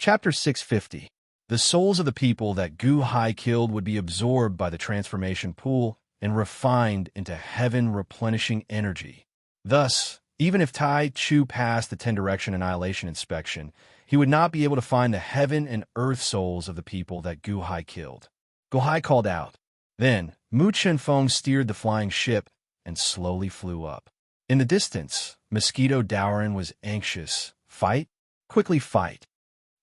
Chapter 650. The souls of the people that Gu Hai killed would be absorbed by the transformation pool and refined into heaven-replenishing energy. Thus, even if Tai Chu passed the 10-direction annihilation inspection, he would not be able to find the heaven and earth souls of the people that Gu Hai killed. Gu Hai called out. Then, Mu Chen Feng steered the flying ship and slowly flew up. In the distance, Mosquito Dowrin was anxious. Fight? Quickly fight.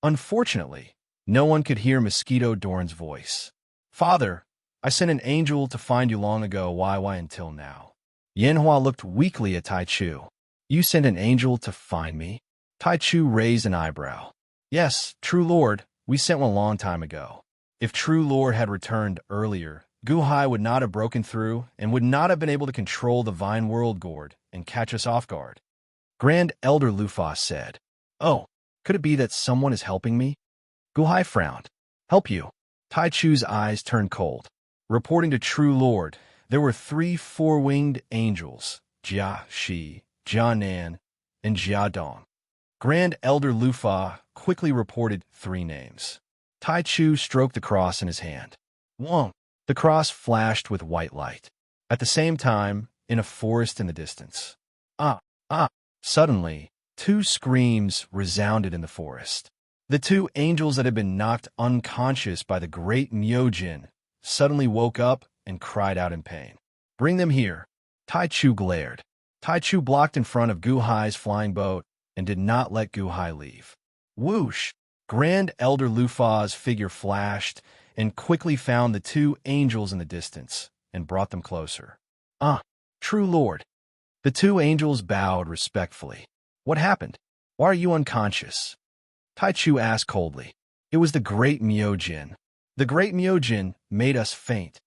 Unfortunately, no one could hear Mosquito Doran's voice. Father, I sent an angel to find you long ago. Why until now? Yanhua looked weakly at Tai Chu. You sent an angel to find me? Tai Chu raised an eyebrow. Yes, true lord, we sent one long time ago. If true lord had returned earlier, Gu Hai would not have broken through and would not have been able to control the Vine World Gourd and catch us off guard. Grand Elder Lufa said. Oh, could it be that someone is helping me? Gu Hai frowned. Help you? Tai Chu's eyes turned cold. Reporting to True Lord, there were 3 four-winged angels, Jia Shi, Jia Nan, and Jia Dong. Grand Elder Lufa quickly reported 3 names. Tai Chu stroked the cross in his hand. Wong. The cross flashed with white light. At the same time, in a forest in the distance. Suddenly, 2 screams resounded in the forest. The 2 angels that had been knocked unconscious by the great Myojin suddenly woke up and cried out in pain. Bring them here. Tai Chu glared. Tai Chu blocked in front of Gu Hai's flying boat and did not let Gu Hai leave. Whoosh! Grand Elder Lufa's figure flashed and quickly found the 2 angels in the distance and brought them closer. True Lord. The 2 angels bowed respectfully. What happened? Why are you unconscious? Tai Chu asked coldly. It was the great Myojin. The great Myojin made us faint.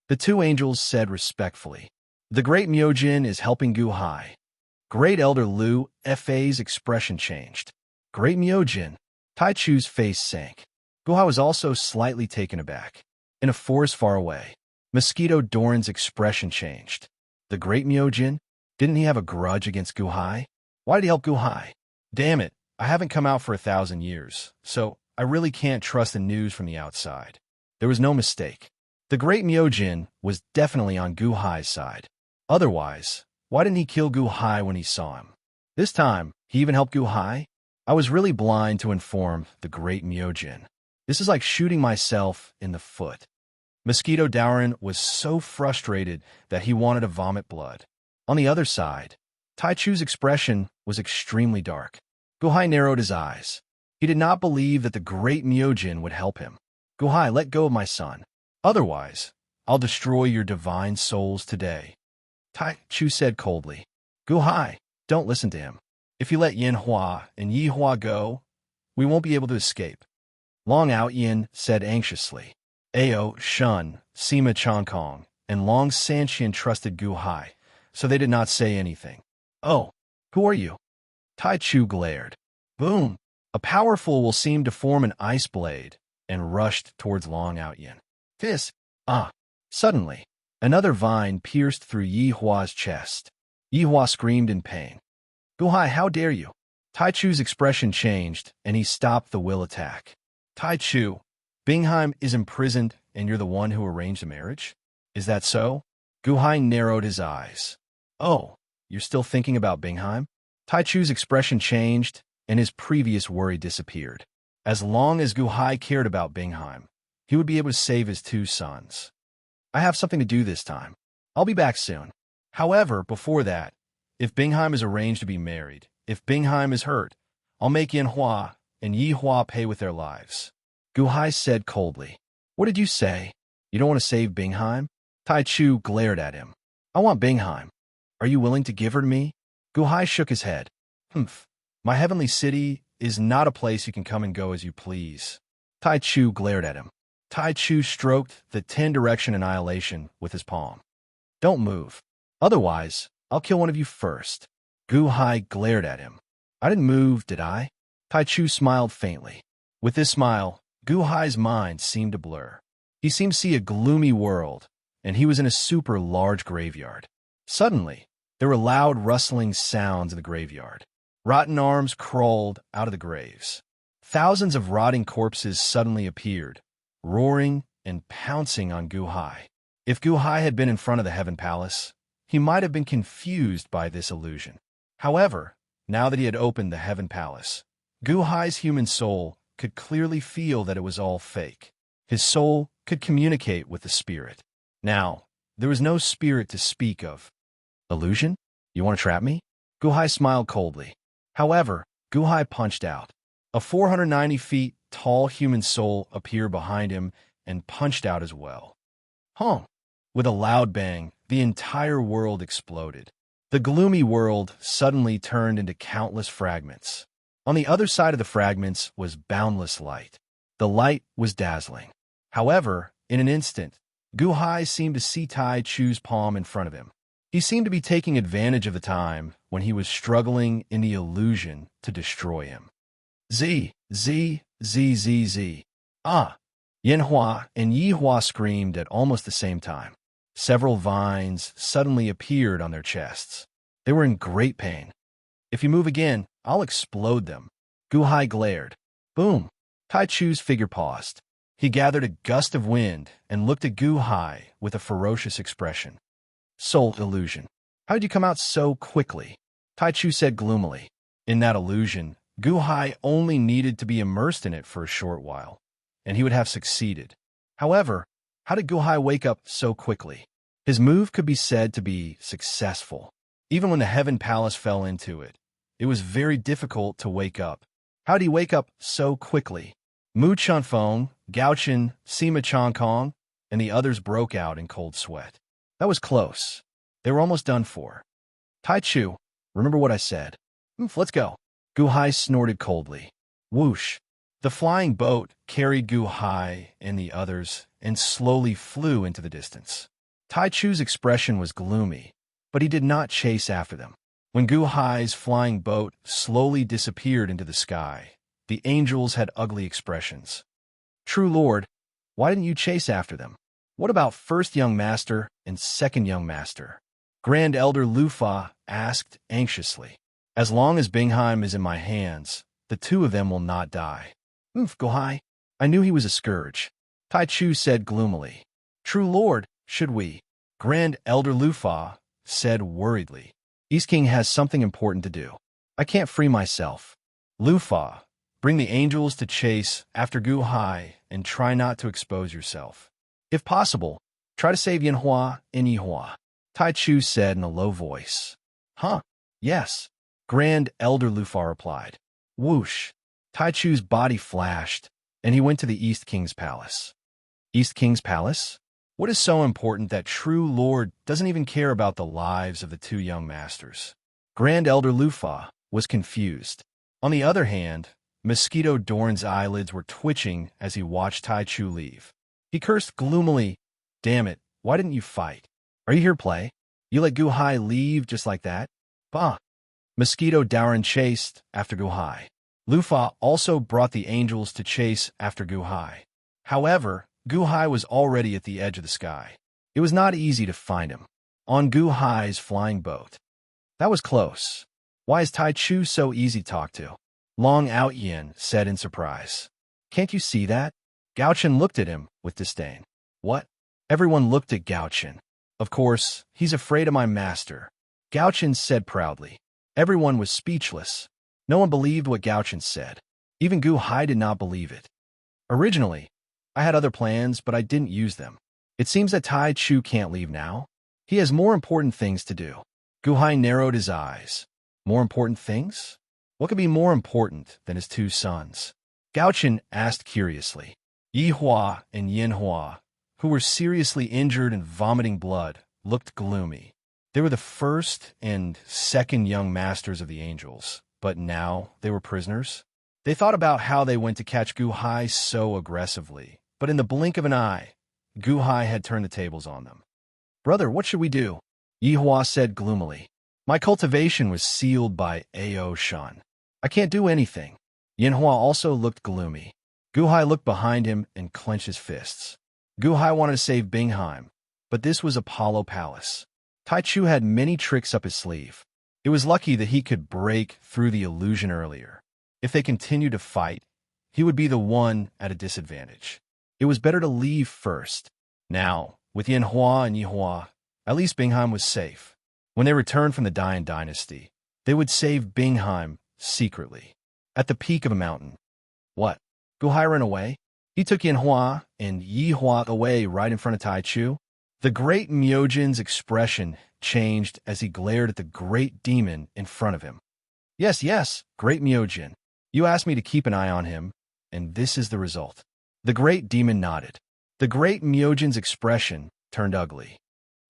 The 2 angels said respectfully. The great Myojin is helping Gu Hai. Great Elder Lu Fa's expression changed. Great Myojin. Tai Chu's face sank. Gu Hai was also slightly taken aback. In a forest far away, Mosquito Doran's expression changed. The great Myojin? Didn't he have a grudge against Gu Hai? Why did he help Gu Hai? Damn it, I haven't come out for 1,000 years, so I really can't trust the news from the outside. There was no mistake. The great Myojin was definitely on Gu Hai's side. Otherwise, why didn't he kill Gu Hai when he saw him? This time, he even helped Gu Hai? I was really blind to inform the great Myojin. This is like shooting myself in the foot. Mosquito Dowrin was so frustrated that he wanted to vomit blood. On the other side, Tai Chu's expression was extremely dark. Gu Hai narrowed his eyes. He did not believe that the great Myojin would help him. Gu Hai, let go of my son. Otherwise, I'll destroy your divine souls today. Tai Chu said coldly. Gu Hai, don't listen to him. If you let Yin Hua and Yi Hua go, we won't be able to escape. Long Out Yin said anxiously. Ao Shun, Sima Chongkong, and Long Sanqian trusted Gu Hai, so they did not say anything. Oh, who are you? Tai Chu glared. Boom! A powerful will seemed to form an ice blade and rushed towards Long Out Yin. This, Suddenly, another vine pierced through Yi Hua's chest. Yi Hua screamed in pain. Gu Hai, how dare you? Tai Chu's expression changed, and he stopped the will attack. Tai Chu, Bingheim is imprisoned, and you're the one who arranged the marriage? Is that so? Gu Hai narrowed his eyes. Oh, you're still thinking about Bingheim? Tai Chu's expression changed, and his previous worry disappeared. As long as Gu Hai cared about Bingheim, he would be able to save his 2 sons. I have something to do this time. I'll be back soon. However, before that, if Bingheim is arranged to be married, if Bingheim is hurt, I'll make Yin Hua and Yi Hua pay with their lives. Gu Hai said coldly. What did you say? You don't want to save Bingheim? Tai Chu glared at him. I want Bingheim. Are you willing to give her to me? Gu Hai shook his head. Humph. My heavenly city is not a place you can come and go as you please. Tai Chu glared at him. Tai Chu stroked the 10-direction annihilation with his palm. Don't move. Otherwise, I'll kill one of you first. Gu Hai glared at him. I didn't move, did I? Tai Chu smiled faintly. With this smile, Gu Hai's mind seemed to blur. He seemed to see a gloomy world, and he was in a super large graveyard. Suddenly, there were loud rustling sounds in the graveyard. Rotten arms crawled out of the graves. Thousands of rotting corpses suddenly appeared, roaring and pouncing on Gu Hai. If Gu Hai had been in front of the Heaven Palace, he might have been confused by this illusion. However, now that he had opened the Heaven Palace, Gu Hai's human soul could clearly feel that it was all fake. His soul could communicate with the spirit. Now, there was no spirit to speak of. Illusion? You want to trap me? Gu Hai smiled coldly. However, Gu Hai punched out. A 490 feet tall human soul appeared behind him and punched out as well. Huh! With a loud bang, the entire world exploded. The gloomy world suddenly turned into countless fragments. On the other side of the fragments was boundless light. The light was dazzling. However, in an instant, Gu Hai seemed to see Tai Chu's palm in front of him. He seemed to be taking advantage of the time when he was struggling in the illusion to destroy him. Z, Z, Z, Z, Z. Ah! Yanhua and Yihua screamed at almost the same time. Several vines suddenly appeared on their chests. They were in great pain. If you move again, I'll explode them. Gu Hai glared. Boom! Tai Chu's figure paused. He gathered a gust of wind and looked at Gu Hai with a ferocious expression. Soul illusion. How did you come out so quickly? Tai Chu said gloomily. In that illusion, Gu Hai only needed to be immersed in it for a short while, and he would have succeeded. However, how did Gu Hai wake up so quickly? His move could be said to be successful. Even when the Heaven Palace fell into it, it was very difficult to wake up. How did he wake up so quickly? Mu Chanfeng, Gao Chen, Sima Changkong, and the others broke out in cold sweat. That was close. They were almost done for. Tai Chu, remember what I said. Let's go. Gu Hai snorted coldly. Whoosh! The flying boat carried Gu Hai and the others and slowly flew into the distance. Tai Chu's expression was gloomy, but he did not chase after them. When Gu Hai's flying boat slowly disappeared into the sky, the angels had ugly expressions. True Lord, why didn't you chase after them? What about first young master and second young master? Grand Elder Lufa asked anxiously. As long as Bingheim is in my hands, the two of them will not die. Gu Hai, I knew he was a scourge. Tai Chu said gloomily. True Lord, should we? Grand Elder Lufa said worriedly. East King has something important to do. I can't free myself. Lufa, bring the angels to chase after Gu Hai and try not to expose yourself. If possible, try to save Yanhua and Yihua. Tai Chu said in a low voice. Huh? Yes. Grand Elder Lufa replied. Whoosh! Tai Chu's body flashed, and he went to the East King's palace. East King's palace? What is so important that True Lord doesn't even care about the lives of the two young masters? Grand Elder Lufa was confused. On the other hand, Mosquito Dorn's eyelids were twitching as he watched Tai Chu leave. He cursed gloomily. Damn it, why didn't you fight? Are you here to play? You let Gu Hai leave just like that? Bah! Mosquito Doran chased after Gu Hai. Lufa also brought the angels to chase after Gu Hai. However, Gu Hai was already at the edge of the sky. It was not easy to find him. On Gu Hai's flying boat. That was close. Why is Tai Chu so easy to talk to? Long Out Yin said in surprise. Can't you see that? Gao Chen looked at him with disdain. What? Everyone looked at Gao Chen. Of course, he's afraid of my master. Gao Chen said proudly. Everyone was speechless. No one believed what Gao Chen said. Even Gu Hai did not believe it. Originally, I had other plans, but I didn't use them. It seems that Tai Chu can't leave now. He has more important things to do. Gu Hai narrowed his eyes. More important things? What could be more important than his two sons? Gao Chen asked curiously. Yihua and Yanhua, who were seriously injured and vomiting blood, looked gloomy. They were the first and second young masters of the angels, but now they were prisoners. They thought about how they went to catch Gu Hai so aggressively, but in the blink of an eye, Gu Hai had turned the tables on them. Brother, what should we do? Yihua said gloomily. My cultivation was sealed by Ao Shan. I can't do anything. Yanhua also looked gloomy. Gu Hai looked behind him and clenched his fists. Gu Hai wanted to save Bingheim, but this was Apollo Palace. Tai Chu had many tricks up his sleeve. It was lucky that he could break through the illusion earlier. If they continued to fight, he would be the one at a disadvantage. It was better to leave first. Now, with Yanhua and Yihua, at least Bingheim was safe. When they returned from the Dian dynasty, they would save Bingheim secretly, at the peak of a mountain. What? Guhai ran away? He took Yanhua and Yihua away right in front of Tai Chu? The great Myojin's expression changed as he glared at the great demon in front of him. Yes, yes, great Myojin. You asked me to keep an eye on him, and this is the result. The great demon nodded. The great Myojin's expression turned ugly.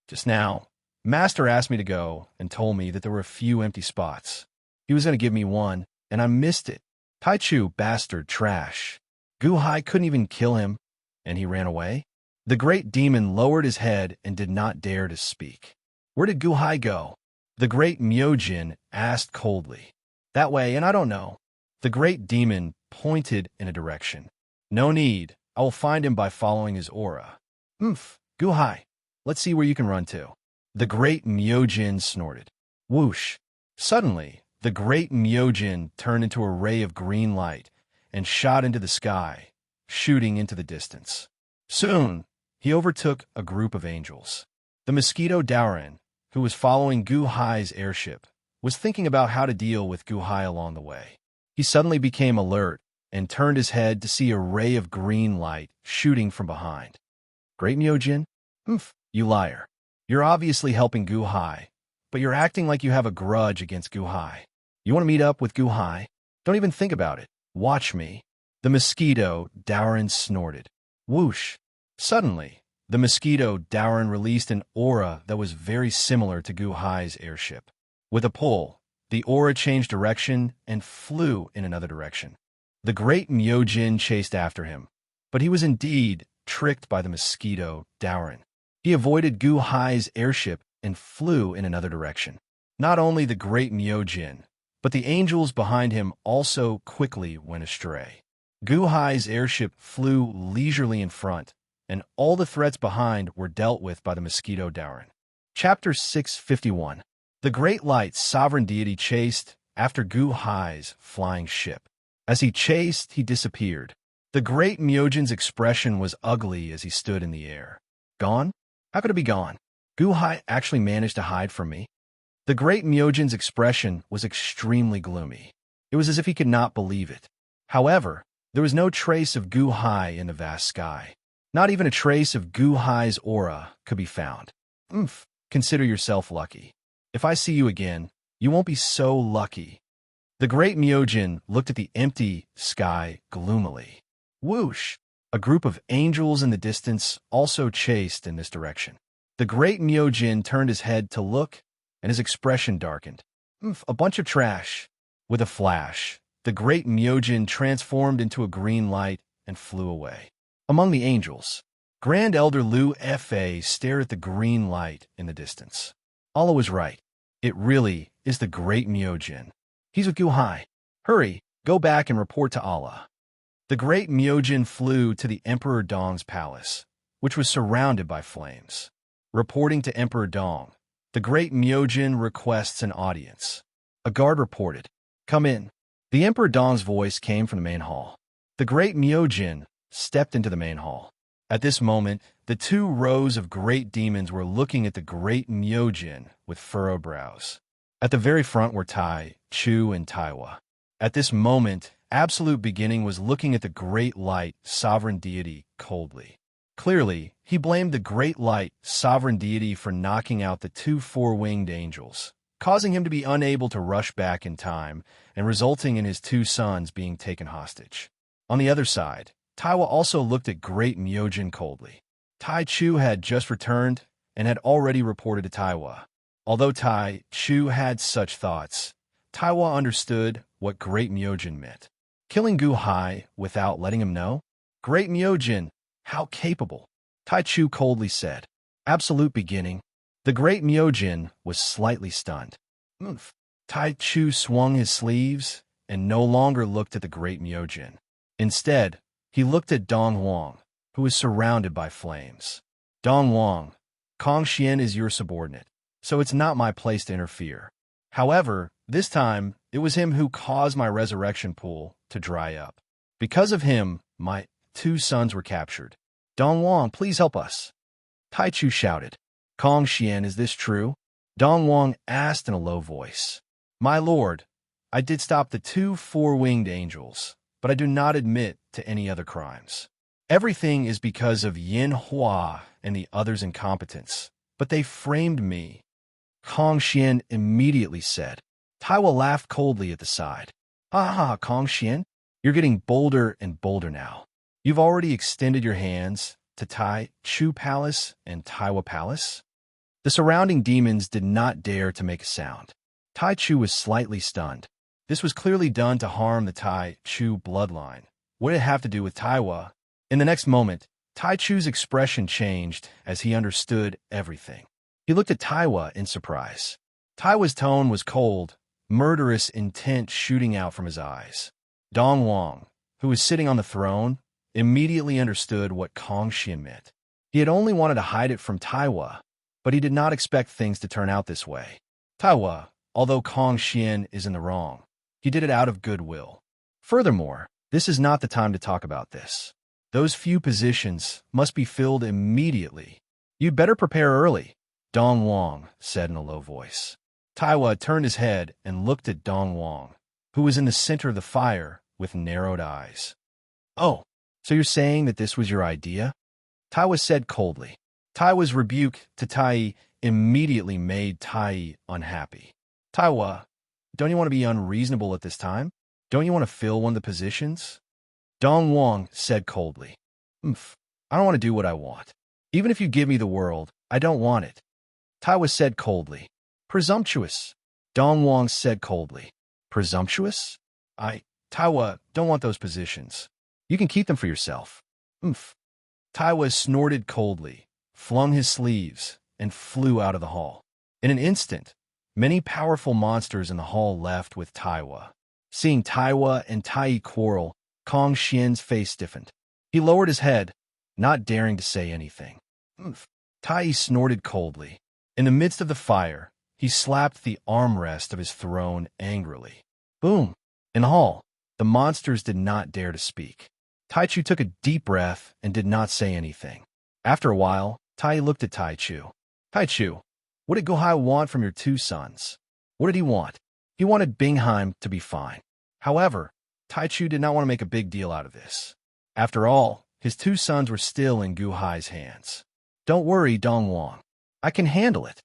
Just now, Master asked me to go and told me that there were a few empty spots. He was going to give me one, and I missed it. Tai Chu bastard trash. Guhai couldn't even kill him, and he ran away? The great demon lowered his head and did not dare to speak. Where did Guhai go? The great Myojin asked coldly. That way, and I don't know. The great demon pointed in a direction. No need. I will find him by following his aura. Guhai, let's see where you can run to. The great Myojin snorted. Whoosh. Suddenly, the great Myojin turned into a ray of green light and shot into the sky, shooting into the distance. Soon, he overtook a group of angels. The mosquito Daoran, who was following Guhai's airship, was thinking about how to deal with Guhai along the way. He suddenly became alert and turned his head to see a ray of green light shooting from behind. Great Myojin? You liar. You're obviously helping Guhai, but you're acting like you have a grudge against Guhai. You want to meet up with Guhai? Don't even think about it. Watch me. The mosquito Daoran snorted. Whoosh. Suddenly, the mosquito Daoran released an aura that was very similar to Guhai's airship. With a pull, the aura changed direction and flew in another direction. The great Myojin chased after him, but he was indeed tricked by the mosquito Daoran. He avoided Guhai's airship and flew in another direction. Not only the great Myojin, but the angels behind him also quickly went astray. Guhai's airship flew leisurely in front, and all the threats behind were dealt with by the mosquito Daoran. Chapter 651. The great light sovereign deity chased after Guhai's flying ship. As he chased, he disappeared. The great Myojin's expression was ugly as he stood in the air. Gone? How could it be gone? Guhai actually managed to hide from me? The great Myojin's expression was extremely gloomy. It was as if he could not believe it. However, there was no trace of Guhai in the vast sky. Not even a trace of Guhai's aura could be found. Consider yourself lucky. If I see you again, you won't be so lucky. The great Myojin looked at the empty sky gloomily. Whoosh! A group of angels in the distance also chased in this direction. The great Myojin turned his head to look, and his expression darkened. A bunch of trash. With a flash, the great Myojin transformed into a green light and flew away. Among the angels, Grand Elder Lu Fa stared at the green light in the distance. Allah was right. It really is the great Myojin. He's with Guhai. Hurry, go back and report to Allah. The great Myojin flew to the Emperor Dong's palace, which was surrounded by flames. Reporting to Emperor Dong, the great Myojin requests an audience. A guard reported, "Come in." The Emperor Dong's voice came from the main hall. The great Myojin stepped into the main hall. At this moment, the two rows of great demons were looking at the great Myojin with furrowed brows. At the very front were Tai, Chu, and Taiwa. At this moment, Absolute Beginning was looking at the great light, sovereign deity, coldly. Clearly, he blamed the great light, sovereign deity for knocking out the two four-winged angels, causing him to be unable to rush back in time and resulting in his two sons being taken hostage. On the other side, Taiwa also looked at great Myojin coldly. Tai Chu had just returned and had already reported to Taiwa. Although Tai Chu had such thoughts, Taiwa understood what great Myojin meant. Killing Guhai without letting him know? Great Myojin, how capable? Tai Chu coldly said. Absolute Beginning. The great Myojin was slightly stunned. Tai Chu swung his sleeves and no longer looked at the great Myojin. Instead, he looked at Dong Huang, who was surrounded by flames. Dong Huang, Kong Xian is your subordinate, so it's not my place to interfere. However, this time, it was him who caused my resurrection pool to dry up. Because of him, my 2 sons were captured. Dong Wang, please help us. Tai Chu shouted. Kong Xian, is this true? Dong Wang asked in a low voice. My lord, I did stop the 2 four-winged angels, but I do not admit to any other crimes. Everything is because of Yin Hua and the others' incompetence, but they framed me. Kong Xian immediately said. Taiwa laughed coldly at the side. Ha ha, Kong Xian, you're getting bolder and bolder now. You've already extended your hands to Tai Chu Palace and Taiwa Palace. The surrounding demons did not dare to make a sound. Tai Chu was slightly stunned. This was clearly done to harm the Tai Chu bloodline. What did it have to do with Taiwa? In the next moment, Tai Chu's expression changed as he understood everything. He looked at Taiwa in surprise. Taiwa's tone was cold, murderous intent shooting out from his eyes. Dong Wang, who was sitting on the throne, immediately understood what Kong Xian meant. He had only wanted to hide it from Taiwa, but he did not expect things to turn out this way. Taiwa, although Kong Xian is in the wrong, he did it out of goodwill. Furthermore, this is not the time to talk about this. Those few positions must be filled immediately. You'd better prepare early, Dong Wang said in a low voice. Taiwa turned his head and looked at Dong Wang, who was in the center of the fire with narrowed eyes. Oh, so you're saying that this was your idea? Taiwa said coldly. Taiwa's rebuke to Tai immediately made Tai unhappy. Taiwa, don't you want to be unreasonable at this time? Don't you want to fill one of the positions? Dong Wang said coldly. I don't want to do what I want. Even if you give me the world, I don't want it. Taiwa said coldly. Presumptuous. Dong Wang said coldly. Presumptuous? Taiwa, don't want those positions. You can keep them for yourself. Taiwa snorted coldly, flung his sleeves, and flew out of the hall. In an instant, many powerful monsters in the hall left with Taiwa. Seeing Taiwa and Tai quarrel, Kong Xian's face stiffened. He lowered his head, not daring to say anything. Tai snorted coldly. In the midst of the fire, he slapped the armrest of his throne angrily. Boom! In the hall, the monsters did not dare to speak. Tai Chu took a deep breath and did not say anything. After a while, Tai looked at Tai Chu. Tai Chu, what did Guhai want from your 2 sons? What did he want? He wanted Bingheim to be fine. However, Tai Chu did not want to make a big deal out of this. After all, his 2 sons were still in Guhai's hands. Don't worry, Dong Wang. I can handle it,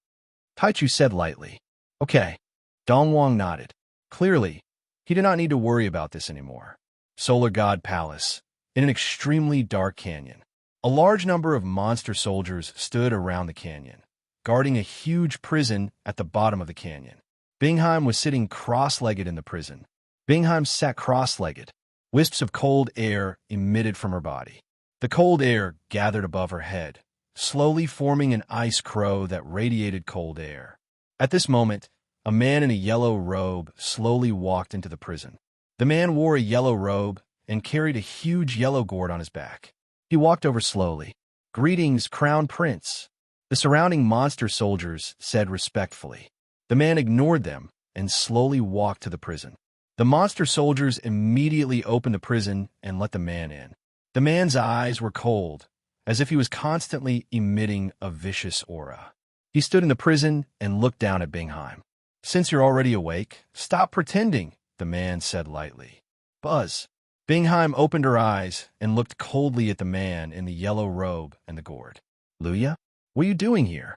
Tai Chu said lightly. Okay. Dong Wang nodded. Clearly, he did not need to worry about this anymore. Solar God Palace, in an extremely dark canyon. A large number of monster soldiers stood around the canyon, guarding a huge prison at the bottom of the canyon. Bingheim was sitting cross-legged in the prison. Bingheim sat cross-legged. Wisps of cold air emitted from her body. The cold air gathered above her head, slowly forming an ice crow that radiated cold air. At this moment, a man in a yellow robe slowly walked into the prison. The man wore a yellow robe and carried a huge yellow gourd on his back. He walked over slowly. Greetings, Crown Prince. The surrounding monster soldiers said respectfully. The man ignored them and slowly walked to the prison. The monster soldiers immediately opened the prison and let the man in. The man's eyes were cold, as if he was constantly emitting a vicious aura. He stood in the prison and looked down at Bingheim. Since you're already awake, stop pretending, the man said lightly. Buzz. Bingheim opened her eyes and looked coldly at the man in the yellow robe and the gourd. Luya, what are you doing here?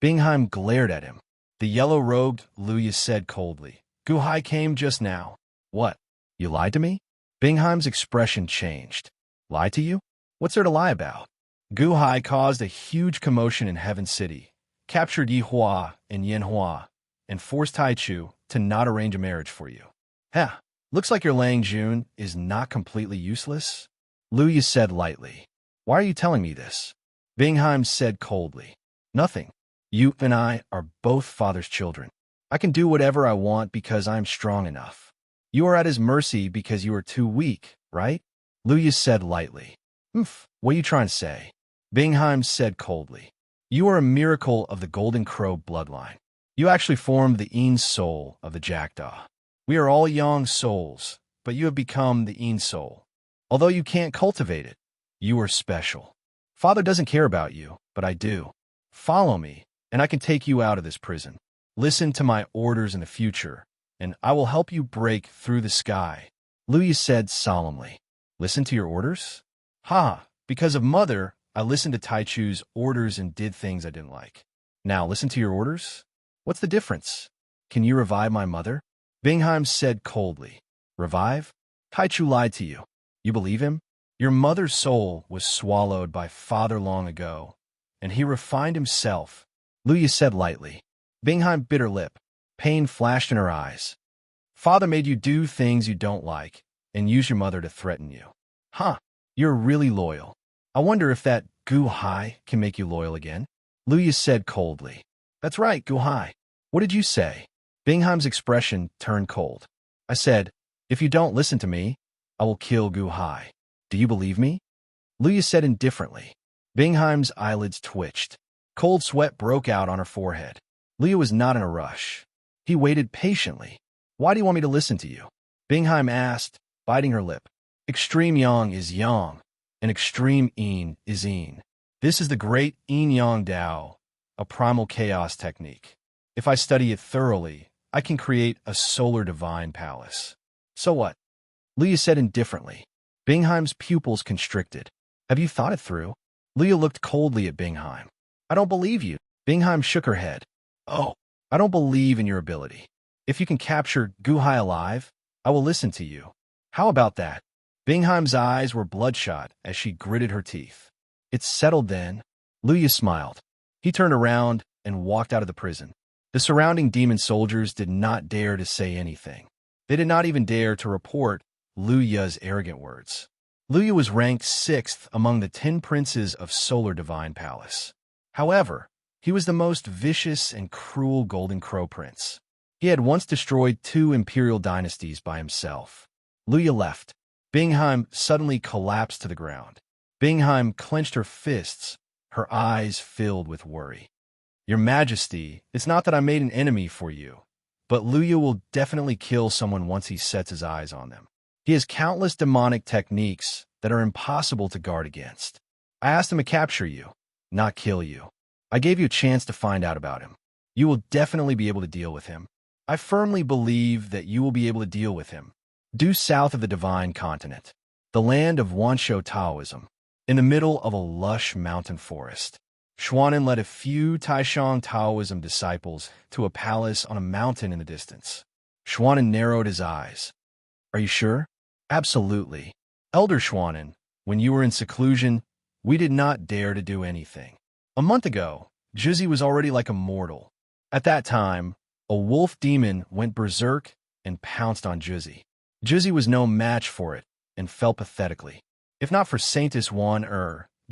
Bingheim glared at him. The yellow-robed Luya said coldly. Guhai came just now. What? You lied to me? Bingheim's expression changed. Lie to you? What's there to lie about? Guhai caused a huge commotion in Heaven City, captured Yi Hua and Yin Hua, and forced Tai Chu to not arrange a marriage for you. Heh, looks like your Lang Jun is not completely useless, Luya said lightly. Why are you telling me this? Bingheim said coldly. Nothing. You and I are both father's children. I can do whatever I want because I am strong enough. You are at his mercy because you are too weak, right? Luya said lightly. What are you trying to say? Bingheim said coldly. You are a miracle of the Golden Crow bloodline. You actually formed the Een soul of the Jackdaw. We are all young souls, but you have become the Een soul. Although you can't cultivate it, you are special. Father doesn't care about you, but I do. Follow me, and I can take you out of this prison. Listen to my orders in the future, and I will help you break through the sky. Luya said solemnly. Listen to your orders? Ha! Because of Mother, I listened to Taichu's orders and did things I didn't like. Now listen to your orders? What's the difference? Can you revive my mother? Bingheim said coldly. Revive? Taichu lied to you. You believe him? Your mother's soul was swallowed by Father long ago, and he refined himself. Luya said lightly. Bingheim bit her lip. Pain flashed in her eyes. Father made you do things you don't like, and use your mother to threaten you. Huh, you're really loyal. I wonder if that Gu Hai can make you loyal again? Luya said coldly. That's right, Gu Hai. What did you say? Bingheim's expression turned cold. I said, if you don't listen to me, I will kill Gu Hai. Do you believe me? Luya said indifferently. Bingheim's eyelids twitched. Cold sweat broke out on her forehead. Luya was not in a rush. He waited patiently. Why do you want me to listen to you? Bingheim asked, biting her lip. Extreme yang is yang, and extreme yin is yin. This is the great yin-yang Tao, a primal chaos technique. If I study it thoroughly, I can create a solar divine palace. So what? Luya said indifferently. Bingheim's pupils constricted. Have you thought it through? Luya looked coldly at Bingheim. I don't believe you. Bingheim shook her head. Oh, I don't believe in your ability. If you can capture Gu Hai alive, I will listen to you. How about that? Bingheim's eyes were bloodshot as she gritted her teeth. It's settled then. Luya smiled. He turned around and walked out of the prison. The surrounding demon soldiers did not dare to say anything. They did not even dare to report Luya's arrogant words. Luya was ranked 6th among the 10 princes of Solar Divine Palace. However, he was the most vicious and cruel Golden Crow Prince. He had once destroyed 2 imperial dynasties by himself. Luya left. Bingheim suddenly collapsed to the ground. Bingheim clenched her fists, her eyes filled with worry. Your Majesty, it's not that I made an enemy for you, but Luya will definitely kill someone once he sets his eyes on them. He has countless demonic techniques that are impossible to guard against. I asked him to capture you, not kill you. I gave you a chance to find out about him. You will definitely be able to deal with him. I firmly believe that you will be able to deal with him. Due south of the Divine Continent, the land of Wansho Taoism, in the middle of a lush mountain forest, Xuanan led a few Taishan Taoism disciples to a palace on a mountain in the distance. Xuanan narrowed his eyes. Are you sure? Absolutely. Elder Xuanan, when you were in seclusion, we did not dare to do anything. A month ago, Juzi was already like a mortal. At that time, a wolf demon went berserk and pounced on Juzi. Juzi was no match for it and fell pathetically. If not for Saintus Wan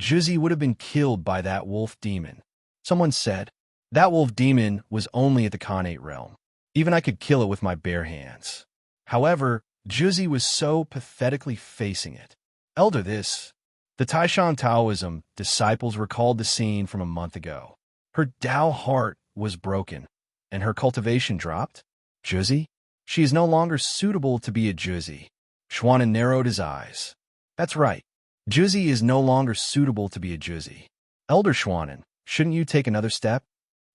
Juzi would have been killed by that wolf demon. Someone said, that wolf demon was only at the Khanate realm. Even I could kill it with my bare hands. However, Juzi was so pathetically facing it. Elder this. The Taishan Taoism disciples recalled the scene from a month ago. Her Tao heart was broken, and her cultivation dropped. Juzi? She is no longer suitable to be a Juzi. Xuanan narrowed his eyes. That's right. Juzi is no longer suitable to be a Juzi. Elder Xuanan, shouldn't you take another step?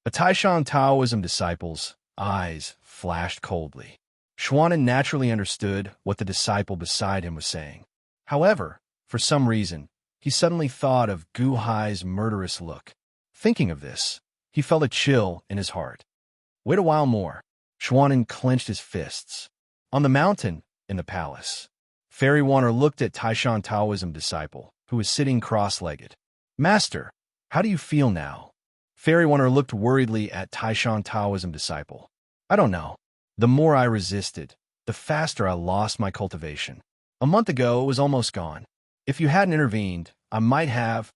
The Taishan Taoism disciples' eyes flashed coldly. Xuanan naturally understood what the disciple beside him was saying. However, for some reason, he suddenly thought of Gu Hai's murderous look. Thinking of this, he felt a chill in his heart. Wait a while more. Xuanan clenched his fists. On the mountain, in the palace, Fairy Wanner looked at Taishan Taoism disciple, who was sitting cross-legged. Master, how do you feel now? Fairy Wanner looked worriedly at Taishan Taoism disciple. I don't know. The more I resisted, the faster I lost my cultivation. A month ago, it was almost gone. If you hadn't intervened, I might have.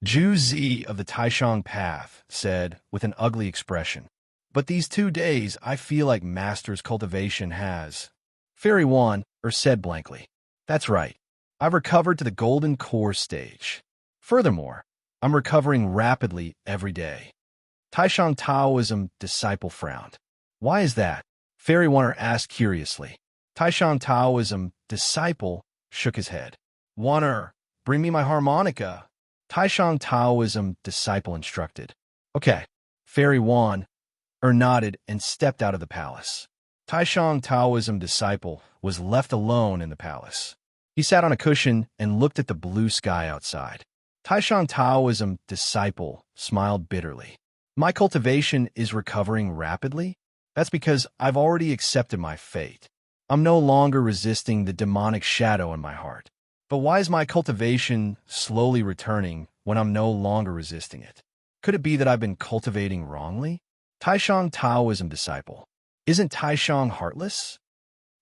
Zhu Zi of the Taishan Path said with an ugly expression. But these 2 days, I feel like Master's cultivation has. Fairy Wan said blankly. That's right. I've recovered to the golden core stage. Furthermore, I'm recovering rapidly every day. Taishan Taoism disciple frowned. Why is that? Fairy Wanner asked curiously. Taishan Taoism disciple shook his head. Wanner, bring me my harmonica. Taishang Taoism disciple instructed. Okay. Fairy Wan nodded and stepped out of the palace. Taishang Taoism disciple was left alone in the palace. He sat on a cushion and looked at the blue sky outside. Taishang Taoism disciple smiled bitterly. My cultivation is recovering rapidly? That's because I've already accepted my fate. I'm no longer resisting the demonic shadow in my heart. But why is my cultivation slowly returning when I'm no longer resisting it? Could it be that I've been cultivating wrongly? Taishang Taoism disciple. Isn't Taishang heartless?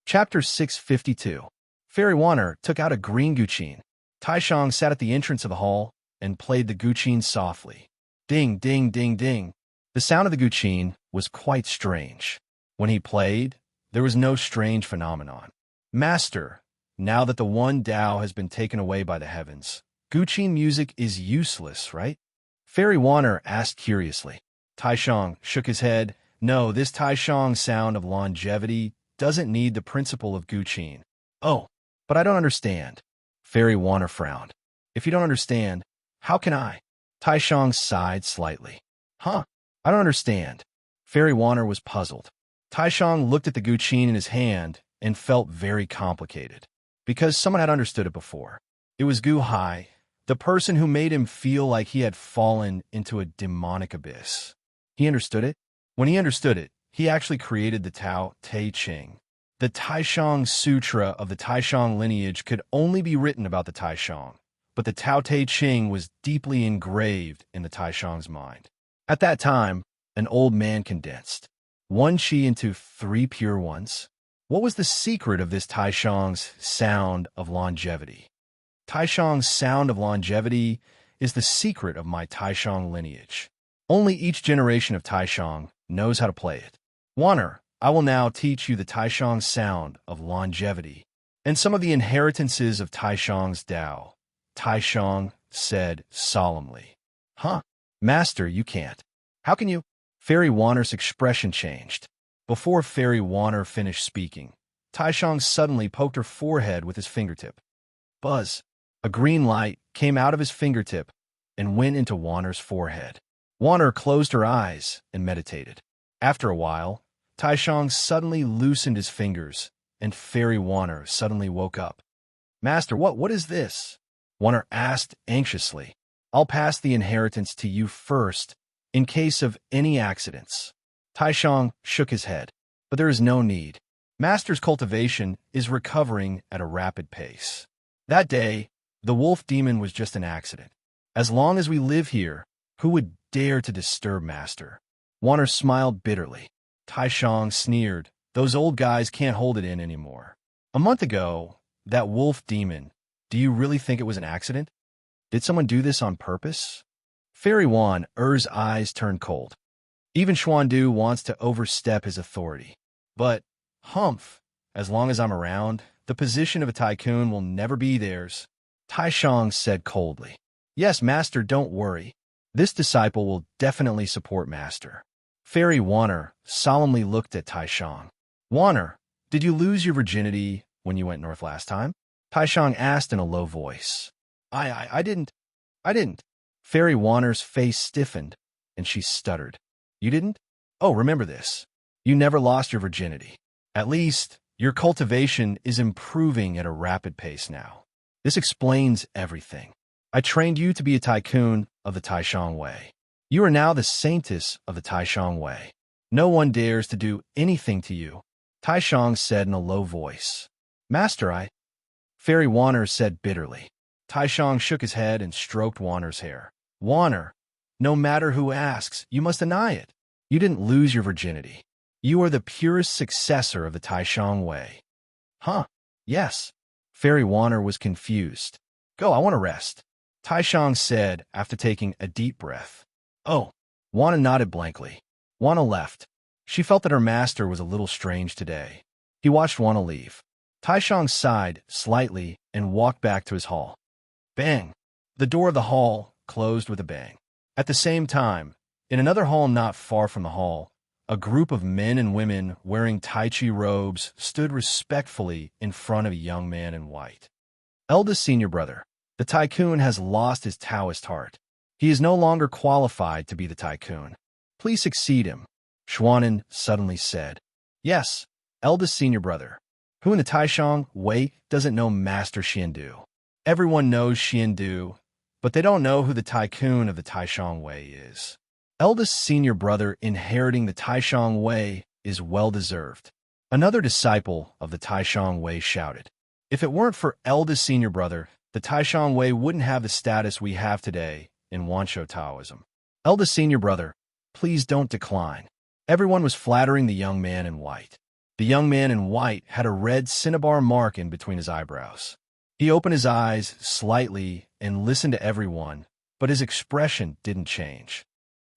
Chapter 652. Fairy Wanner took out a green guqin. Taishang sat at the entrance of the hall and played the guqin softly. Ding, ding, ding, ding. The sound of the guqin was quite strange. When he played, there was no strange phenomenon. Master, now that the one Tao has been taken away by the heavens, guqin music is useless, right? Fairy Wanner asked curiously. Taishang shook his head. No, this Taishang sound of longevity doesn't need the principle of guqin. Oh, but I don't understand. Fairy Wanner frowned. If you don't understand, how can I? Taishang sighed slightly. Huh? I don't understand. Fairy Wanner was puzzled. Taishang looked at the guqin in his hand and felt very complicated. Because someone had understood it before. It was Gu Hai, the person who made him feel like he had fallen into a demonic abyss. He understood it. When he understood it, he actually created the Tao Te Ching. The Taishang Sutra of the Taishang lineage could only be written about the Taishang, but the Tao Te Ching was deeply engraved in the Taishang's mind. At that time, an old man condensed one chi into 3 pure ones. What was the secret of this Taishang's sound of longevity? Taishang's sound of longevity is the secret of my Taishang lineage. Only each generation of Taishang knows how to play it. Wanner, I will now teach you the Taishang sound of longevity and some of the inheritances of Taishang's Tao. Taishang said solemnly. Huh? Master, you can't. How can you? Fairy Wanner's expression changed. Before Fairy Wanner finished speaking, Taishang suddenly poked her forehead with his fingertip. Buzz! A green light came out of his fingertip and went into Wanner's forehead. Wanner closed her eyes and meditated. After a while, Taishang suddenly loosened his fingers, and Fairy Wanner suddenly woke up. Master, what is this? Wanner asked anxiously. I'll pass the inheritance to you first, in case of any accidents. Taishang shook his head. But there is no need. Master's cultivation is recovering at a rapid pace. That day, the wolf demon was just an accident. As long as we live here, who would dare to disturb Master? Wanner smiled bitterly. Taishang sneered. Those old guys can't hold it in anymore. A month ago, that wolf demon, do you really think it was an accident? Did someone do this on purpose? Fairy Wanner's eyes turned cold. Even Xuandu wants to overstep his authority. But, humph, as long as I'm around, the position of a tycoon will never be theirs. Taishang said coldly. Yes, Master, don't worry. This disciple will definitely support Master. Fairy Wanner solemnly looked at Taishang. Wanner, did you lose your virginity when you went north last time? Taishang asked in a low voice. I didn't. Fairy Wanner's face stiffened, and she stuttered. You didn't? Oh, remember this. You never lost your virginity. At least, your cultivation is improving at a rapid pace now. This explains everything. I trained you to be a tycoon of the Taishang way. You are now the saintess of the Taishang way. No one dares to do anything to you. Taishang said in a low voice. Master, Fairy Wanner said bitterly. Taishang shook his head and stroked Wanner's hair. Wanner, no matter who asks, you must deny it. You didn't lose your virginity. You are the purest successor of the Taishang way. Huh? Yes. Fairy Wanner was confused. Go, I want to rest. Taishang said after taking a deep breath. Oh. Wanna nodded blankly. Wanna left. She felt that her master was a little strange today. He watched Wanna leave. Taishang sighed slightly and walked back to his hall. Bang! The door of the hall closed with a bang. At the same time, in another hall not far from the hall, a group of men and women wearing Tai Chi robes stood respectfully in front of a young man in white. Eldest senior brother, the tycoon has lost his Taoist heart. He is no longer qualified to be the tycoon. Please succeed him, Xuanan suddenly said. Yes, eldest senior brother. Who in the Taishang Wei doesn't know Master Xiandu? Everyone knows Xiandu, but they don't know who the tycoon of the Taishang Wei is. Eldest senior brother inheriting the Taishang Wei is well-deserved. Another disciple of the Taishang Wei shouted. If it weren't for eldest senior brother, the Taishang Wei wouldn't have the status we have today in Wanshou Taoism. Eldest senior brother, please don't decline. Everyone was flattering the young man in white. The young man in white had a red cinnabar mark in between his eyebrows. He opened his eyes slightly and listened to everyone, but his expression didn't change.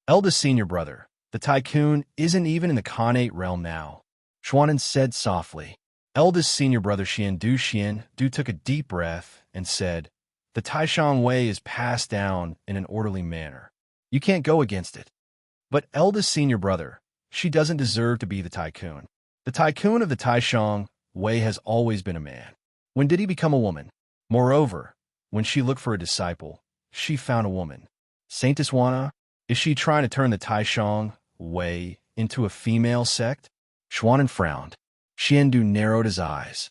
Eldest senior brother, the tycoon isn't even in the Khanate realm now, Xuanan said softly. Eldest senior brother Xiandu took a deep breath and said, the Taishang Wei is passed down in an orderly manner. You can't go against it. But eldest senior brother, she doesn't deserve to be the tycoon. The tycoon of the Taishang Wei has always been a man. When did he become a woman? Moreover, when she looked for a disciple, she found a woman. Saintess Wana, is she trying to turn the Taishang Wei into a female sect? Xuanan frowned. Xiandu narrowed his eyes.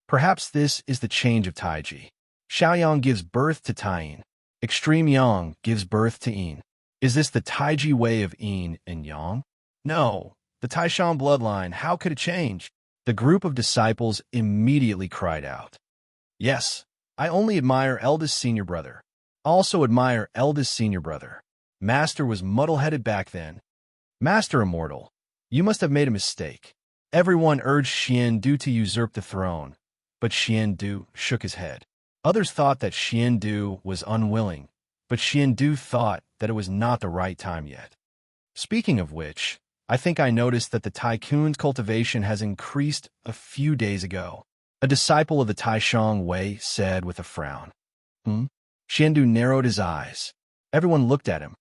Perhaps this is the change of Taiji. Xiaoyang gives birth to Taiyin. Extreme Yang gives birth to Yin. Is this the Taiji way of Yin and Yang? No. The Taishan bloodline, how could it change? The group of disciples immediately cried out. Yes, I only admire eldest senior brother. Also admire eldest senior brother. Master was muddle-headed back then. Master Immortal, you must have made a mistake. Everyone urged Xiandu to usurp the throne, but Xiandu shook his head. Others thought that Xiandu was unwilling, but Xiandu thought that it was not the right time yet. Speaking of which, I think I noticed that the tycoon's cultivation has increased a few days ago. A disciple of the Taishang Wei said with a frown. Xiandu narrowed his eyes. Everyone looked at him.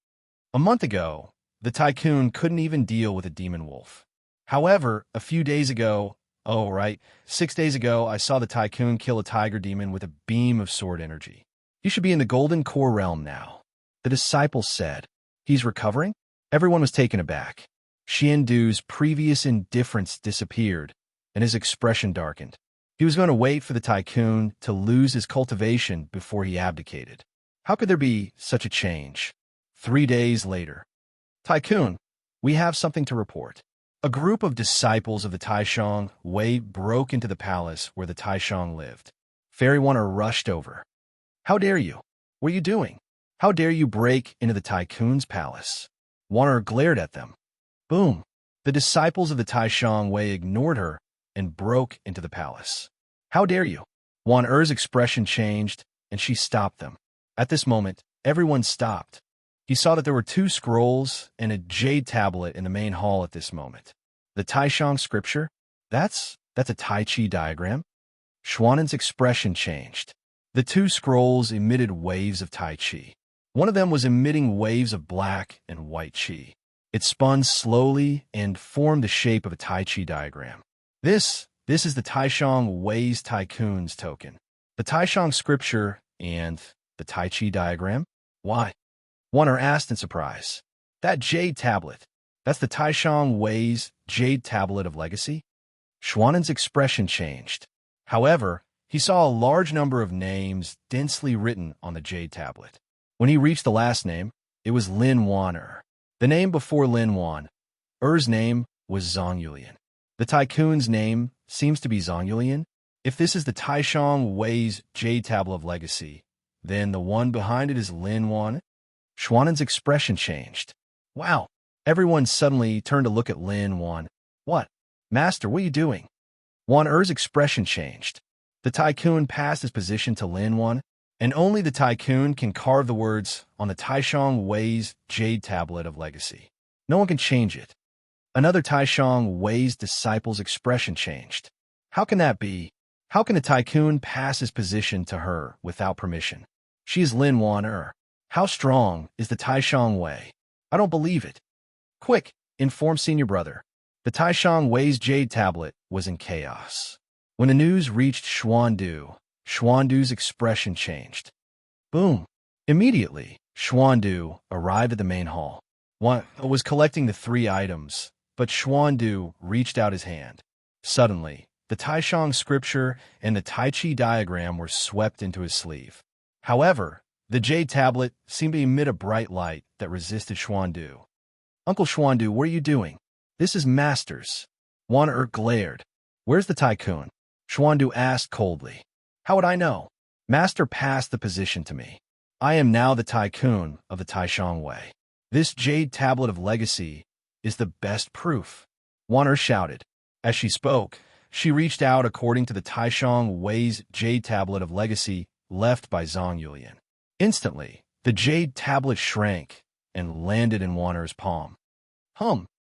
A month ago, the tycoon couldn't even deal with a demon wolf. However, a few days ago, 6 days ago, I saw the tycoon kill a tiger demon with a beam of sword energy. He should be in the golden core realm now. The disciple said. He's recovering? Everyone was taken aback. Xiandu's previous indifference disappeared, and his expression darkened. He was going to wait for the tycoon to lose his cultivation before he abdicated. How could there be such a change? 3 days later. Tycoon, we have something to report. A group of disciples of the Taishang Wei broke into the palace where the Taishang lived. Fairy Wanner rushed over. How dare you? What are you doing? How dare you break into the tycoon's palace? Wanner glared at them. Boom! The disciples of the Taishang Wei ignored her and broke into the palace. How dare you? Wan Er's expression changed, and she stopped them. At this moment, everyone stopped. He saw that there were 2 scrolls and a jade tablet in the main hall at this moment. The Taishang scripture? That's a Tai Chi diagram? Xuanan's expression changed. The 2 scrolls emitted waves of Tai Chi. One of them was emitting waves of black and white Chi. It spun slowly and formed the shape of a Tai Chi diagram. This is the Taishang Wei's Tycoon's token. The Taishang scripture and the Tai Chi diagram? Why? Wanner asked in surprise. That jade tablet, that's the Taishang Wei's jade tablet of legacy? Xuanan's expression changed. However, he saw a large number of names densely written on the jade tablet. When he reached the last name, it was Lin Wan-er. The name before Lin Wan-er's name was Zhang Yulian. The tycoon's name seems to be Zhang Yulian. If this is the Taishang Wei's jade tablet of legacy, then the one behind it is Lin Wan. Xuanan's expression changed. Wow! Everyone suddenly turned to look at Lin Wan. What? Master, what are you doing? Wan-er's expression changed. The tycoon passed his position to Lin Wan, and only the tycoon can carve the words on the Taishang Wei's jade tablet of legacy. No one can change it. Another Taishang Wei's disciple's expression changed. How can that be? How can a tycoon pass his position to her without permission? She is Lin Wan-er. How strong is the Taishang Wei? I don't believe it. Quick, inform senior brother. The Taishang Wei's jade tablet was in chaos. When the news reached Xuandu, Xuandu's expression changed. Boom! Immediately, Xuandu arrived at the main hall. One was collecting the 3 items, but Xuandu reached out his hand. Suddenly, the Taishang scripture and the Tai Chi diagram were swept into his sleeve. However, the jade tablet seemed to emit a bright light that resisted Xuandu. Uncle Xuandu, what are you doing? This is Master's. Wan glared. Where's the tycoon? Xuandu asked coldly. How would I know? Master passed the position to me. I am now the tycoon of the Taishang Way. This jade tablet of legacy is the best proof. Wan shouted. As she spoke, she reached out according to the Taishang Way's jade tablet of legacy left by Zhang Yulian. Instantly, the jade tablet shrank and landed in Wan palm.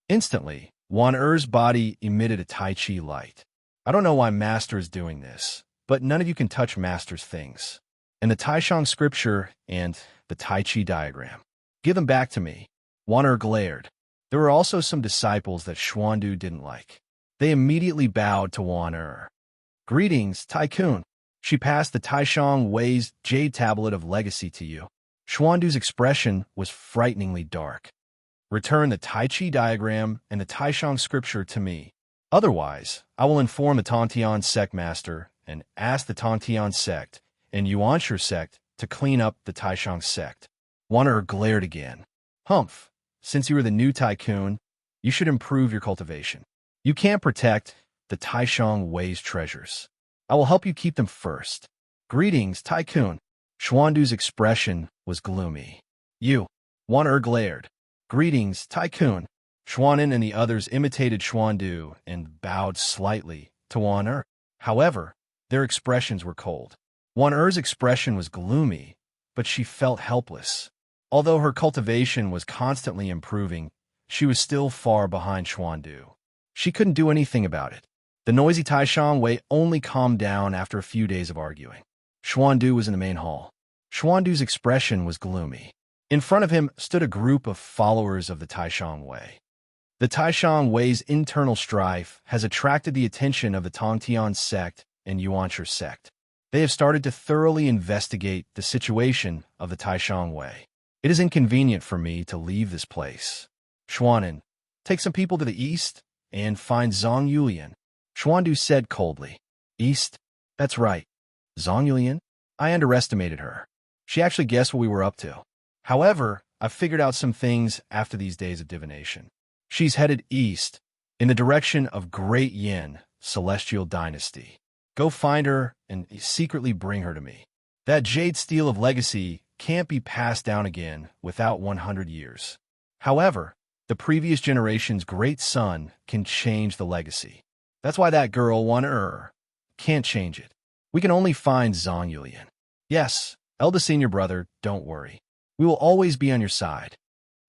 Instantly, Wan body emitted a Tai Chi light. I don't know why Master is doing this, but none of you can touch Master's things. And the Taishang scripture and the Tai Chi diagram. Give them back to me. Wan glared. There were also some disciples that Xuandu didn't like. They immediately bowed to Wan. Greetings, Tycoon. She passed the Taishang Way's jade tablet of legacy to you. Xuandu's expression was frighteningly dark. Return the Tai Chi diagram and the Taishang scripture to me. Otherwise, I will inform the Tongtian sect master and ask the Tongtian sect and Yuanshu sect to clean up the Taishang sect. Wan glared again. Since you are the new tycoon, you should improve your cultivation. You can't protect the Taishang Way's treasures. I will help you keep them first. Greetings, tycoon. Xuandu's expression was gloomy. Wan glared. Greetings, tycoon. Xuanin and the others imitated Xuandu and bowed slightly to Wan. However, their expressions were cold. Wan expression was gloomy, but she felt helpless. Although her cultivation was constantly improving, she was still far behind Xuandu. She couldn't do anything about it. The noisy Taishang Wei only calmed down after a few days of arguing. Xuandu was in the main hall. Xuandu's expression was gloomy. In front of him stood a group of followers of the Taishang Wei. The Taishang Wei's internal strife has attracted the attention of the Tongtian sect and Yuanshu sect. They have started to thoroughly investigate the situation of the Taishang Wei. It is inconvenient for me to leave this place. Xuanin, take some people to the east and find Zhang Yulian. Xuandu said coldly. East? That's right. Zhang Yulian? I underestimated her. She actually guessed what we were up to. However, I've figured out some things after these days of divination. She's headed east, in the direction of Great Yin, Celestial Dynasty. Go find her and secretly bring her to me. That jade steel of legacy can't be passed down again without 100 years. However, the previous generation's great son can change the legacy. That's why that girl, Wan can't change it. We can only find Zhang Yulian. Yes, eldest senior brother, don't worry. We will always be on your side.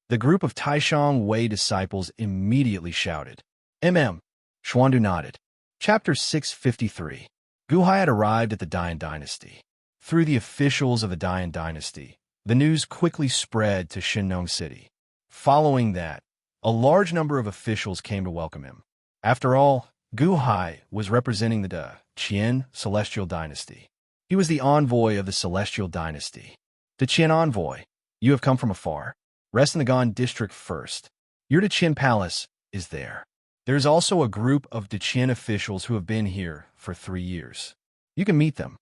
The group of Taishang Wei disciples immediately shouted. Xuandu nodded. Chapter 653. Guhai had arrived at the Dian dynasty. Through the officials of the Dian dynasty, the news quickly spread to Shinnong City. Following that, a large number of officials came to welcome him. After all, Guhai was representing the Qian Celestial Dynasty. He was the envoy of the Celestial Dynasty. The Qian envoy, you have come from afar. Rest in the Gan district first. Your Qian palace is there. There is also a group of Qian officials who have been here for 3 years. You can meet them.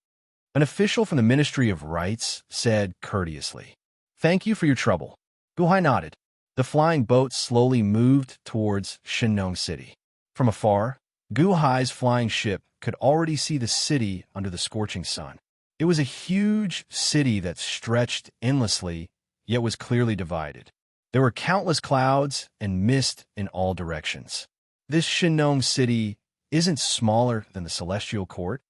An official from the Ministry of Rights said courteously. Thank you for your trouble. Guhai nodded. The flying boat slowly moved towards Shinnong City. From afar, Guhai's flying ship could already see the city under the scorching sun. It was a huge city that stretched endlessly, yet was clearly divided. There were countless clouds and mist in all directions. This Shinnong City isn't smaller than the Celestial Court.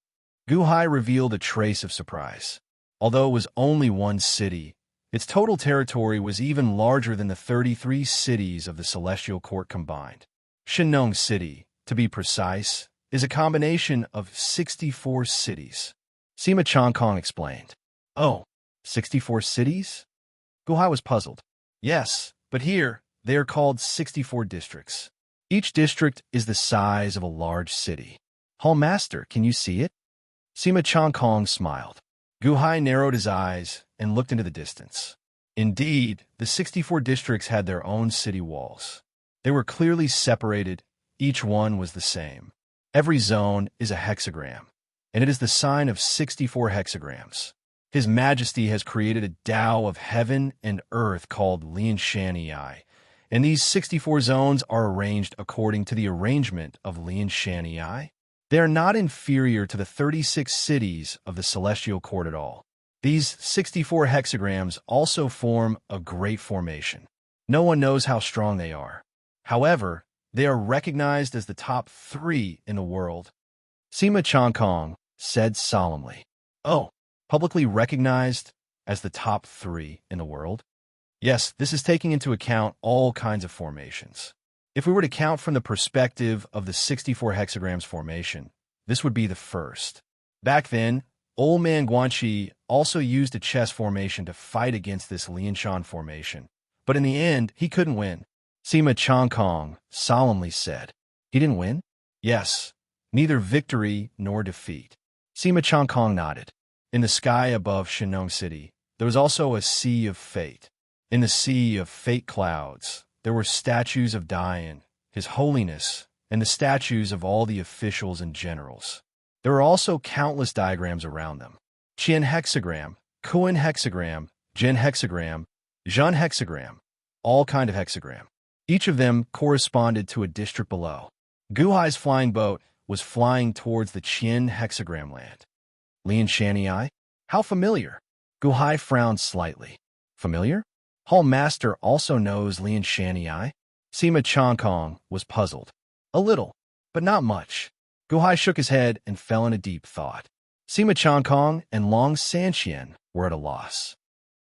Guhai revealed a trace of surprise. Although it was only one city, its total territory was even larger than the 33 cities of the Celestial Court combined. Shinnong City, to be precise, is a combination of 64 cities. Sima Changkong explained. Oh, 64 cities? Guhai was puzzled. Yes, but here, they are called 64 districts. Each district is the size of a large city. Hall Master, can you see it? Sima Changkong smiled. Gu Hai narrowed his eyes and looked into the distance. Indeed, the 64 districts had their own city walls. They were clearly separated. Each one was the same. Every zone is a hexagram, and it is the sign of 64 hexagrams. His Majesty has created a Tao of heaven and earth called Lian Shanyi, and these 64 zones are arranged according to the arrangement of Lian Shanyi. They are not inferior to the 36 cities of the Celestial Court at all. These 64 hexagrams also form a great formation. No one knows how strong they are. However, they are recognized as the top 3 in the world. Sima Changkong said solemnly. Oh, publicly recognized as the top 3 in the world? Yes, this is taking into account all kinds of formations. If we were to count from the perspective of the 64 hexagrams formation, this would be the first. Back then, Old Man Guanxi also used a chess formation to fight against this Lianshan formation, but in the end, he couldn't win. Sima Changkong solemnly said. He didn't win? Yes, neither victory nor defeat. Sima Changkong nodded. In the sky above Shenong City, there was also a sea of fate. In the sea of fate clouds, there were statues of Dian, His Holiness, and the statues of all the officials and generals. There were also countless diagrams around them. Qian hexagram, Kuan hexagram, Jin hexagram, Zhen hexagram, all kind of hexagram. Each of them corresponded to a district below. Gu Hai's flying boat was flying towards the Qian hexagram land. Lian Shanyi? How familiar? Gu Hai frowned slightly. Familiar? Hall Master also knows Lian Shanyi? Sima Changkong was puzzled. A little, but not much. Gu Hai shook his head and fell in a deep thought. Sima Changkong and Long Sanqian were at a loss.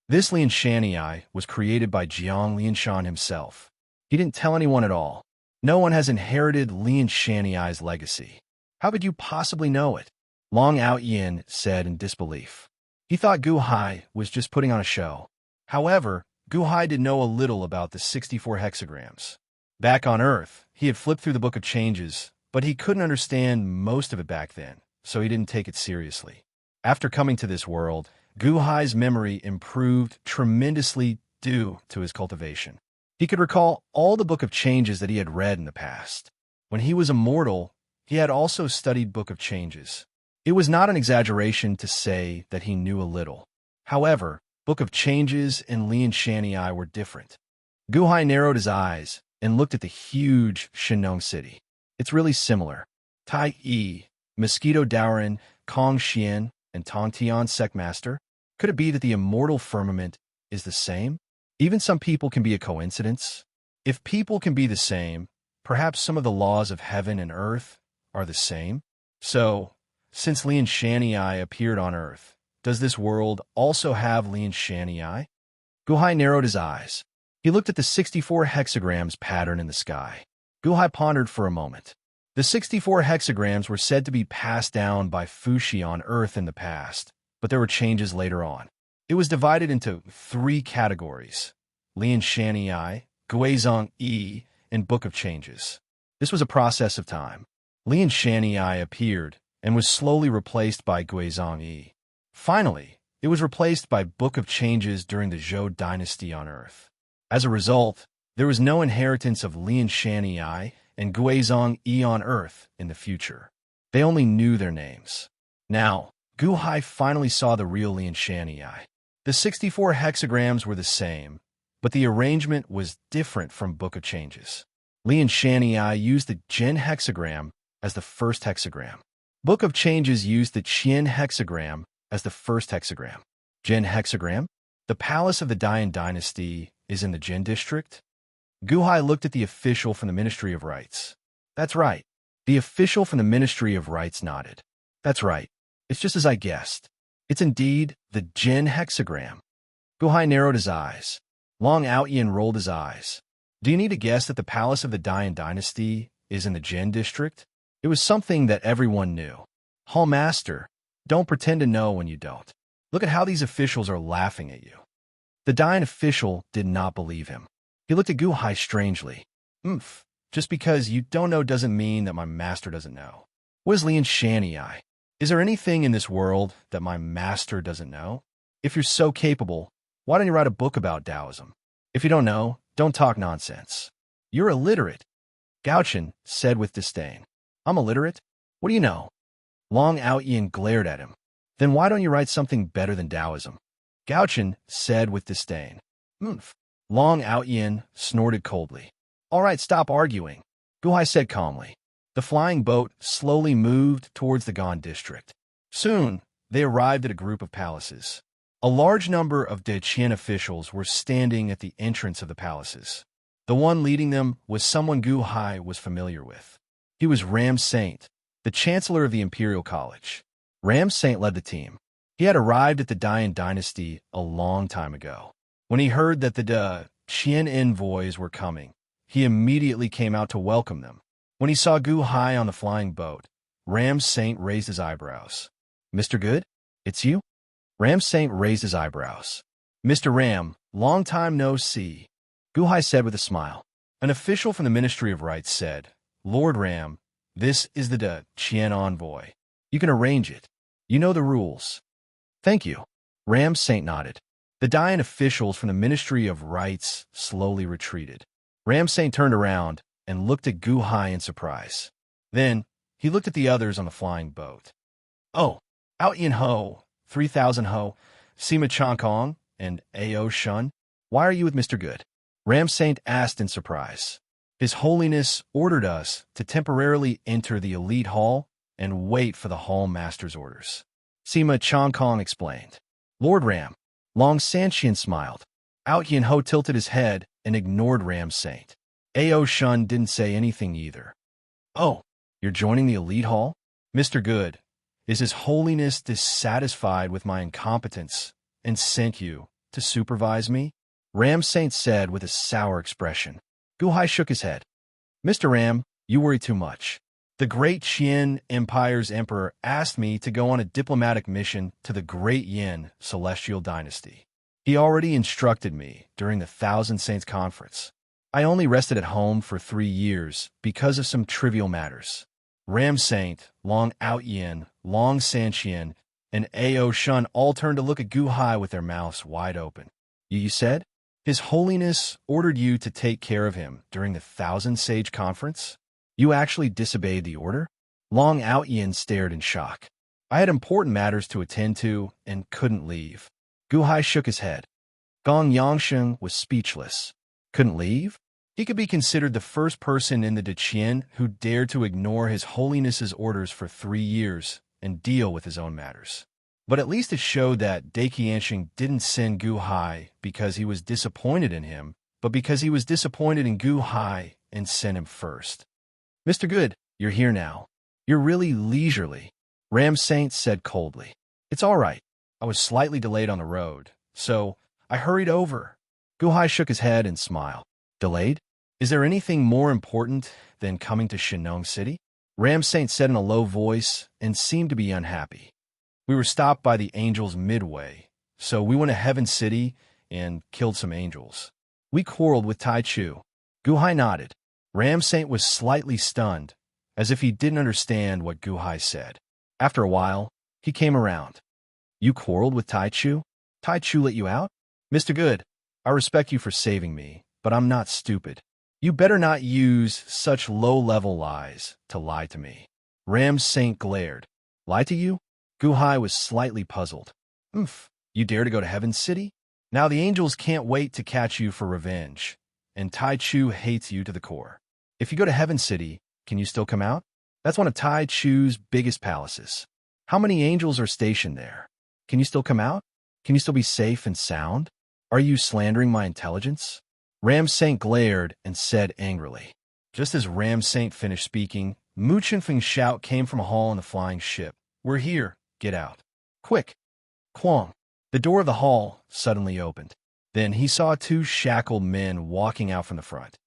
This Lian Shanyi was created by Jiang Lianshan himself. He didn't tell anyone at all. No one has inherited Lian Shanyi's legacy. How could you possibly know it? Long Outyin said in disbelief. He thought Gu Hai was just putting on a show. However, Gu Hai did know a little about the 64 hexagrams. Back on Earth, he had flipped through the Book of Changes, but he couldn't understand most of it back then, so he didn't take it seriously. After coming to this world, Gu Hai's memory improved tremendously due to his cultivation. He could recall all the Book of Changes that he had read in the past. When he was immortal, he had also studied Book of Changes. It was not an exaggeration to say that he knew a little. However, Book of Changes and Lian Shanyi were different. Gu Hai narrowed his eyes and looked at the huge Shenong City. It's really similar. Tai Yi, Mosquito Daoren, Kong Xian, and Tong Tian Secmaster? Could it be that the immortal firmament is the same? Even some people can be a coincidence. If people can be the same, perhaps some of the laws of heaven and earth are the same. So, since Lian Shanyi appeared on Earth, does this world also have Lian Shanyi? Gu Hai narrowed his eyes. He looked at the 64 hexagrams pattern in the sky. Gu Hai pondered for a moment. The 64 hexagrams were said to be passed down by Fuxi on Earth in the past, but there were changes later on. It was divided into 3 categories: Lian Shanyi, Guizhong Yi, and Book of Changes. This was a process of time. Lian Shanyi appeared and was slowly replaced by Guizhong Yi. Finally, it was replaced by Book of Changes during the Zhou dynasty on Earth. As a result, there was no inheritance of Lian Shanyi and Guizhong Yi on Earth in the future. They only knew their names. Now, Gu Hai finally saw the real Lian Shanyi. The 64 hexagrams were the same, but the arrangement was different from Book of Changes. Lian Shanyi used the Jin hexagram as the first hexagram. Book of Changes used the Qian hexagram as the first hexagram. Jin hexagram? The palace of the Dian dynasty is in the Jin district? Gu Hai looked at the official from the Ministry of Rites. That's right. The official from the Ministry of Rites nodded. That's right. It's just as I guessed. It's indeed the Jin hexagram. Gu Hai narrowed his eyes. Long Outyin rolled his eyes. Do you need to guess that the palace of the Dian dynasty is in the Jin district? It was something that everyone knew. Hall Master, don't pretend to know when you don't. Look at how these officials are laughing at you. The Dian official did not believe him. He looked at Gu Hai strangely. Just because you don't know doesn't mean that my master doesn't know. What is Lian Shanyi? Is there anything in this world that my master doesn't know? If you're so capable, why don't you write a book about Taoism? If you don't know, don't talk nonsense. You're illiterate, Gauchen said with disdain. I'm illiterate? What do you know? Long Outyin glared at him. Then why don't you write something better than Taoism? Gauchen said with disdain. Oomph. Long Outyin snorted coldly. All right, stop arguing, Guhai said calmly. The flying boat slowly moved towards the Gan district. Soon, they arrived at a group of palaces. A large number of Deqian officials were standing at the entrance of the palaces. The one leading them was someone Guhai was familiar with. He was Ram Saint, the Chancellor of the Imperial College. Ram Saint led the team. He had arrived at the Dian dynasty a long time ago. When he heard that the Deqian envoys were coming, he immediately came out to welcome them. When he saw Guhai on the flying boat, Ram Saint raised his eyebrows. Mr. Good? It's you? Ram Saint raised his eyebrows. Mr. Ram, long time no see, Guhai said with a smile. An official from the Ministry of Rights said, Lord Ram, this is the Deqian envoy. You can arrange it. You know the rules. Thank you. Ram Saint nodded. The Dian officials from the Ministry of Rights slowly retreated. Ram Saint turned around and looked at Guhai in surprise. Then, he looked at the others on the flying boat. Oh, Out Yin Ho, 3,000 Ho, Sima Changkong, and Ao Shun, why are you with Mr. Good? Ram Saint asked in surprise. His Holiness ordered us to temporarily enter the elite hall and wait for the hall master's orders. Sima Changkong explained. Lord Ram, Long Sanxian smiled. Out Yin Ho tilted his head and ignored Ram Saint. Ao Shun didn't say anything either. Oh, you're joining the elite hall? Mr. Good, is His Holiness dissatisfied with my incompetence and sent you to supervise me? Ram Saint said with a sour expression. Guhai shook his head. Mr. Ram, you worry too much. The Great Qian Empire's emperor asked me to go on a diplomatic mission to the Great Yin Celestial Dynasty. He already instructed me during the Thousand Saints Conference. I only rested at home for 3 years because of some trivial matters. Ram Saint, Long Outyin, Long Sanxian, and Ao Shun all turned to look at Guhai with their mouths wide open. You said? His Holiness ordered you to take care of him during the Thousand Sage Conference? You actually disobeyed the order? Long Outyin stared in shock. I had important matters to attend to and couldn't leave. Guhai shook his head. Gong Yangsheng was speechless. Couldn't leave? He could be considered the first person in the Deqian who dared to ignore His Holiness's orders for 3 years and deal with his own matters. But at least it showed that Deqiansheng didn't send Guhai because he was disappointed in him, but because he was disappointed in Guhai and sent him first. Mr. Good, you're here now. You're really leisurely, Ram Saint said coldly. It's all right. I was slightly delayed on the road, so I hurried over. Guhai shook his head and smiled. Delayed? Is there anything more important than coming to Shinong City? Ram Saint said in a low voice and seemed to be unhappy. We were stopped by the angels midway, so we went to Heaven City and killed some angels. We quarreled with Tai Chu. Guhai nodded. Ram Saint was slightly stunned, as if he didn't understand what Guhai said. After a while, he came around. You quarreled with Tai Chu? Tai Chu let you out? Mr. Good, I respect you for saving me, but I'm not stupid. You better not use such low-level lies to lie to me. Ram Saint glared. Lie to you? Guhai was slightly puzzled. You dare to go to Heaven City? Now the angels can't wait to catch you for revenge, and Tai Chu hates you to the core. If you go to Heaven City, can you still come out? That's one of Tai Chu's biggest palaces. How many angels are stationed there? Can you still come out? Can you still be safe and sound? Are you slandering my intelligence? Ram Saint glared and said angrily. Just as Ram Saint finished speaking, Mu Chenfeng's shout came from a hall in the flying ship. We're here. Get out. Quick. Quang. The door of the hall suddenly opened. Then he saw 2 shackled men walking out from the front.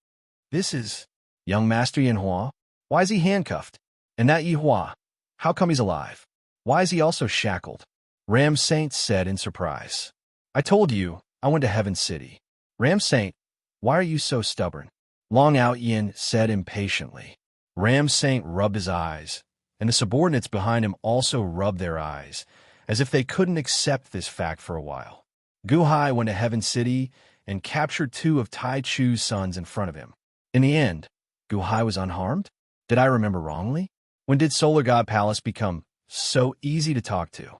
This is young Master Yinhua. Why is he handcuffed? And that Yihua, how come he's alive? Why is he also shackled? Ram Saint said in surprise. I told you I went to Heaven City. Ram Saint, why are you so stubborn? Long Outyin said impatiently. Ram Saint rubbed his eyes and the subordinates behind him also rubbed their eyes, as if they couldn't accept this fact for a while. Gu Hai went to Heaven City and captured 2 of Tai Chu's sons in front of him. In the end, Gu Hai was unharmed? Did I remember wrongly? When did Solar God Palace become so easy to talk to?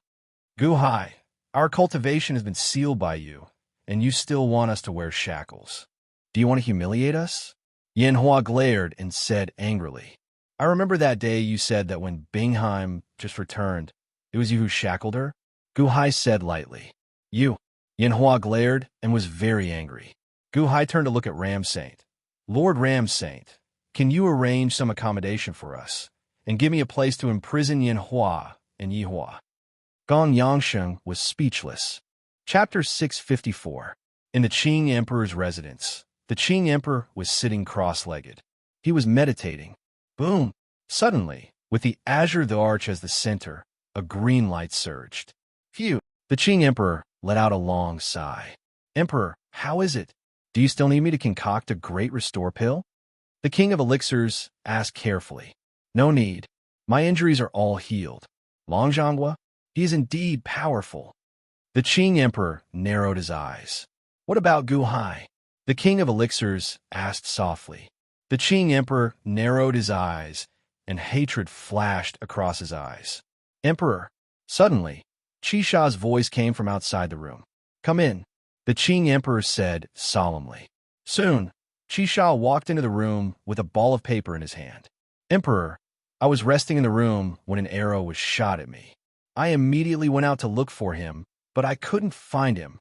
Gu Hai, our cultivation has been sealed by you, and you still want us to wear shackles. Do you want to humiliate us? Yen Hua glared and said angrily, I remember that day you said that when Bingheim just returned, it was you who shackled her? Gu Hai said lightly. You. Yen Hua glared and was very angry. Gu Hai turned to look at Ram Saint. Lord Ram Saint, can you arrange some accommodation for us, and give me a place to imprison Yen Hua and Yi Hua? Gong Yangsheng was speechless. Chapter 654. In the Qing Emperor's residence, the Qing Emperor was sitting cross-legged. He was meditating. Boom! Suddenly, with the Azure the Arch as the center, a green light surged. Phew! The Qing Emperor let out a long sigh. Emperor, how is it? Do you still need me to concoct a great restore pill? The King of Elixirs asked carefully. No need. My injuries are all healed. Long Zhanghua, he is indeed powerful. The Qing Emperor narrowed his eyes. What about Gu Hai? The King of Elixirs asked softly. The Qing Emperor narrowed his eyes, and hatred flashed across his eyes. Emperor! Suddenly, Qisha's voice came from outside the room. Come in, the Qing Emperor said solemnly. Soon, Qisha walked into the room with a ball of paper in his hand. Emperor, I was resting in the room when an arrow was shot at me. I immediately went out to look for him, but I couldn't find him.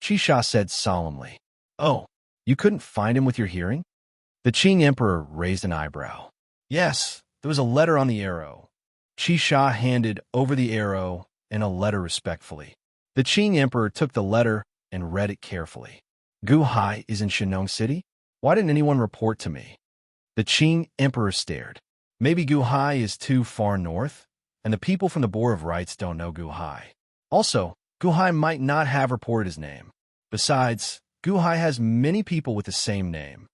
Qisha said solemnly. Oh, you couldn't find him with your hearing? The Qing Emperor raised an eyebrow. Yes, there was a letter on the arrow. Qisha handed over the arrow and a letter respectfully. The Qing Emperor took the letter and read it carefully. Gu Hai is in Shenong City? Why didn't anyone report to me? The Qing Emperor stared. Maybe Gu Hai is too far north, and the people from the Board of Rights don't know Gu Hai. Also, Gu Hai might not have reported his name. Besides, Gu Hai has many people with the same name.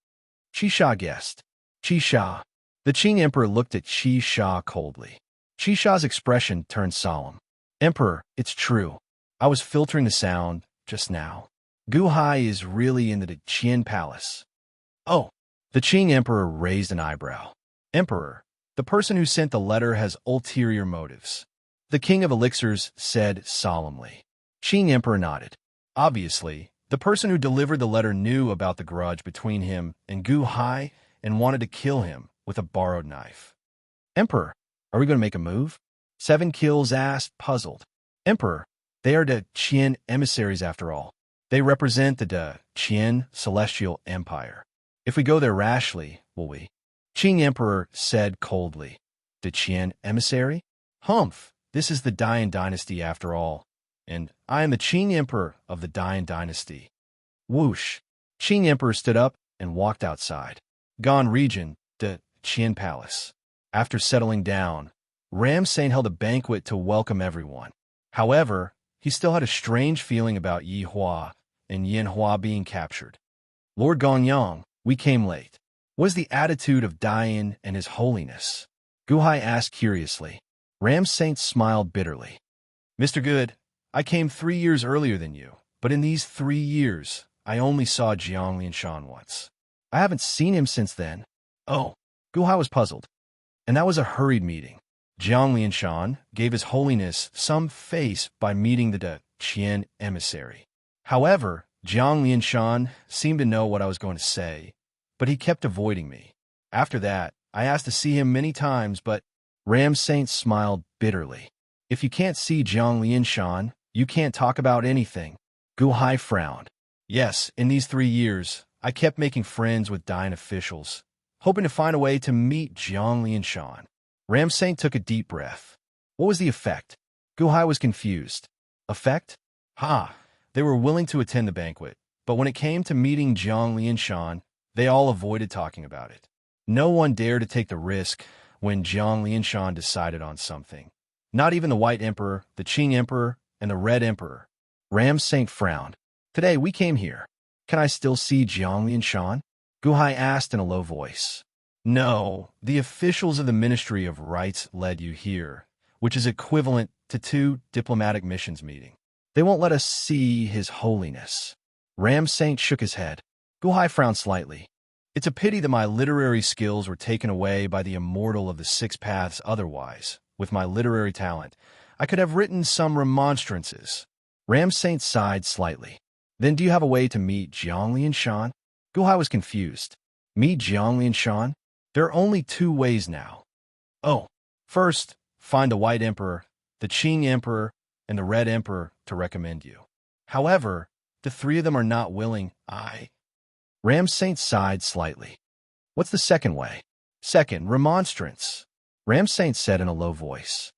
Qisha guessed. Qisha. The Qing Emperor looked at Qisha coldly. Qisha's expression turned solemn. Emperor, it's true. I was filtering the sound just now. Gu Hai is really in the Qian Palace. Oh, the Qing Emperor raised an eyebrow. Emperor, the person who sent the letter has ulterior motives. The King of Elixirs said solemnly. Qing Emperor nodded. Obviously, the person who delivered the letter knew about the grudge between him and Gu Hai and wanted to kill him with a borrowed knife. Emperor, are we going to make a move? 7 Kills asked, puzzled. Emperor, they are the Qian emissaries after all. They represent the Qian Celestial Empire. If we go there rashly, will we? Qing Emperor said coldly. The Qian emissary? Humph, this is the Dian dynasty after all, and I am the Qing Emperor of the Dian dynasty. Whoosh! Qing Emperor stood up and walked outside. Gan region, the Qian Palace. After settling down, Ram Saint held a banquet to welcome everyone. However, he still had a strange feeling about Yi Hua and Yen Hua being captured. Lord Gonyang, we came late. What is the attitude of Dian and His Holiness? Gu Hai asked curiously. Ram Saint smiled bitterly. Mr. Good, I came 3 years earlier than you, but in these 3 years, I only saw Jiang Lianshan once. I haven't seen him since then. Oh, Gu Hai was puzzled. And that was a hurried meeting. Jiang Lianshan gave His Holiness some face by meeting the Qian emissary. However, Jiang Lianshan seemed to know what I was going to say, but he kept avoiding me. After that, I asked to see him many times, but Ram Saint smiled bitterly. If you can't see Jiang Lianshan, you can't talk about anything. Gu Hai frowned. Yes, in these 3 years, I kept making friends with Dian officials, hoping to find a way to meet Jiang Lianshan. Ram Saint took a deep breath. What was the effect? Gu Hai was confused. Effect? Ha! They were willing to attend the banquet, but when it came to meeting Jiang Lianshan, they all avoided talking about it. No one dared to take the risk when Jiang Lianshan decided on something. Not even the White Emperor, the Qing Emperor, and the Red Emperor. Ram Saint frowned. Today we came here. Can I still see Jiang Lianshan? Gu Hai asked in a low voice. No, the officials of the Ministry of Rights led you here, which is equivalent to 2 diplomatic missions meeting. They won't let us see His Holiness. Ram Saint shook his head. Guhai frowned slightly. It's a pity that my literary skills were taken away by the Immortal of the Six Paths. Otherwise, with my literary talent, I could have written some remonstrances. Ram Saint sighed slightly. Then do you have a way to meet Jiangli and Shan? Guhai was confused. Meet Jiangli and Shan? There are only 2 ways now. Oh, first, find the White Emperor, the Qing Emperor, and the Red Emperor to recommend you. However, the 3 of them are not willing. Ram Saint sighed slightly. What's the second way? Second, remonstrance. Ram Saint said in a low voice.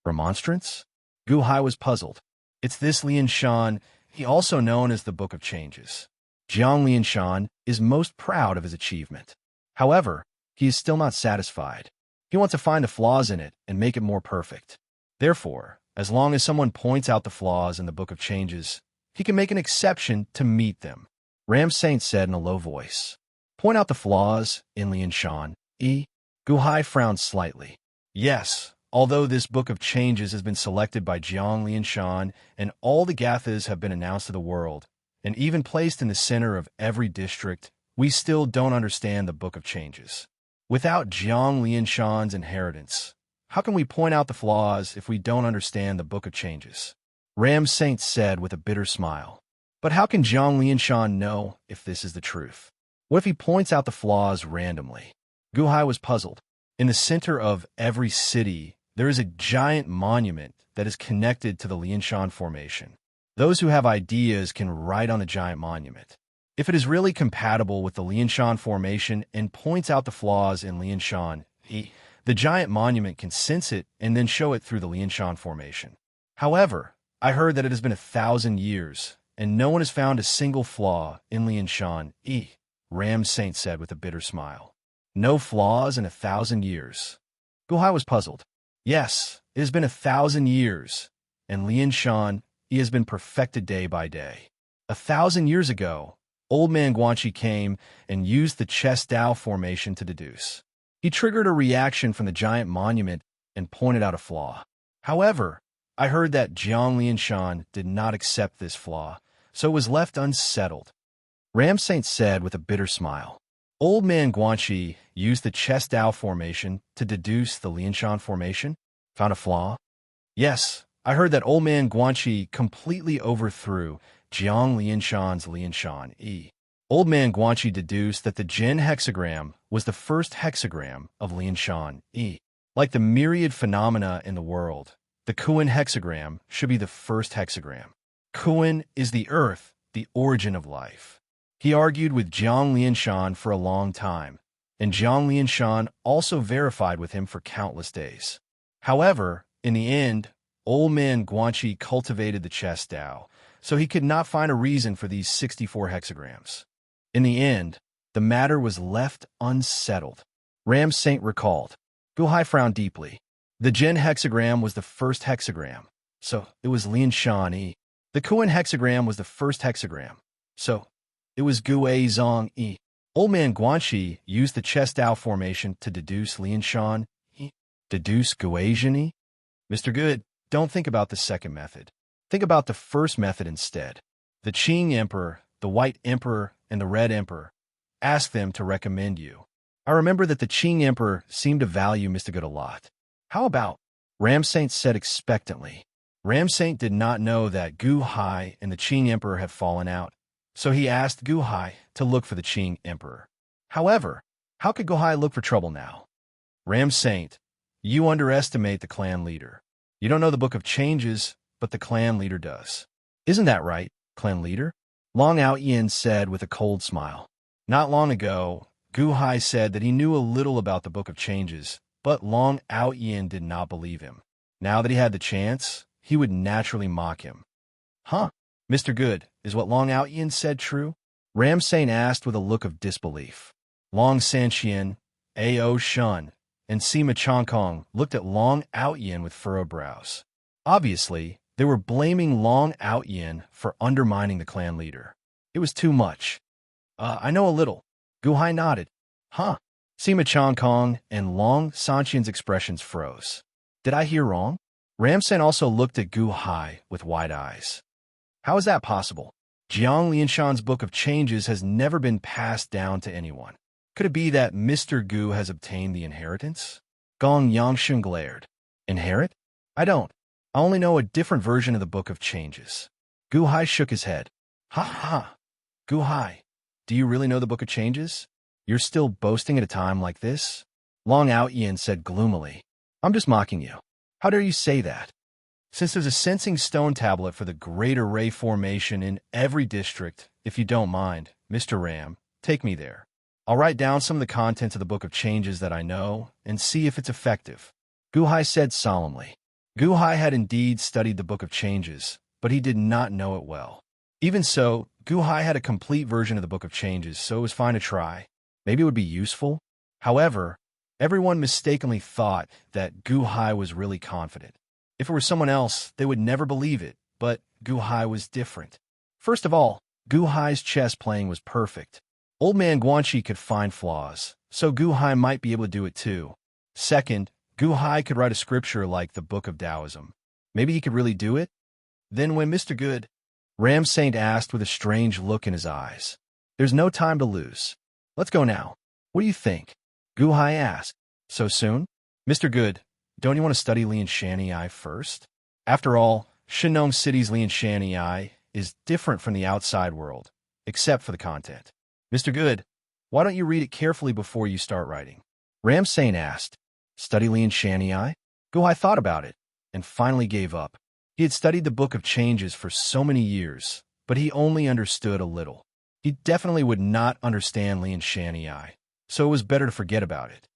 Remonstrance? Guhai was puzzled. It's this Lian Shan, he also known as the Book of Changes. Jiang Lian Shan is most proud of his achievement. However, he is still not satisfied. He wants to find the flaws in it and make it more perfect. Therefore, as long as someone points out the flaws in the Book of Changes, he can make an exception to meet them. Ram Saint said in a low voice. Point out the flaws in Lian Shan. Guhai frowned slightly. Yes, although this Book of Changes has been selected by Jiang Lian Shan and all the Gathas have been announced to the world, and even placed in the center of every district, we still don't understand the Book of Changes. Without Jiang Lian Shan's inheritance, how can we point out the flaws if we don't understand the Book of Changes? Ram Saint said with a bitter smile. But how can Jiang Lian Shan know if this is the truth? What if he points out the flaws randomly? Guhai was puzzled. In the center of every city, there is a giant monument that is connected to the Lianshan Formation. Those who have ideas can write on the giant monument. If it is really compatible with the Lianshan Formation and points out the flaws in Lianshan, the giant monument can sense it and then show it through the Lianshan Formation. However, I heard that it has been 1,000 years, and no one has found a single flaw in Lianshan. Ram Saint said with a bitter smile. No flaws in 1,000 years. Guhai was puzzled. Yes, it has been 1,000 years, and Lianshan, he has been perfected day by day. 1,000 years ago, Old Man Guanxi came and used the chest Dao formation to deduce. He triggered a reaction from the giant monument and pointed out a flaw. However, I heard that Jiang Lianshan did not accept this flaw, so it was left unsettled. Ram Saint said with a bitter smile. Old Man Guanxi used the chest Dao formation to deduce the Lianshan formation? Found a flaw? Yes, I heard that Old Man Guanxi completely overthrew Jiang Lianshan's Lianshan. Old Man Guanxi deduced that the Jin hexagram was the first hexagram of Lianshan. Like the myriad phenomena in the world, the Kuan hexagram should be the first hexagram. Kuan is the earth, the origin of life. He argued with Jiang Lianshan for a long time, and Jiang Lianshan also verified with him for countless days. However, in the end, Old Man Guanxi cultivated the chest Dao, so he could not find a reason for these 64 hexagrams. In the end, the matter was left unsettled. Ram Saint recalled. Guhai frowned deeply. The Jin hexagram was the first hexagram, so it was Lianshan. The Kuan hexagram was the first hexagram, so it was Gue Zong. Old Man Guanxi used the chest Dao formation to deduce Lianshan. Deduce Guazhani? Mr. Good, don't think about the second method. Think about the first method instead. The Qing Emperor, the White Emperor, and the Red Emperor. Ask them to recommend you. I remember that the Qing Emperor seemed to value Mr. Good a lot. How about? Ram Saint said expectantly. Ram Saint did not know that Gu Hai and the Qing Emperor had fallen out, so he asked Gu Hai to look for the Qing Emperor. However, how could Gu Hai look for trouble now? Ram Saint, you underestimate the clan leader. You don't know the Book of Changes, but the clan leader does. Isn't that right, clan leader? Long Ao Yin said with a cold smile. Not long ago, Gu Hai said that he knew a little about the Book of Changes, but Long Ao Yin did not believe him. Now that he had the chance, he would naturally mock him. Huh? Mr. Good, is what Long Ao Yin said true? Ram Saint asked with a look of disbelief. Long Sanxian, A.O. Shun, and Sima Chongkong looked at Long Ao Yin with furrowed brows. Obviously, they were blaming Long Ao Yin for undermining the clan leader. It was too much. I know a little. Gu Hai nodded. Huh? Sima Chongkong and Long Sanqian's expressions froze. Did I hear wrong? Ramsen also looked at Gu Hai with wide eyes. How is that possible? Jiang Lianshan's Book of Changes has never been passed down to anyone. Could it be that Mr. Gu has obtained the inheritance? Gong Yangshun glared. Inherit? I don't. I only know a different version of the Book of Changes. Gu Hai shook his head. Ha ha. Gu Hai, do you really know the Book of Changes? You're still boasting at a time like this? Long Outyin said gloomily. I'm just mocking you. How dare you say that? Since there's a sensing stone tablet for the Great Array formation in every district, if you don't mind, Mr. Ram, take me there. I'll write down some of the contents of the Book of Changes that I know and see if it's effective. Gu Hai said solemnly. Gu Hai had indeed studied the Book of Changes, but he did not know it well. Even so, Gu Hai had a complete version of the Book of Changes, so it was fine to try. Maybe it would be useful. However, everyone mistakenly thought that Gu Hai was really confident. If it were someone else, they would never believe it, but Gu Hai was different. First of all, Gu Hai's chess playing was perfect. Old man Guanxi could find flaws, so Gu Hai might be able to do it too. Second, Gu Hai could write a scripture like the Book of Taoism. Maybe he could really do it? Then when Mr. Good, Ram Saint asked with a strange look in his eyes. There's no time to lose. Let's go now. What do you think? Gu Hai asked. So soon? Mr. Good, don't you want to study Lianshanyi first? After all, Shenong City's Lianshanyi is different from the outside world, except for the content. Mr. Good, why don't you read it carefully before you start writing? Ram Saint asked. Study Lianshanyi? Gu Hai thought about it, and finally gave up. He had studied the Book of Changes for so many years, but he only understood a little. He definitely would not understand Lianshanyi, so it was better to forget about it.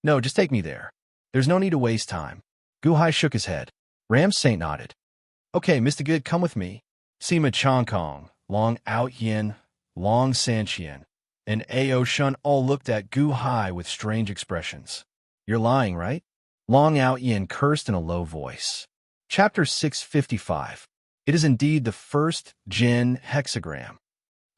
No, just take me there. There's no need to waste time. Gu Hai shook his head. Ram Saint nodded. Okay, Mr. Good, come with me. Sima Chongkong, Long Outyin, Long Sanqian, and Ao Shun all looked at Gu Hai with strange expressions. You're lying, right? Long Outyin cursed in a low voice. Chapter 655. It is indeed the first Jin hexagram.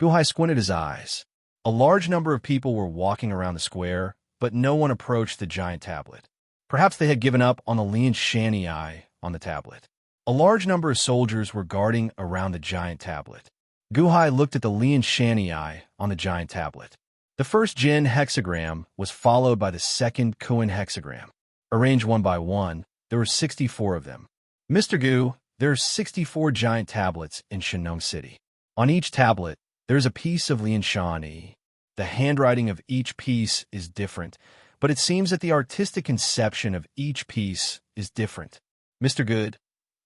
Gu Hai squinted his eyes. A large number of people were walking around the square, but no one approached the giant tablet. Perhaps they had given up on the Lianshanyi on the tablet. A large number of soldiers were guarding around the giant tablet. Gu Hai looked at the Lianshanyi on the giant tablet. The first Jin hexagram was followed by the second Kuan hexagram. Arranged one by one, there were 64 of them. Mr. Gu, there are 64 giant tablets in Shenong City. On each tablet, there is a piece of Lianshanyi. The handwriting of each piece is different, but it seems that the artistic conception of each piece is different. Mr. Good,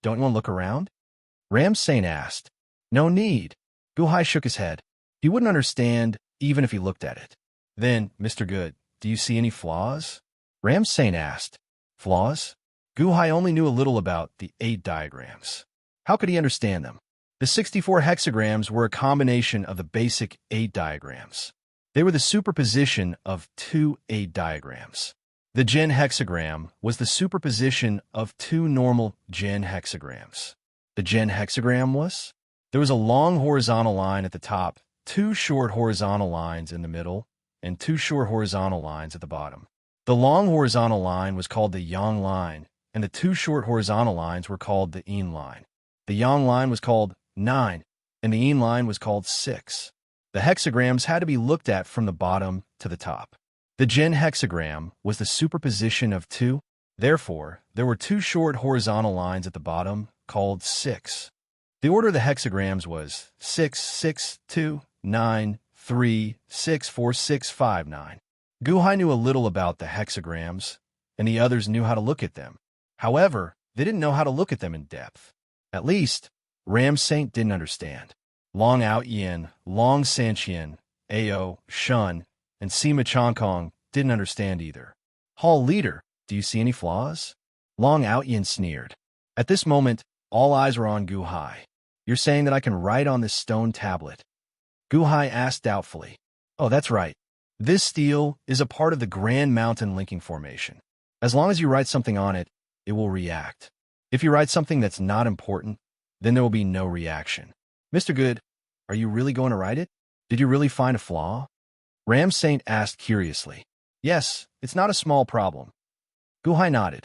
don't you want to look around? Ram Saint asked. No need. Gu Hai shook his head. He wouldn't understand even if he looked at it. Then, Mr. Good, do you see any flaws? Ram Saint asked. Flaws? Gu Hai only knew a little about the 8 diagrams. How could he understand them? The 64 hexagrams were a combination of the basic 8 diagrams. They were the superposition of 2 8 diagrams. The Jin hexagram was the superposition of 2 normal Jin hexagrams. The Jin hexagram was? There was a long horizontal line at the top, 2 short horizontal lines in the middle, and 2 short horizontal lines at the bottom. The long horizontal line was called the yang line, and the 2 short horizontal lines were called the yin line. The yang line was called 9, and the yin line was called 6. The hexagrams had to be looked at from the bottom to the top. The Jin hexagram was the superposition of 2. Therefore, there were 2 short horizontal lines at the bottom called 6. The order of the hexagrams was 6, 6, 2, 9, 3, 6, 4, 6, 5, 9. Gu Hai knew a little about the hexagrams, and the others knew how to look at them. However, they didn't know how to look at them in depth. At least, Ram Saint didn't understand. Long Outyin, Long Sanqian, Ao, Shun, and Sima Chongkong didn't understand either. Hall leader, do you see any flaws? Long Outyin sneered. At this moment, all eyes were on Gu Hai. You're saying that I can write on this stone tablet? Gu Hai asked doubtfully. Oh, that's right. This steel is a part of the Grand Mountain Linking Formation. As long as you write something on it, it will react. If you write something that's not important, then there will be no reaction. Mr. Good, are you really going to write it? Did you really find a flaw? Ram Saint asked curiously. Yes, it's not a small problem. Gu Hai nodded.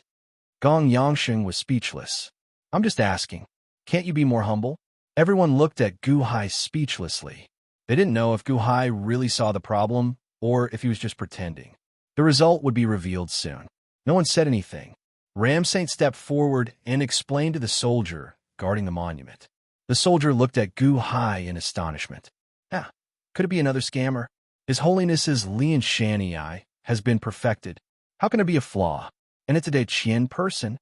Gong Yangsheng was speechless. I'm just asking. Can't you be more humble? Everyone looked at Gu Hai speechlessly. They didn't know if Gu Hai really saw the problem or if he was just pretending. The result would be revealed soon. No one said anything. Ram Saint stepped forward and explained to the soldier guarding the monument. The soldier looked at Gu Hai in astonishment. Ah, could it be another scammer? His Holiness's Lian Shanyi has been perfected. How can it be a flaw? And it's a De Qian person?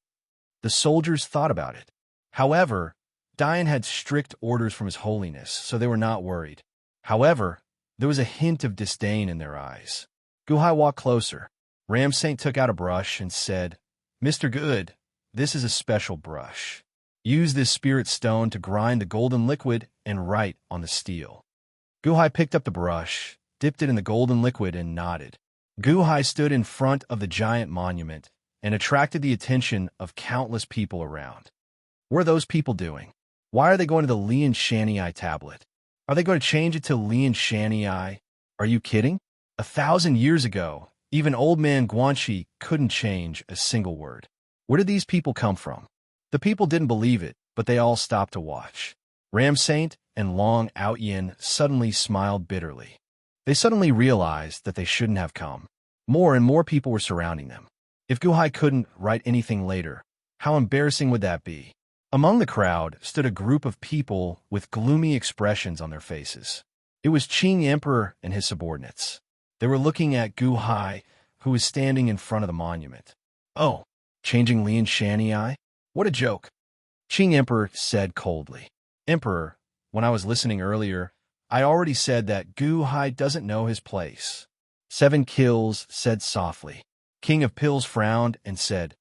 The soldiers thought about it. However, Dian had strict orders from His Holiness, so they were not worried. However, there was a hint of disdain in their eyes. Gu Hai walked closer. Ram Saint took out a brush and said, Mr. Good, this is a special brush. Use this spirit stone to grind the golden liquid and write on the steel. Gu Hai picked up the brush, dipped it in the golden liquid, and nodded. Gu Hai stood in front of the giant monument and attracted the attention of countless people around. What are those people doing? Why are they going to the Lian Shanyi tablet? Are they going to change it to Lian Shanyi? Are you kidding? 1,000 years ago, even old man Guanxi couldn't change a single word. Where did these people come from? The people didn't believe it, but they all stopped to watch. Ram Saint and Long Outyin suddenly smiled bitterly. They suddenly realized that they shouldn't have come. More and more people were surrounding them. If Gu Hai couldn't write anything later, how embarrassing would that be? Among the crowd stood a group of people with gloomy expressions on their faces. It was Qing Emperor and his subordinates. They were looking at Gu Hai, who was standing in front of the monument. Oh, changing Lian Shanyi? What a joke. Qing Emperor said coldly. Emperor, when I was listening earlier, I already said that Gu Hai doesn't know his place. 7 Kills said softly. King of Pills frowned and said,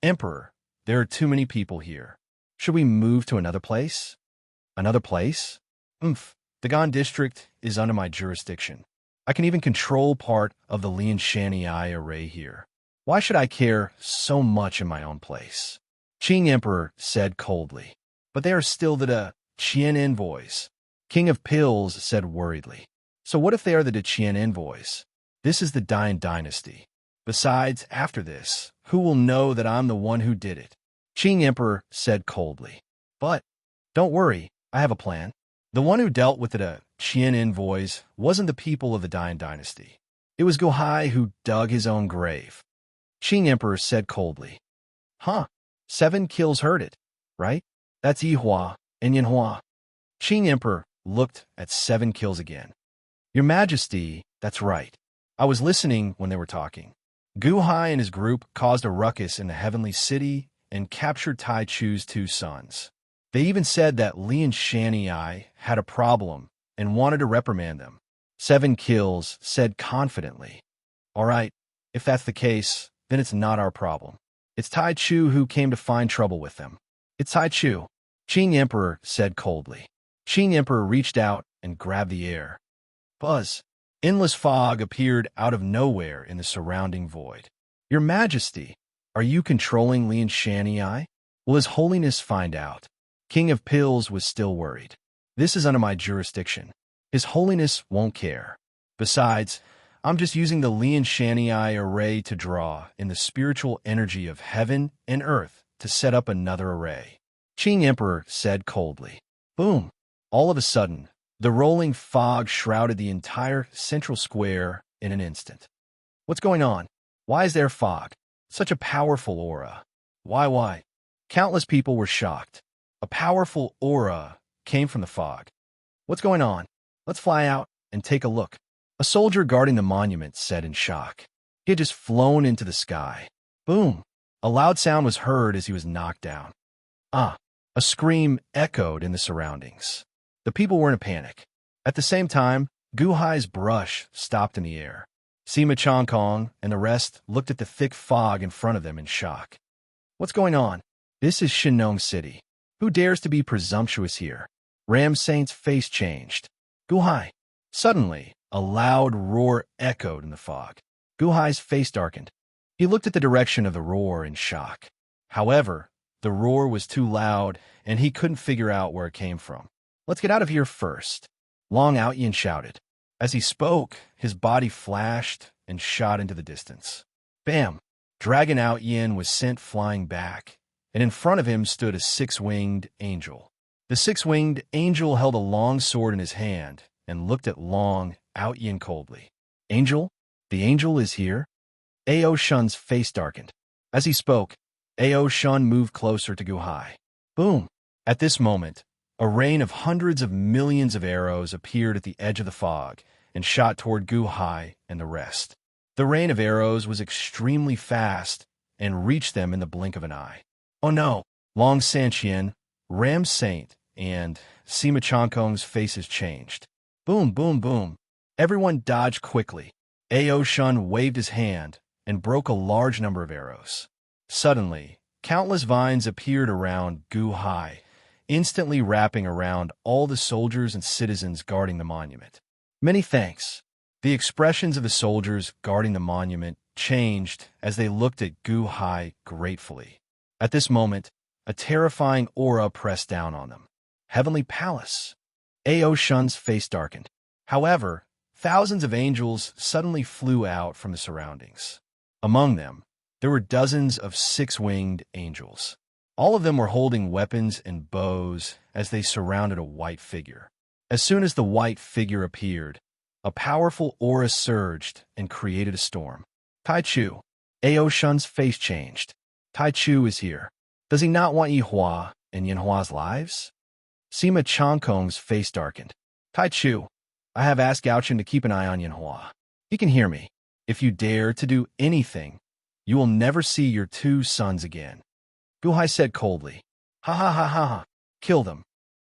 Emperor, there are too many people here. Should we move to another place? Another place? The Gan district is under my jurisdiction. I can even control part of the Lian Shanyi array here. Why should I care so much in my own place? Qing Emperor said coldly. But they are still the Qian envoys. King of Pills said worriedly. So what if they are the Qian envoys? This is the Dian dynasty. Besides, after this, who will know that I'm the one who did it? Qing Emperor said coldly. But, don't worry, I have a plan. The one who dealt with the Qian envoys wasn't the people of the Dian dynasty. It was Gu Hai who dug his own grave. Qing Emperor said coldly. 7 Kills heard it, right? That's Yihua and Yanhua. Qing Emperor looked at 7 Kills again. Your Majesty, that's right. I was listening when they were talking. Gu Hai and his group caused a ruckus in the heavenly city and captured Tai Chu's 2 sons. They even said that Lian Shanyi had a problem and wanted to reprimand them. 7 Kills said confidently. All right, if that's the case, then it's not our problem. It's Tai Chu who came to find trouble with them. It's Tai Chu. Qing Emperor said coldly. Qing Emperor reached out and grabbed the air. Buzz. Endless fog appeared out of nowhere in the surrounding void. Your Majesty, are you controlling Lian Shanyi? Will His Holiness find out? King of Pills was still worried. This is under my jurisdiction. His Holiness won't care. Besides, I'm just using the Lian Shanyi array to draw in the spiritual energy of heaven and earth to set up another array. Qing Emperor said coldly. Boom! All of a sudden, the rolling fog shrouded the entire central square in an instant. What's going on? Why is there fog? Such a powerful aura. Why? Countless people were shocked. A powerful aura came from the fog. What's going on? Let's fly out and take a look. A soldier guarding the monument said in shock. He had just flown into the sky. Boom! A loud sound was heard as he was knocked down. A scream echoed in the surroundings. The people were in a panic. At the same time, Gu Hai's brush stopped in the air. Sima Chongkong and the rest looked at the thick fog in front of them in shock. What's going on? This is Shinong City. Who dares to be presumptuous here? Ram Saint's face changed. Gu Hai. Suddenly, a loud roar echoed in the fog. Gu Hai's face darkened. He looked at the direction of the roar in shock. However, the roar was too loud, and he couldn't figure out where it came from. Let's get out of here first. Long Outyin shouted. As he spoke, his body flashed, and shot into the distance. Bam! Dragon Out Yin was sent flying back, and in front of him stood a six-winged angel. The six-winged angel held a long sword in his hand and looked at Long Out Yin coldly. Angel? The angel is here? Ao Shun's face darkened. As he spoke, Ao Shun moved closer to Gu Hai. Boom! At this moment, a rain of hundreds of millions of arrows appeared at the edge of the fog and shot toward Gu Hai and the rest. The rain of arrows was extremely fast and reached them in the blink of an eye. Oh no! Long Sanqian, Ram Saint, and Sima Changkong's faces changed. Boom, boom, boom. Everyone dodged quickly. Ao Shun waved his hand and broke a large number of arrows. Suddenly, countless vines appeared around Gu Hai, instantly wrapping around all the soldiers and citizens guarding the monument. Many thanks. The expressions of the soldiers guarding the monument changed as they looked at Gu Hai gratefully. At this moment, a terrifying aura pressed down on them. Heavenly Palace. Ao Shun's face darkened. However, thousands of angels suddenly flew out from the surroundings. Among them, there were dozens of six-winged angels. All of them were holding weapons and bows as they surrounded a white figure. As soon as the white figure appeared, a powerful aura surged and created a storm. Tai Chu. Ao Shun's face changed. Tai Chu is here. Does he not want Yihua and Yinhua's lives? Sima Changkong's face darkened. Tai Chu, I have asked Gao Chen to keep an eye on Yinhua. He can hear me. If you dare to do anything, you will never see your two sons again. Gu Hai said coldly. Ha ha ha ha ha. Kill them.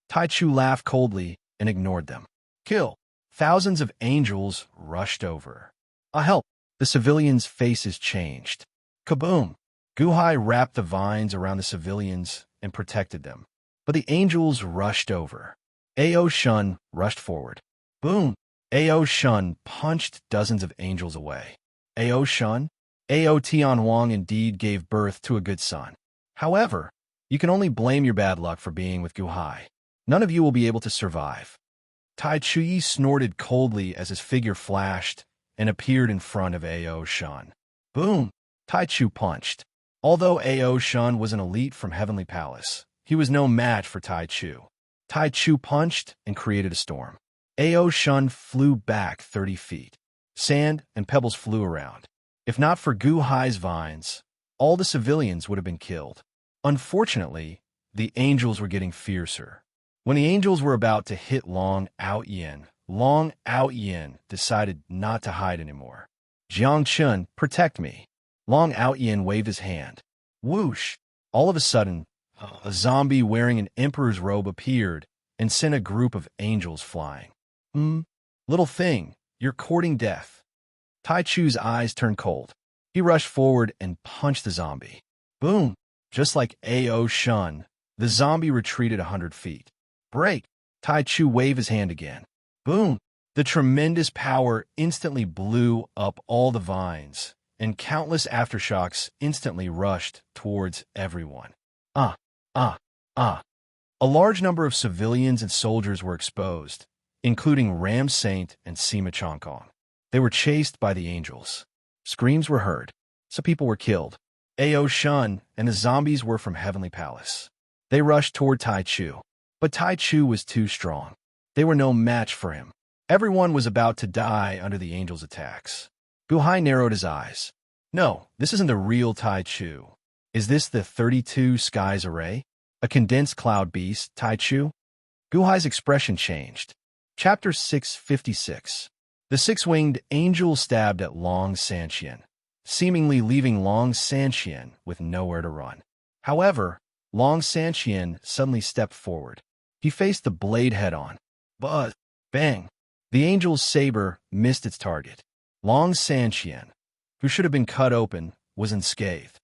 Tai Chu laughed coldly and ignored them. Kill. Thousands of angels rushed over. Help. The civilians' faces changed. Kaboom! Gu Hai wrapped the vines around the civilians and protected them. But the angels rushed over. Ao Shun rushed forward. Boom! Ao Shun punched dozens of angels away. Ao Shun? Ao Tianhuang indeed gave birth to a good son. However, you can only blame your bad luck for being with Gu Hai. None of you will be able to survive. Tai Chuyi snorted coldly as his figure flashed and appeared in front of Ao Shun. Boom! Tai Chu punched. Although Ao Shun was an elite from Heavenly Palace, he was no match for Tai Chu. Tai Chu punched and created a storm. Ao Shun flew back 30 feet. Sand and pebbles flew around. If not for Gu Hai's vines, all the civilians would have been killed. Unfortunately, the angels were getting fiercer. When the angels were about to hit Long Out Yin decided not to hide anymore. Jiang Chun, protect me. Long Out Yin waved his hand. Whoosh! All of a sudden, a zombie wearing an emperor's robe appeared and sent a group of angels flying. Little thing, you're courting death. Tai Chu's eyes turned cold. He rushed forward and punched the zombie. Boom! Just like Ao Shun, the zombie retreated 100 feet. Break! Tai Chu waved his hand again. Boom! The tremendous power instantly blew up all the vines, and countless aftershocks instantly rushed towards everyone. A large number of civilians and soldiers were exposed, including Ram Saint and Sima Changkong. They were chased by the angels. Screams were heard. Some people were killed. Ao Shun and the zombies were from Heavenly Palace. They rushed toward Tai Chu, but Tai Chu was too strong. They were no match for him. Everyone was about to die under the angels' attacks. Gu Hai narrowed his eyes. No, this isn't the real Tai Chu. Is this the 32 Skies Array? A condensed cloud beast, Tai Chu? Gu Hai's expression changed. Chapter 656. The six-winged angel stabbed at Long Sanqian, seemingly leaving Long Sanqian with nowhere to run. However, Long Sanqian suddenly stepped forward. He faced the blade head-on. Buzz! Bang! The angel's saber missed its target. Long Sanqian, who should have been cut open, was unscathed.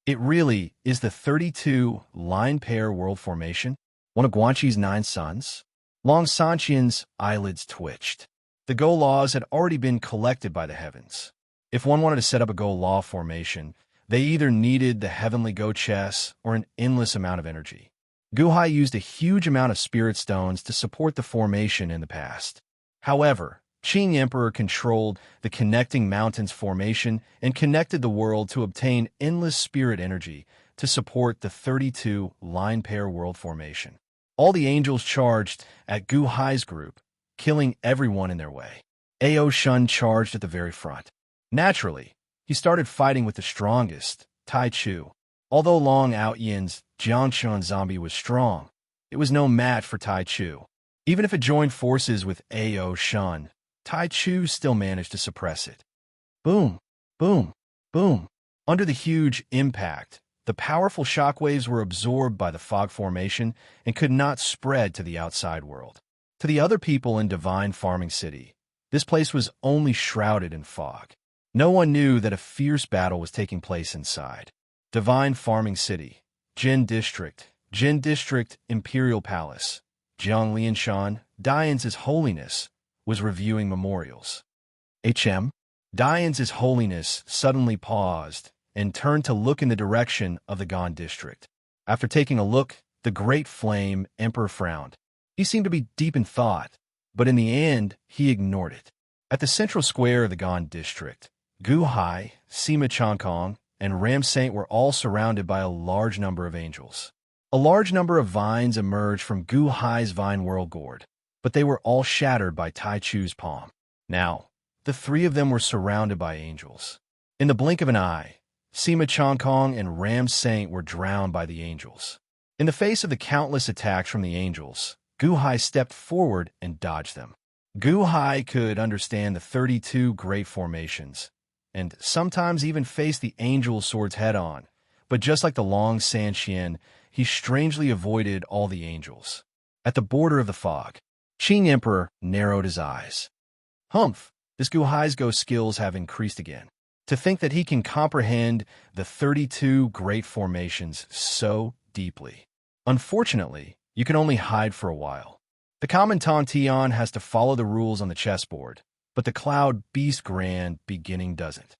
It really is the 32 line pair world formation, one of Guanxi's 9 sons. Long Sanqian's eyelids twitched. The Go laws had already been collected by the heavens. If one wanted to set up a Go law formation, they either needed the heavenly Go chess or an endless amount of energy. Gu Hai used a huge amount of spirit stones to support the formation in the past. However, Qing Emperor controlled the connecting mountains formation and connected the world to obtain endless spirit energy to support the 32 line pair world formation. All the angels charged at Gu Hai's group, killing everyone in their way. Ao Shun charged at the very front. Naturally, he started fighting with the strongest, Tai Chu. Although Long Outyen's Jiangshun zombie was strong, it was no match for Tai Chu. Even if it joined forces with Ao Shun, Tai Chu still managed to suppress it. Boom, boom, boom. Under the huge impact, the powerful shockwaves were absorbed by the fog formation and could not spread to the outside world. To the other people in Divine Farming City, this place was only shrouded in fog. No one knew that a fierce battle was taking place inside. Divine Farming City, Jin District, Imperial Palace. Jiang Lianshan, Dian's His Holiness, was reviewing memorials. Dian's His Holiness suddenly paused and turned to look in the direction of the Gan District. After taking a look, the Great Flame Emperor frowned. He seemed to be deep in thought, but in the end, he ignored it. At the central square of the Gan District, Gu Hai, Sima Changkong, and Ram Saint were all surrounded by a large number of angels. A large number of vines emerged from Gu Hai's vine world gourd, but they were all shattered by Tai Chu's palm. Now, the three of them were surrounded by angels. In the blink of an eye, Sima Changkong and Ram Saint were drowned by the angels. In the face of the countless attacks from the angels, Gu Hai stepped forward and dodged them. Gu Hai could understand the 32 great formations, and sometimes even face the angel swords head-on, but just like the Long Sanxian, he strangely avoided all the angels. At the border of the fog, Qing Emperor narrowed his eyes. Humph, this Gu Hai's ghost skills have increased again. To think that he can comprehend the 32 great formations so deeply. Unfortunately, you can only hide for a while. The Commandant Tian has to follow the rules on the chessboard, but the Cloud Beast Grand Beginning doesn't.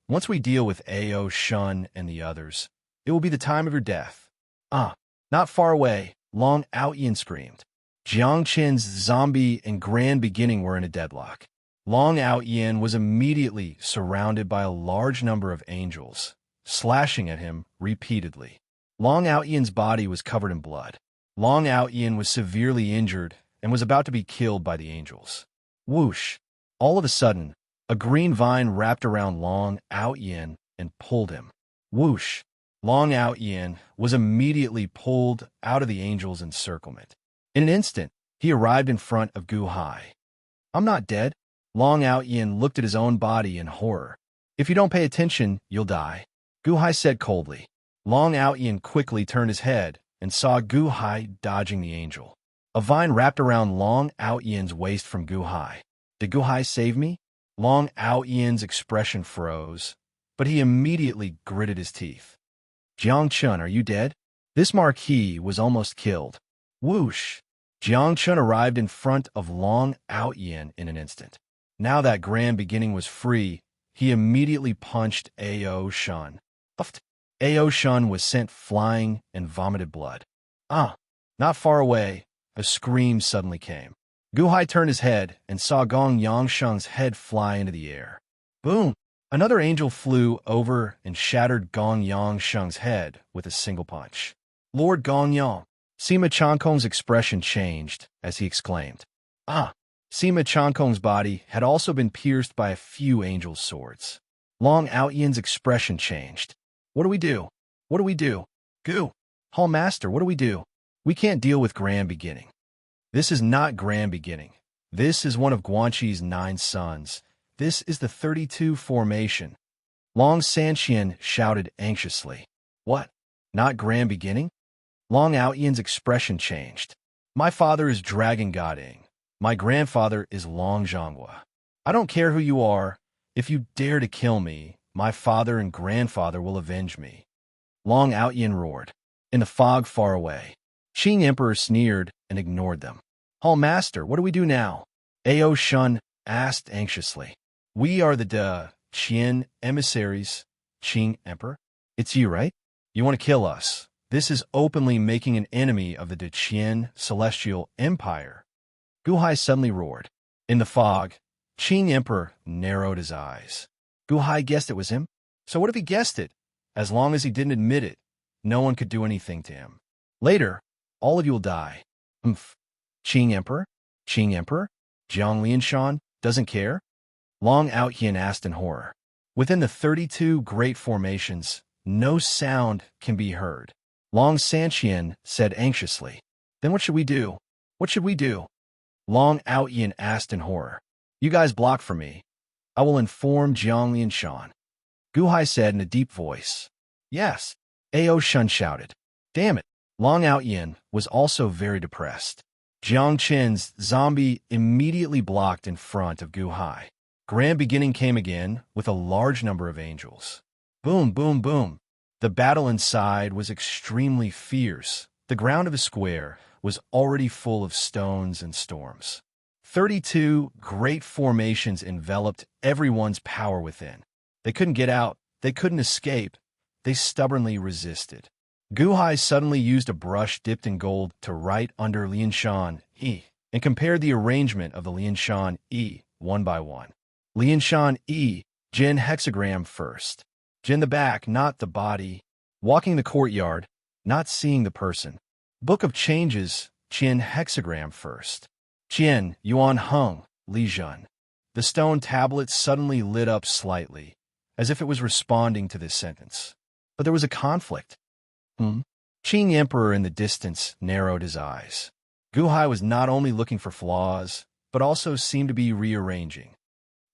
Once we deal with Ao Shun and the others, it will be the time of your death. Not far away, Long Outyen screamed. Jiang Qin's zombie and Grand Beginning were in a deadlock. Long Outyen was immediately surrounded by a large number of angels, slashing at him repeatedly. Long Outyen's body was covered in blood. Long Outyen was severely injured and was about to be killed by the angels. Whoosh! All of a sudden, a green vine wrapped around Long Outyen and pulled him. Whoosh! Long Outyen was immediately pulled out of the angels' encirclement. In an instant, he arrived in front of Gu Hai. I'm not dead. Long Outyen looked at his own body in horror. If you don't pay attention, you'll die, Gu Hai said coldly. Long Outyen quickly turned his head and saw Gu Hai dodging the angel. A vine wrapped around Long Outyen's waist from Gu Hai. Did Gu Hai save me? Long Outyen's expression froze, but he immediately gritted his teeth. Jiang Chun, are you dead? This marquis was almost killed. Whoosh! Jiang Chun arrived in front of Long Outyen in an instant. Now that Grand Beginning was free, he immediately punched Ao Shun. Ao Shun was sent flying and vomited blood. Not far away, a scream suddenly came. Gu Hai turned his head and saw Gong Yangsheng's head fly into the air. Boom! Another angel flew over and shattered Gong Yangsheng's head with a single punch. Lord Gong Yang! Sima Changkong's expression changed as he exclaimed. Sima Changkong's body had also been pierced by a few angels' swords. Long Outyen's expression changed. What do we do? What do we do? Gu! Hall Master, what do we do? We can't deal with Grand Beginning. This is not Grand Beginning. This is one of Guanxi's 9 sons. This is the 32 formation. Long Sanxian shouted anxiously. What? Not Grand Beginning? Long Outyen's expression changed. My father is Dragon Goding. My grandfather is Long Zhonghua. I don't care who you are. If you dare to kill me, my father and grandfather will avenge me. Long Outyen roared. In the fog far away, Qing Emperor sneered and ignored them. Hall Master, what do we do now? Ao Shun asked anxiously. We are the Qian emissaries, Qing Emperor. It's you, right? You want to kill us. This is openly making an enemy of the Qian Celestial Empire. Gu Hai suddenly roared. In the fog, Qing Emperor narrowed his eyes. Guhai guessed it was him? So what if he guessed it? As long as he didn't admit it, no one could do anything to him. Later, all of you will die. Humph. Qing Emperor? Qing Emperor? Jiang Lianshan doesn't care? Long Outyin asked in horror. Within the 32 great formations, no sound can be heard. Long Sanqian said anxiously. Then what should we do? What should we do? Long Outyin asked in horror. You guys block for me. I will inform Jiang Lianshan. Guhai said in a deep voice. Yes. Ao Shun shouted. Damn it. Long Outyin was also very depressed. Jiang Qin's zombie immediately blocked in front of Guhai. Grand beginning came again with a large number of angels. Boom, boom, boom. The battle inside was extremely fierce. The ground of a square was already full of stones and storms. 32 great formations enveloped everyone's power within. They couldn't get out. They couldn't escape. They stubbornly resisted. Guhai suddenly used a brush dipped in gold to write under Lianshan E and compared the arrangement of the Lianshan E one by one. Lianshan E, Jin hexagram first. Jin the back, not the body. Walking the courtyard, not seeing the person. Book of Changes, Jin hexagram first. Jin, Yuan Heng, Li Jun. The stone tablet suddenly lit up slightly, as if it was responding to this sentence. But there was a conflict. Qing Emperor in the distance narrowed his eyes. Guhai was not only looking for flaws, but also seemed to be rearranging.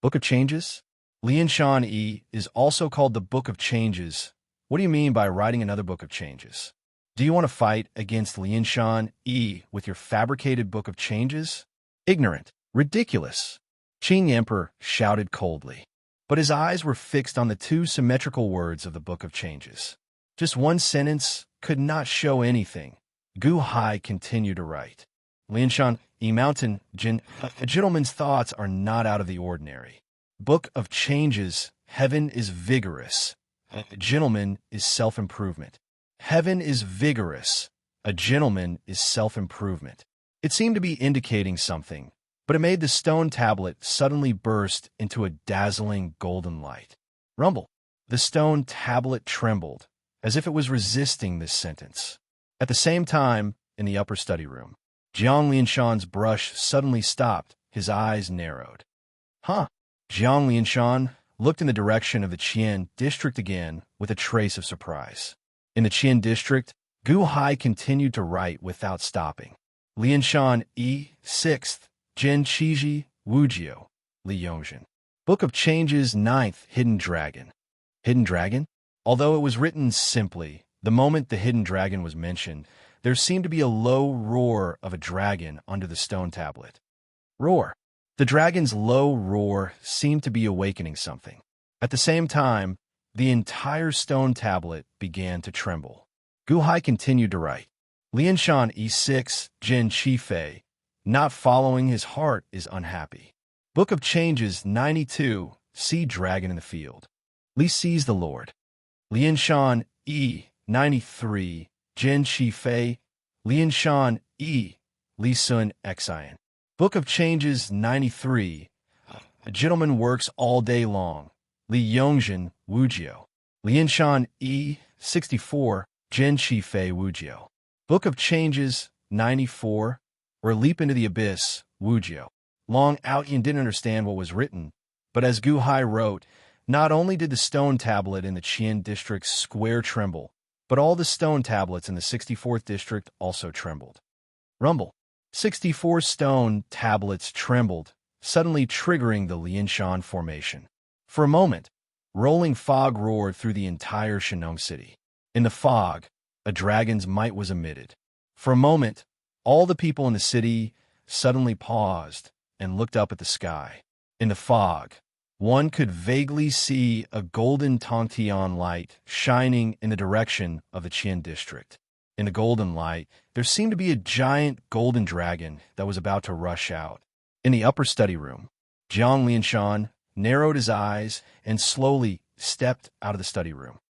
Book of Changes? Lianshan E is also called the Book of Changes. What do you mean by writing another Book of Changes? Do you want to fight against Lianshan E with your fabricated Book of Changes? Ignorant. Ridiculous. Qing Emperor shouted coldly. But his eyes were fixed on the two symmetrical words of the Book of Changes. Just one sentence could not show anything. Guhai continued to write. Lianshan E Mountain Jin. A gentleman's thoughts are not out of the ordinary. Book of Changes. Heaven is vigorous. A gentleman is self-improvement. Heaven is vigorous. A gentleman is self-improvement. It seemed to be indicating something, but it made the stone tablet suddenly burst into a dazzling golden light. Rumble. The stone tablet trembled, as if it was resisting this sentence. At the same time, in the upper study room, Jiang Lianshan's brush suddenly stopped, his eyes narrowed. Huh? Jiang Lianshan looked in the direction of the Qian district again with a trace of surprise. In the Qian district, Guhai continued to write without stopping. Lianshan E. 6th, Jin Qiji, Wujiu, Li Yongzhen. Book of Changes 9th, Hidden Dragon. Hidden Dragon? Although it was written simply, the moment the hidden dragon was mentioned, there seemed to be a low roar of a dragon under the stone tablet. Roar. The dragon's low roar seemed to be awakening something. At the same time, the entire stone tablet began to tremble. Guhai continued to write. Lianshan E6, Jin Qifei. Not following his heart is unhappy. Book of Changes 92, See Dragon in the Field. Li sees the Lord. Lianshan E 93, Jin Qifei. Lianshan E, Li Sun Xian. Book of Changes 93, A gentleman works all day long. Li Yongzhen, Wujiu. Lianshan E 64, Jin Qifei Wujiu. Book of Changes 94, or Leap into the Abyss, Wujiu. Long Outyin didn't understand what was written, but as Guhai wrote, not only did the stone tablet in the Qian district's square tremble, but all the stone tablets in the 64th district also trembled. Rumble. 64 stone tablets trembled, suddenly triggering the Lianshan formation. For a moment, rolling fog roared through the entire Shenong city. In the fog, a dragon's might was emitted. For a moment, all the people in the city suddenly paused and looked up at the sky. In the fog, one could vaguely see a golden Tongtian light shining in the direction of the Qian district. In the golden light, there seemed to be a giant golden dragon that was about to rush out. In the upper study room, Jiang Lianshan narrowed his eyes and slowly stepped out of the study room.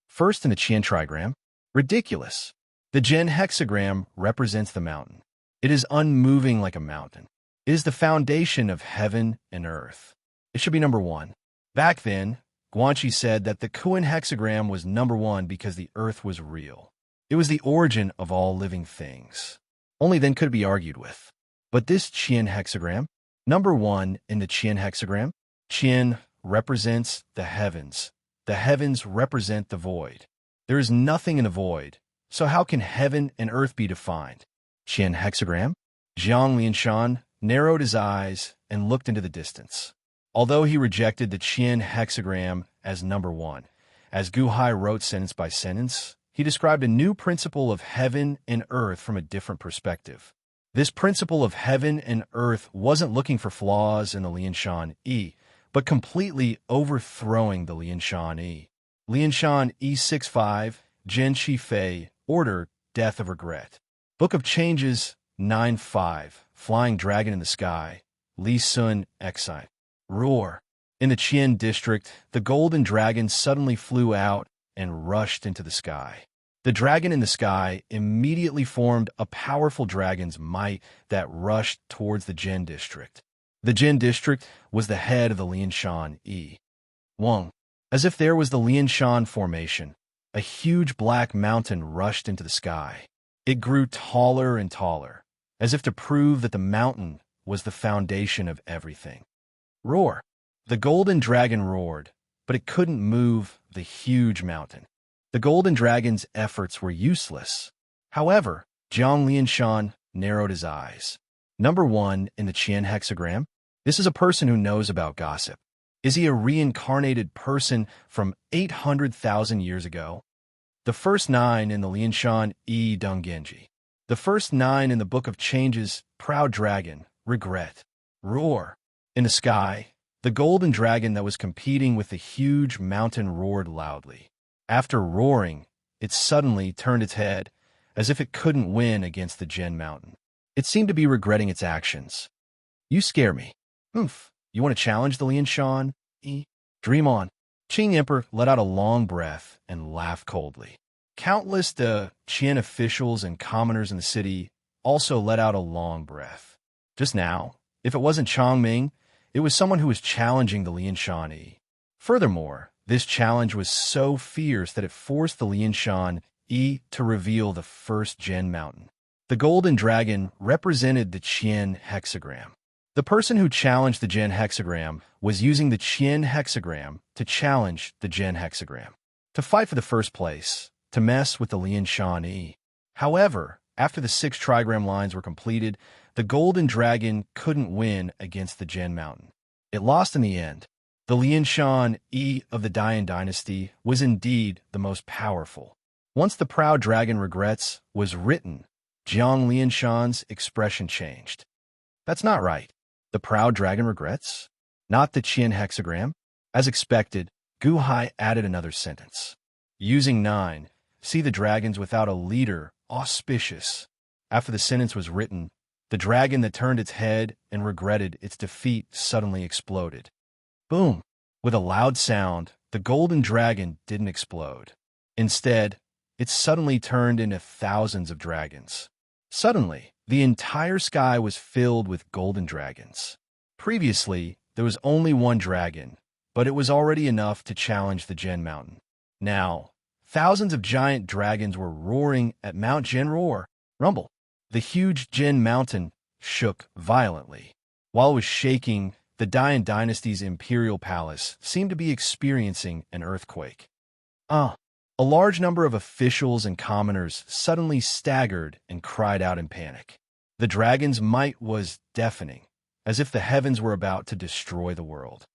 First in the Qian trigram, ridiculous. The Jin hexagram represents the mountain. It is unmoving like a mountain. It is the foundation of heaven and earth. It should be number 1. Back then, Guanxi said that the Kuan hexagram was number 1 because the earth was real. It was the origin of all living things. Only then could it be argued with. But this Qian hexagram, number 1 in the Qian hexagram, Qian represents the heavens. The heavens represent the void. There is nothing in the void, so how can heaven and earth be defined? Qian hexagram? Jiang Lianshan narrowed his eyes and looked into the distance. Although he rejected the Qian hexagram as number 1, as Gu Hai wrote sentence by sentence, he described a new principle of heaven and earth from a different perspective. This principle of heaven and earth wasn't looking for flaws in the Lianshan Yi, but completely overthrowing the Lianshan Yi. Lianshan E65, Zhen Qi Fei, Order, Death of Regret. Book of Changes, 9-5, Flying Dragon in the Sky, Li Sun, Exile. Roar. In the Qian district, the golden dragon suddenly flew out and rushed into the sky. The dragon in the sky immediately formed a powerful dragon's might that rushed towards the Jin district. The Jin district was the head of the Lianshan Yi. Wang. As if there was the Lianshan formation, a huge black mountain rushed into the sky. It grew taller and taller, as if to prove that the mountain was the foundation of everything. Roar. The golden dragon roared, but it couldn't move the huge mountain. The golden dragon's efforts were useless. However, Jiang Lianshan narrowed his eyes. Number 1 in the Qian hexagram? This is a person who knows about gossip. Is he a reincarnated person from 800,000 years ago? The first 9 in the Lianshan Yi Donggenji. The first 9 in the Book of Changes, Proud Dragon, Regret. Roar. In the sky, the golden dragon that was competing with the huge mountain roared loudly. After roaring, it suddenly turned its head, as if it couldn't win against the Jin mountain. It seemed to be regretting its actions. You scare me. Oomph. You want to challenge the Lianshan? Dream on. Qing Emperor let out a long breath and laughed coldly. Countless Qian officials and commoners in the city also let out a long breath. Just now, if it wasn't Chongming, it was someone who was challenging the Lianshan Yi. Furthermore, this challenge was so fierce that it forced the Lianshan Yi to reveal the first Jin mountain. The golden dragon represented the Qian hexagram. The person who challenged the Jin hexagram was using the Qian hexagram to challenge the Jin hexagram, to fight for the first place, to mess with the Lianshan Yi. However, after the 6 trigram lines were completed, the golden dragon couldn't win against the Jin mountain. It lost in the end. The Lianshan Yi of the Dian dynasty was indeed the most powerful. Once the Proud Dragon Regrets was written, Jiang Lianshan's expression changed. That's not right. The Proud Dragon Regrets? Not the Qian hexagram? As expected, Gu Hai added another sentence. Using 9, see the dragons without a leader, auspicious. After the sentence was written, the dragon that turned its head and regretted its defeat suddenly exploded. Boom! With a loud sound, the golden dragon didn't explode. Instead, it suddenly turned into thousands of dragons. Suddenly, the entire sky was filled with golden dragons. Previously, there was only one dragon, but it was already enough to challenge the Jin mountain. Now, thousands of giant dragons were roaring at Mount Jin Roar. Rumble. The huge Jin mountain shook violently. While it was shaking, the Dian dynasty's imperial palace seemed to be experiencing an earthquake. A large number of officials and commoners suddenly staggered and cried out in panic. The dragon's might was deafening, as if the heavens were about to destroy the world.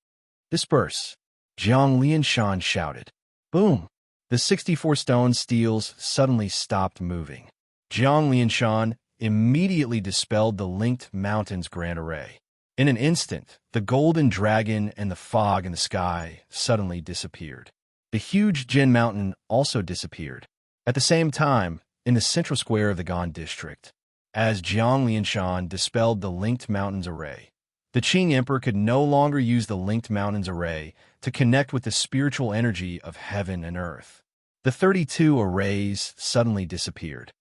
Disperse! Jiang Lianshan shouted. Boom! The 64 stone steels suddenly stopped moving. Jiang Lianshan immediately dispelled the linked mountains' grand array. In an instant, the golden dragon and the fog in the sky suddenly disappeared. The huge Jin mountain also disappeared. At the same time, in the central square of the Gan district, as Jiang Lianshan dispelled the linked mountains array, the Qing Emperor could no longer use the linked mountains array to connect with the spiritual energy of heaven and earth. The 32 arrays suddenly disappeared.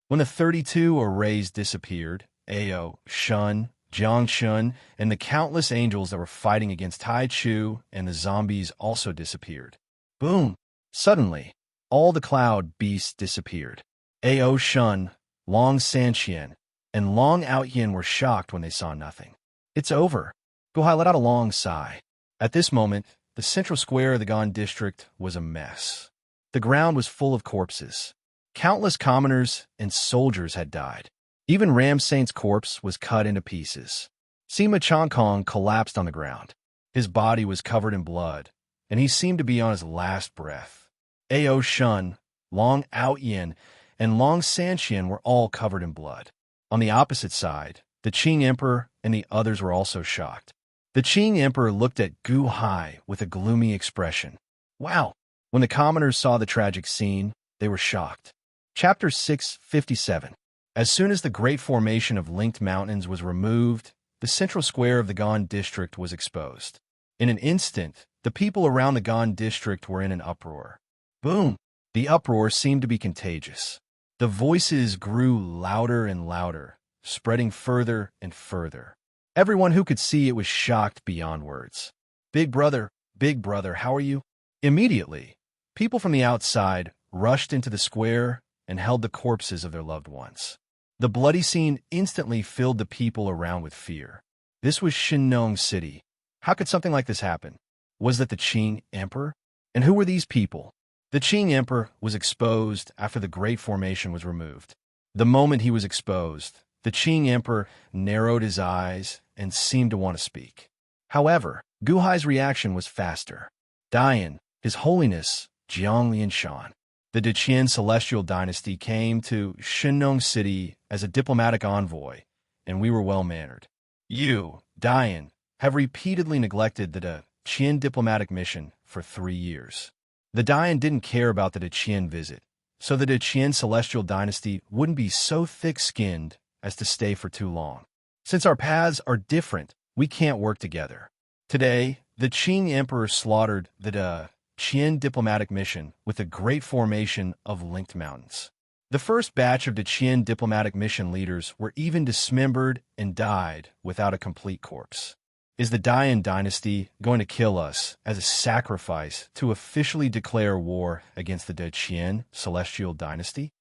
When the 32 arrays disappeared, Ao, Shun, Jiang Shun, and the countless angels that were fighting against Tai Chu and the zombies also disappeared. Boom! Suddenly, all the cloud beasts disappeared. Ao Shun, Long Sanqian, and Long Outyin were shocked when they saw nothing. It's over. Guhai let out a long sigh. At this moment, the central square of the Gan district was a mess. The ground was full of corpses. Countless commoners and soldiers had died. Even Ram Saint's corpse was cut into pieces. Sima Changkong collapsed on the ground. His body was covered in blood, and he seemed to be on his last breath. Ao Shun, Long Outyin, and Long Sanqian were all covered in blood. On the opposite side, the Qing Emperor and the others were also shocked. The Qing Emperor looked at Gu Hai with a gloomy expression. Wow! When the commoners saw the tragic scene, they were shocked. Chapter 657. As soon as the great formation of linked mountains was removed, the central square of the Gan district was exposed. In an instant, the people around the Gan district were in an uproar. Boom! The uproar seemed to be contagious. The voices grew louder and louder, spreading further and further. Everyone who could see it was shocked beyond words. Big brother, how are you? Immediately, people from the outside rushed into the square and held the corpses of their loved ones. The bloody scene instantly filled the people around with fear. This was Shinnong City. How could something like this happen? Was that the Qing Emperor? And who were these people? The Qing Emperor was exposed after the Great Formation was removed. The moment he was exposed, the Qing Emperor narrowed his eyes and seemed to want to speak. However, Gu Hai's reaction was faster. Dian, His Holiness, Jiang Lianshan, the Deqian Celestial Dynasty came to Shinnong City as a diplomatic envoy, and we were well-mannered. You, Dian, have repeatedly neglected the Deqian diplomatic mission for 3 years. The Dian didn't care about the Deqian visit, so the Deqian Celestial Dynasty wouldn't be so thick-skinned as to stay for too long. Since our paths are different, we can't work together. Today, the Qing Emperor slaughtered the Qian diplomatic mission with a great formation of linked mountains. The first batch of the Qian diplomatic mission leaders were even dismembered and died without a complete corpse. Is the Dian dynasty going to kill us as a sacrifice to officially declare war against the Deqian Celestial Dynasty?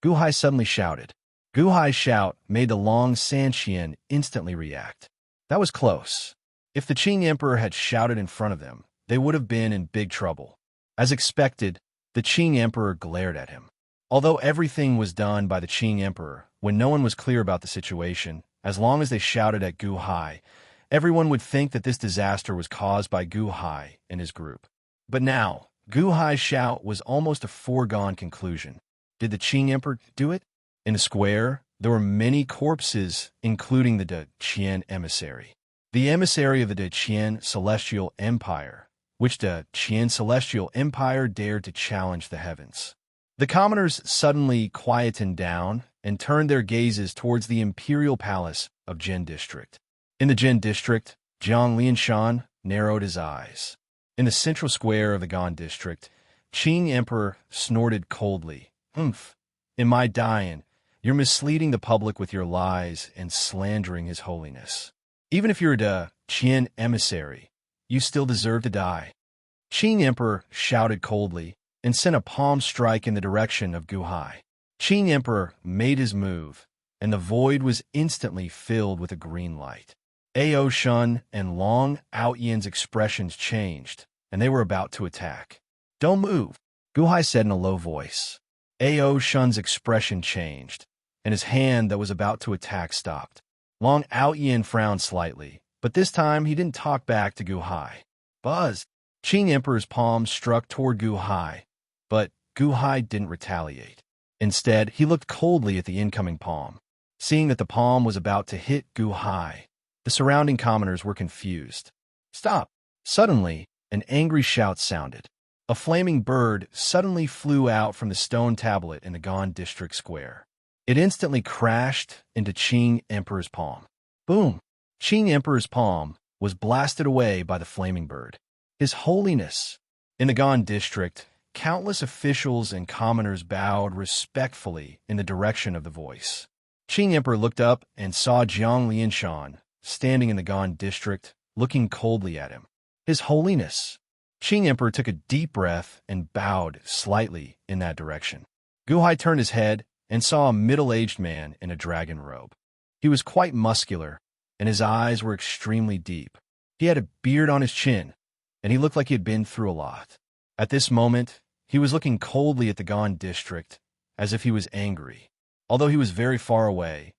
Gu Hai suddenly shouted. Gu Hai's shout made the Long Sanqian instantly react. That was close. If the Qing Emperor had shouted in front of them, they would have been in big trouble. As expected, the Qing Emperor glared at him. Although everything was done by the Qing Emperor, when no one was clear about the situation, as long as they shouted at Gu Hai, everyone would think that this disaster was caused by Gu Hai and his group. But now, Gu Hai's shout was almost a foregone conclusion. Did the Qing Emperor do it? In the square, there were many corpses, including the Deqian emissary. The emissary of the Deqian Celestial Empire, which the Qian Celestial Empire dared to challenge the heavens. The commoners suddenly quietened down and turned their gazes towards the imperial palace of Jin District. In the Jin District, Jiang Lianshan narrowed his eyes. In the central square of the Gan District, Qing Emperor snorted coldly. Humph! In my Dian, you're misleading the public with your lies and slandering His Holiness. Even if you're a Qian emissary, you still deserve to die. Qing Emperor shouted coldly and sent a palm strike in the direction of Gu Hai. Qing Emperor made his move, and the void was instantly filled with a green light. Ao Shun and Long Outyin's expressions changed, and they were about to attack. Don't move, Gu Hai said in a low voice. Ao Shun's expression changed, and his hand that was about to attack stopped. Long Outyin frowned slightly, but this time he didn't talk back to Gu Hai. Buzz! Qing Emperor's palm struck toward Gu Hai, but Gu Hai didn't retaliate. Instead, he looked coldly at the incoming palm. Seeing that the palm was about to hit Gu Hai, the surrounding commoners were confused. Stop! Suddenly, an angry shout sounded. A flaming bird suddenly flew out from the stone tablet in the Gan District Square. It instantly crashed into Qing Emperor's palm. Boom! Qing Emperor's palm was blasted away by the flaming bird. His Holiness! In the Gan District, countless officials and commoners bowed respectfully in the direction of the voice. Qing Emperor looked up and saw Jiang Lianshan standing in the Gan district, looking coldly at him. His Holiness. Qing Emperor took a deep breath and bowed slightly in that direction. Guhai turned his head and saw a middle-aged man in a dragon robe. He was quite muscular, and his eyes were extremely deep. He had a beard on his chin, and he looked like he had been through a lot. At this moment, he was looking coldly at the Gan district, as if he was angry. Although he was very far away,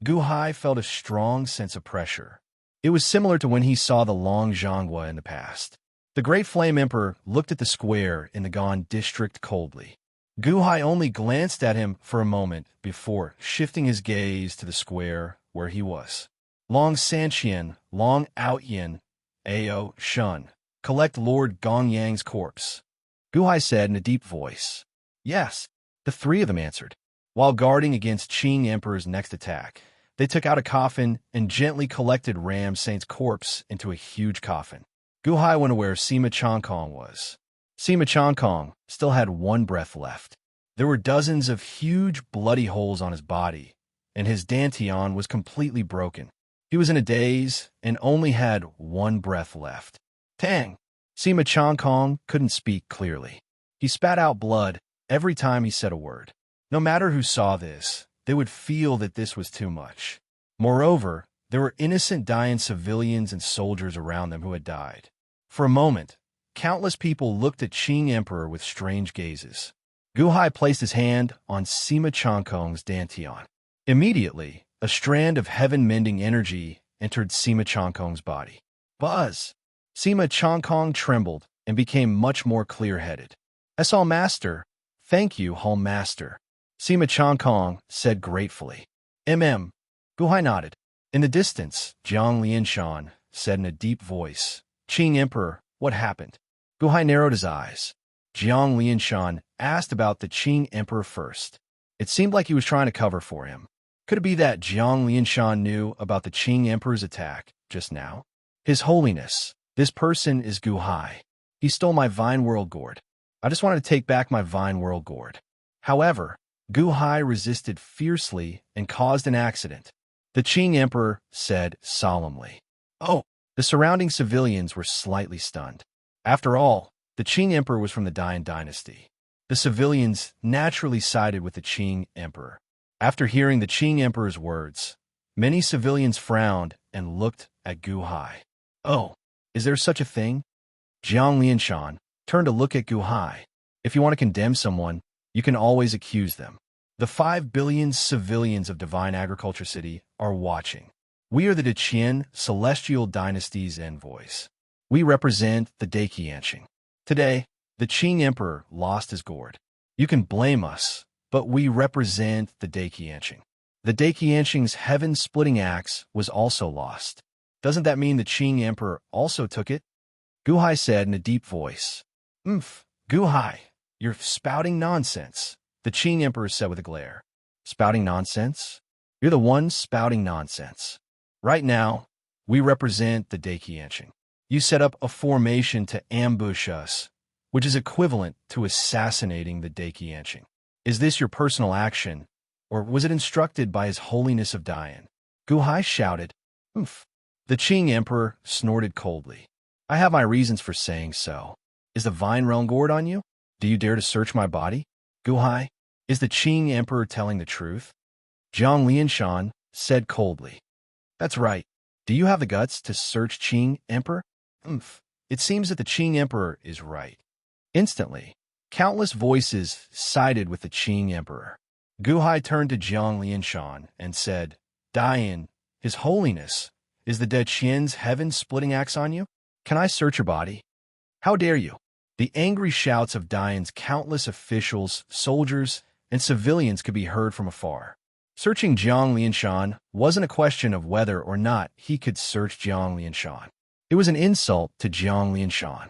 Guhai felt a strong sense of pressure. It was similar to when he saw the Long Zhanghua in the past. The Great Flame Emperor looked at the square in the Gan district coldly. Guhai only glanced at him for a moment before shifting his gaze to the square where he was. Long Sanqian, Long Outyin, Ao Shun, collect Lord Gongyang's corpse. Guhai said in a deep voice. Yes, the three of them answered. While guarding against Qing Emperor's next attack, they took out a coffin and gently collected Ram Saint's corpse into a huge coffin. Guhai went where Sima Changkong was. Sima Changkong still had one breath left. There were dozens of huge bloody holes on his body, and his dantian was completely broken. He was in a daze and only had one breath left. Tang! Sima Changkong couldn't speak clearly. He spat out blood every time he said a word. No matter who saw this, they would feel that this was too much. Moreover, there were innocent dying civilians and soldiers around them who had died. For a moment, countless people looked at Qing Emperor with strange gazes. Guhai placed his hand on Sima Changkong's dantian. Immediately, a strand of heaven-mending energy entered Sima Changkong's body. Buzz! Sima Changkong trembled and became much more clear-headed. "That's all, Master. Thank you, Home Master," Sima Changkong said gratefully. Guhai nodded. In the distance, Jiang Lianshan said in a deep voice, "Qing Emperor, what happened?" Guhai narrowed his eyes. Jiang Lianshan asked about the Qing Emperor first. It seemed like he was trying to cover for him. Could it be that Jiang Lianshan knew about the Qing Emperor's attack just now? His Holiness, this person is Guhai. He stole my Vine World Gourd. I just wanted to take back my Vine World Gourd. However, Guhai resisted fiercely and caused an accident. The Qing Emperor said solemnly. Oh, the surrounding civilians were slightly stunned. After all, the Qing Emperor was from the Dian dynasty. The civilians naturally sided with the Qing Emperor. After hearing the Qing Emperor's words, many civilians frowned and looked at Guhai. Oh, is there such a thing? Jiang Lianshan turned to look at Guhai. If you want to condemn someone, you can always accuse them. The 5 billion civilians of Divine Agriculture City are watching. We are the Deqian Celestial Dynasty's envoys. We represent the Daiqianqing. Today, the Qing Emperor lost his gourd. You can blame us, but we represent the Daiqianqing. The Daiqianqing's heaven-splitting axe was also lost. Doesn't that mean the Qing Emperor also took it? Guhai said in a deep voice. Guhai, you're spouting nonsense, the Qing Emperor said with a glare. Spouting nonsense? You're the one spouting nonsense. Right now, we represent the Daiqianqing. You set up a formation to ambush us, which is equivalent to assassinating the Daiqianqing. Is this your personal action, or was it instructed by His Holiness of Dian? Guhai shouted. The Qing Emperor snorted coldly. I have my reasons for saying so. Is the Vine Realm Gourd on you? Do you dare to search my body? Guhai, is the Qing Emperor telling the truth? Jiang Lianshan said coldly. That's right. Do you have the guts to search Qing Emperor? It seems that the Qing Emperor is right. Instantly, countless voices sided with the Qing Emperor. Guhai turned to Jiang Lianshan and said, Dian, His Holiness, is the Deqian's heaven-splitting axe on you? Can I search your body? How dare you? The angry shouts of Dian's countless officials, soldiers, and civilians could be heard from afar. Searching Jiang Lianshan wasn't a question of whether or not he could search Jiang Lianshan. It was an insult to Jiang Lianshan.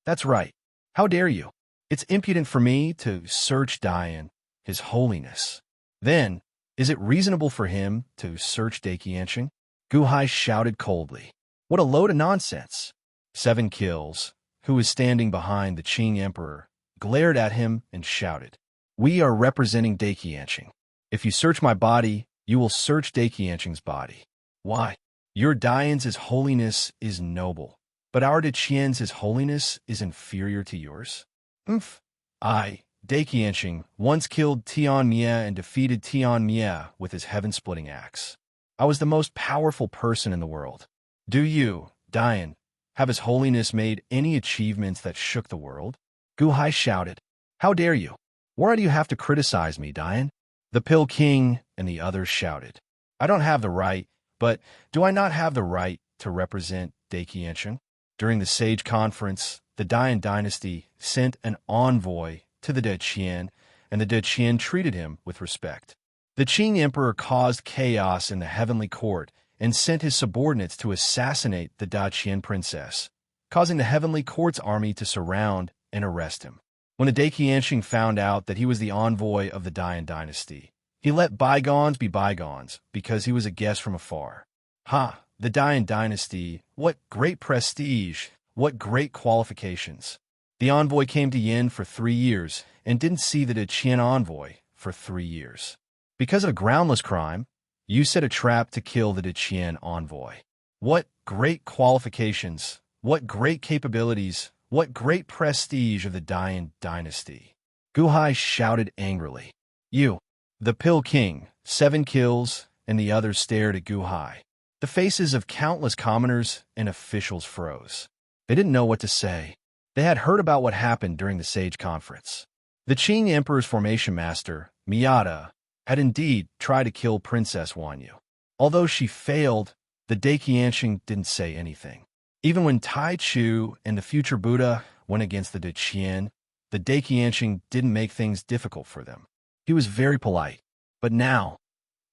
That's right. How dare you? It's impudent for me to search Dian, His Holiness. Then, is it reasonable for him to search Daiqianqing? Guhai shouted coldly. What a load of nonsense. 7 Kills, who was standing behind the Qing Emperor, glared at him and shouted, We are representing Daiqianqing. If you search my body, you will search Daiqianqing's body. Why? Your Dian's His Holiness is noble, but our Deqian's His Holiness is inferior to yours? Umph. I, Daqianxing, once killed Tian Mie and defeated Tian Mie with his heaven-splitting axe. I was the most powerful person in the world. Do you, Dian, have His Holiness made any achievements that shook the world? Gu Hai shouted. How dare you? Why do you have to criticize me, Dian? The Pill King and the others shouted. I don't have the right, but do I not have the right to represent Daqianxing? During the Sage Conference, the Dian dynasty sent an envoy to the Deqian, and the Deqian treated him with respect. The Qing Emperor caused chaos in the heavenly court and sent his subordinates to assassinate the Daqian princess, causing the heavenly court's army to surround and arrest him. When the Daqianxing found out that he was the envoy of the Dian dynasty, he let bygones be bygones because he was a guest from afar. Ha! The Dian dynasty, what great prestige, what great qualifications. The envoy came to Yin for 3 years and didn't see the Deqian envoy for 3 years. Because of a groundless crime, you set a trap to kill the Deqian envoy. What great qualifications, what great capabilities, what great prestige of the Dian dynasty. Gu Hai shouted angrily. You, the Pill King, 7 kills, and the others stared at Gu Hai. The faces of countless commoners and officials froze. They didn't know what to say. They had heard about what happened during the Sage Conference. The Qing Emperor's formation master, Miyata, had indeed tried to kill Princess Wanyu. Although she failed, the Daqianxing didn't say anything. Even when Tai Chu and the future Buddha went against the Deqian, the Daqianxing didn't make things difficult for them. He was very polite. But now,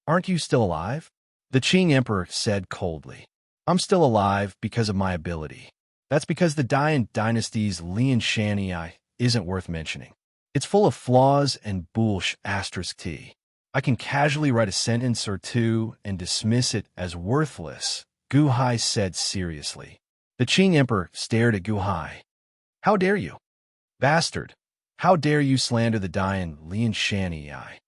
aren't you still alive? The Qing Emperor said coldly. I'm still alive because of my ability. That's because the Dian dynasty's Lian Shanyi isn't worth mentioning. It's full of flaws and bullsh *t. I can casually write a sentence or two and dismiss it as worthless, Gu Hai said seriously. The Qing Emperor stared at Gu Hai. How dare you? Bastard! How dare you slander the Dian Lian Shanyi?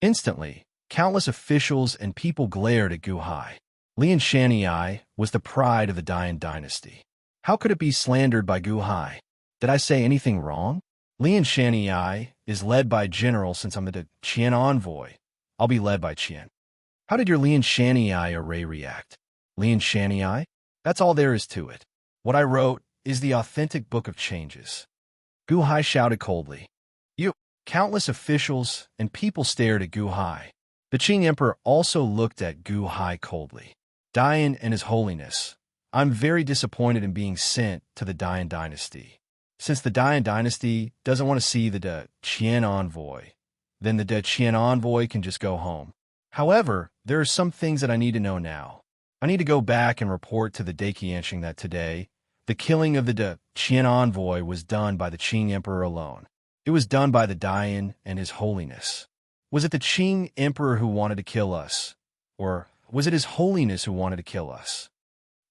Instantly, countless officials and people glared at Gu Hai. Lian Shanyi was the pride of the Dian dynasty. How could it be slandered by Gu Hai? Did I say anything wrong? Lian Shanyi is led by general since I'm the Qian envoy. I'll be led by Qian. How did your Lian Shanyi array react? Lian Shanyi? That's all there is to it. What I wrote is the authentic book of changes. Gu Hai shouted coldly. You, countless officials and people stared at Gu Hai. The Qing Emperor also looked at Gu Hai coldly. Dian and His Holiness, I'm very disappointed in being sent to the Dian dynasty. Since the Dian dynasty doesn't want to see the Deqian envoy, then the Deqian envoy can just go home. However, there are some things that I need to know now. I need to go back and report to the Daqianxing that today, the killing of the Deqian envoy was done by the Qing Emperor alone. It was done by the Dian and His Holiness. Was it the Qing Emperor who wanted to kill us? Or was it His Holiness who wanted to kill us?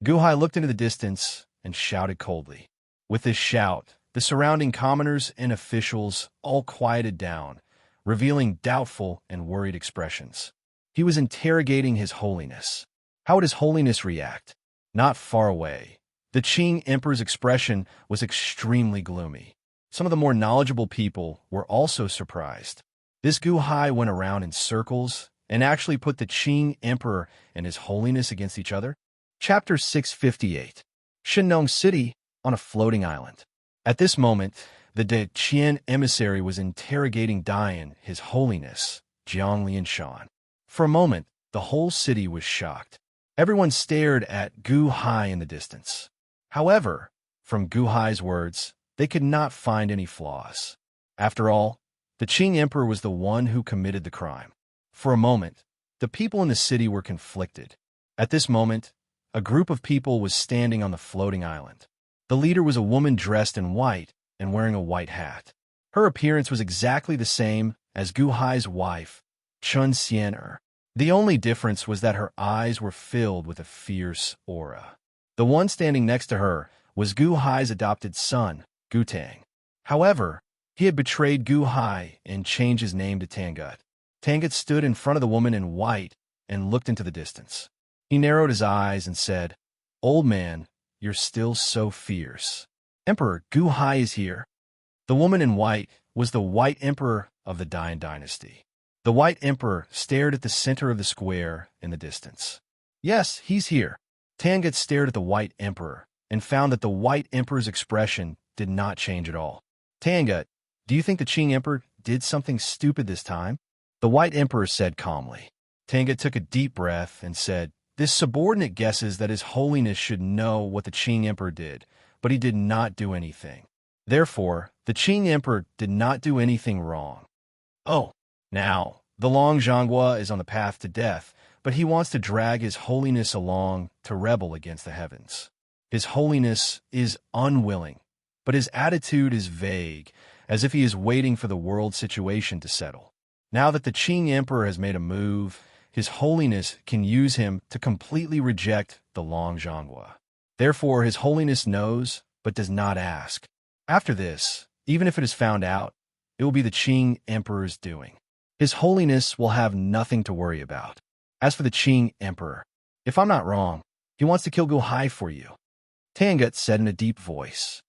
Gu Hai looked into the distance and shouted coldly. With this shout, the surrounding commoners and officials all quieted down, revealing doubtful and worried expressions. He was interrogating His Holiness. How would His Holiness react? Not far away, the Qing Emperor's expression was extremely gloomy. Some of the more knowledgeable people were also surprised. This Gu Hai went around in circles and actually put the Qing Emperor and His Holiness against each other. Chapter 658. Shenong City on a floating island. At this moment, the Deqian emissary was interrogating Dian, His Holiness, Jiang Lianshan. For a moment, the whole city was shocked. Everyone stared at Gu Hai in the distance. However, from Gu Hai's words, they could not find any flaws. After all, the Qing Emperor was the one who committed the crime. For a moment, the people in the city were conflicted. At this moment, a group of people was standing on the floating island. The leader was a woman dressed in white and wearing a white hat. Her appearance was exactly the same as Gu Hai's wife, Chun Xianer. The only difference was that her eyes were filled with a fierce aura. The one standing next to her was Gu Hai's adopted son, Gu Tang. However, he had betrayed Gu Hai and changed his name to Tangut. Tangut stood in front of the woman in white and looked into the distance. He narrowed his eyes and said, "Old man, you're still so fierce. Emperor Gu Hai is here." The woman in white was the White Emperor of the Dian dynasty. The White Emperor stared at the center of the square in the distance. "Yes, he's here." Tangut stared at the White Emperor and found that the White Emperor's expression did not change at all. "Tangut, do you think the Qing Emperor did something stupid this time?" The White Emperor said calmly. Tangut took a deep breath and said, "This subordinate guesses that His Holiness should know what the Qing Emperor did, but he did not do anything. Therefore, the Qing Emperor did not do anything wrong. Oh, now, the Long Zhanghua is on the path to death, but he wants to drag His Holiness along to rebel against the heavens. His Holiness is unwilling, but his attitude is vague, as if he is waiting for the world situation to settle. Now that the Qing Emperor has made a move, His Holiness can use him to completely reject the Long Zhanghua. Therefore, His Holiness knows, but does not ask. After this, even if it is found out, it will be the Qing Emperor's doing. His Holiness will have nothing to worry about. As for the Qing Emperor, if I'm not wrong, he wants to kill Gu Hai for you." Tangut said in a deep voice.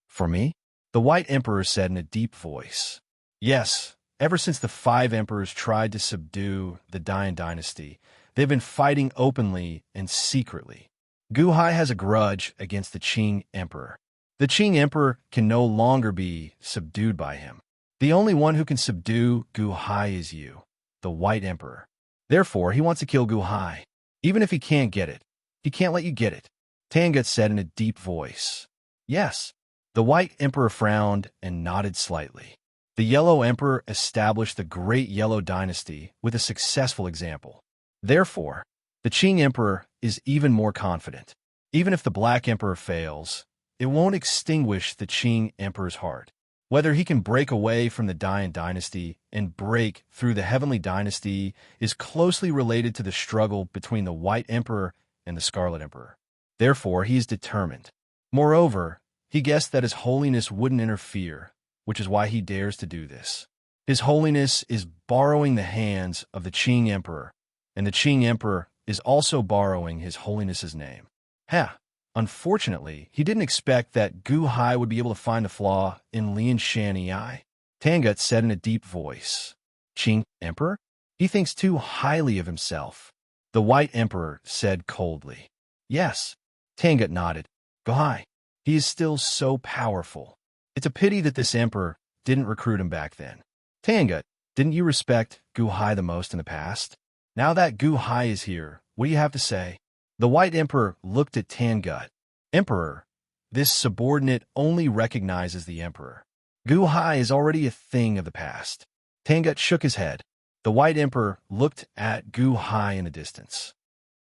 "For me?" The White Emperor said in a deep voice. "Yes, ever since the 5 emperors tried to subdue the Dian dynasty, they've been fighting openly and secretly. Gu Hai has a grudge against the Qing Emperor. The Qing Emperor can no longer be subdued by him. The only one who can subdue Gu Hai is you, the White Emperor. Therefore, he wants to kill Gu Hai. Even if he can't get it, he can't let you get it." Tangut said in a deep voice. "Yes." The White Emperor frowned and nodded slightly. The Yellow Emperor established the Great Yellow Dynasty with a successful example. Therefore, the Qing Emperor is even more confident. Even if the Black Emperor fails, it won't extinguish the Qing Emperor's heart. Whether he can break away from the Dian dynasty and break through the Heavenly Dynasty is closely related to the struggle between the White Emperor and the Scarlet Emperor. Therefore, he is determined. Moreover, he guessed that His Holiness wouldn't interfere, which is why he dares to do this. His Holiness is borrowing the hands of the Qing Emperor, and the Qing Emperor is also borrowing His Holiness's name. Unfortunately, he didn't expect that Gu Hai would be able to find a flaw in Lian Shan Yi. Tangut said in a deep voice. "Qing Emperor? He thinks too highly of himself." The White Emperor said coldly. "Yes." Tangut nodded. "Gu Hai. He is still so powerful. It's a pity that this emperor didn't recruit him back then. Tangut, didn't you respect Gu Hai the most in the past? Now that Gu Hai is here, what do you have to say?" The White Emperor looked at Tangut. "Emperor, this subordinate only recognizes the emperor. Gu Hai is already a thing of the past." Tangut shook his head. The White Emperor looked at Gu Hai in the distance.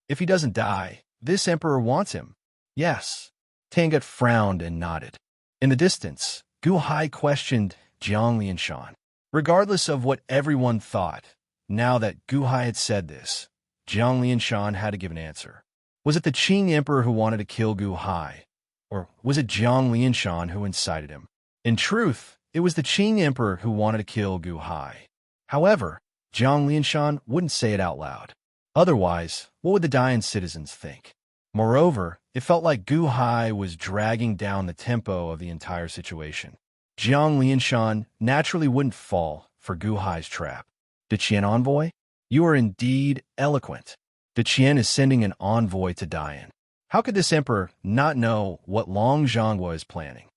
"If he doesn't die, this emperor wants him." "Yes." Tangut frowned and nodded. In the distance, Gu Hai questioned Jiang Lianshan. Regardless of what everyone thought, now that Gu Hai had said this, Jiang Lianshan had to give an answer. Was it the Qing Emperor who wanted to kill Gu Hai, or was it Jiang Lianshan who incited him? In truth, it was the Qing Emperor who wanted to kill Gu Hai. However, Jiang Lianshan wouldn't say it out loud. Otherwise, what would the Dian citizens think? Moreover, it felt like Gu Hai was dragging down the tempo of the entire situation. Jiang Lianshan naturally wouldn't fall for Gu Hai's trap. "The Qian envoy? You are indeed eloquent. The Qian is sending an envoy to Dian. How could this emperor not know what Long Zhanghua is planning?"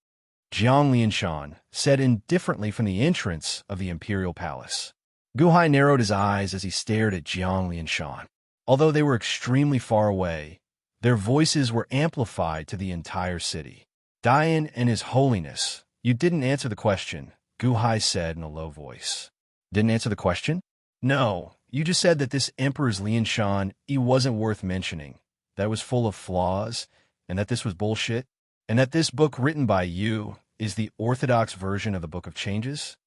Jiang Lianshan said indifferently from the entrance of the imperial palace. Gu Hai narrowed his eyes as he stared at Jiang Lianshan. Although they were extremely far away, their voices were amplified to the entire city. "Dian and His Holiness, you didn't answer the question," Gu Hai said in a low voice. "Didn't answer the question?" "No, you just said that this Emperor's Lianshan, he wasn't worth mentioning, that it was full of flaws, and that this was bullshit, and that this book written by you is the orthodox version of the Book of Changes?"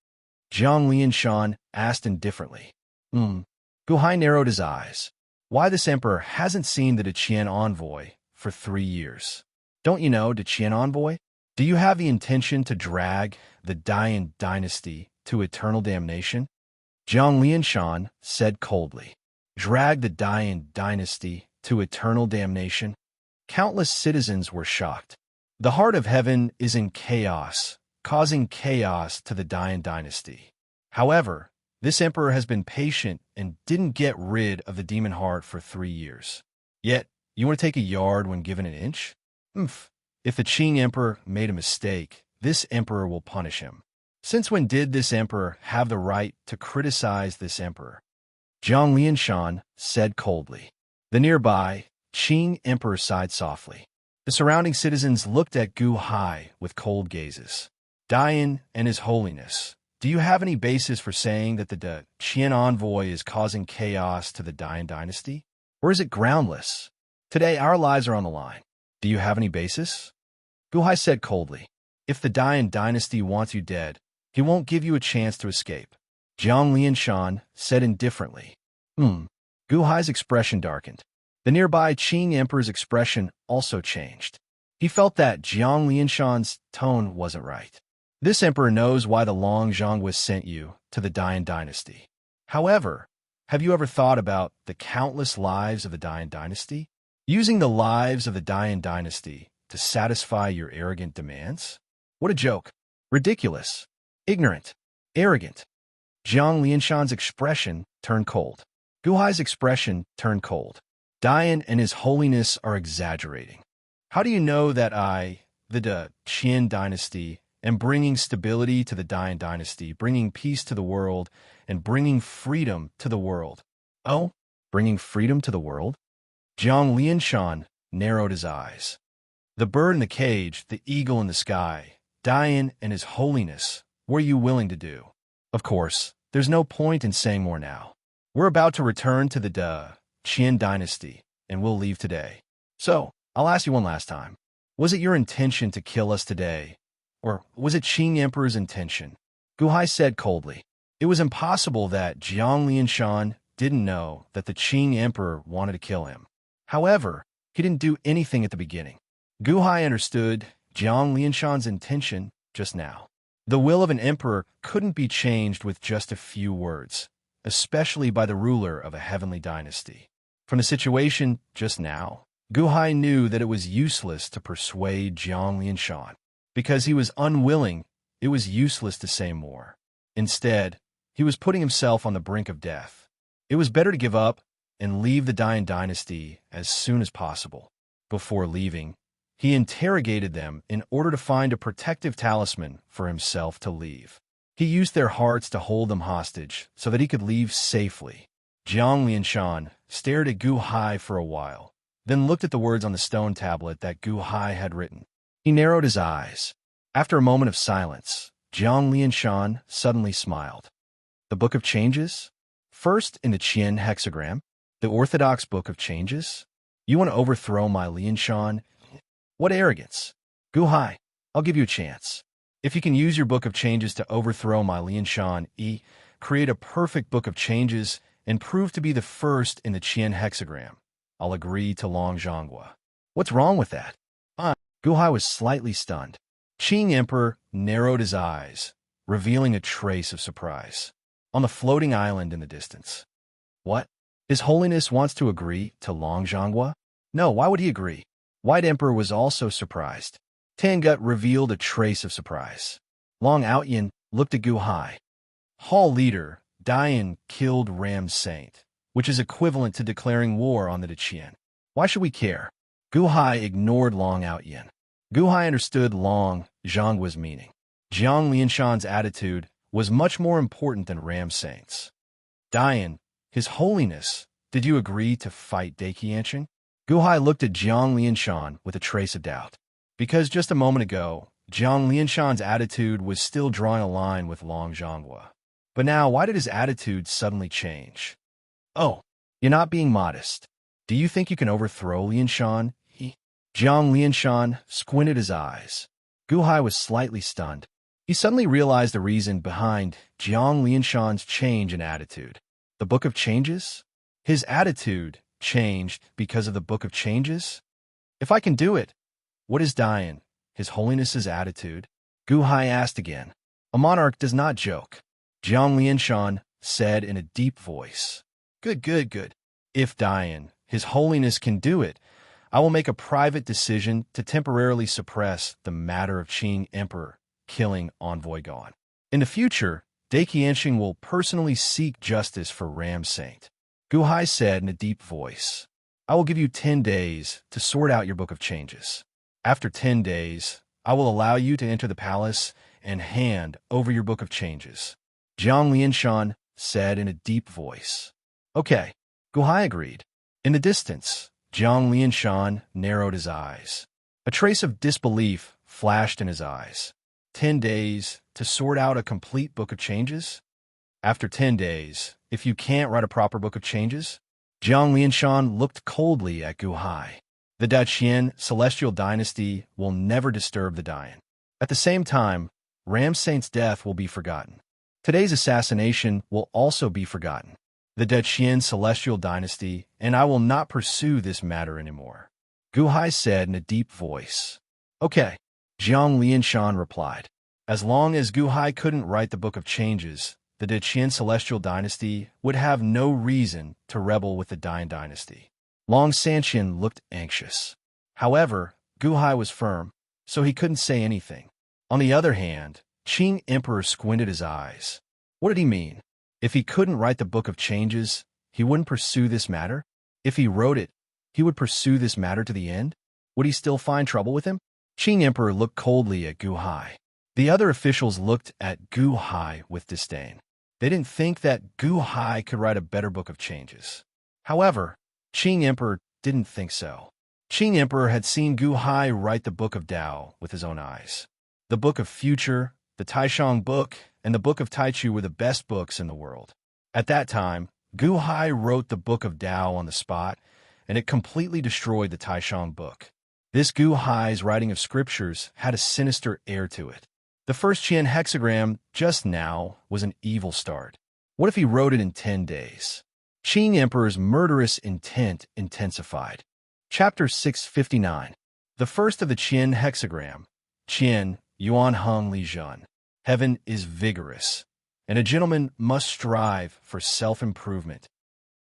Jiang Lianshan asked indifferently. Gu Hai narrowed his eyes. "Why this emperor hasn't seen the Deqian envoy for 3 years? Don't you know Deqian envoy? Do you have the intention to drag the Dian dynasty to eternal damnation?" Jiang Lianshan said coldly. "Drag the Dian dynasty to eternal damnation? Countless citizens were shocked. The heart of heaven is in chaos, causing chaos to the Dian dynasty. However, this emperor has been patient and didn't get rid of the demon heart for 3 years. Yet, you want to take a yard when given an inch? Oomph. If the Qing emperor made a mistake, this emperor will punish him. Since when did this emperor have the right to criticize this emperor? Zhang Lianshan said coldly. The nearby Qing emperor sighed softly. The surrounding citizens looked at Gu Hai with cold gazes. Dian and His Holiness, do you have any basis for saying that the Qian envoy is causing chaos to the Dian dynasty? Or is it groundless? Today our lives are on the line. Do you have any basis? Gu Hai said coldly. If the Dian dynasty wants you dead, he won't give you a chance to escape. Zhang Lianshan said indifferently. Gu Hai's expression darkened. The nearby Qing emperor's expression also changed. He felt that Zhang Lianshan's tone wasn't right. This emperor knows why the Long Zhongwa sent you to the Dian dynasty. However, have you ever thought about the countless lives of the Dian dynasty? Using the lives of the Dian dynasty to satisfy your arrogant demands? What a joke. Ridiculous. Ignorant. Arrogant. Zhang Lianshan's expression turned cold. Gu Hai's expression turned cold. Dian and His Holiness are exaggerating. How do you know that I, the Qian dynasty, am bringing stability to the Dian dynasty, bringing peace to the world, and bringing freedom to the world? Oh, bringing freedom to the world? Zhang Lianshan narrowed his eyes. The bird in the cage, the eagle in the sky, Dian and His Holiness, what are you willing to do? Of course, there's no point in saying more now. We're about to return to the Qian dynasty, and we'll leave today. So, I'll ask you one last time. Was it your intention to kill us today? Or was it Qing Emperor's intention? Gu Hai said coldly. It was impossible that Zhang Lianshan didn't know that the Qing Emperor wanted to kill him. However, he didn't do anything at the beginning. Gu Hai understood Zhang Lianshan's intention just now. The will of an emperor couldn't be changed with just a few words, especially by the ruler of a heavenly dynasty. From the situation just now, Gu Hai knew that it was useless to persuade Zhang Lianshan. Because he was unwilling, it was useless to say more. Instead, he was putting himself on the brink of death. It was better to give up and leave the Dian dynasty as soon as possible. Before leaving, he interrogated them in order to find a protective talisman for himself to leave. He used their hearts to hold them hostage so that he could leave safely. Zhang Lianshan stared at Gu Hai for a while, then looked at the words on the stone tablet that Gu Hai had written. He narrowed his eyes. After a moment of silence, Zhang Lianshan suddenly smiled. The Book of Changes? First in the Qian hexagram? The Orthodox Book of Changes? You want to overthrow my Lianshan? What arrogance! Gu Hai, I'll give you a chance. If you can use your Book of Changes to overthrow my Lianshan, create a perfect Book of Changes, and prove to be the first in the Qian hexagram, I'll agree to Long Zhongwa. What's wrong with that? Gu Hai was slightly stunned. Qing Emperor narrowed his eyes, revealing a trace of surprise. On the floating island in the distance. What? His Holiness wants to agree to Long Zhongwa? No, why would he agree? White Emperor was also surprised. Tangut revealed a trace of surprise. Long Outyin looked at Gu Hai. Hall leader, Dian killed Ram Saint, which is equivalent to declaring war on the Qian. Why should we care? Gu Hai ignored Long Outyin. Gu Hai understood Long Zhongwa's meaning. Zhang Lianshan's attitude was much more important than Ram Saint's. Dian, His Holiness, did you agree to fight Daiqianqing? Gu Hai looked at Zhang Lianshan with a trace of doubt. Because just a moment ago, Zhang Lianshan's attitude was still drawing a line with Long Zhongwa. But now, why did his attitude suddenly change? Oh, you're not being modest. Do you think you can overthrow Lianshan? Zhang Lianshan squinted his eyes. Gu Hai was slightly stunned. He suddenly realized the reason behind Zhang Lianshan's change in attitude. The Book of Changes? His attitude changed because of the Book of Changes? If I can do it, what is Dian, His Holiness's attitude? Gu Hai asked again. A monarch does not joke. Zhang Lianshan said in a deep voice. Good. If Dian, His Holiness can do it. I will make a private decision to temporarily suppress the matter of Qing Emperor killing Envoy Gone. In the future, Daiqianxing will personally seek justice for Ram Saint. Gu Hai said in a deep voice, I will give you 10 days to sort out your book of changes. After 10 days, I will allow you to enter the palace and hand over your book of changes. Jiang Lianshan said in a deep voice. Okay, Gu Hai agreed. In the distance, Jiang Lianshan narrowed his eyes. A trace of disbelief flashed in his eyes. 10 days to sort out a complete book of changes? After 10 days, if you can't write a proper book of changes? Jiang Lianshan looked coldly at Gu Hai. The Daqian celestial dynasty will never disturb the Dayan. At the same time, Ram Saint's death will be forgotten. Today's assassination will also be forgotten. The Daqian celestial dynasty, and I will not pursue this matter anymore. Gu Hai said in a deep voice. Okay, Jiang Lianshan replied. As long as Gu Hai couldn't write the book of changes, the Daqian celestial dynasty would have no reason to rebel with the Dayan dynasty. Long Sanqian looked anxious. However, Gu Hai was firm, so he couldn't say anything. On the other hand, Qing Emperor squinted his eyes. What did he mean? If he couldn't write the book of changes, he wouldn't pursue this matter? If he wrote it, he would pursue this matter to the end? Would he still find trouble with him? Qing Emperor looked coldly at Gu Hai. The other officials looked at Gu Hai with disdain. They didn't think that Gu Hai could write a better book of changes. However, Qing Emperor didn't think so. Qing Emperor had seen Gu Hai write the Book of Tao with his own eyes. The Book of Future, the Taishang Book, and the Book of Taichu were the best books in the world. At that time, Gu Hai wrote the Book of Tao on the spot, and it completely destroyed the Taishang Book. This Gu Hai's writing of scriptures had a sinister air to it. The first Qian hexagram just now was an evil start. What if he wrote it in 10 days? Qing Emperor's murderous intent intensified. Chapter 659. The first of the Qian hexagram. Qian, Yuan Heng Li Zhen. Heaven is vigorous, and a gentleman must strive for self-improvement.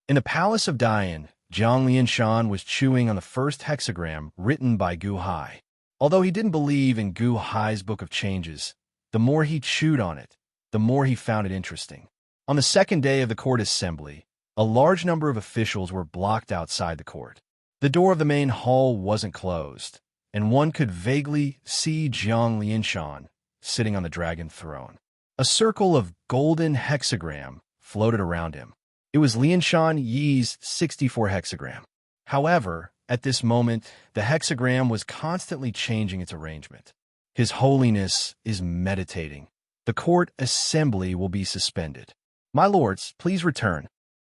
In the palace of Dayan, Jiang Lianshan was chewing on the first hexagram written by Gu Hai. Although he didn't believe in Gu Hai's book of changes, the more he chewed on it, the more he found it interesting. On the second day of the court assembly, a large number of officials were blocked outside the court. The door of the main hall wasn't closed, and one could vaguely see Jiang Lianshan sitting on the dragon throne. A circle of golden hexagram floated around him. It was Lianshan Yi's 64 hexagram. However, at this moment, the hexagram was constantly changing its arrangement. His Holiness is meditating. The court assembly will be suspended. My lords, please return.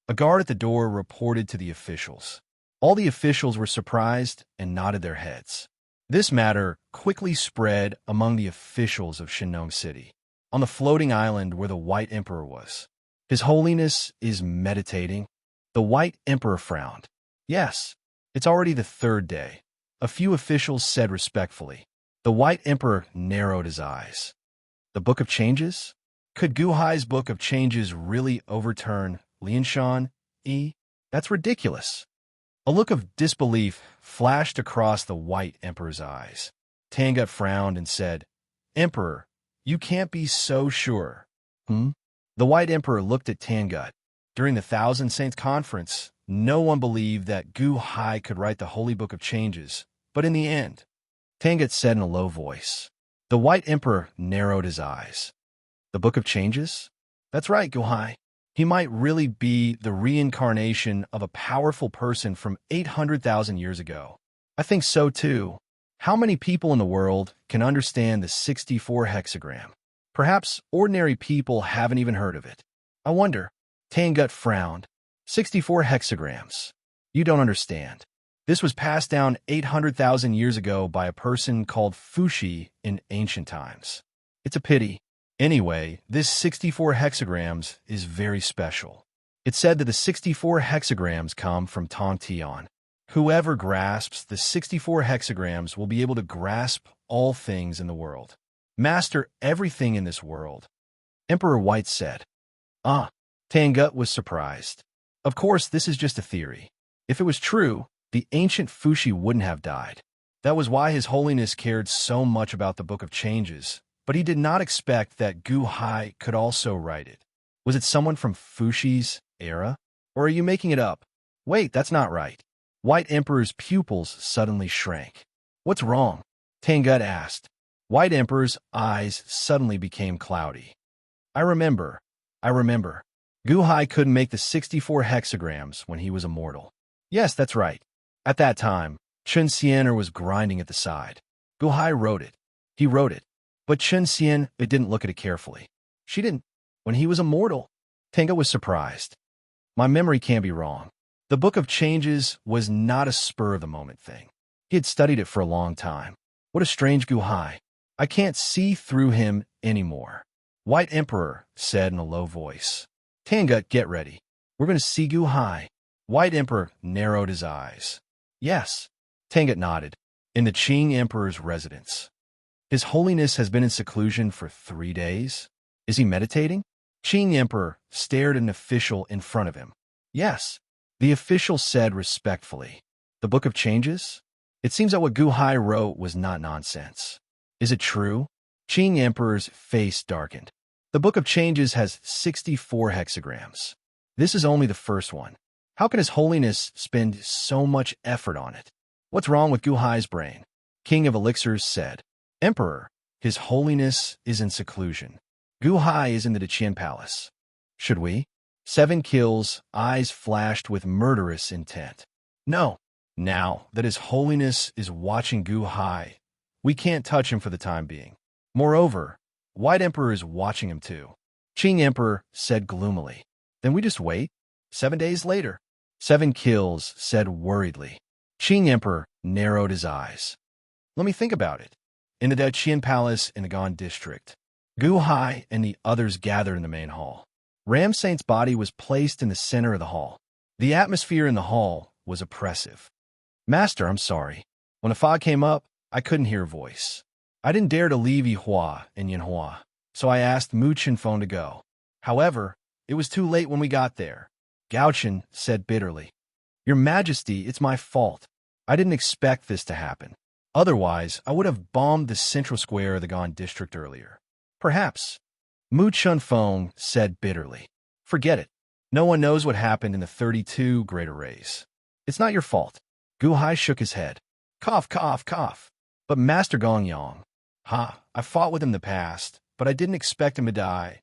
A guard at the door reported to the officials. All the officials were surprised and nodded their heads. This matter quickly spread among the officials of Shenong City. On the floating island where the White Emperor was. His Holiness is meditating. The White Emperor frowned. Yes, it's already the third day. A few officials said respectfully. The White Emperor narrowed his eyes. The Book of Changes? Could Gu Hai's Book of Changes really overturn Lianshan Yi? That's ridiculous. A look of disbelief flashed across the White Emperor's eyes. Tangut frowned and said, Emperor, you can't be so sure. The White Emperor looked at Tangut. During the Thousand Saints Conference, no one believed that Gu Hai could write the Holy Book of Changes, but in the end, Tangut said in a low voice. The White Emperor narrowed his eyes. The Book of Changes? That's right, Gu Hai. He might really be the reincarnation of a powerful person from 800,000 years ago. I think so too. How many people in the world can understand the 64 hexagram? Perhaps ordinary people haven't even heard of it. I wonder. Tangut frowned. 64 hexagrams. You don't understand. This was passed down 800,000 years ago by a person called Fushi in ancient times. It's a pity. Anyway, this 64 hexagrams is very special. It's said that the 64 hexagrams come from Tong Tian. Whoever grasps the 64 hexagrams will be able to grasp all things in the world. Master everything in this world. Emperor White said. Tangut was surprised. Of course, this is just a theory. If it was true, the ancient Fushi wouldn't have died. That was why His Holiness cared so much about the Book of Changes, but he did not expect that Gu Hai could also write it. Was it someone from Fushi's era? Or are you making it up? Wait, that's not right. White Emperor's pupils suddenly shrank. What's wrong? Tangut asked. White Emperor's eyes suddenly became cloudy. I remember. Gu Hai couldn't make the 64 hexagrams when he was immortal. Yes, that's right. At that time, Chun Xianer was grinding at the side. Gu Hai wrote it. He wrote it. But Chun Xian didn't look at it carefully. She didn't. When he was immortal, Tenga was surprised. My memory can't be wrong. The Book of Changes was not a spur-of-the-moment thing. He had studied it for a long time. What a strange Gu Hai. I can't see through him anymore. White Emperor said in a low voice. Tangut, get ready. We're going to see Gu Hai. White Emperor narrowed his eyes. Yes. Tangut nodded. In the Qing Emperor's residence. His Holiness has been in seclusion for 3 days? Is he meditating? Qing Emperor stared at an official in front of him. Yes. The official said respectfully. The Book of Changes? It seems that what Gu Hai wrote was not nonsense. Is it true? Qing Emperor's face darkened. The Book of Changes has 64 hexagrams. This is only the first one. How can His Holiness spend so much effort on it? What's wrong with Gu Hai's brain? King of Elixirs said. Emperor, His Holiness is in seclusion. Gu Hai is in the Deqian Palace. Should we? 7 kills, eyes flashed with murderous intent. No. Now that His Holiness is watching Gu Hai, we can't touch him for the time being. Moreover, White Emperor is watching him too. Qing Emperor said gloomily. Then we just wait? 7 days later. 7 kills said worriedly. Qing Emperor narrowed his eyes. Let me think about it. In the Deqian Palace in the Gan district, Gu Hai and the others gathered in the main hall. Ram Saint's body was placed in the center of the hall. The atmosphere in the hall was oppressive. Master, I'm sorry. When the fog came up, I couldn't hear a voice. I didn't dare to leave Yihua and Yinhua, so I asked Mu Chinfeng to go. However, it was too late when we got there. Gaochen said bitterly. Your Majesty, it's my fault. I didn't expect this to happen. Otherwise, I would have bombed the central square of the Gan district earlier. Perhaps. Mu Chinfeng said bitterly. Forget it. No one knows what happened in the 32 greater rays. It's not your fault. Gu Hai shook his head. Cough, cough, cough. But Master Gongyang. I fought with him in the past, but I didn't expect him to die.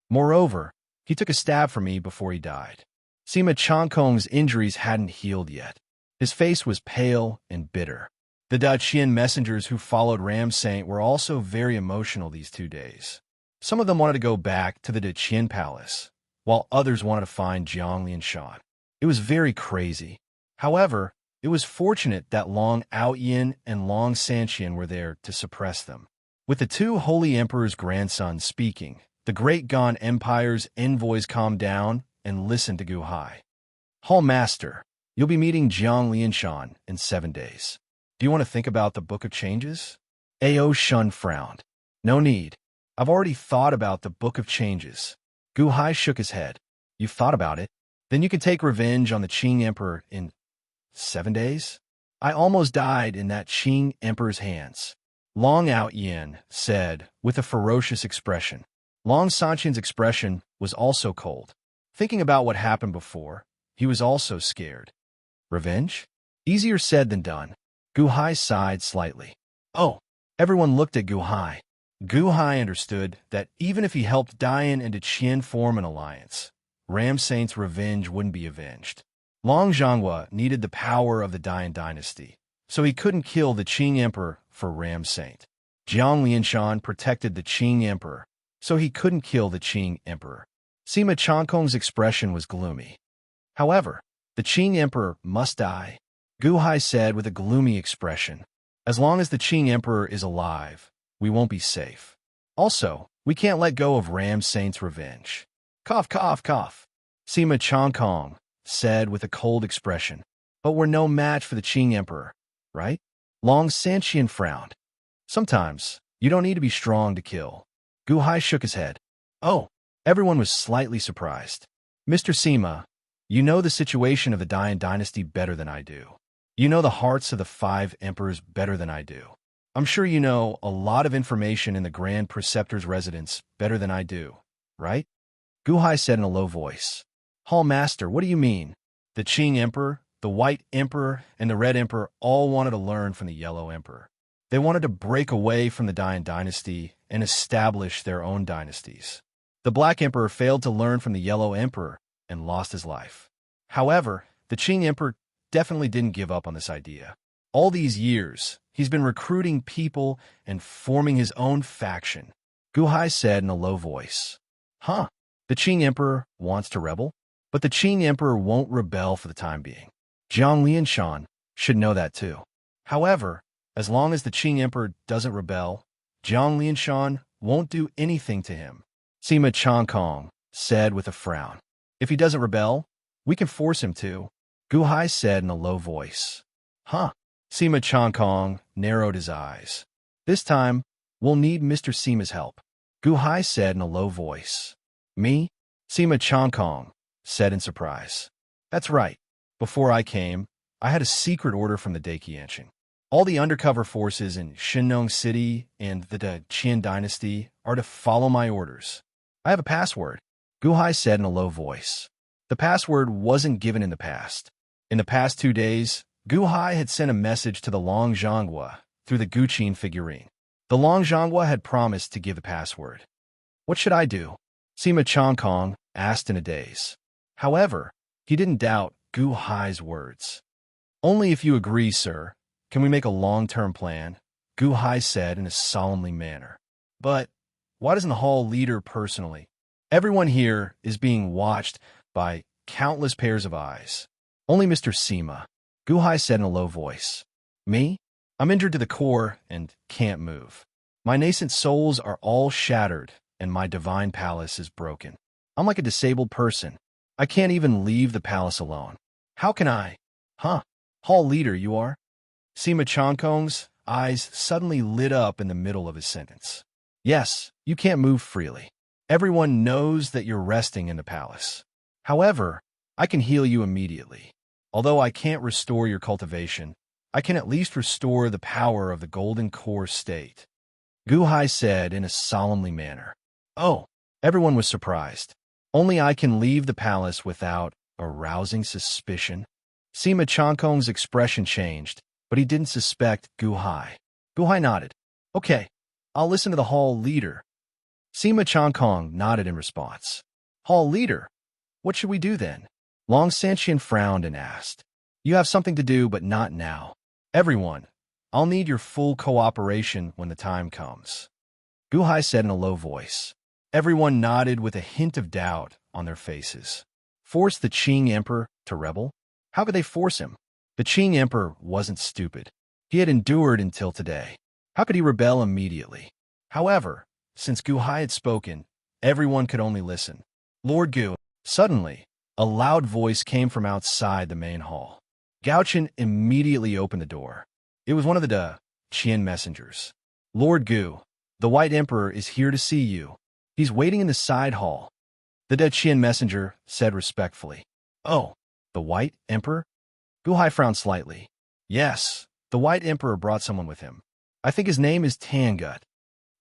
Moreover, he took a stab for me before he died. Sima Changkong's injuries hadn't healed yet. His face was pale and bitter. The Daqian messengers who followed Ram Saint were also very emotional these 2 days. Some of them wanted to go back to the Deqian Palace, while others wanted to find Jiang Lianshan. It was very crazy. However, it was fortunate that Long Outyin and Long Sanqian were there to suppress them. With the 2 Holy Emperor's grandsons speaking, the Great Gan Empire's envoys calmed down and listened to Gu Hai. Hall Master, you'll be meeting Jiang Lianshan in 7 days. Do you want to think about the Book of Changes? Ao Shun frowned. No need. I've already thought about the Book of Changes. Gu Hai shook his head. You've thought about it? Then you can take revenge on the Qing Emperor in 7 days? I almost died in that Qing Emperor's hands. Long Outyin said, with a ferocious expression. Long Sanqian's expression was also cold. Thinking about what happened before, he was also scared. Revenge? Easier said than done. Gu Hai sighed slightly. Oh, everyone looked at Gu Hai. Gu Hai understood that even if he helped Dian and Deqian form an alliance, Ram Saint's revenge wouldn't be avenged. Long Zhanghua needed the power of the Dian dynasty, so he couldn't kill the Qing Emperor for Ram Saint. Jiang Lianshan protected the Qing Emperor, so he couldn't kill the Qing Emperor. Sima Changkong's expression was gloomy. However, the Qing Emperor must die, Gu Hai said with a gloomy expression. As long as the Qing Emperor is alive, we won't be safe. Also, we can't let go of Ram Saint's revenge. Cough, cough, cough. Sima Changkong said with a cold expression. But we're no match for the Qing Emperor, right? Long Sanqian frowned. Sometimes, you don't need to be strong to kill. Gu Hai shook his head. Oh, everyone was slightly surprised. Mr. Sima, You know the situation of the Dian dynasty better than I do. You know the hearts of the 5 emperors better than I do. I'm sure you know a lot of information in the Grand Preceptor's residence better than I do, right? Gu Hai said in a low voice. Hall Master, what do you mean? The Qing Emperor, the White Emperor, and the Red Emperor all wanted to learn from the Yellow Emperor. They wanted to break away from the Dian dynasty and establish their own dynasties. The Black Emperor failed to learn from the Yellow Emperor and lost his life. However, the Qing Emperor definitely didn't give up on this idea. All these years, he's been recruiting people and forming his own faction. Gu Hai said in a low voice. Huh? The Qing Emperor wants to rebel? But the Qing Emperor won't rebel for the time being. Jiang Lianshan should know that too. However, as long as the Qing Emperor doesn't rebel, Jiang Lianshan won't do anything to him. Sima Changkong said with a frown. If he doesn't rebel, we can force him to. Gu Hai said in a low voice. Huh? Sima Changkong narrowed his eyes. This time, we'll need Mr. Sima's help. Gu Hai said in a low voice. Me? Sima Changkong said in surprise. That's right. Before I came, I had a secret order from the Daiqianqing. All the undercover forces in Shinong City and the Qin dynasty are to follow my orders. I have a password, Gu Hai said in a low voice. The password wasn't given in the past. In the past 2 days, Gu Hai had sent a message to the Long Zhanghua through the Guqin figurine. The Long Zhanghua had promised to give the password. What should I do? Sima Changkong asked in a daze. However, he didn't doubt Gu Hai's words. Only if you agree, sir, can we make a long-term plan, Gu Hai said in a solemnly manner. But why doesn't the hall leader personally? Everyone here is being watched by countless pairs of eyes. Only Mr. Sima, Gu Hai said in a low voice. Me? I'm injured to the core and can't move. My nascent souls are all shattered and my divine palace is broken. I'm like a disabled person. I can't even leave the palace alone. How can I? Huh? Hall leader, you are? Sima Changkong's eyes suddenly lit up in the middle of his sentence. Yes, you can't move freely. Everyone knows that you're resting in the palace. However, I can heal you immediately. Although I can't restore your cultivation, I can at least restore the power of the golden core state. Gu Hai said in a solemnly manner. Oh, everyone was surprised. Only I can leave the palace without arousing suspicion. Sima Changkong's expression changed, but he didn't suspect Gu Hai. Gu Hai nodded. Okay, I'll listen to the hall leader. Sima Changkong nodded in response. Hall leader, what should we do then? Long Sanqian frowned and asked. You have something to do, but not now. Everyone, I'll need your full cooperation when the time comes. Gu Hai said in a low voice. Everyone nodded with a hint of doubt on their faces. Force the Qing Emperor to rebel? How could they force him? The Qing Emperor wasn't stupid. He had endured until today. How could he rebel immediately? However, since Gu Hai had spoken, everyone could only listen. Lord Gu. Suddenly, a loud voice came from outside the main hall. Gaochen immediately opened the door. It was one of the Qian messengers. Lord Gu, the White Emperor is here to see you. He's waiting in the side hall. The Qian messenger said respectfully. Oh, the White Emperor? Gu Hai frowned slightly. Yes, the White Emperor brought someone with him. I think his name is Tangut.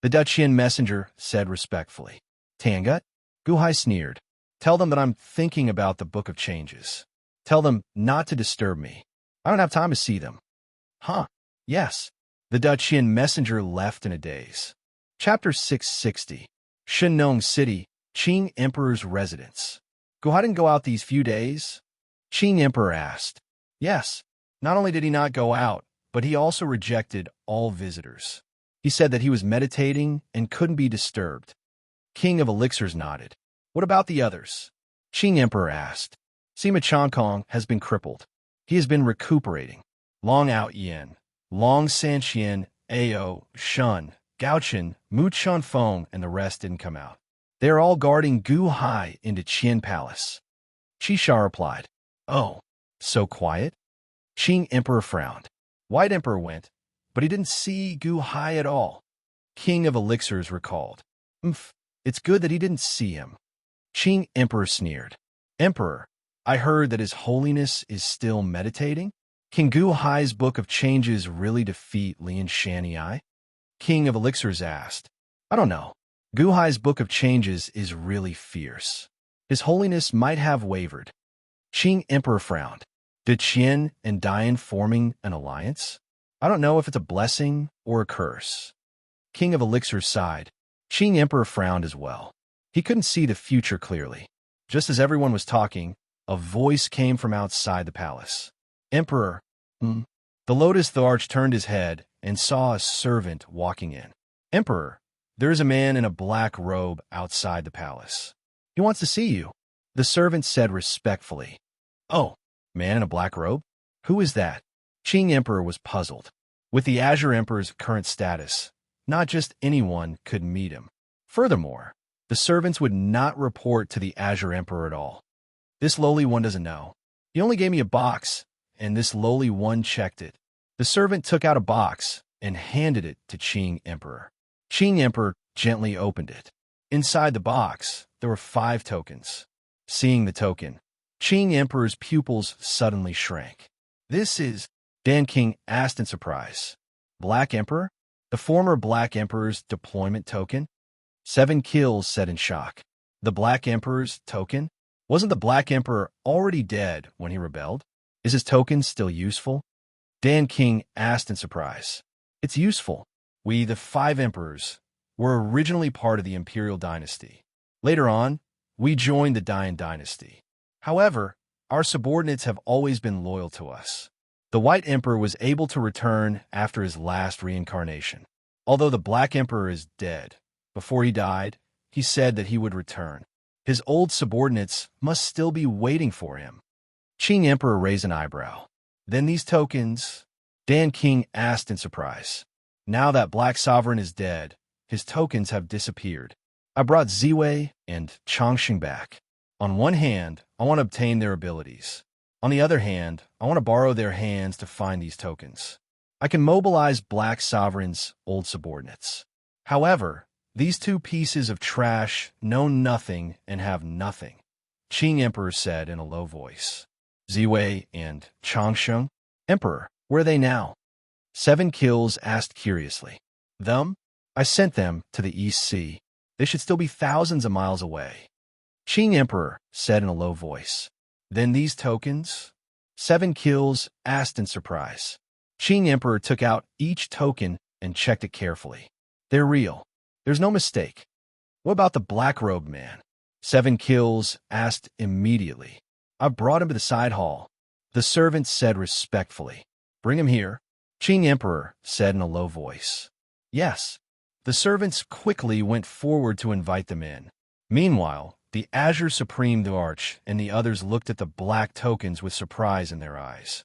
The Qian messenger said respectfully. Tangut? Gu Hai sneered. Tell them that I'm thinking about the Book of Changes. Tell them not to disturb me. I don't have time to see them. Huh? Yes. The Qian messenger left in a daze. Chapter 660. Shinong City, Qing Emperor's residence. Gu Hai didn't go out these few days? Qing Emperor asked. Yes. Not only did he not go out, but he also rejected all visitors. He said that he was meditating and couldn't be disturbed. King of Elixirs nodded. What about the others? Qing Emperor asked. Sima Changkong has been crippled. He has been recuperating. Long Out Yin, Long Sanqian, Ao, Shun, Gaochen, Mu Chunfeng, and the rest didn't come out. They are all guarding Gu Hai into Qian Palace. Qisha replied. Oh, so quiet? Qing Emperor frowned. White Emperor went, but he didn't see Gu Hai at all. King of Elixirs recalled. It's good that he didn't see him. Qing Emperor sneered. Emperor, I heard that His Holiness is still meditating. Can Gu Hai's Book of Changes really defeat Lian Shani? King of Elixirs asked. I don't know. Gu Hai's Book of Changes is really fierce. His Holiness might have wavered. Qing Emperor frowned. Did Qian and Dian forming an alliance? I don't know if it's a blessing or a curse. King of Elixirs sighed. Qing Emperor frowned as well. He couldn't see the future clearly. Just as everyone was talking, a voice came from outside the palace. Emperor, The Lotus Tharch turned his head and saw a servant walking in. Emperor, there is a man in a black robe outside the palace. He wants to see you. The servant said respectfully. Oh, man in a black robe? Who is that? Qing Emperor was puzzled. With the Azure Emperor's current status, not just anyone could meet him. Furthermore, the servants would not report to the Azure Emperor at all. This lowly one doesn't know. He only gave me a box, and this lowly one checked it. The servant took out a box and handed it to Qing Emperor. Qing Emperor gently opened it. Inside the box, there were 5 tokens. Seeing the token, Qing Emperor's pupils suddenly shrank. This is, Dan King asked in surprise. Black Emperor? The former Black Emperor's deployment token? 7 kills said in shock. The Black Emperor's token? Wasn't the Black Emperor already dead when he rebelled? Is his token still useful? Dan King asked in surprise. It's useful. We, the 5 emperors, were originally part of the Imperial dynasty. Later on, we joined the Dian dynasty. However, our subordinates have always been loyal to us. The White Emperor was able to return after his last reincarnation. Although the Black Emperor is dead, before he died, he said that he would return. His old subordinates must still be waiting for him. Qing Emperor raised an eyebrow. Then these tokens? Dan King asked in surprise. Now that Black Sovereign is dead, his tokens have disappeared. I brought Ziwei and Chongqing back. On one hand, I want to obtain their abilities. On the other hand, I want to borrow their hands to find these tokens. I can mobilize Black Sovereign's old subordinates. However, these 2 pieces of trash know nothing and have nothing, Qing Emperor said in a low voice. Ziwei and Chongqing? Emperor, where are they now? 7 kills asked curiously. Them? I sent them to the East Sea. They should still be thousands of miles away. Qing Emperor said in a low voice. Then these tokens? 7 kills asked in surprise. Qing Emperor took out each token and checked it carefully. They're real. There's no mistake. What about the black-robed man? 7 kills asked immediately. I brought him to the side hall. The servant said respectfully. Bring him here. Qing Emperor said in a low voice. Yes. The servants quickly went forward to invite them in. Meanwhile, the Azure Supreme Arch and the others looked at the black tokens with surprise in their eyes.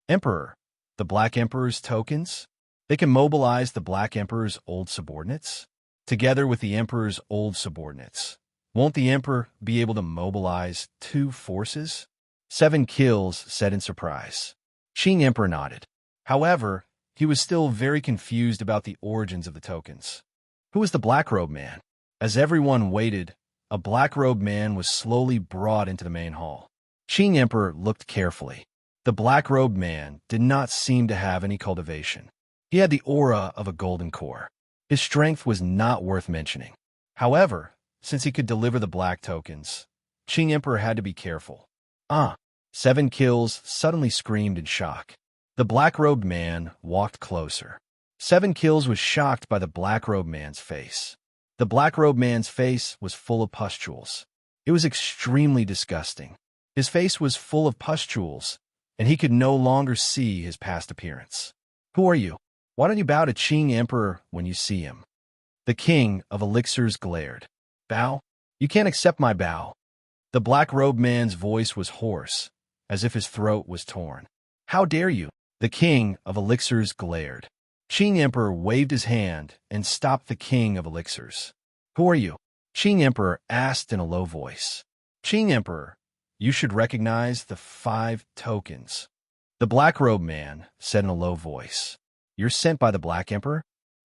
Emperor, the Black Emperor's tokens? They can mobilize the Black Emperor's old subordinates? Together with the Emperor's old subordinates. Won't the Emperor be able to mobilize 2 forces? 7 kills said in surprise. Qing Emperor nodded. However, he was still very confused about the origins of the tokens. Who was the black-robed man? As everyone waited, a black-robed man was slowly brought into the main hall. Qing Emperor looked carefully. The black-robed man did not seem to have any cultivation. He had the aura of a golden core. His strength was not worth mentioning. However, since he could deliver the black tokens, Qing Emperor had to be careful. 7 kills suddenly screamed in shock. The black-robed man walked closer. 7 kills was shocked by the black-robed man's face. The black-robed man's face was full of pustules. It was extremely disgusting. His face was full of pustules, and he could no longer see his past appearance. Who are you? Why don't you bow to Qing Emperor when you see him? The king of Elixirs glared. Bow? You can't accept my bow. The black-robed man's voice was hoarse, as if his throat was torn. How dare you? The king of Elixirs glared. Qing Emperor waved his hand and stopped the king of Elixirs. Who are you? Qing Emperor asked in a low voice. Qing Emperor, you should recognize the 5 tokens. The black-robed man said in a low voice. You're sent by the Black Emperor?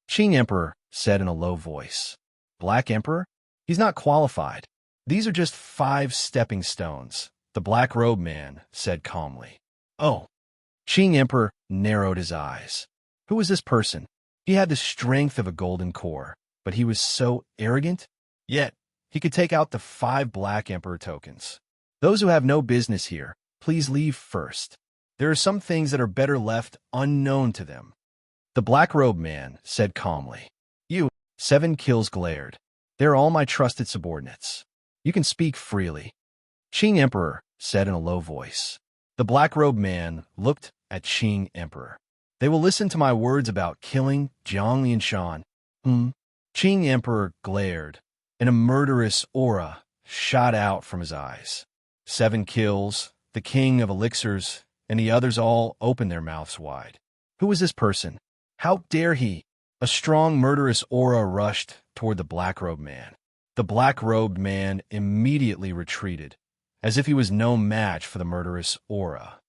Qing Emperor said in a low voice. Black Emperor? He's not qualified. These are just 5 stepping stones, The black-robed man said calmly. Oh. Qing Emperor narrowed his eyes. Who was this person? He had the strength of a golden core, but he was so arrogant. Yet, he could take out the 5 Black Emperor tokens. Those who have no business here, please leave first. There are some things that are better left unknown to them. The black-robed man said calmly. You, 7 kills glared. They're all my trusted subordinates. You can speak freely. Qing Emperor said in a low voice. The black-robed man looked at Qing Emperor. They will listen to my words about killing Jiang Lianshan. Qing Emperor glared, and a murderous aura shot out from his eyes. 7 kills, the king of elixirs, and the others all opened their mouths wide. Who was this person? How dare he? A strong murderous aura rushed toward the black-robed man. The black-robed man immediately retreated, as if he was no match for the murderous aura.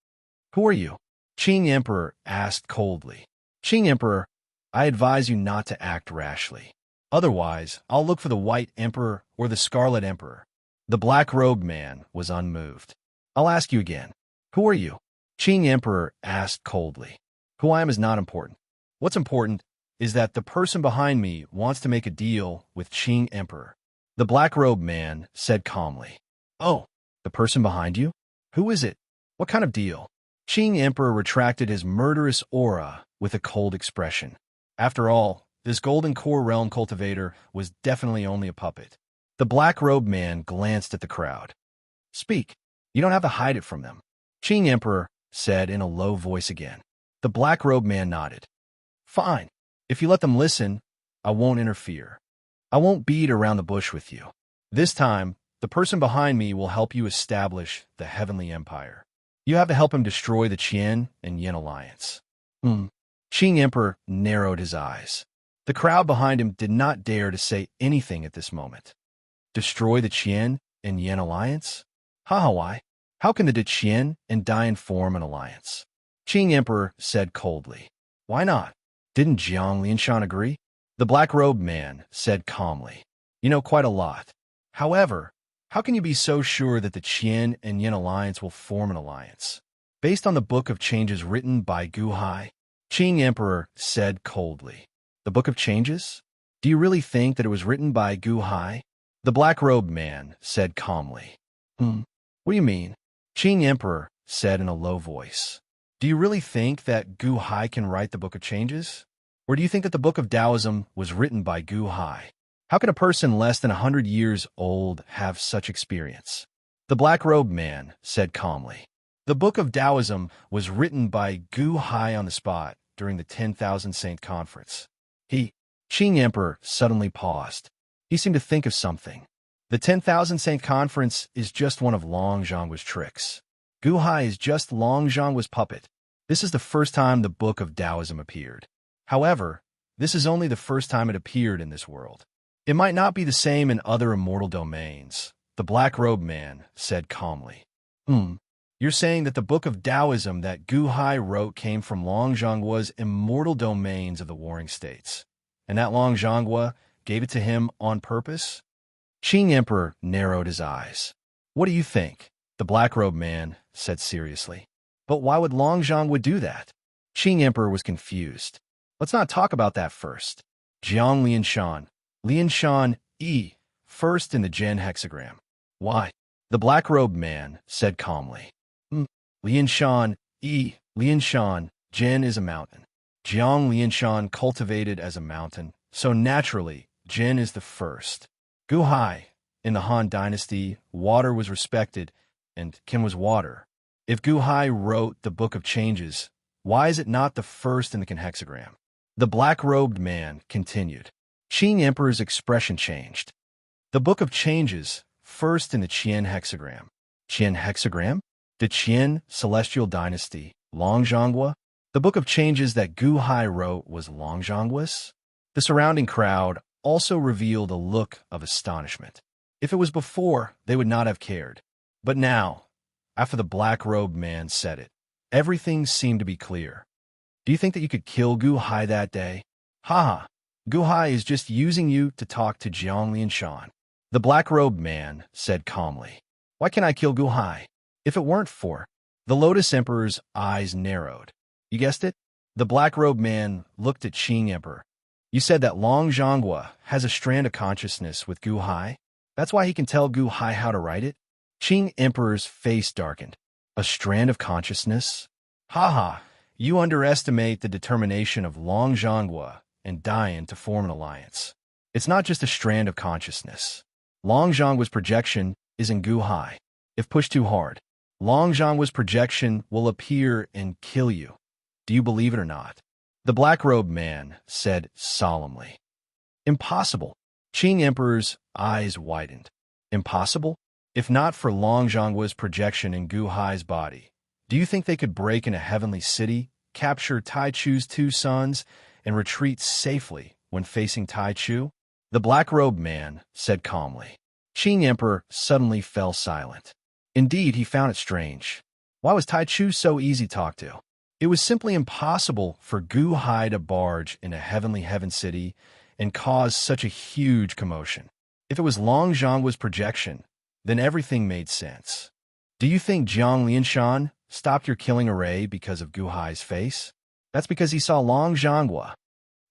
Who are you? Qing Emperor asked coldly. Qing Emperor, I advise you not to act rashly. Otherwise, I'll look for the White Emperor or the Scarlet Emperor. The black-robed man was unmoved. I'll ask you again. Who are you? Qing Emperor asked coldly. Who I am is not important. What's important is that the person behind me wants to make a deal with Qing Emperor. The black-robed man said calmly. Oh, the person behind you? Who is it? What kind of deal? Qing Emperor retracted his murderous aura with a cold expression. After all, this golden core realm cultivator was definitely only a puppet. The black-robed man glanced at the crowd. Speak. You don't have to hide it from them. Qing Emperor said in a low voice again. The black-robed man nodded. Fine. If you let them listen, I won't interfere. I won't beat around the bush with you. This time, the person behind me will help you establish the Heavenly Empire. You have to help him destroy the Qian and Yin alliance. Qing Emperor narrowed his eyes. The crowd behind him did not dare to say anything at this moment. Destroy the Qian and Yin alliance? Why? How can the Qian and Dian form an alliance? Qing Emperor said coldly. Why not? Didn't Jiang Lianshan agree? The black-robed man said calmly. You know quite a lot. However, how can you be so sure that the Qian and Yin alliance will form an alliance? Based on the Book of Changes written by Gu Hai, Qing Emperor said coldly. The Book of Changes? Do you really think that it was written by Gu Hai? The black-robed man said calmly. What do you mean? Qing Emperor said in a low voice. Do you really think that Gu Hai can write the Book of Changes? Or do you think that the Book of Taoism was written by Gu Hai? How can a person less than 100 years old have such experience? The black-robed man said calmly. The Book of Taoism was written by Gu Hai on the spot during the 10,000 Saint Conference. Qing Emperor suddenly paused. He seemed to think of something. The 10,000 Saint Conference is just one of Long Zhangguo's tricks. Gu Hai is just Long Zhangguo's puppet. This is the first time the Book of Taoism appeared. However, this is only the first time it appeared in this world. It might not be the same in other immortal domains, the black-robed man said calmly. You're saying that the Book of Taoism that Gu Hai wrote came from Long Zhangguo's immortal domains of the Warring States, and that Long Zhangguo gave it to him on purpose? Qing Emperor narrowed his eyes. What do you think? The black-robed man said seriously. But why would Long Zhangguo do that? Qing Emperor was confused. Let's not talk about that first. Jiang Lianshan first in the Gen hexagram. Why? The black-robed man said calmly. Lianshan Gen is a mountain. Jiang Lianshan cultivated as a mountain, so naturally, Gen is the first. Gu Hai, in the Han Dynasty, water was respected, and Qin was water. If Gu Hai wrote the Book of Changes, why is it not the first in the Qin hexagram? The black-robed man continued. Qing Emperor's expression changed. The Book of Changes, first in the Qian hexagram. Qian hexagram? The Qian celestial dynasty, Long Zhangguo? The Book of Changes that Gu Hai wrote was Long Zhangguo's? The surrounding crowd also revealed a look of astonishment. If it was before, they would not have cared. But now, after the black-robed man said it, everything seemed to be clear. Do you think that you could kill Gu Hai that day? Gu Hai is just using you to talk to Jiang Lianshan. The black-robed man said calmly. Why can't I kill Gu Hai? If it weren't for the Lotus Emperor's eyes narrowed. You guessed it? The black-robed man looked at Qing Emperor. You said that Long Zhonghua has a strand of consciousness with Gu Hai? That's why he can tell Gu Hai how to write it? Qing Emperor's face darkened. A strand of consciousness? Ha! You underestimate the determination of Long Zhonghua and Dian to form an alliance. It's not just a strand of consciousness. Long Zhonghua's projection is in Gu Hai. If pushed too hard, Long Zhonghua's projection will appear and kill you. Do you believe it or not? The black-robed man said solemnly. Impossible. Qing Emperor's eyes widened. Impossible? If not for Long Zhonghua's projection in Gu Hai's body, do you think they could break into heavenly city, capture Tai Chu's 2 sons, and retreat safely when facing Tai Chu? The black-robed man said calmly. Qing Emperor suddenly fell silent. Indeed, he found it strange. Why was Tai Chu so easy to talk to? It was simply impossible for Gu Hai to barge into heavenly heaven city and cause such a huge commotion. If it was Long Zhonghua's projection, then everything made sense. Do you think Jiang Lianshan stopped your killing array because of Gu Hai's face? That's because he saw Long Zhonghua.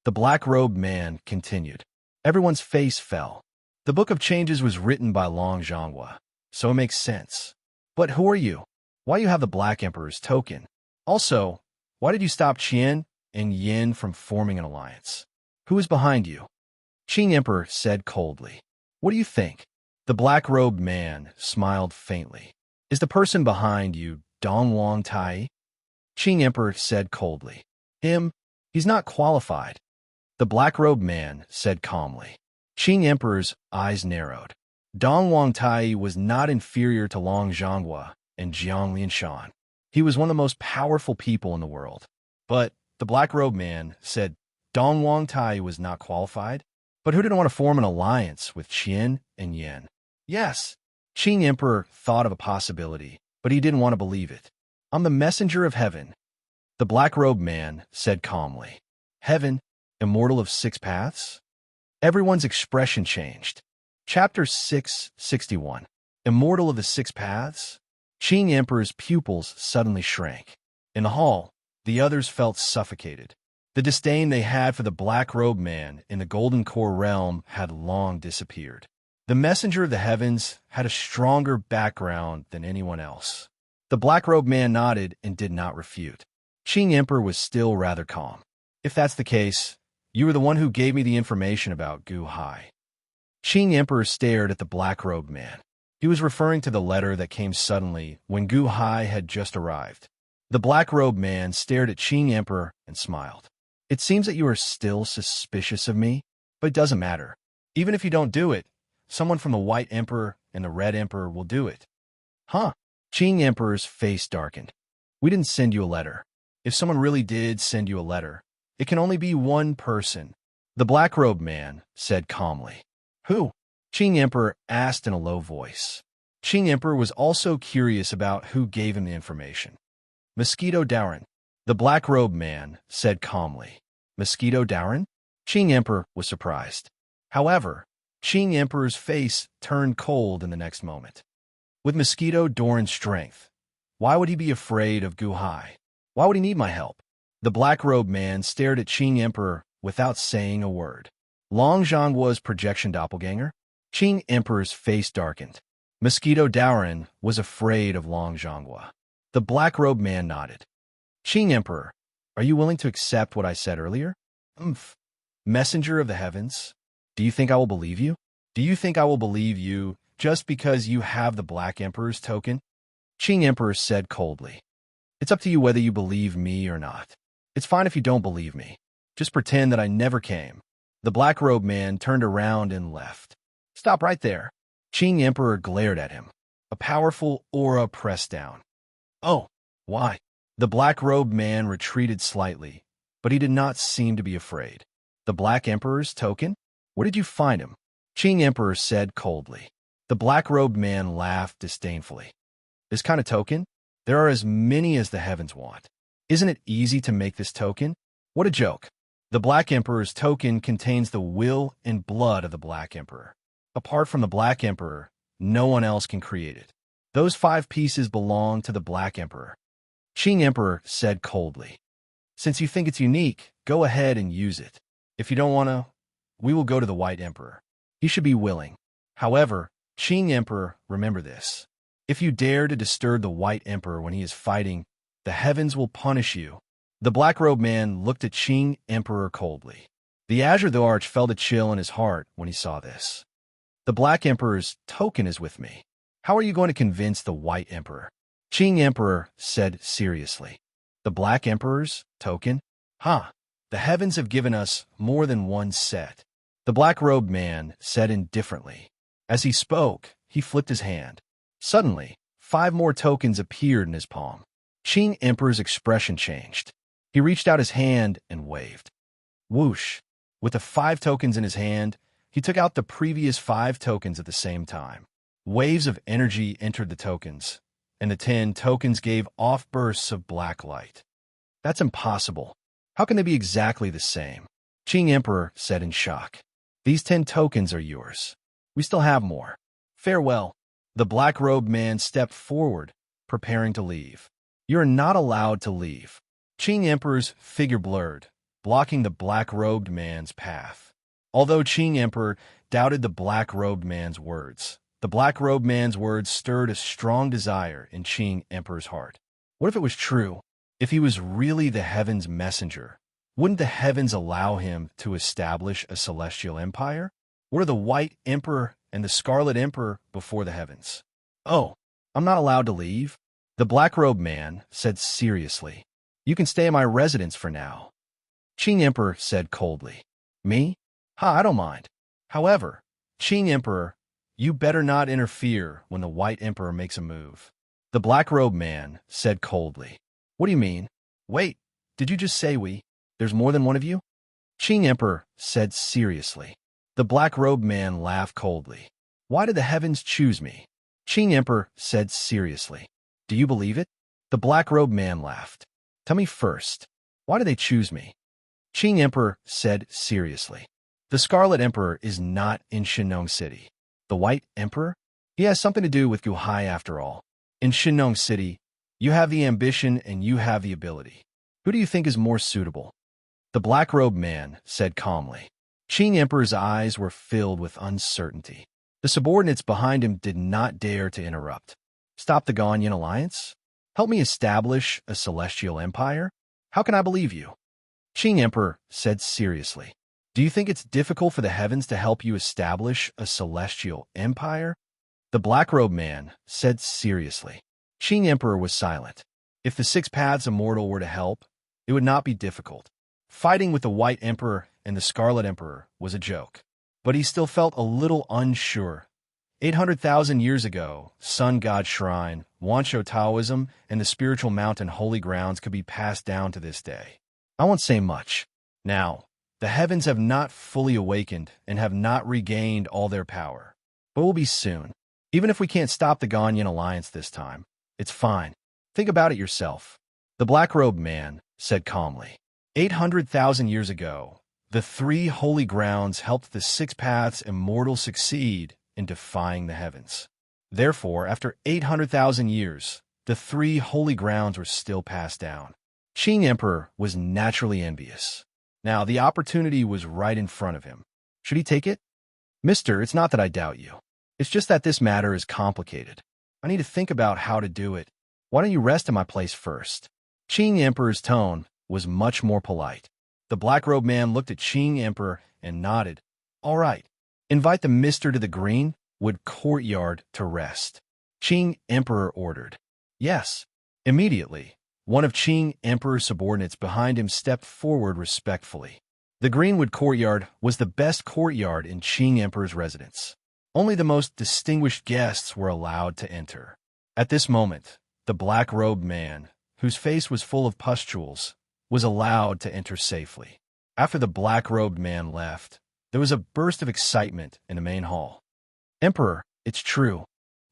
The black-robed man continued. Everyone's face fell. The Book of Changes was written by Long Zhonghua, so it makes sense. But who are you? Why you have the Black Emperor's token? Also, why did you stop Qian and Yin from forming an alliance? Who is behind you? Qing Emperor said coldly. What do you think? The black-robed man smiled faintly. Is the person behind you Dong Wang Tai? Qing Emperor said coldly. Him? He's not qualified. The black-robed man said calmly. Qing Emperor's eyes narrowed. Dong Wang Tai was not inferior to Long Zhonghua and Jiang Lianshan. He was one of the most powerful people in the world. But the black-robed man said Dong Wang Tai was not qualified. But who didn't want to form an alliance with Qian and Yin? Yes, Qing Emperor thought of a possibility, but he didn't want to believe it. I'm the messenger of heaven. The black-robed man said calmly. Heaven, immortal of 6 paths? Everyone's expression changed. Chapter 661. Immortal of the 6 paths? Qing Emperor's pupils suddenly shrank. In the hall, the others felt suffocated. The disdain they had for the black-robed man in the Golden Core realm had long disappeared. The messenger of the heavens had a stronger background than anyone else. The black-robed man nodded and did not refute. Qing Emperor was still rather calm. If that's the case, you were the one who gave me the information about Gu Hai. Qing Emperor stared at the black-robed man. He was referring to the letter that came suddenly when Gu Hai had just arrived. The black-robed man stared at Qing Emperor and smiled. It seems that you are still suspicious of me, but it doesn't matter. Even if you don't do it, someone from the White Emperor and the Red Emperor will do it. Huh? Qing Emperor's face darkened. We didn't send you a letter. If someone really did send you a letter, it can only be one person. The black-robed man said calmly. Who? Qing Emperor asked in a low voice. Qing Emperor was also curious about who gave him the information. Mosquito Dowrin. The black-robed man said calmly. Mosquito Dowrin? Qing Emperor was surprised. However, Qing Emperor's face turned cold in the next moment. With Mosquito Doran's strength, why would he be afraid of Gu Hai? Why would he need my help? The black-robed man stared at Qing Emperor without saying a word. Long Zhonghua's projection doppelganger? Qing Emperor's face darkened. Mosquito Dowrin was afraid of Long Zhonghua. The black-robed man nodded. Qing Emperor, are you willing to accept what I said earlier? Messenger of the heavens, do you think I will believe you? Do you think I will believe you just because you have the Black Emperor's token? Qing Emperor said coldly. It's up to you whether you believe me or not. It's fine if you don't believe me. Just pretend that I never came. The black-robed man turned around and left. Stop right there. Qing Emperor glared at him. A powerful aura pressed down. Oh, why? The black-robed man retreated slightly, but he did not seem to be afraid. The Black Emperor's token? Where did you find him? Qing Emperor said coldly. The black-robed man laughed disdainfully. This kind of token? There are as many as the heavens want. Isn't it easy to make this token? What a joke. The Black Emperor's token contains the will and blood of the Black Emperor. Apart from the Black Emperor, no one else can create it. Those 5 pieces belong to the Black Emperor. Qing Emperor said coldly. Since you think it's unique, go ahead and use it. If you don't want to, we will go to the White Emperor. He should be willing. However, Qing Emperor, remember this. If you dare to disturb the White Emperor when he is fighting, the heavens will punish you. The black-robed man looked at Qing Emperor coldly. The Azure the Arch felt a chill in his heart when he saw this. The Black Emperor's token is with me. How are you going to convince the White Emperor? Qing Emperor said seriously. The Black Emperor's token? The heavens have given us more than one set. The black-robed man said indifferently. As he spoke, he flipped his hand. Suddenly, 5 more tokens appeared in his palm. Qing Emperor's expression changed. He reached out his hand and waved. Whoosh! With the 5 tokens in his hand, he took out the previous 5 tokens at the same time. Waves of energy entered the tokens, and the 10 tokens gave off bursts of black light. That's impossible. How can they be exactly the same? Qing Emperor said in shock. These 10 tokens are yours. We still have more. Farewell. The black-robed man stepped forward, preparing to leave. You're not allowed to leave. Qing Emperor's figure blurred, blocking the black-robed man's path. Although Qing Emperor doubted the black-robed man's words, the black-robed man's words stirred a strong desire in Qing Emperor's heart. What if it was true? If he was really the heavens' messenger, wouldn't the heavens allow him to establish a celestial empire? What are the White Emperor and the Scarlet Emperor before the heavens? Oh, I'm not allowed to leave? The black-robed man said seriously. You can stay at my residence for now. Qing Emperor said coldly. Me? I don't mind. However, Qing Emperor, you better not interfere when the White Emperor makes a move. The black-robed man said coldly. What do you mean? Wait, did you just say we? There's more than one of you? Qing Emperor said seriously. The black-robed man laughed coldly. Why did the heavens choose me? Qing Emperor said seriously. Do you believe it? The black-robed man laughed. Tell me first, why did they choose me? Qing Emperor said seriously. The Scarlet Emperor is not in Shinong City. The White Emperor? He has something to do with Guhai after all. In Shinong City, you have the ambition and you have the ability. Who do you think is more suitable? The black-robed man said calmly. Qing Emperor's eyes were filled with uncertainty. The subordinates behind him did not dare to interrupt. Stop the Ganyan alliance? Help me establish a celestial empire? How can I believe you? Qing Emperor said seriously. Do you think it's difficult for the heavens to help you establish a celestial empire? The black-robed man said seriously. Qing Emperor was silent. If the 6 paths immortal were to help, it would not be difficult. Fighting with the White Emperor and the Scarlet Emperor was a joke. But he still felt a little unsure. 800,000 years ago, Sun God Shrine, Wansho Taoism, and the spiritual mountain Holy Grounds could be passed down to this day. I won't say much. Now, the heavens have not fully awakened and have not regained all their power. But we'll be soon. Even if we can't stop the Ganyan alliance this time, it's fine. Think about it yourself. The black-robed man said calmly. 800,000 years ago, the 3 holy grounds helped the 6 paths immortal succeed in defying the heavens. Therefore, after 800,000 years, the 3 holy grounds were still passed down. Qing Emperor was naturally envious. Now, the opportunity was right in front of him. Should he take it? Mister, it's not that I doubt you. It's just that this matter is complicated. I need to think about how to do it. Why don't you rest in my place first? Qing Emperor's tone was much more polite. The black-robed man looked at Qing Emperor and nodded. All right. Invite the mister to the greenwood courtyard to rest. Qing Emperor ordered. Yes. Immediately, one of Qing Emperor's subordinates behind him stepped forward respectfully. The greenwood courtyard was the best courtyard in Qing Emperor's residence. Only the most distinguished guests were allowed to enter. At this moment, the black-robed man, whose face was full of pustules, was allowed to enter safely. After the black-robed man left, there was a burst of excitement in the main hall. Emperor, it's true.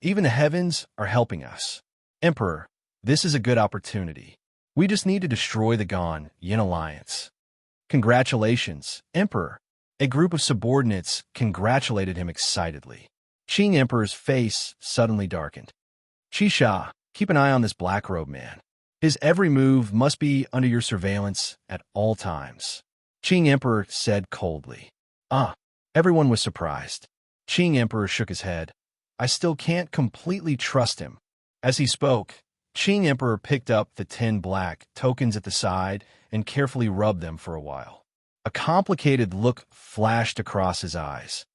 Even the heavens are helping us. Emperor, this is a good opportunity. We just need to destroy the Ganyan alliance. Congratulations, Emperor. A group of subordinates congratulated him excitedly. Qing Emperor's face suddenly darkened. Sha, keep an eye on this black-robed man. His every move must be under your surveillance at all times. Qing Emperor said coldly. Ah, everyone was surprised. Qing Emperor shook his head. I still can't completely trust him. As he spoke, Qing Emperor picked up the 10 black tokens at the side and carefully rubbed them for a while. A complicated look flashed across his eyes.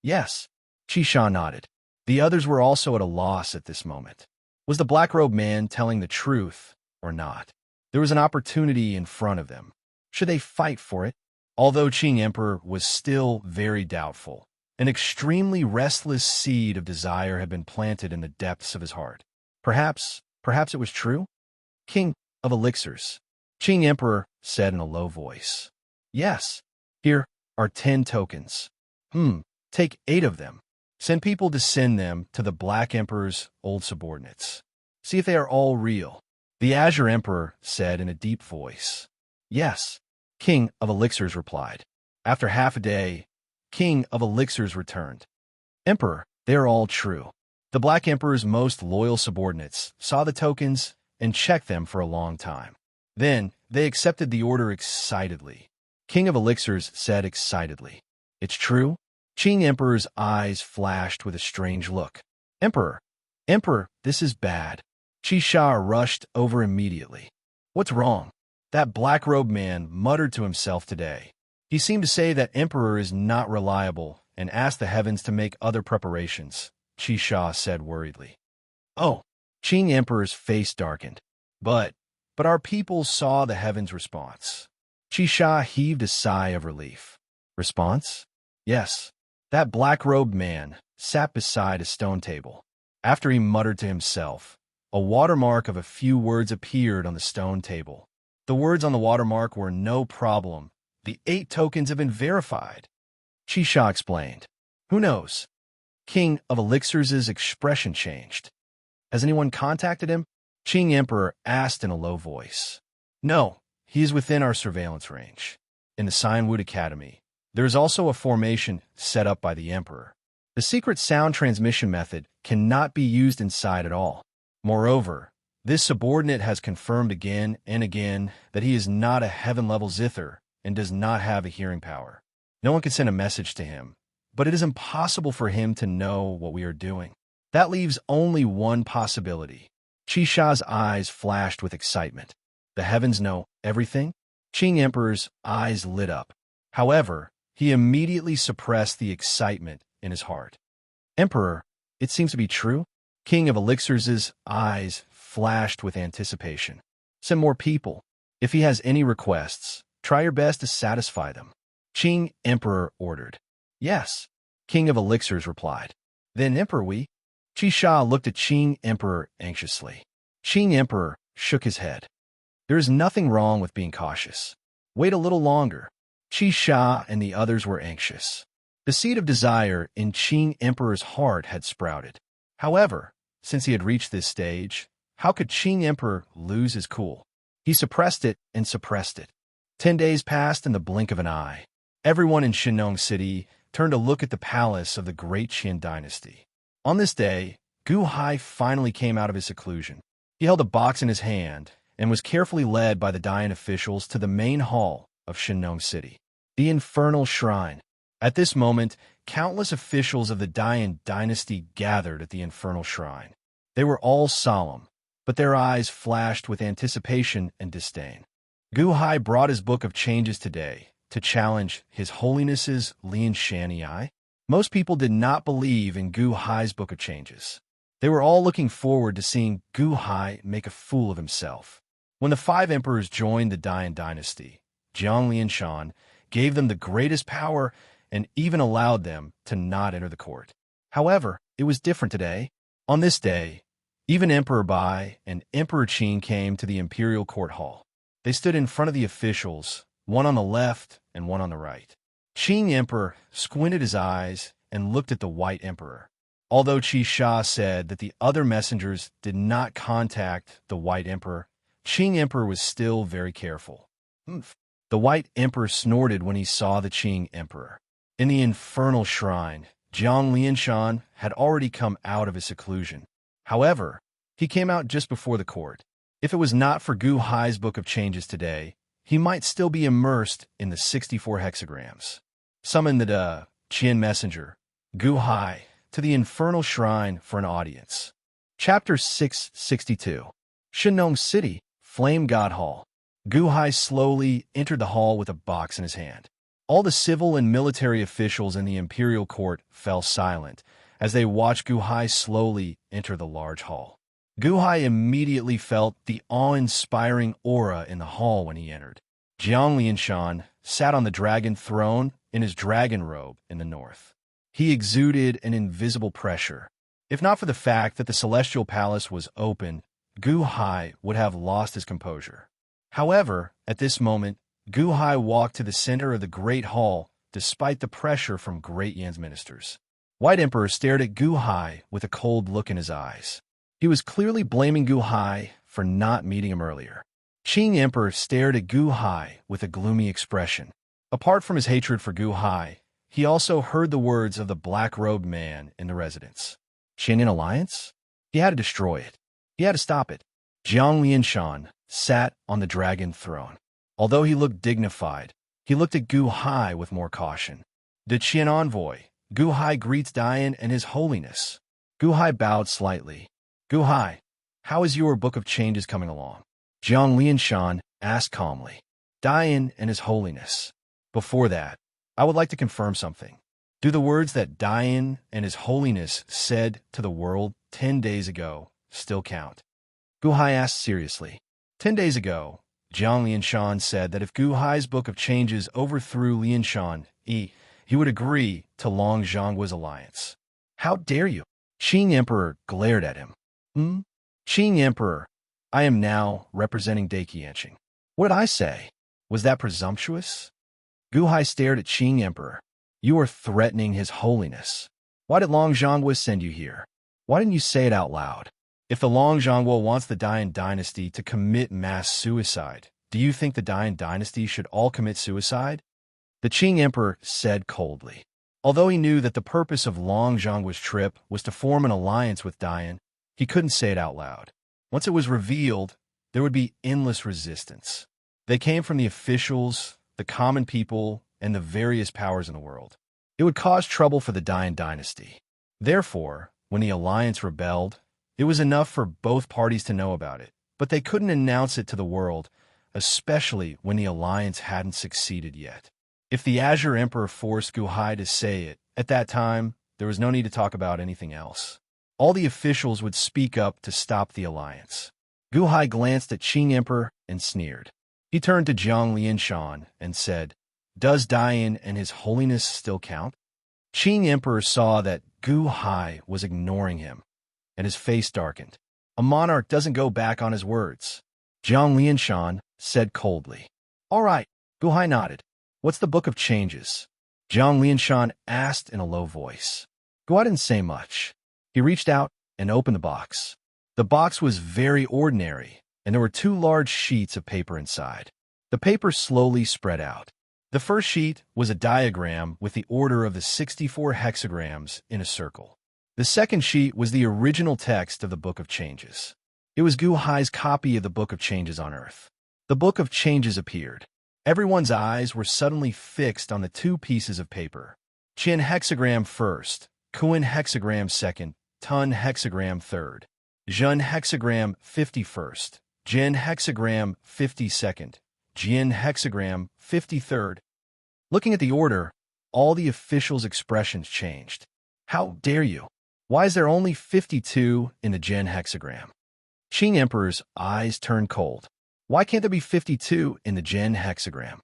Yes, Sha nodded. The others were also at a loss at this moment. Was the black-robed man telling the truth or not? There was an opportunity in front of them. Should they fight for it? Although Qing Emperor was still very doubtful, an extremely restless seed of desire had been planted in the depths of his heart. Perhaps it was true? King of Elixirs, Qing Emperor said in a low voice. Yes, here are 10 tokens. Take 8 of them. Send people to send them to the Black Emperor's old subordinates. See if they are all real. The Azure Emperor said in a deep voice. Yes, King of Elixirs replied. After half a day, King of Elixirs returned. Emperor, they are all true. The Black Emperor's most loyal subordinates saw the tokens and checked them for a long time. Then, they accepted the order excitedly. King of Elixirs said excitedly. It's true? Qing Emperor's eyes flashed with a strange look. Emperor, this is bad. Sha rushed over immediately. What's wrong? That black-robed man muttered to himself today. He seemed to say that Emperor is not reliable and asked the heavens to make other preparations, Sha said worriedly. Oh, Qing Emperor's face darkened. But our people saw the heavens' response. Sha heaved a sigh of relief. Response? Yes. That black-robed man sat beside a stone table. After he muttered to himself, a watermark of a few words appeared on the stone table. The words on the watermark were no problem. The 8 tokens have been verified. Sha explained. Who knows? King of Elixirs' expression changed. Has anyone contacted him? Qing Emperor asked in a low voice. No, he is within our surveillance range. In the Signwood Academy, there is also a formation set up by the Emperor. The secret sound transmission method cannot be used inside at all. Moreover, this subordinate has confirmed again and again that he is not a heaven-level zither and does not have a hearing power. No one can send a message to him, but it is impossible for him to know what we are doing. That leaves only one possibility. Sha's eyes flashed with excitement. The heavens know everything? Qing Emperor's eyes lit up. However, he immediately suppressed the excitement in his heart. Emperor, it seems to be true? King of Elixirs' eyes flashed with anticipation. Send more people. If he has any requests, try your best to satisfy them. Qing Emperor ordered. Yes, King of Elixirs replied. Then Emperor Sha looked at Qing Emperor anxiously. Qing Emperor shook his head. There is nothing wrong with being cautious. Wait a little longer. Sha and the others were anxious. The seed of desire in Qing Emperor's heart had sprouted. However, since he had reached this stage, how could Qing Emperor lose his cool? He suppressed it and suppressed it. 10 days passed in the blink of an eye. Everyone in Shenong City turned to look at the palace of the great Qin dynasty. On this day, Gu Hai finally came out of his seclusion. He held a box in his hand and was carefully led by the Dayan officials to the main hall of Shenong City, the Infernal Shrine. At this moment, countless officials of the Dayan dynasty gathered at the Infernal Shrine. They were all solemn, but their eyes flashed with anticipation and disdain. Gu Hai brought his book of changes today to challenge His Holiness's Lian Shani. Most people did not believe in Gu Hai's book of changes. They were all looking forward to seeing Gu Hai make a fool of himself. When the 5 emperors joined the Dayan dynasty, Jiang Lianshan gave them the greatest power and even allowed them to not enter the court. However, it was different today. On this day, even Emperor Bai and Emperor Qin came to the imperial court hall. They stood in front of the officials, one on the left and one on the right. Qing Emperor squinted his eyes and looked at the White Emperor. Although Sha said that the other messengers did not contact the White Emperor, Qing Emperor was still very careful. The White Emperor snorted when he saw the Qing Emperor. In the Infernal Shrine, Jiang Lianshan had already come out of his seclusion. However, He came out just before the court. If it was not for Gu Hai's Book of Changes today, he might still be immersed in the 64 hexagrams. Summon the Qian messenger, Gu Hai, to the infernal shrine for an audience. Chapter 662. Shenong City, Flame God Hall. Gu Hai slowly entered the hall with a box in his hand. All the civil and military officials in the imperial court fell silent as they watched Gu Hai slowly enter the large hall. Gu Hai immediately felt the awe-inspiring aura in the hall when he entered. Jiang Lianshan sat on the dragon throne in his dragon robe in the north. He exuded an invisible pressure. If not for the fact that the celestial palace was open, Gu Hai would have lost his composure. However, at this moment, Gu Hai walked to the center of the great hall despite the pressure from Great Yan's ministers. White Emperor stared at Gu Hai with a cold look in his eyes. He was clearly blaming Gu Hai for not meeting him earlier. Qing Emperor stared at Gu Hai with a gloomy expression. Apart from his hatred for Gu Hai, he also heard the words of the black-robed man in the residence. Qian alliance? He had to destroy it. He had to stop it. Jiang Lianshan sat on the dragon throne. Although he looked dignified, he looked at Gu Hai with more caution. The Qian envoy, Gu Hai greets Dian and His Holiness. Gu Hai bowed slightly. Gu Hai, how is your Book of Changes coming along? Jiang Lianshan asked calmly. Dian and His Holiness. Before that, I would like to confirm something. Do the words that Dian and His Holiness said to the world 10 days ago still count? Gu Hai asked seriously. 10 days ago, Jiang Lianshan said that if Gu Hai's Book of Changes overthrew Lianshan, he would agree to Long Zhongguo's alliance. How dare you? Qing Emperor glared at him. Qing Emperor, I am now representing Daiqianqing. What did I say? Was that presumptuous? Gu Hai stared at Qing Emperor. You are threatening His Holiness. Why did Long Zhongguo send you here? Why didn't you say it out loud? If the Long Zhongguo wants the Dian dynasty to commit mass suicide, do you think the Dian dynasty should all commit suicide? The Qing Emperor said coldly. Although he knew that the purpose of Long Zhongguo's trip was to form an alliance with Dian, he couldn't say it out loud. Once it was revealed, there would be endless resistance. They came from the officials, the common people, and the various powers in the world. It would cause trouble for the Dian dynasty. Therefore, when the alliance rebelled, it was enough for both parties to know about it, but they couldn't announce it to the world, especially when the alliance hadn't succeeded yet. If the Azure Emperor forced Gu Hai to say it, at that time, there was no need to talk about anything else. All the officials would speak up to stop the alliance. Gu Hai glanced at Qing Emperor and sneered. He turned to Jiang Lianshan and said, Does Dian and His Holiness still count? Qing Emperor saw that Gu Hai was ignoring him, and his face darkened. A monarch doesn't go back on his words. Jiang Lianshan said coldly. All right, Gu Hai nodded. What's the Book of Changes? Jiang Lianshan asked in a low voice. Gu Hai didn't say much. He reached out and opened the box. The box was very ordinary, and there were 2 large sheets of paper inside. The paper slowly spread out. The first sheet was a diagram with the order of the 64 hexagrams in a circle. The second sheet was the original text of the Book of Changes. It was Gu Hai's copy of the Book of Changes on Earth. The Book of Changes appeared. Everyone's eyes were suddenly fixed on the 2 pieces of paper. Qian hexagram first, Kuan hexagram second, Tun hexagram third, Zhen hexagram 51st, Jin hexagram 52nd, Jian hexagram 53rd. Looking at the order, all the officials' expressions changed. How dare you? Why is there only 52 in the Jin hexagram? Qing Emperor's eyes turned cold. Why can't there be 52 in the Jin hexagram?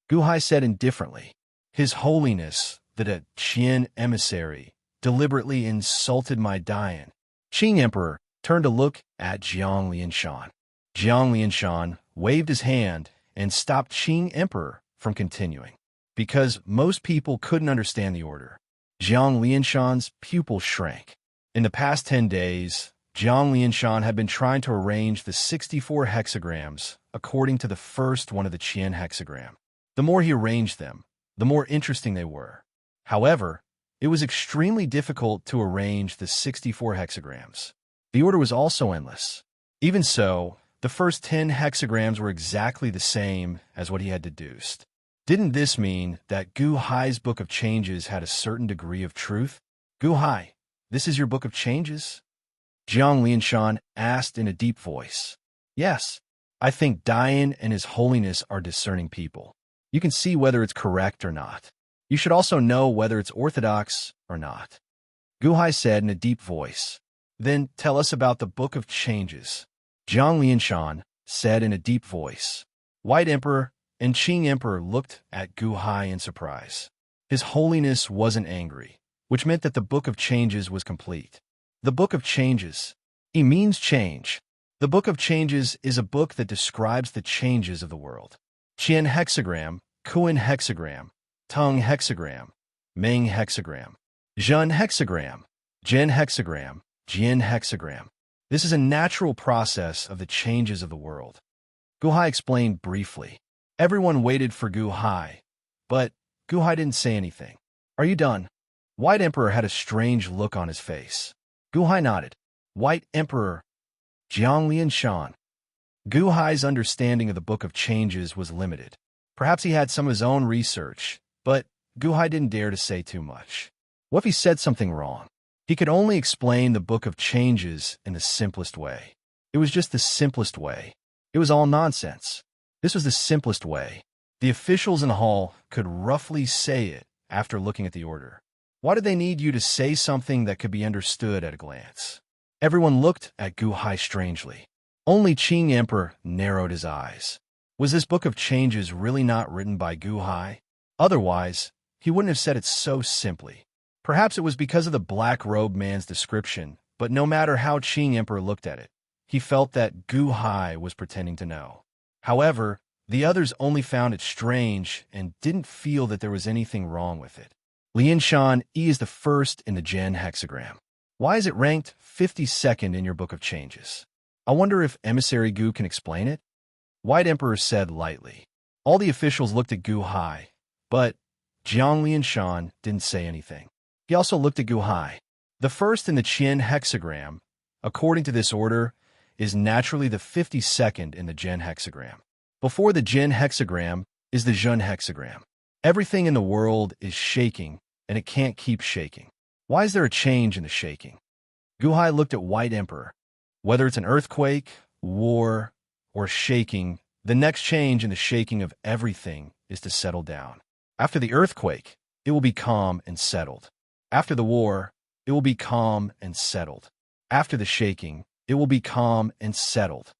Gu Hai said indifferently. His Holiness, the Qian emissary, deliberately insulted my Dian. Qing Emperor turned to look at Jiang Lianshan. Jiang Lianshan waved his hand and stopped Qing Emperor from continuing. Because most people couldn't understand the order. Jiang Lianshan's pupil shrank. In the past 10 days, Jiang Lianshan had been trying to arrange the 64 hexagrams according to the first one of the Qian hexagram. The more he arranged them, the more interesting they were. However, it was extremely difficult to arrange the 64 hexagrams. The order was also endless. Even so, the first 10 hexagrams were exactly the same as what he had deduced. Didn't this mean that Gu Hai's Book of Changes had a certain degree of truth? Gu Hai, this is your Book of Changes? Jiang Lianshan asked in a deep voice. Yes, I think Dian and His Holiness are discerning people. You can see whether it's correct or not. You should also know whether it's orthodox or not. Gu Hai said in a deep voice. Then tell us about the Book of Changes. Jiang Lianshan said in a deep voice. White Emperor and Qing Emperor looked at Gu Hai in surprise. His Holiness wasn't angry, which meant that the Book of Changes was complete. The Book of Changes. It means change. The Book of Changes is a book that describes the changes of the world. Qian hexagram, Kuan hexagram, Teng hexagram, Meng hexagram, Zhen hexagram, Zhen hexagram, Jian hexagram. This is a natural process of the changes of the world. Gu Hai explained briefly. Everyone waited for Gu Hai, but Gu Hai didn't say anything. Are you done? White Emperor had a strange look on his face. Gu Hai nodded. White Emperor. Jiang Lianshan. Gu Hai's understanding of the Book of Changes was limited. Perhaps he had some of his own research, but Gu Hai didn't dare to say too much. What if he said something wrong? He could only explain the Book of Changes in the simplest way. It was just the simplest way. It was all nonsense. This was the simplest way. The officials in the hall could roughly say it after looking at the order. Why did they need you to say something that could be understood at a glance? Everyone looked at Gu Hai strangely. Only Qing Emperor narrowed his eyes. Was this Book of Changes really not written by Gu Hai? Otherwise, he wouldn't have said it so simply. Perhaps it was because of the black-robed man's description, but no matter how Qing Emperor looked at it, he felt that Gu Hai was pretending to know. However, the others only found it strange and didn't feel that there was anything wrong with it. Lianshan E is the first in the Zhen hexagram. Why is it ranked 52nd in your Book of Changes? I wonder if Emissary Gu can explain it? White Emperor said lightly. All the officials looked at Gu Hai, but Jiang Lianshan didn't say anything. He also looked at Gu Hai. The first in the Qian hexagram, according to this order, is naturally the 52nd in the Zhen hexagram. Before the Zhen hexagram is the Zhen hexagram. Everything in the world is shaking, and it can't keep shaking. Why is there a change in the shaking? Gu Hai looked at White Emperor. Whether it's an earthquake, war, or shaking, the next change in the shaking of everything is to settle down. After the earthquake, it will be calm and settled. After the war, it will be calm and settled. After the shaking, it will be calm and settled.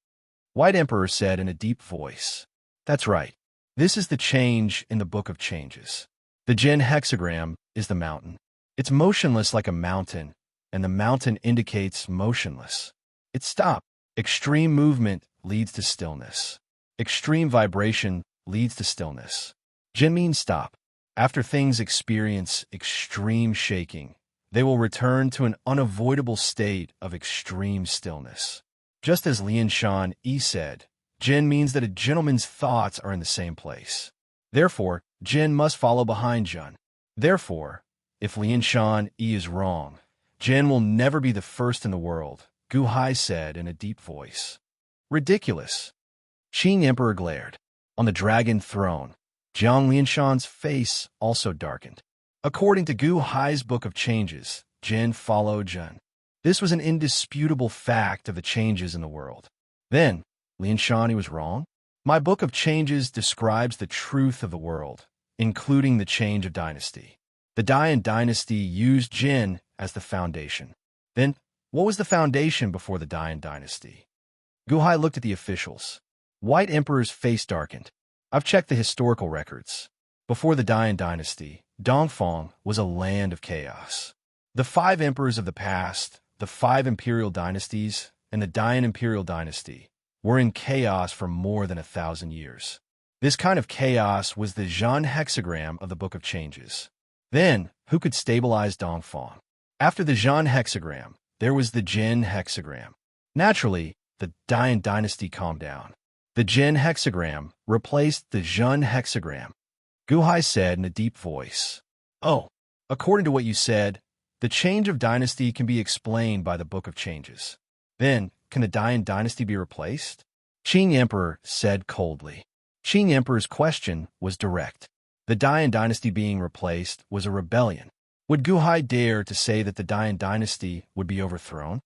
White Emperor said in a deep voice. That's right. This is the change in the Book of Changes. The Zhen hexagram is the mountain. It's motionless like a mountain, and the mountain indicates motionless. It stopped. Extreme movement leads to stillness. Extreme vibration leads to stillness. Zhen means stop. After things experience extreme shaking, they will return to an unavoidable state of extreme stillness. Just as Lianshan E said, Zhen means that a gentleman's thoughts are in the same place. Therefore, Zhen must follow behind Zhen. Therefore, if Lianshan E is wrong, Zhen will never be the first in the world, Gu Hai said in a deep voice. Ridiculous. Qing Emperor glared. On the dragon throne, Jiang Lianshan's face also darkened. According to Gu Hai's Book of Changes, Zhen followed Zhen. This was an indisputable fact of the changes in the world. Then, Lianshan was wrong? My Book of Changes describes the truth of the world, including the change of dynasty. The Dian dynasty used Zhen as the foundation. Then, what was the foundation before the Dian dynasty? Gu Hai looked at the officials. White Emperor's face darkened. I've checked the historical records. Before the Dian dynasty, Dongfang was a land of chaos. The 5 emperors of the past, the 5 imperial dynasties, and the Dian imperial dynasty were in chaos for more than 1,000 years. This kind of chaos was the Zhen hexagram of the Book of Changes. Then, who could stabilize Dongfang? After the Zhen hexagram, there was the Zhen hexagram. Naturally, the Dian dynasty calmed down. The Zhen hexagram replaced the Zhen hexagram. Gu Hai said in a deep voice. Oh, according to what you said, the change of dynasty can be explained by the Book of Changes. Then, can the Dian dynasty be replaced? Qing Emperor said coldly. Qing Emperor's question was direct. The Dian dynasty being replaced was a rebellion. Would Guhai dare to say that the Dian dynasty would be overthrown?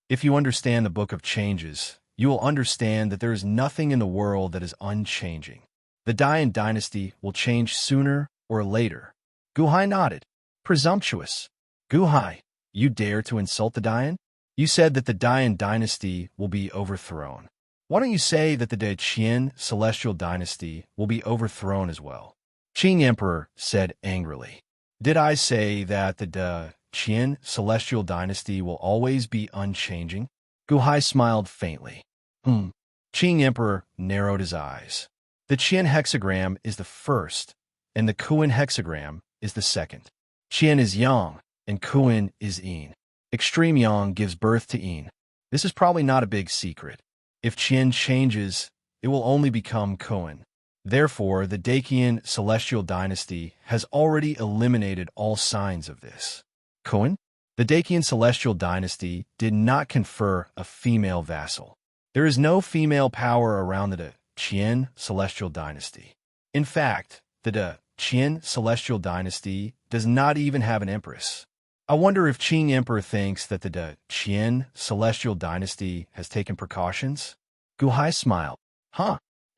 If you understand the Book of Changes, you will understand that there is nothing in the world that is unchanging. The Dian dynasty will change sooner or later. Guhai nodded. Presumptuous. Guhai, you dare to insult the Dian? You said that the Dian dynasty will be overthrown. Why don't you say that the Qian celestial dynasty will be overthrown as well? Qing Emperor said angrily. Did I say that the Qian celestial dynasty will always be unchanging? Guhai smiled faintly. Qing Emperor narrowed his eyes. The Qian hexagram is the first, and the Kuan hexagram is the second. Qian is yang, and Kuan is yin. Extreme yang gives birth to yin. This is probably not a big secret. If Qian changes, it will only become Kuan. Therefore, the Dacian celestial dynasty has already eliminated all signs of this. Kuan? The Dacian celestial dynasty did not confer a female vassal. There is no female power around the Qian celestial dynasty. In fact, the Qian celestial dynasty does not even have an empress. I wonder if Qing Emperor thinks that the Qian celestial dynasty has taken precautions? Guhai smiled.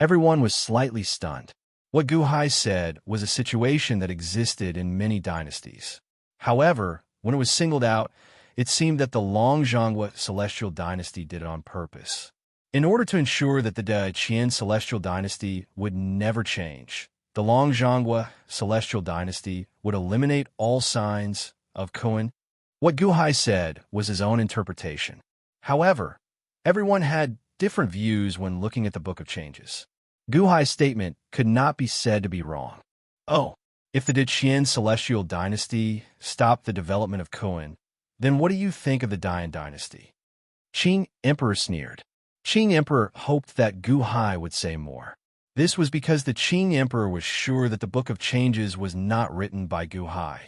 Everyone was slightly stunned. What Guhai said was a situation that existed in many dynasties. However, when it was singled out, it seemed that the Longzhonghua celestial dynasty did it on purpose. In order to ensure that the Qian celestial dynasty would never change, the Longzhonghua celestial dynasty would eliminate all signs of Kuan. What Guhai said was his own interpretation. However, everyone had different views when looking at the Book of Changes. Guhai's statement could not be said to be wrong. If the Qian celestial dynasty stopped the development of Kuan, then what do you think of the Dian dynasty? Qing Emperor sneered. Qing Emperor hoped that Guhai would say more. This was because the Qing Emperor was sure that the Book of Changes was not written by Guhai.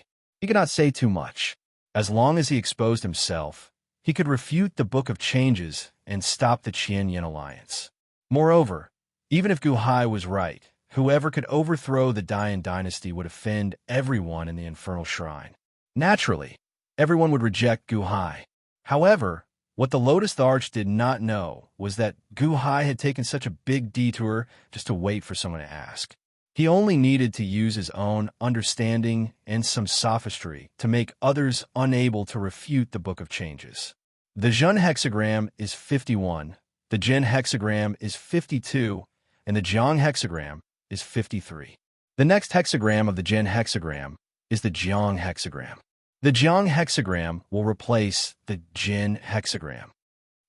He could not say too much. As long as he exposed himself, he could refute the Book of Changes and stop the Qian-Yin alliance. Moreover, even if Guhai was right, whoever could overthrow the Dian dynasty would offend everyone in the infernal shrine. Naturally, everyone would reject Guhai. However, what the Lotus Arch did not know was that Guhai had taken such a big detour just to wait for someone to ask. He only needed to use his own understanding and some sophistry to make others unable to refute the Book of Changes. The Zhen hexagram is 51, the Jin hexagram is 52, and the Jiang hexagram is 53. The next hexagram of the Jin hexagram is the Jiang hexagram. The Jiang hexagram will replace the Jin hexagram.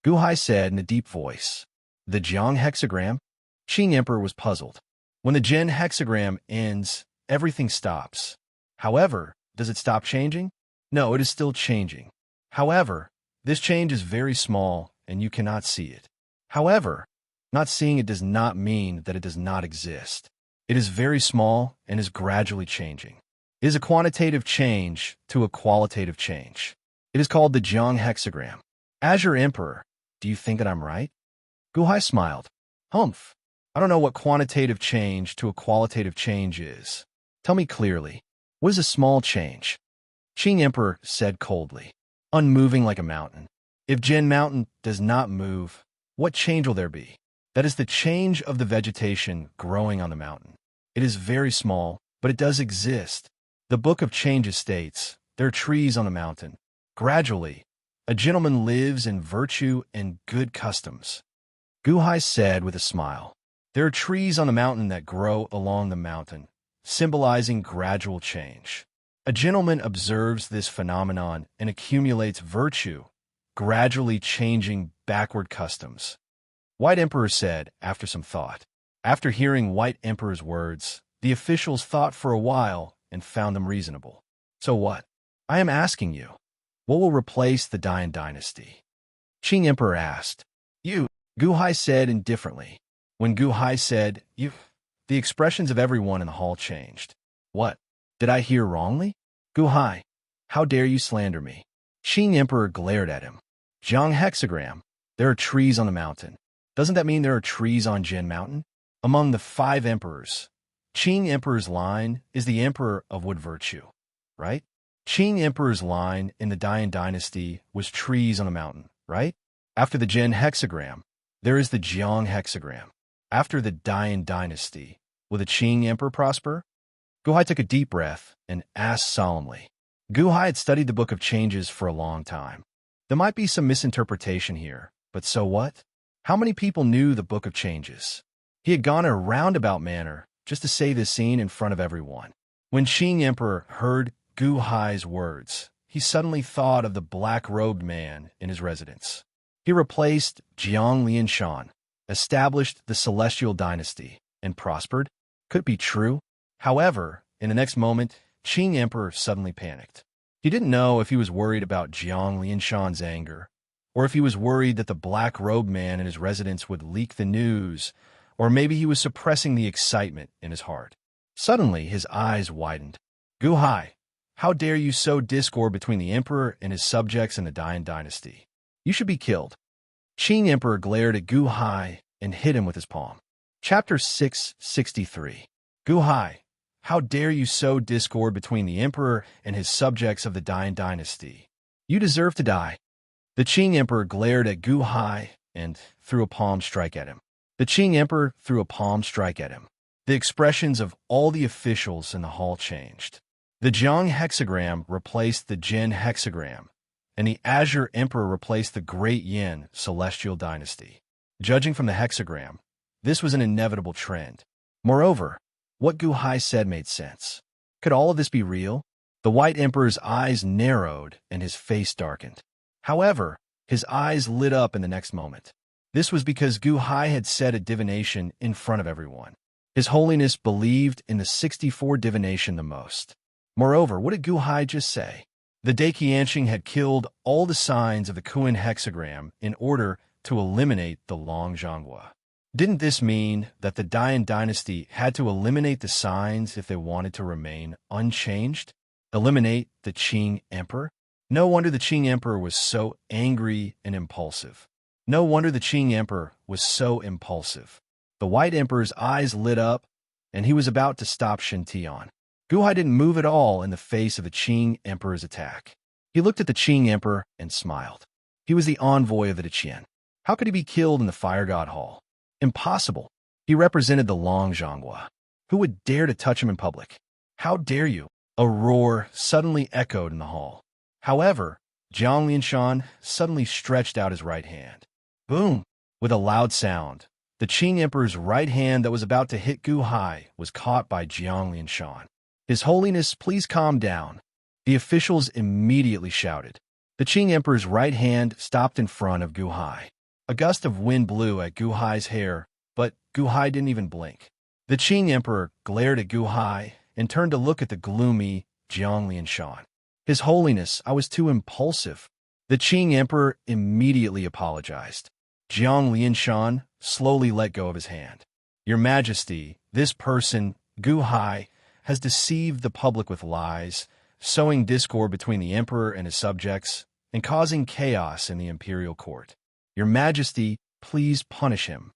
Guhai said in a deep voice. The Jiang hexagram? Qing Emperor was puzzled. When the Jin hexagram ends, everything stops. However, does it stop changing? No, it is still changing. However, this change is very small and you cannot see it. However, not seeing it does not mean that it does not exist. It is very small and is gradually changing. It is a quantitative change to a qualitative change. It is called the Jiang hexagram. As your emperor, do you think that I'm right? Guhai smiled. Humph. I don't know what quantitative change to a qualitative change is. Tell me clearly. What is a small change? Qing Emperor said coldly. Unmoving like a mountain. If Jin Mountain does not move, what change will there be? That is the change of the vegetation growing on the mountain. It is very small, but it does exist. The Book of Changes states, there are trees on the mountain. Gradually, a gentleman lives in virtue and good customs. Guhai said with a smile, there are trees on the mountain that grow along the mountain, symbolizing gradual change. A gentleman observes this phenomenon and accumulates virtue, gradually changing backward customs. White Emperor said after some thought. After hearing White Emperor's words, the officials thought for a while and found them reasonable. So what? I am asking you, what will replace the Dian dynasty? Qing Emperor asked. You, Guhai said indifferently. When Guhai said, you, the expressions of everyone in the hall changed. What? Did I hear wrongly? Guhai, how dare you slander me? Qing Emperor glared at him. Jiang hexagram. There are trees on the mountain. Doesn't that mean there are trees on Jin Mountain? Among the 5 emperors, Qing Emperor's line is the emperor of wood virtue, right? Qing Emperor's line in the Dian dynasty was trees on the mountain, right? After the Jin hexagram, there is the Jiang hexagram. After the Dian dynasty, will the Qing Emperor prosper? Guhai took a deep breath and asked solemnly. Guhai had studied the Book of Changes for a long time. There might be some misinterpretation here, but so what? How many people knew the Book of Changes? He had gone in a roundabout manner just to say this scene in front of everyone. When Qing Emperor heard Gu Hai's words, he suddenly thought of the black-robed man in his residence. He replaced Jiang Lianshan, established the Celestial Dynasty, and prospered. Could it be true? However, in the next moment, Qing Emperor suddenly panicked. He didn't know if he was worried about Jiang Lianshan's anger, or if he was worried that the black-robed man in his residence would leak the news, or maybe he was suppressing the excitement in his heart. Suddenly, his eyes widened. Gu Hai, how dare you sow discord between the emperor and his subjects in the Dian dynasty? You should be killed. Qing Emperor glared at Gu Hai and hit him with his palm. Chapter 663. Gu Hai, how dare you sow discord between the emperor and his subjects of the Dian dynasty? You deserve to die. The Qing Emperor glared at Gu Hai and threw a palm strike at him. The Qing Emperor threw a palm strike at him. The expressions of all the officials in the hall changed. The Jiang hexagram replaced the Jin hexagram, and the Azure Emperor replaced the Great Yin Celestial Dynasty. Judging from the hexagram, this was an inevitable trend. Moreover, what Gu Hai said made sense. Could all of this be real? The White Emperor's eyes narrowed and his face darkened. However, his eyes lit up in the next moment. This was because Gu Hai had said a divination in front of everyone. His Holiness believed in the 64 divination the most. Moreover, what did Gu Hai just say? The Daiqianxing had killed all the signs of the Kuan hexagram in order to eliminate the Long Zhonghua. Didn't this mean that the Dian dynasty had to eliminate the signs if they wanted to remain unchanged? Eliminate the Qing Emperor? No wonder the Qing Emperor was so angry and impulsive. No wonder the Qing Emperor was so impulsive. The White Emperor's eyes lit up, and he was about to stop Shintian. Gu Hai didn't move at all in the face of the Qing Emperor's attack. He looked at the Qing Emperor and smiled. He was the envoy of the Deqian. How could he be killed in the Fire God Hall? Impossible. He represented the Long Zhonghua. Who would dare to touch him in public? How dare you? A roar suddenly echoed in the hall. However, Jiang Lianshan suddenly stretched out his right hand. Boom! With a loud sound, the Qing Emperor's right hand that was about to hit Gu Hai was caught by Jiang Lianshan. His Holiness, please calm down. The officials immediately shouted. The Qing Emperor's right hand stopped in front of Gu Hai. A gust of wind blew at Gu Hai's hair, but Gu Hai didn't even blink. The Qing Emperor glared at Gu Hai and turned to look at the gloomy Jiang Lianshan. His Holiness, I was too impulsive. The Qing Emperor immediately apologized. Jiang Lianshan slowly let go of his hand. Your Majesty, this person, Gu Hai, has deceived the public with lies, sowing discord between the emperor and his subjects, and causing chaos in the imperial court. Your Majesty, please punish him.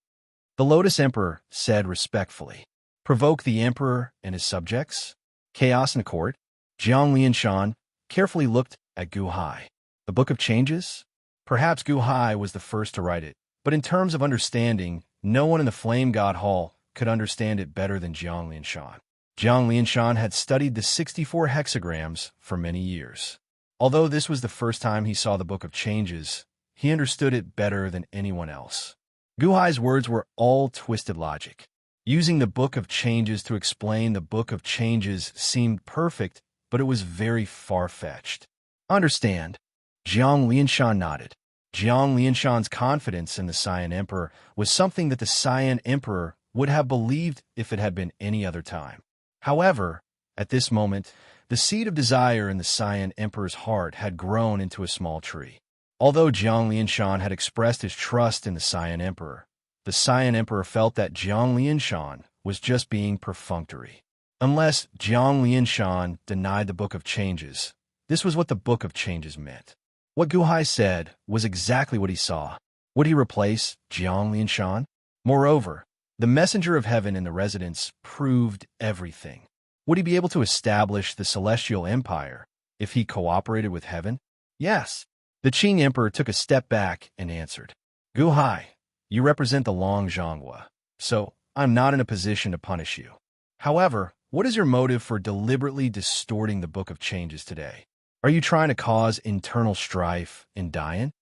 The Lotus Emperor said respectfully. Provoke the emperor and his subjects? Chaos in the court? Jiang Lianshan carefully looked at Gu Hai. The Book of Changes? Perhaps Gu Hai was the first to write it, but in terms of understanding, no one in the Flame God Hall could understand it better than Jiang Lianshan. Jiang Lianshan had studied the 64 hexagrams for many years. Although this was the first time he saw the Book of Changes, he understood it better than anyone else. Gu Hai's words were all twisted logic. Using the Book of Changes to explain the Book of Changes seemed perfect, but it was very far-fetched. Understand? Jiang Lianshan nodded. Jiang Lianshan's confidence in the Saiyan Emperor was something that the Saiyan Emperor would have believed if it had been any other time. However, at this moment, the seed of desire in the Saiyan Emperor's heart had grown into a small tree. Although Jiang Lianshan had expressed his trust in the Saiyan Emperor felt that Jiang Lianshan was just being perfunctory. Unless Jiang Lianshan denied the Book of Changes, this was what the Book of Changes meant. What Gu Hai said was exactly what he saw. Would he replace Jiang Lianshan? Moreover, the messenger of heaven in the residence proved everything. Would he be able to establish the celestial empire if he cooperated with heaven? Yes. The Qing emperor took a step back and answered, Gu Hai, you represent the Long Zhonghua, so I'm not in a position to punish you. However, what is your motive for deliberately distorting the Book of Changes today? Are you trying to cause internal strife in Dian?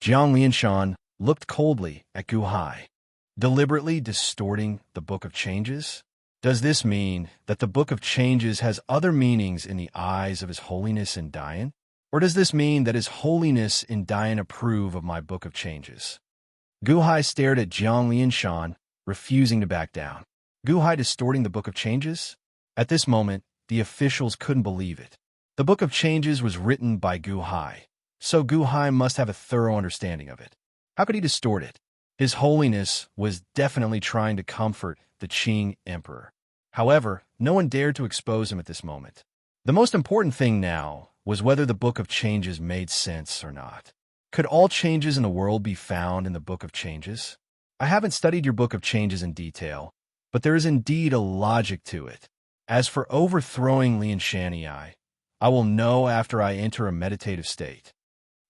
Jiang Lianshan looked coldly at Gu Hai. Deliberately distorting the Book of Changes? Does this mean that the Book of Changes has other meanings in the eyes of His Holiness in Dian? Or does this mean that His Holiness in Dian approve of my Book of Changes? Gu Hai stared at Jiang Lianshan, refusing to back down. Gu Hai distorting the Book of Changes? At this moment, the officials couldn't believe it. The Book of Changes was written by Gu Hai, so Gu Hai must have a thorough understanding of it. How could he distort it? His Holiness was definitely trying to comfort the Qing Emperor. However, no one dared to expose him at this moment. The most important thing now was whether the Book of Changes made sense or not. Could all changes in the world be found in the Book of Changes? I haven't studied your Book of Changes in detail, but there is indeed a logic to it. As for overthrowing Lianshan, I will know after I enter a meditative state.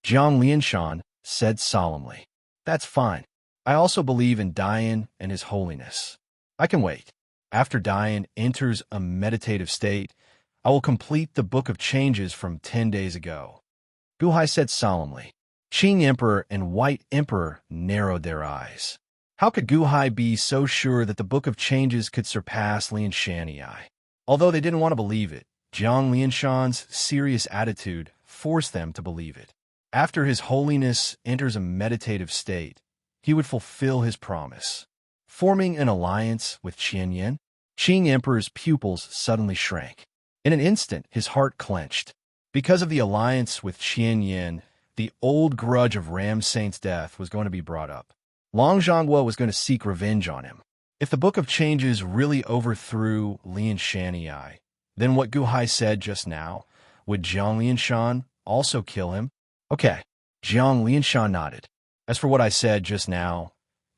Jiang Lianshan said solemnly. That's fine. I also believe in Dian and His Holiness. I can wait. After Dian enters a meditative state, I will complete the Book of Changes from 10 days ago. Gu Hai said solemnly. Qing Emperor and White Emperor narrowed their eyes. How could Gu Hai be so sure that the Book of Changes could surpass Lianshan? Although they didn't want to believe it, Jiang Lianshan's serious attitude forced them to believe it. After His Holiness enters a meditative state, he would fulfill his promise. Forming an alliance with Qianyan, Qing Emperor's pupils suddenly shrank. In an instant, his heart clenched. Because of the alliance with Qianyan, the old grudge of Ram Saint's death was going to be brought up. Long Zhonghua was going to seek revenge on him. If the Book of Changes really overthrew Lianshan, then what Gu Hai said just now, would Jiang Lianshan also kill him? Okay, Jiang Lianshan nodded. As for what I said just now,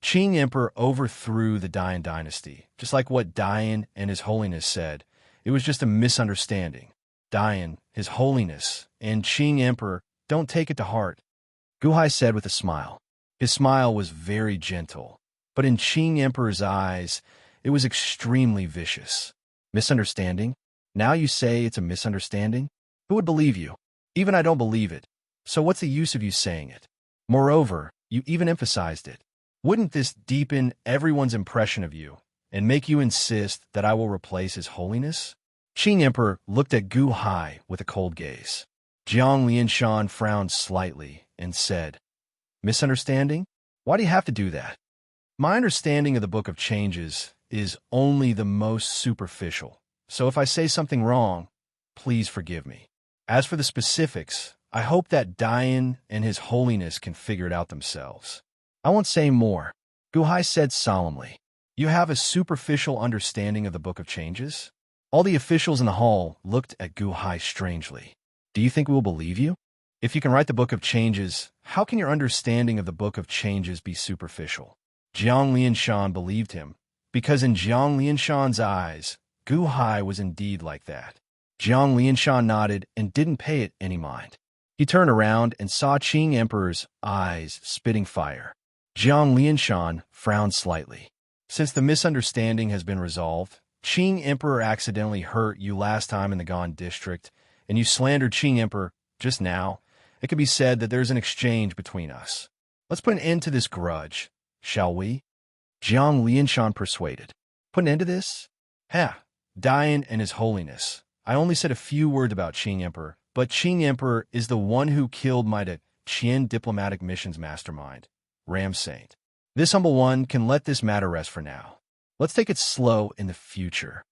Qing Emperor overthrew the Dian dynasty, just like what Dian and His Holiness said. It was just a misunderstanding. Dian, His Holiness, and Qing Emperor don't take it to heart. Gu Hai said with a smile. His smile was very gentle, but in Qing Emperor's eyes, it was extremely vicious. Misunderstanding? Now you say it's a misunderstanding? Who would believe you? Even I don't believe it. So what's the use of you saying it? Moreover, you even emphasized it. Wouldn't this deepen everyone's impression of you and make you insist that I will replace His Holiness? Qing Emperor looked at Gu Hai with a cold gaze. Jiang Lianshan frowned slightly and said, Misunderstanding? Why do you have to do that? My understanding of the Book of Changes is only the most superficial, so if I say something wrong, please forgive me. As for the specifics, I hope that Dian and His Holiness can figure it out themselves. I won't say more. Gu Hai said solemnly. You have a superficial understanding of the Book of Changes? All the officials in the hall looked at Gu Hai strangely. Do you think we will believe you? If you can write the Book of Changes, how can your understanding of the Book of Changes be superficial? Jiang Lianshan believed him, because in Jiang Lianshan's eyes, Gu Hai was indeed like that. Jiang Lianshan nodded and didn't pay it any mind. He turned around and saw Qing Emperor's eyes spitting fire. Jiang Lianshan frowned slightly. Since the misunderstanding has been resolved, Qing Emperor accidentally hurt you last time in the Gan district, and you slandered Qing Emperor just now. It could be said that there's an exchange between us. Let's put an end to this grudge, shall we? Jiang Lianshan persuaded. Put an end to this? Dian and His Holiness. I only said a few words about Qing Emperor, but Qing Emperor is the one who killed my Qian diplomatic missions mastermind, Ram Saint. This humble one can let this matter rest for now. Let's take it slow in the future.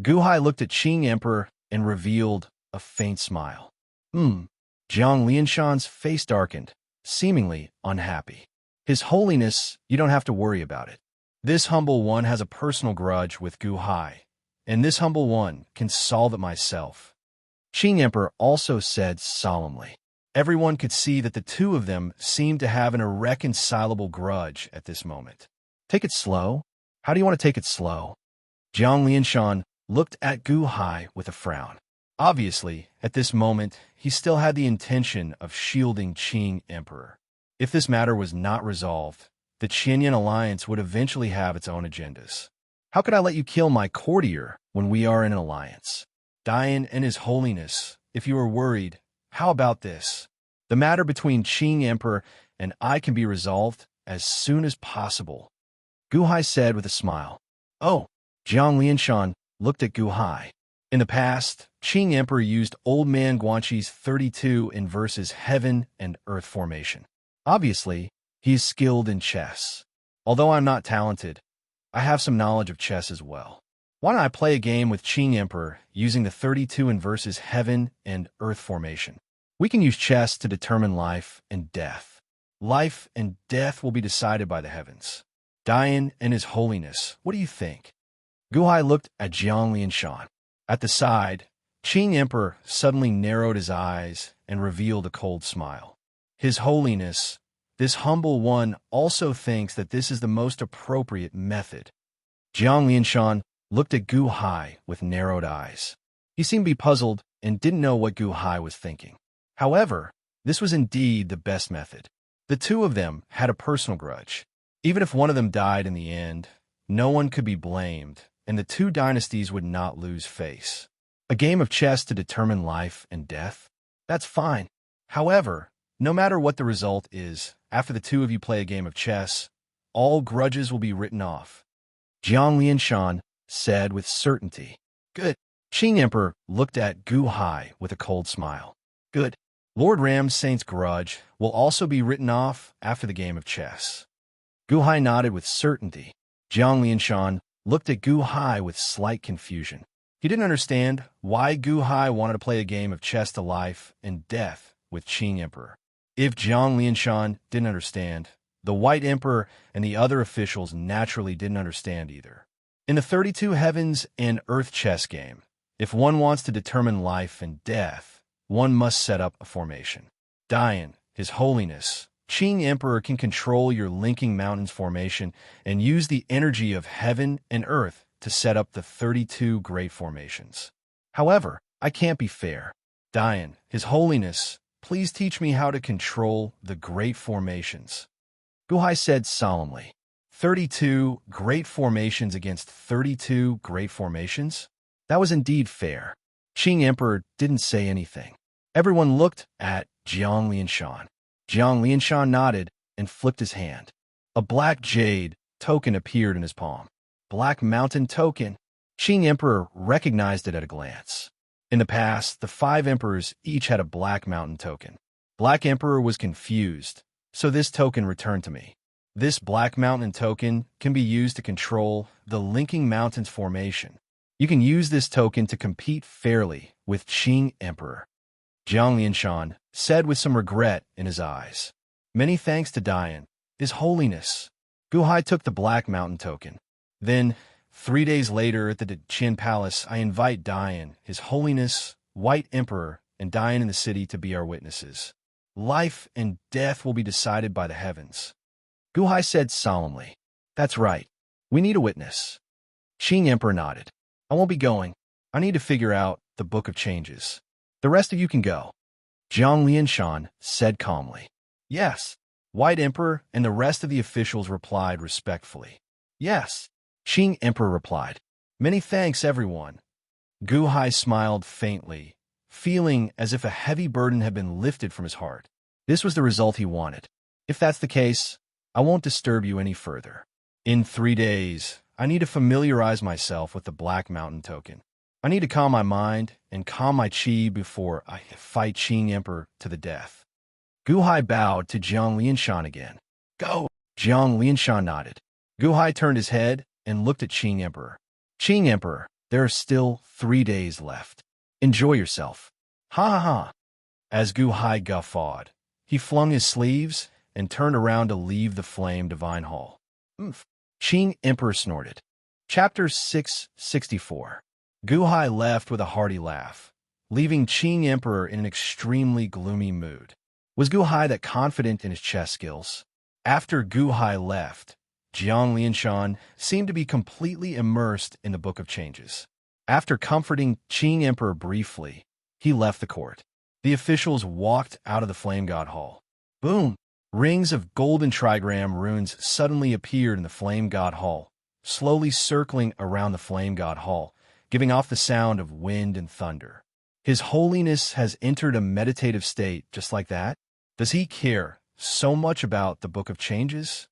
Gu Hai looked at Qing Emperor and revealed a faint smile. Jiang Lianshan's face darkened, seemingly unhappy. His Holiness, you don't have to worry about it. This humble one has a personal grudge with Gu Hai, and this humble one can solve it myself. Qing Emperor also said solemnly. Everyone could see that the two of them seemed to have an irreconcilable grudge at this moment. Take it slow? How do you want to take it slow? Jiang Lianshan looked at Gu Hai with a frown. Obviously, at this moment, he still had the intention of shielding Qing Emperor. If this matter was not resolved, the Qianyan alliance would eventually have its own agendas. How could I let you kill my courtier when we are in an alliance? Dian and His Holiness, if you are worried, how about this? The matter between Qing Emperor and I can be resolved as soon as possible. Gu Hai said with a smile. Oh, Jiang Lianshan looked at Gu Hai. In the past, Qing Emperor used Old Man Guanxi's 32 inverses heaven and earth formation. Obviously, he is skilled in chess. Although I'm not talented, I have some knowledge of chess as well. Why don't I play a game with Qing Emperor using the 32 inverses heaven and earth formation? We can use chess to determine life and death. Life and death will be decided by the heavens. Dian and His Holiness, what do you think? Gu Hai looked at Jiang Lianshan. At the side, Qing Emperor suddenly narrowed his eyes and revealed a cold smile. His Holiness, this humble one also thinks that this is the most appropriate method. Jiang Lianshan looked at Gu Hai with narrowed eyes. He seemed to be puzzled and didn't know what Gu Hai was thinking. However, this was indeed the best method. The two of them had a personal grudge. Even if one of them died in the end, no one could be blamed, and the two dynasties would not lose face. A game of chess to determine life and death? That's fine. However, no matter what the result is, after the two of you play a game of chess, all grudges will be written off. Jiang Lianshan said with certainty. Good. Qing Emperor looked at Gu Hai with a cold smile. Good. Lord Ram Saint's grudge will also be written off after the game of chess. Gu Hai nodded with certainty. Jiang Lianshan looked at Gu Hai with slight confusion. He didn't understand why Gu Hai wanted to play a game of chess to life and death with Qing Emperor. If Jiang Lianshan didn't understand, the White Emperor and the other officials naturally didn't understand either. In the 32 heavens and earth chess game, if one wants to determine life and death, one must set up a formation. Dian, His Holiness, Qing Emperor can control your linking mountains formation and use the energy of heaven and earth to set up the 32 great formations. However, I can't be fair. Dian, His Holiness, please teach me how to control the great formations. Gu Hai said solemnly. 32 great formations against 32 great formations? That was indeed fair. Qing Emperor didn't say anything. Everyone looked at Jiang Lianshan. Jiang Lianshan nodded and flipped his hand. A black jade token appeared in his palm. Black Mountain token. Qing Emperor recognized it at a glance. In the past, the 5 emperors each had a Black Mountain token. Black Emperor was confused, so this token returned to me. This Black Mountain token can be used to control the linking mountains formation. You can use this token to compete fairly with Qing Emperor. Jiang Lianshan said with some regret in his eyes. Many thanks to Dian, His Holiness. Gu Hai took the Black Mountain token. Then, 3 days later at the Qin Palace, I invite Dian, His Holiness, White Emperor, and Dian in the city to be our witnesses. Life and death will be decided by the heavens. Gu Hai said solemnly. That's right. We need a witness. Qing Emperor nodded. I won't be going. I need to figure out the Book of Changes. The rest of you can go. Jiang Lianshan said calmly. Yes. White Emperor and the rest of the officials replied respectfully. Yes. Qing Emperor replied. Many thanks, everyone. Gu Hai smiled faintly, feeling as if a heavy burden had been lifted from his heart. This was the result he wanted. If that's the case, I won't disturb you any further. In 3 days, I need to familiarize myself with the Black Mountain token. I need to calm my mind and calm my qi before I fight Qing Emperor to the death. Gu Hai bowed to Jiang Lianshan again. Go! Jiang Lianshan nodded. Gu Hai turned his head and looked at Qing Emperor. Qing Emperor, there are still 3 days left. Enjoy yourself. Ha ha ha. As Gu Hai guffawed, he flung his sleeves and turned around to leave the Flame Divine Hall. Qing Emperor snorted. Chapter 664. Gu Hai left with a hearty laugh, leaving Qing Emperor in an extremely gloomy mood. Was Gu Hai that confident in his chess skills? After Gu Hai left, Jiang Lianshan seemed to be completely immersed in the Book of Changes. After comforting Qing Emperor briefly, he left the court. The officials walked out of the Flame God Hall. Boom! Rings of golden trigram runes suddenly appeared in the Flame God Hall, slowly circling around the Flame God Hall, giving off the sound of wind and thunder. His Holiness has entered a meditative state just like that? Does he care so much about the Book of Changes?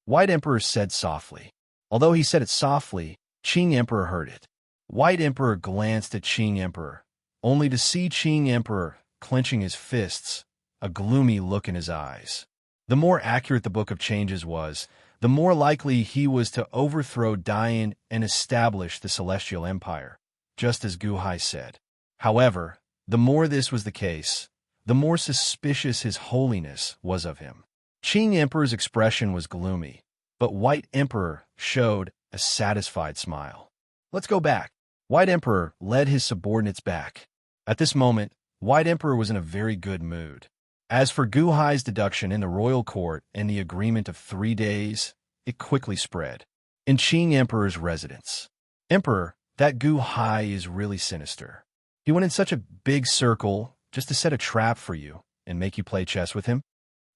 White Emperor said softly. Although he said it softly, Qing Emperor heard it. White Emperor glanced at Qing Emperor, only to see Qing Emperor clenching his fists, a gloomy look in his eyes. The more accurate the Book of Changes was, the more likely he was to overthrow Dian and establish the Celestial Empire, just as Gu Hai said. However, the more this was the case, the more suspicious his Holiness was of him. Qing Emperor's expression was gloomy, but White Emperor showed a satisfied smile. Let's go back. White Emperor led his subordinates back. At this moment, White Emperor was in a very good mood. As for Gu Hai's deduction in the royal court and the agreement of 3 days, it quickly spread. In Qing Emperor's residence. Emperor, that Gu Hai is really sinister. He went in such a big circle just to set a trap for you and make you play chess with him?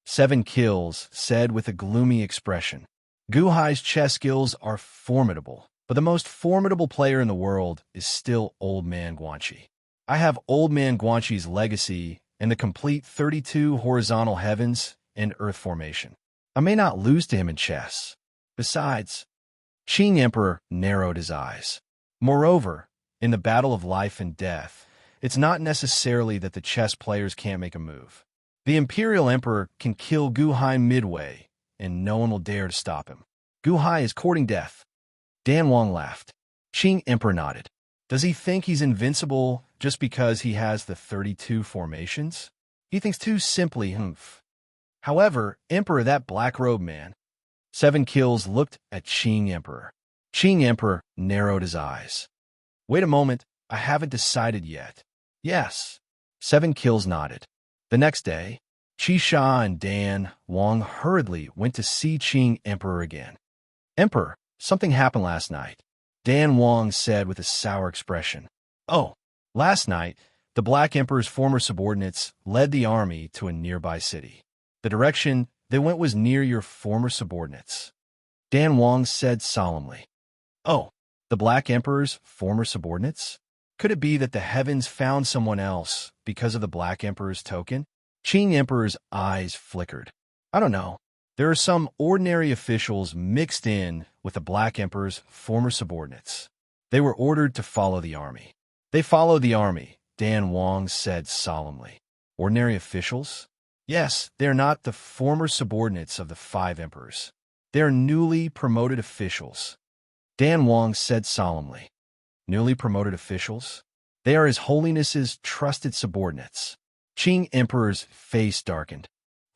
7 Kills said with a gloomy expression. Gu Hai's chess skills are formidable, but the most formidable player in the world is still Old Man Guanxi. I have Old Man Guanxi's legacy and the complete 32 horizontal heavens and earth formation. I may not lose to him in chess. Besides, Qing Emperor narrowed his eyes. Moreover, in the battle of life and death, it's not necessarily that the chess players can't make a move. The Imperial Emperor can kill Gu Hai midway, and no one will dare to stop him. Gu Hai is courting death. Dan Wang laughed. Qing Emperor nodded. Does he think he's invincible just because he has the 32 formations? He thinks too simply, However, Emperor, that black-robed man. 7 Kills looked at Qing Emperor. Qing Emperor narrowed his eyes. Wait a moment, I haven't decided yet. Yes. 7 Kills nodded. The next day, Qi Sha and Dan Wang hurriedly went to see Qing Emperor again. Emperor, something happened last night. Dan Wang said with a sour expression. Oh, last night, the Black Emperor's former subordinates led the army to a nearby city. The direction they went was near your former subordinates. Dan Wang said solemnly. Oh, the Black Emperor's former subordinates? Could it be that the heavens found someone else because of the Black Emperor's token? Qing Emperor's eyes flickered. I don't know. There are some ordinary officials mixed in with the Black Emperor's former subordinates. They were ordered to follow the army. They followed the army, Dan Wang said solemnly. Ordinary officials? Yes, they are not the former subordinates of the 5 emperors. They are newly promoted officials. Dan Wang said solemnly. Newly promoted officials? They are His Holiness's trusted subordinates. Qing Emperor's face darkened.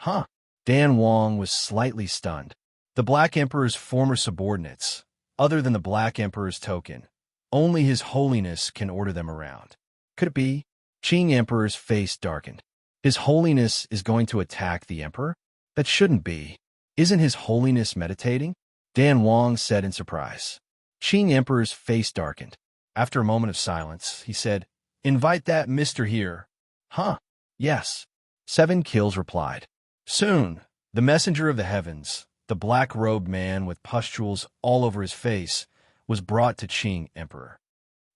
Huh? Dan Wang was slightly stunned. The Black Emperor's former subordinates, other than the Black Emperor's token, only His Holiness can order them around. Could it be? Qing Emperor's face darkened. His Holiness is going to attack the Emperor? That shouldn't be. Isn't His Holiness meditating? Dan Wang said in surprise. Qing Emperor's face darkened. After a moment of silence, he said, Invite that mister here. Huh? Yes. 7 Kills replied. Soon, the messenger of the heavens, the black-robed man with pustules all over his face, was brought to Qing Emperor.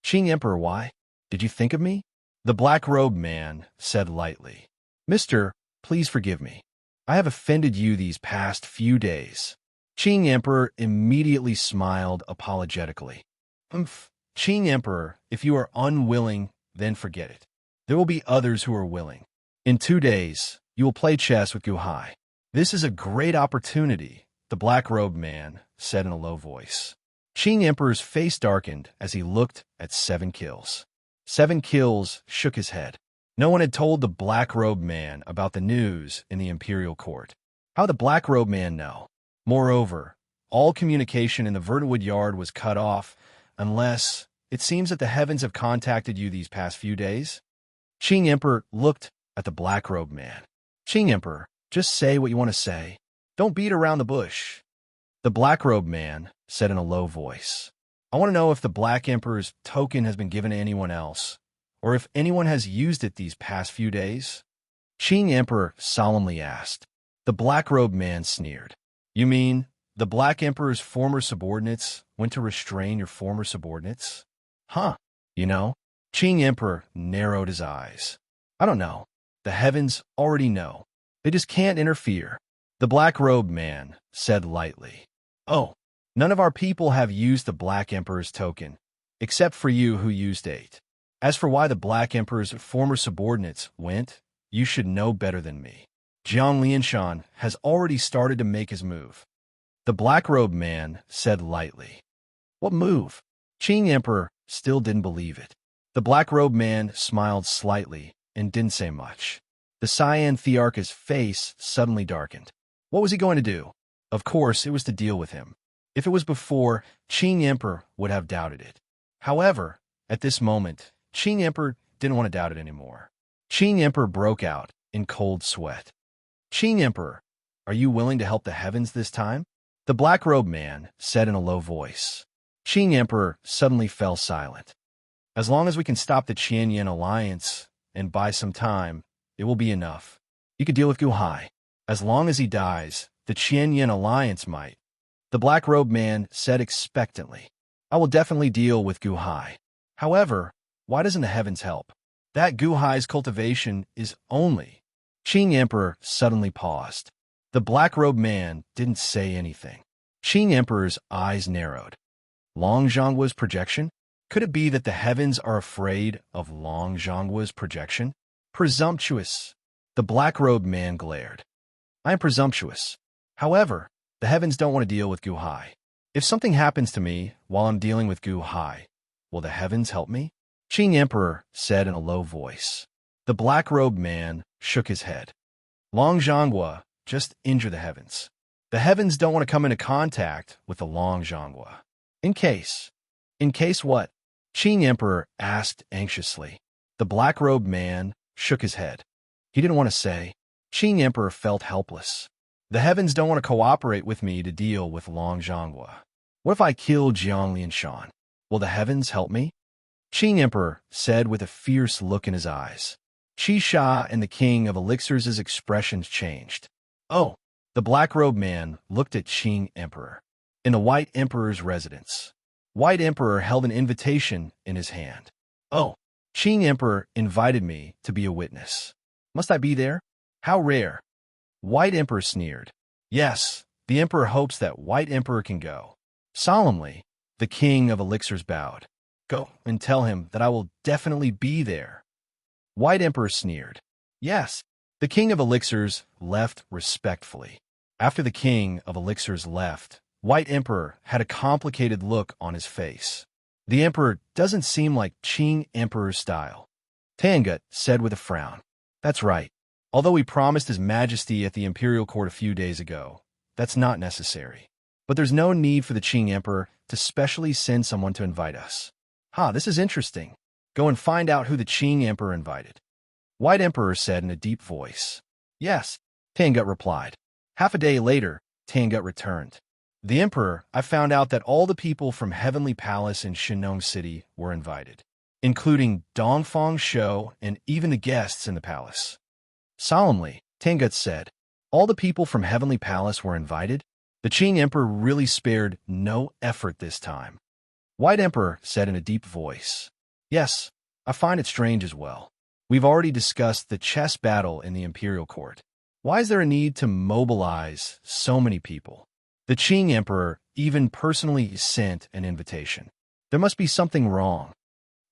Qing Emperor, why? Did you think of me? The black-robed man said lightly. Mister, please forgive me. I have offended you these past few days. Qing Emperor immediately smiled apologetically. Qing Emperor, if you are unwilling, then forget it. There will be others who are willing. In 2 days, you will play chess with Gu Hai. This is a great opportunity, the black-robed man said in a low voice. Qing Emperor's face darkened as he looked at 7 Kills. 7 Kills shook his head. No one had told the black-robed man about the news in the imperial court. How would the black-robed man know? Moreover, all communication in the Vertwood Yard was cut off, unless it seems that the heavens have contacted you these past few days. Qing Emperor looked at the black-robed man. Qing Emperor, just say what you want to say. Don't beat around the bush. The black-robed man said in a low voice. I want to know if the Black Emperor's token has been given to anyone else, or if anyone has used it these past few days. Qing Emperor solemnly asked. The black-robed man sneered. You mean the Black Emperor's former subordinates went to restrain your former subordinates? Huh. You know? Qing Emperor narrowed his eyes. I don't know. The heavens already know. They just can't interfere. The black-robed man said lightly. Oh, none of our people have used the Black Emperor's token, except for you who used 8. As for why the Black Emperor's former subordinates went, you should know better than me. Jiang Lianshan has already started to make his move. The black-robed man said lightly. What move? Qing Emperor still didn't believe it. The black-robed man smiled slightly and didn't say much. The Cyan Thearch's face suddenly darkened. What was he going to do? Of course, it was to deal with him. If it was before, Qing Emperor would have doubted it. However, at this moment, Qing Emperor didn't want to doubt it anymore. Qing Emperor broke out in cold sweat. Qing Emperor, are you willing to help the heavens this time? The black-robed man said in a low voice. Qing Emperor suddenly fell silent. As long as we can stop the Qianyan alliance and buy some time, it will be enough. You could deal with Gu Hai. As long as he dies, the Qianyan alliance might. The black-robed man said expectantly. I will definitely deal with Gu Hai. However, why doesn't the heavens help? That Gu Hai's cultivation is only. Qing Emperor suddenly paused. The black-robed man didn't say anything. Qing Emperor's eyes narrowed. Long Zhongguo's projection? Could it be that the heavens are afraid of Long Zhongguo's projection? Presumptuous. The black-robed man glared. I am presumptuous. However, the heavens don't want to deal with Gu Hai. If something happens to me while I'm dealing with Gu Hai, will the heavens help me? Qing Emperor said in a low voice. The black-robed man shook his head. Long Zhongguo, just injure the heavens. The heavens don't want to come into contact with the Long Zhongguo. In case. In case what? Qing Emperor asked anxiously. The black-robed man shook his head. He didn't want to say. Qing Emperor felt helpless. The heavens don't want to cooperate with me to deal with Long Zhongguo. What if I kill Jiang Lianshan? Will the heavens help me? Qing Emperor said with a fierce look in his eyes. Qi Sha and the King of Elixirs' expressions changed. Oh, the black-robed man looked at Qing Emperor. In the White Emperor's residence. White Emperor held an invitation in his hand. Oh, Qing Emperor invited me to be a witness. Must I be there? How rare. White Emperor sneered. Yes, the Emperor hopes that White Emperor can go. Solemnly, the King of Elixirs bowed. Go and tell him that I will definitely be there. White Emperor sneered. Yes. The King of Elixirs left respectfully. After the King of Elixirs left, White Emperor had a complicated look on his face. The Emperor doesn't seem like Qing Emperor's style. Tangut said with a frown. That's right. Although we promised His Majesty at the Imperial Court a few days ago, that's not necessary. But there's no need for the Qing Emperor to specially send someone to invite us. This is interesting. Go and find out who the Qing Emperor invited. White Emperor said in a deep voice. Yes, Tangut replied. Half a day later, Tangut returned. The Emperor, I found out that all the people from Heavenly Palace in Shinong City were invited, including Dongfang Shou and even the guests in the palace. Solemnly, Tangut said, all the people from Heavenly Palace were invited? The Qing Emperor really spared no effort this time. White Emperor said in a deep voice. Yes, I find it strange as well. We've already discussed the chess battle in the Imperial Court. Why is there a need to mobilize so many people? The Qing Emperor even personally sent an invitation. There must be something wrong.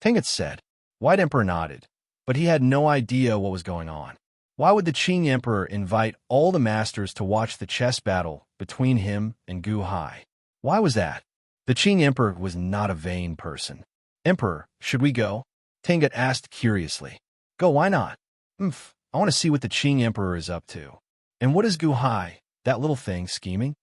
Tangut said. White Emperor nodded, but he had no idea what was going on. Why would the Qing Emperor invite all the masters to watch the chess battle between him and Gu Hai? Why was that? The Qing Emperor was not a vain person. Emperor, should we go? Tangut asked curiously. Go, why not? I want to see what the Qing Emperor is up to. And what is Gu Hai, that little thing, scheming?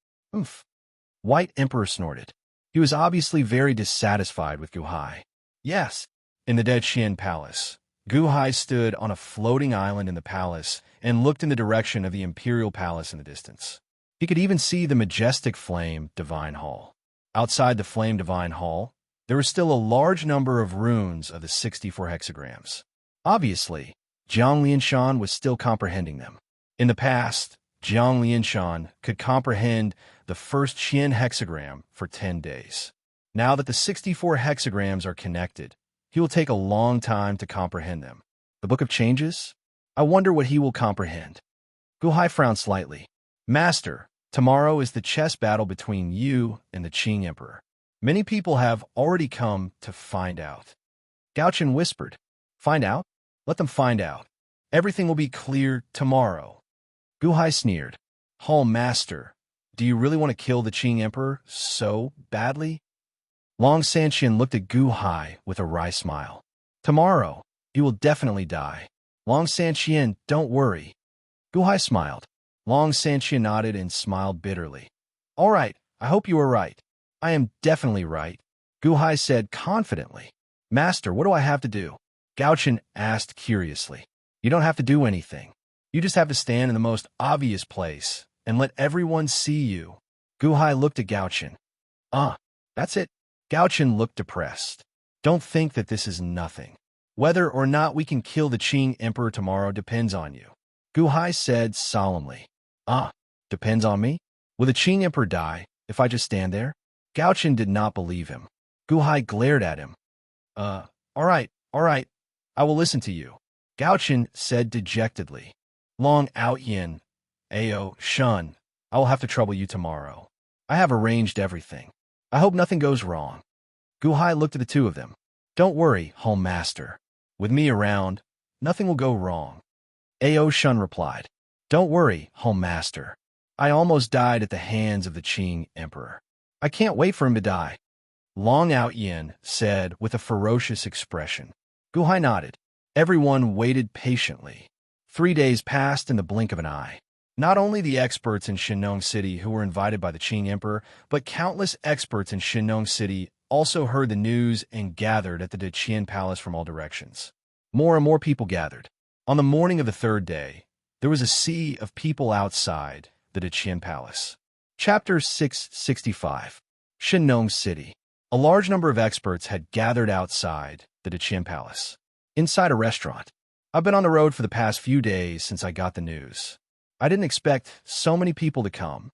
White Emperor snorted. He was obviously very dissatisfied with Gu Hai. Yes, in the Dead Qian Palace, Gu Hai stood on a floating island in the palace and looked in the direction of the imperial palace in the distance. He could even see the majestic flame divine hall. Outside the flame divine hall, there was still a large number of runes of the 64 hexagrams. Obviously, Jiang Lianshan was still comprehending them. In the past, Jiang Lianshan could comprehend the first Qian hexagram for 10 days. Now that the 64 hexagrams are connected, he will take a long time to comprehend them. The Book of Changes? I wonder what he will comprehend. Gu Hai frowned slightly. Master, tomorrow is the chess battle between you and the Qing Emperor. Many people have already come to find out. Gao Chen whispered. Find out? Let them find out. Everything will be clear tomorrow. Gu Hai sneered. Hall Master, do you really want to kill the Qing Emperor so badly? Long Sanxian looked at Gu Hai with a wry smile. Tomorrow, you will definitely die. Long Sanxian, don't worry. Gu Hai smiled. Long Sanxian nodded and smiled bitterly. All right, I hope you are right. I am definitely right. Gu Hai said confidently. Master, what do I have to do? Gao Chen asked curiously. You don't have to do anything. You just have to stand in the most obvious place and let everyone see you. Gu Hai looked at Gao Chen. That's it. Gao Chen looked depressed. Don't think that this is nothing. Whether or not we can kill the Qing Emperor tomorrow depends on you. Gu Hai said solemnly. Depends on me? Will the Qing Emperor die if I just stand there? Gao Chen did not believe him. Gu Hai glared at him. All right. I will listen to you. Gao Chen said dejectedly. Long Out Yin, Ao, Shun, I will have to trouble you tomorrow. I have arranged everything. I hope nothing goes wrong. Gu Hai looked at the two of them. Don't worry, Home Master. With me around, nothing will go wrong. Ao Shun replied. Don't worry, Home Master. I almost died at the hands of the Qing Emperor. I can't wait for him to die. Long Out Yin said with a ferocious expression. Gu Hai nodded. Everyone waited patiently. 3 days passed in the blink of an eye. Not only the experts in Shenong City who were invited by the Qing Emperor, but countless experts in Shenong City also heard the news and gathered at the Deqian Palace from all directions. More and more people gathered. On the morning of the third day, there was a sea of people outside the Deqian Palace. Chapter 665. Shenong City. A large number of experts had gathered outside the Deqian Palace. Inside a restaurant. I've been on the road for the past few days since I got the news. I didn't expect so many people to come.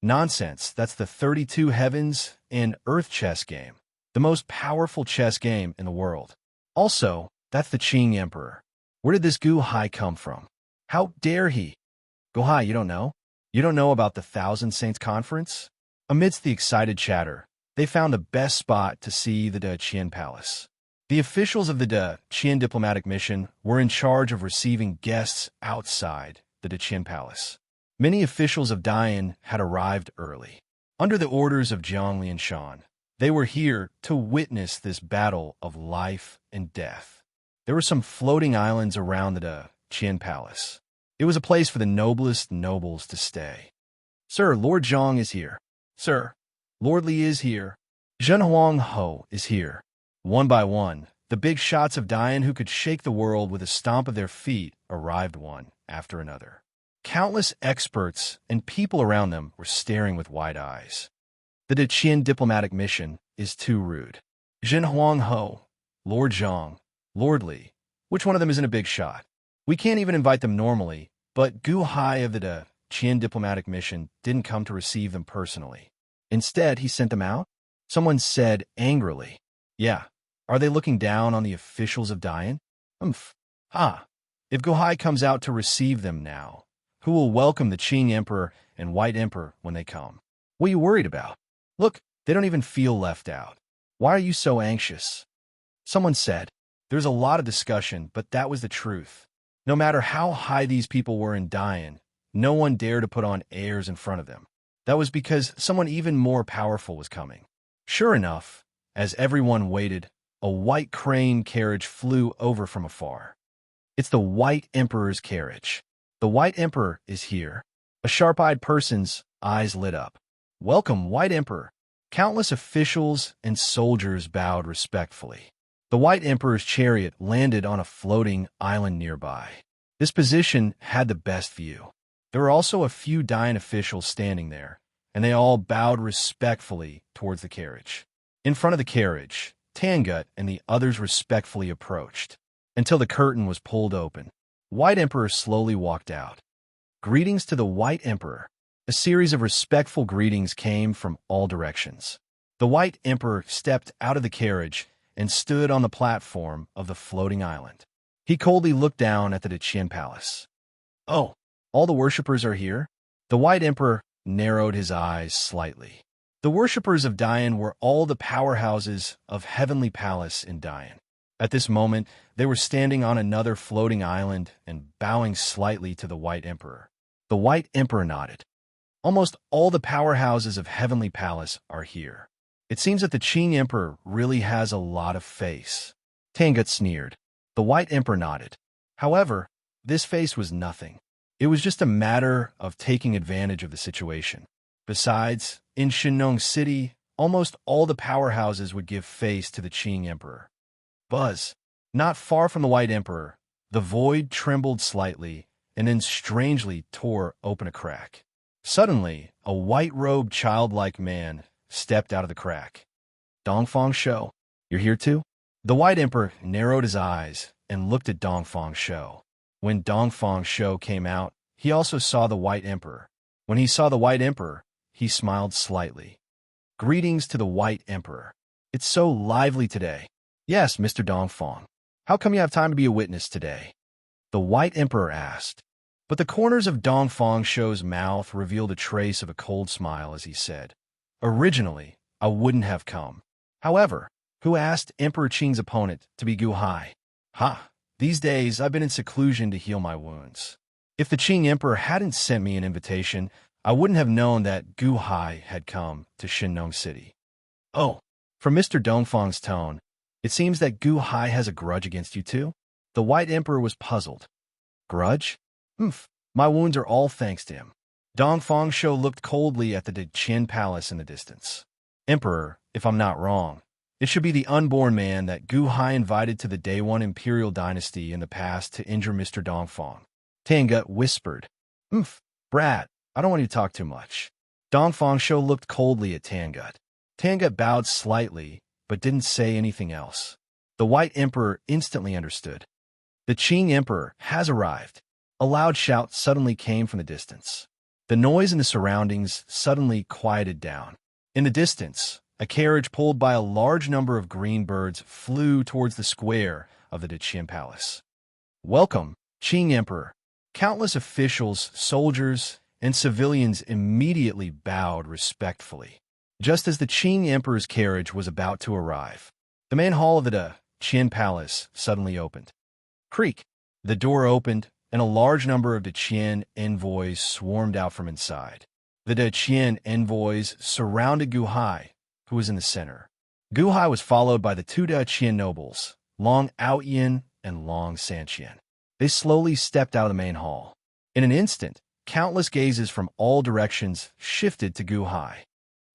Nonsense, that's the 32 Heavens and Earth chess game, the most powerful chess game in the world. Also, that's the Qing Emperor. Where did this Gu Hai come from? How dare he? Gu Hai, you don't know? You don't know about the Thousand Saints Conference? Amidst the excited chatter, they found the best spot to see the Deqian Palace. The officials of the Deqian diplomatic mission were in charge of receiving guests outside the Deqian Palace. Many officials of Dian had arrived early. Under the orders of Jiang Lianshan, they were here to witness this battle of life and death. There were some floating islands around the Deqian Palace. It was a place for the noblest nobles to stay. Sir, Lord Zhang is here. Sir, Lord Li is here. Zhen Huang Ho is here. One by one, the big shots of Dian who could shake the world with a stomp of their feet arrived one after another. Countless experts and people around them were staring with wide eyes. The Deqian diplomatic mission is too rude. Zhen Huang Ho, Lord Zhang, Lord Li, which one of them isn't a big shot? We can't even invite them normally, but Gu Hai of the Deqian diplomatic mission didn't come to receive them personally. Instead, he sent them out? Someone said angrily. Yeah, are they looking down on the officials of Dian? If Gu Hai comes out to receive them now, who will welcome the Qing Emperor and White Emperor when they come? What are you worried about? Look, they don't even feel left out. Why are you so anxious? Someone said. There's a lot of discussion, but that was the truth. No matter how high these people were in Dian, no one dared to put on airs in front of them. That was because someone even more powerful was coming. Sure enough, as everyone waited, a white crane carriage flew over from afar. It's the White Emperor's carriage. The White Emperor is here. A sharp-eyed person's eyes lit up. Welcome, White Emperor. Countless officials and soldiers bowed respectfully. The White Emperor's chariot landed on a floating island nearby. This position had the best view. There were also a few Dayan officials standing there, and they all bowed respectfully towards the carriage. In front of the carriage, Tangut and the others respectfully approached, until the curtain was pulled open. White Emperor slowly walked out. Greetings to the White Emperor. A series of respectful greetings came from all directions. The White Emperor stepped out of the carriage and stood on the platform of the floating island. He coldly looked down at the Daqian Palace. Oh, all the worshippers are here? The White Emperor narrowed his eyes slightly. The worshippers of Dayan were all the powerhouses of Heavenly Palace in Dayan. At this moment, they were standing on another floating island and bowing slightly to the White Emperor. The White Emperor nodded. Almost all the powerhouses of Heavenly Palace are here. It seems that the Qing Emperor really has a lot of face. Tangut sneered. The White Emperor nodded. However, this face was nothing. It was just a matter of taking advantage of the situation. Besides, in Shinong City, almost all the powerhouses would give face to the Qing Emperor. Buzz. Not far from the White Emperor, the void trembled slightly and then strangely tore open a crack. Suddenly, a white-robed childlike man stepped out of the crack. Dongfang Shou, you're here too? The White Emperor narrowed his eyes and looked at Dongfang Shou. When Dongfang Shou came out, he also saw the White Emperor. When he saw the White Emperor, he smiled slightly. Greetings to the White Emperor. It's so lively today. Yes, Mr. Dongfang. How come you have time to be a witness today? The White Emperor asked. But the corners of Dongfang Shou's mouth revealed a trace of a cold smile as he said, Originally, I wouldn't have come. However, who asked Emperor Qing's opponent to be Gu Hai? Ha! These days, I've been in seclusion to heal my wounds. If the Qing Emperor hadn't sent me an invitation, I wouldn't have known that Gu Hai had come to Shinong City. Oh, from Mr. Dongfang's tone, it seems that Gu Hai has a grudge against you too? The White Emperor was puzzled. Grudge? My wounds are all thanks to him. Dongfang Shou looked coldly at the Daqian Palace in the distance. Emperor, if I'm not wrong, it should be the unborn man that Gu Hai invited to the Day One Imperial Dynasty in the past to injure Mr. Dongfang. Tangut whispered. Brat, I don't want you to talk too much. Dongfang Shou looked coldly at Tangut. Tangut bowed slightly, but didn't say anything else. The White Emperor instantly understood. The Qing Emperor has arrived. A loud shout suddenly came from the distance. The noise in the surroundings suddenly quieted down. In the distance, a carriage pulled by a large number of green birds flew towards the square of the Daqian Palace. Welcome, Qing Emperor. Countless officials, soldiers, and civilians immediately bowed respectfully. Just as the Qing Emperor's carriage was about to arrive, the main hall of the Daqian Palace suddenly opened. Creak! The door opened, and a large number of Daqian envoys swarmed out from inside. The Daqian envoys surrounded Gu Hai, who was in the center. Gu Hai was followed by the two Daqian nobles, Long Outyin and Long Sanqian. They slowly stepped out of the main hall. In an instant, countless gazes from all directions shifted to Gu Hai.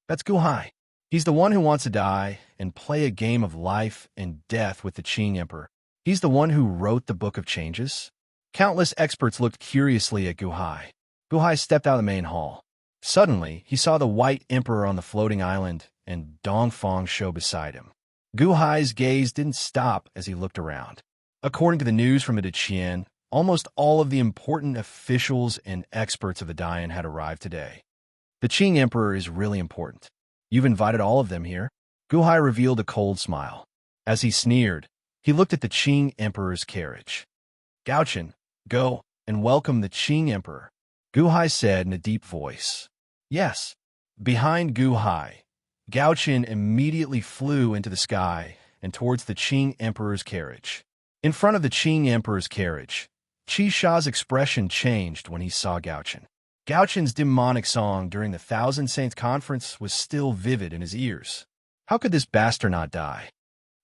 That's Gu Hai. He's the one who wants to die and play a game of life and death with the Qing Emperor. He's the one who wrote the Book of Changes. Countless experts looked curiously at Gu Hai. Gu Hai stepped out of the main hall. Suddenly, he saw the White Emperor on the floating island and Dongfang Shou beside him. Gu Hai's gaze didn't stop as he looked around. According to the news from the Daqian, almost all of the important officials and experts of the Dayan had arrived today. The Qing Emperor is really important. You've invited all of them here? Gu Hai revealed a cold smile. As he sneered, he looked at the Qing Emperor's carriage. Gaochen, go and welcome the Qing Emperor, Gu Hai said in a deep voice. Yes. Behind Gu Hai, Gaochen immediately flew into the sky and towards the Qing Emperor's carriage. In front of the Qing Emperor's carriage, Qi Sha's expression changed when he saw Gaochen. Gaochen's demonic song during the Thousand Saints Conference was still vivid in his ears. How could this bastard not die?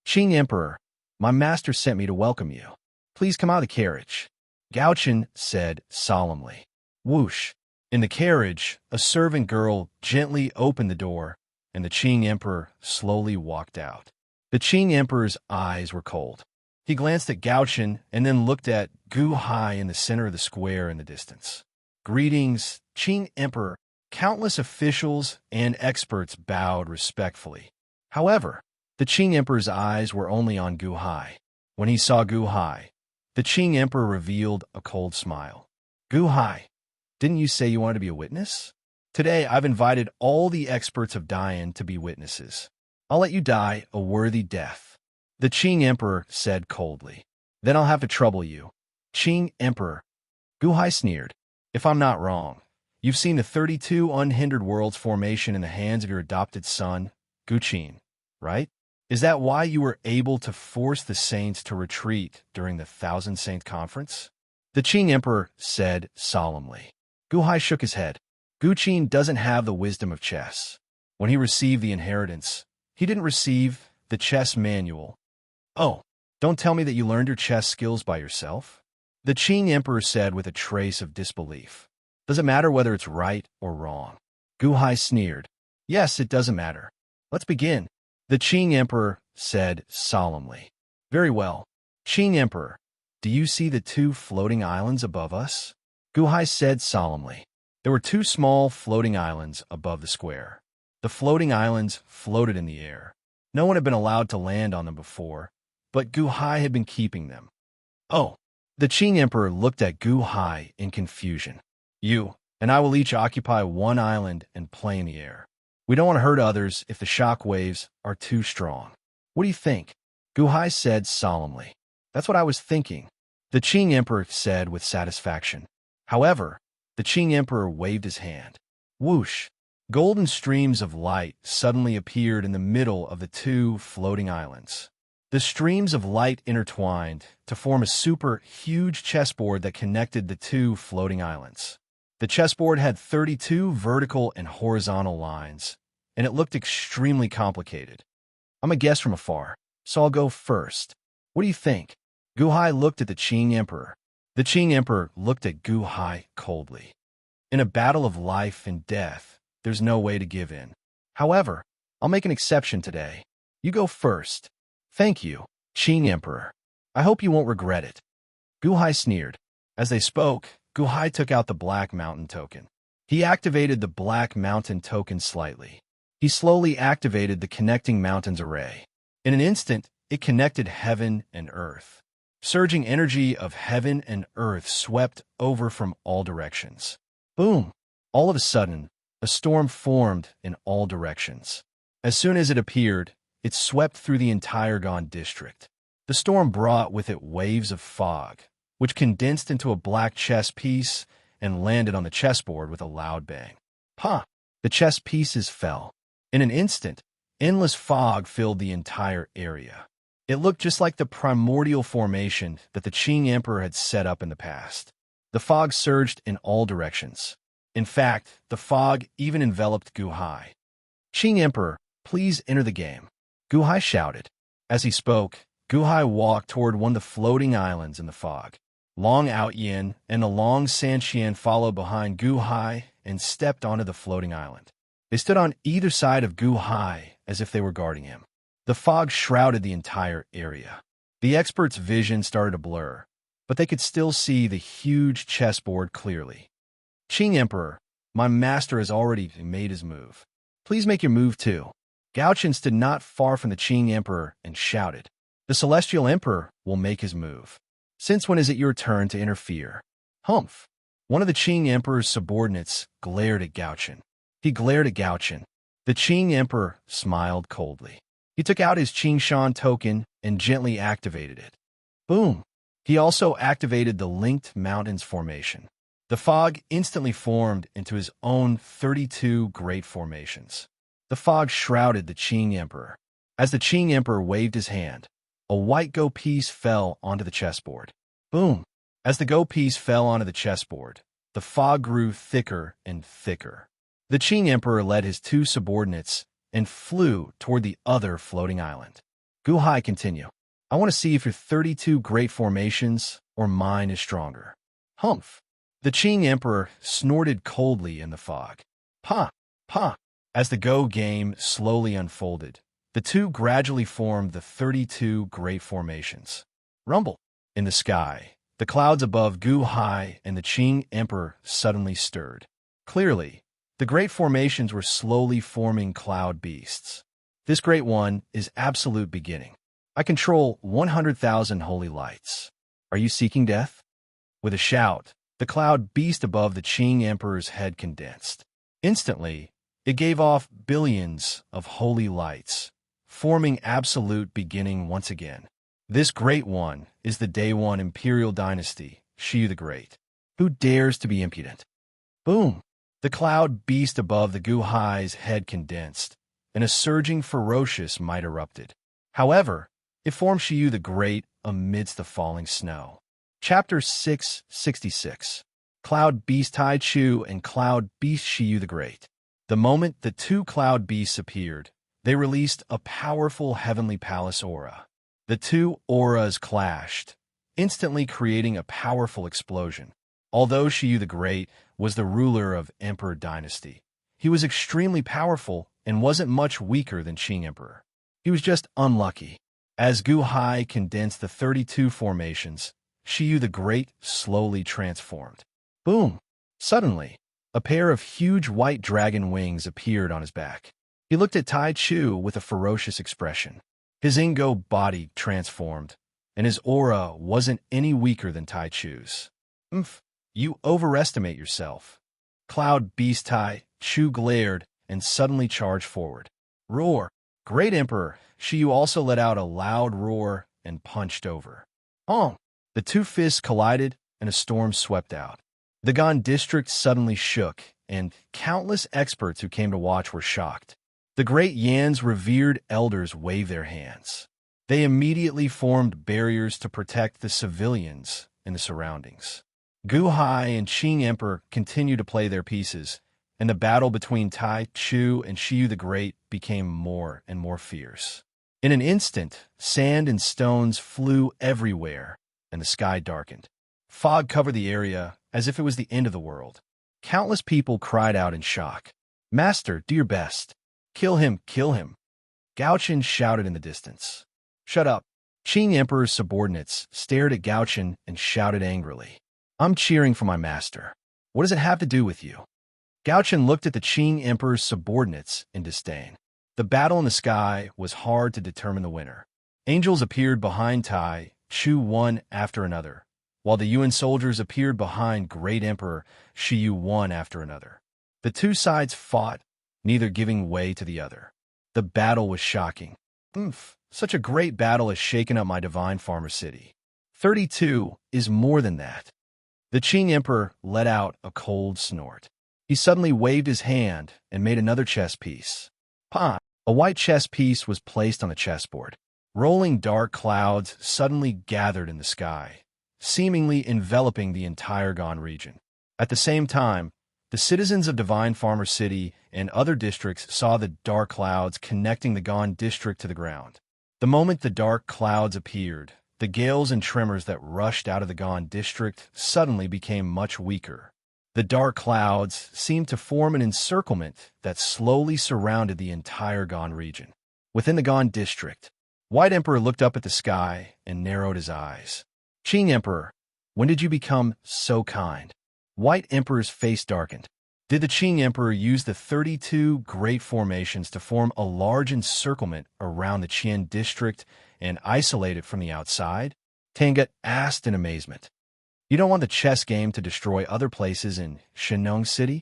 Qing Emperor, my master sent me to welcome you. Please come out of the carriage, Gaochen said solemnly. Whoosh! In the carriage, a servant girl gently opened the door, and the Qing Emperor slowly walked out. The Qing Emperor's eyes were cold. He glanced at Gao Chen and then looked at Gu Hai in the center of the square in the distance. Greetings, Qing Emperor. Countless officials and experts bowed respectfully. However, the Qing Emperor's eyes were only on Gu Hai. When he saw Gu Hai, the Qing Emperor revealed a cold smile. Gu Hai, didn't you say you wanted to be a witness? Today, I've invited all the experts of Dian to be witnesses. I'll let you die a worthy death. The Qing Emperor said coldly. Then I'll have to trouble you. Qing Emperor. Gu Hai sneered. If I'm not wrong, you've seen the 32 unhindered worlds formation in the hands of your adopted son, Gu Qin, right? Is that why you were able to force the saints to retreat during the Thousand Saint Conference? The Qing Emperor said solemnly. Gu Hai shook his head. Gu Qin doesn't have the wisdom of chess. When he received the inheritance, he didn't receive the chess manual. Oh, don't tell me that you learned your chess skills by yourself? The Qing Emperor said with a trace of disbelief. Does it matter whether it's right or wrong? Gu Hai sneered. Yes, it doesn't matter. Let's begin. The Qing Emperor said solemnly. Very well. Qing Emperor, do you see the 2 floating islands above us? Gu Hai said solemnly. There were 2 small floating islands above the square. The floating islands floated in the air. No one had been allowed to land on them before, but Gu Hai had been keeping them. Oh. The Qing Emperor looked at Gu Hai in confusion. You and I will each occupy 1 island and play in the air. We don't want to hurt others if the shock waves are too strong. What do you think? Gu Hai said solemnly. That's what I was thinking, the Qing Emperor said with satisfaction. However, the Qing Emperor waved his hand. Whoosh! Golden streams of light suddenly appeared in the middle of the 2 floating islands. The streams of light intertwined to form a super huge chessboard that connected the 2 floating islands. The chessboard had 32 vertical and horizontal lines, and it looked extremely complicated. I'm a guest from afar, so I'll go first. What do you think? Gu Hai looked at the Qing Emperor. The Qing Emperor looked at Gu Hai coldly. In a battle of life and death, there's no way to give in. However, I'll make an exception today. You go first. Thank you, Qing Emperor. I hope you won't regret it. Gu Hai sneered. As they spoke, Gu Hai took out the Black Mountain token. He activated the Black Mountain token slightly. He slowly activated the Connecting Mountains array. In an instant, it connected heaven and earth. Surging energy of heaven and earth swept over from all directions. Boom! All of a sudden, a storm formed in all directions. As soon as it appeared, it swept through the entire Gan district. The storm brought with it waves of fog, which condensed into a black chess piece and landed on the chessboard with a loud bang. Pah! The chess pieces fell. In an instant, endless fog filled the entire area. It looked just like the primordial formation that the Qing Emperor had set up in the past. The fog surged in all directions. In fact, the fog even enveloped Gu Hai. Qing Emperor, please enter the game. Gu Hai shouted. As he spoke, Gu Hai walked toward one of the floating islands in the fog. Long Outyin and the Long Sanxian followed behind Gu Hai and stepped onto the floating island. They stood on either side of Gu Hai as if they were guarding him. The fog shrouded the entire area. The expert's vision started to blur, but they could still see the huge chessboard clearly. Qing Emperor, my master has already made his move. Please make your move too. Gao Chen stood not far from the Qing Emperor and shouted, The Celestial Emperor will make his move. Since when is it your turn to interfere? Humph. One of the Qing Emperor's subordinates glared at Gao Chen. He glared at Gao Chen. The Qing Emperor smiled coldly. He took out his Qing Shan token and gently activated it. Boom. He also activated the Linked Mountains formation. The fog instantly formed into his own 32 great formations. The fog shrouded the Qing Emperor. As the Qing Emperor waved his hand, a white go piece fell onto the chessboard. Boom! As the go piece fell onto the chessboard, the fog grew thicker and thicker. The Qing Emperor led his 2 subordinates and flew toward the other floating island. Gu Hai continued. I want to see if your 32 great formations or mine is stronger. Humph! The Qing Emperor snorted coldly in the fog. Pah! Pah! As the Go game slowly unfolded, The two gradually formed the 32 great formations. Rumble. In the sky, the clouds above Gu Hai and the Qing Emperor suddenly stirred. Clearly, the great formations were slowly forming cloud beasts. This great one is absolute beginning. I control 100,000 holy lights. Are you seeking death? With a shout, the cloud beast above the Qing Emperor's head condensed. Instantly, it gave off billions of holy lights, forming absolute beginning once again. This great one is the Day One Imperial Dynasty, Shi the Great. Who dares to be impudent? Boom! The cloud beast above the Gu Hai's head condensed, and a surging ferocious might erupted. However, it formed Shiyu the Great amidst the falling snow. Chapter 666. Cloud Beast Tai Chu and Cloud Beast Shiyu the Great. The moment the two cloud beasts appeared, they released a powerful heavenly palace aura. The two auras clashed, instantly creating a powerful explosion. Although Shiyu the Great was the ruler of Emperor Dynasty, he was extremely powerful and wasn't much weaker than Qing Emperor. He was just unlucky. As Gu Hai condensed the 32 formations, Shiyu the Great slowly transformed. Boom! Suddenly, a pair of huge white dragon wings appeared on his back. He looked at Tai Chu with a ferocious expression. His Ingo body transformed, and his aura wasn't any weaker than Tai Chu's. You overestimate yourself. Cloud Beast Tai Chu glared and suddenly charged forward. Roar! Great Emperor! Shiyu also let out a loud roar and punched over. Honk! The two fists collided and a storm swept out. The Gan district suddenly shook, and countless experts who came to watch were shocked. The great Yan's revered elders waved their hands. They immediately formed barriers to protect the civilians in the surroundings. Gu Hai and Qing Emperor continued to play their pieces, and the battle between Tai Chu and Shiyu the Great became more and more fierce. In an instant, sand and stones flew everywhere, and the sky darkened. Fog covered the area as if it was the end of the world. Countless people cried out in shock. Master, do your best. Kill him, kill him. Gao Chen shouted in the distance. Shut up. Qing Emperor's subordinates stared at Gao Chen and shouted angrily. I'm cheering for my master. What does it have to do with you? Gao Chen looked at the Qing Emperor's subordinates in disdain. The battle in the sky was hard to determine the winner. Angels appeared behind Tai Chu one after another, while the Yuan soldiers appeared behind Great Emperor Shiyu one after another. The two sides fought, neither giving way to the other. The battle was shocking. Such a great battle has shaken up my divine farmer city. 32 is more than that. The Qing Emperor let out a cold snort. He suddenly waved his hand and made another chess piece. Pa! A white chess piece was placed on the chessboard. Rolling dark clouds suddenly gathered in the sky, seemingly enveloping the entire Gan region. At the same time, the citizens of Divine Farmer City and other districts saw the dark clouds connecting the Gan district to the ground. The moment the dark clouds appeared, the gales and tremors that rushed out of the Gan district suddenly became much weaker. The dark clouds seemed to form an encirclement that slowly surrounded the entire Gan region. Within the Gan district, White Emperor looked up at the sky and narrowed his eyes. Qing Emperor, when did you become so kind? White Emperor's face darkened. Did the Qing Emperor use the 32 great formations to form a large encirclement around the Qian district and isolate it from the outside? Tangut asked in amazement. You don't want the chess game to destroy other places in Shenong City?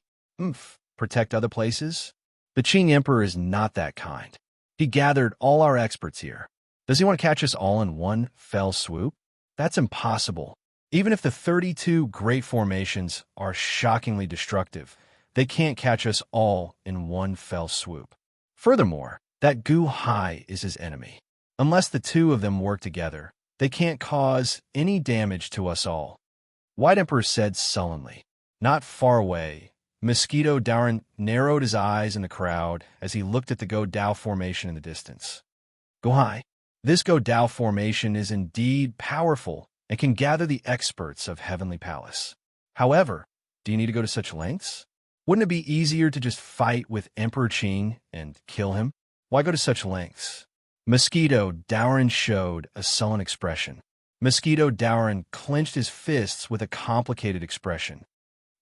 Protect other places? The Qing Emperor is not that kind. He gathered all our experts here. Does he want to catch us all in one fell swoop? That's impossible. Even if the 32 great formations are shockingly destructive, they can't catch us all in one fell swoop. Furthermore, that Gu Hai is his enemy. Unless the two of them work together, they can't cause any damage to us all. White Emperor said sullenly. Not far away, Mosquito Darren narrowed his eyes in the crowd as he looked at the Go Dao formation in the distance. Go Hai, this Go Dao formation is indeed powerful and can gather the experts of Heavenly Palace. However, do you need to go to such lengths? Wouldn't it be easier to just fight with Emperor Qing and kill him? Why go to such lengths? Mosquito Dowran showed a sullen expression. Mosquito Dowran clenched his fists with a complicated expression.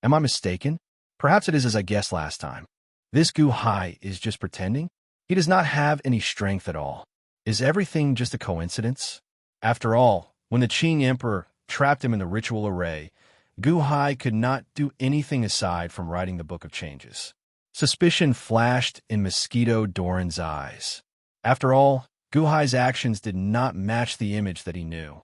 Am I mistaken? Perhaps it is as I guessed last time. This Gu Hai is just pretending? He does not have any strength at all. Is everything just a coincidence? After all, when the Qing Emperor trapped him in the ritual array, Gu Hai could not do anything aside from writing the Book of Changes. Suspicion flashed in Mosquito Doran's eyes. After all, Gu Hai's actions did not match the image that he knew.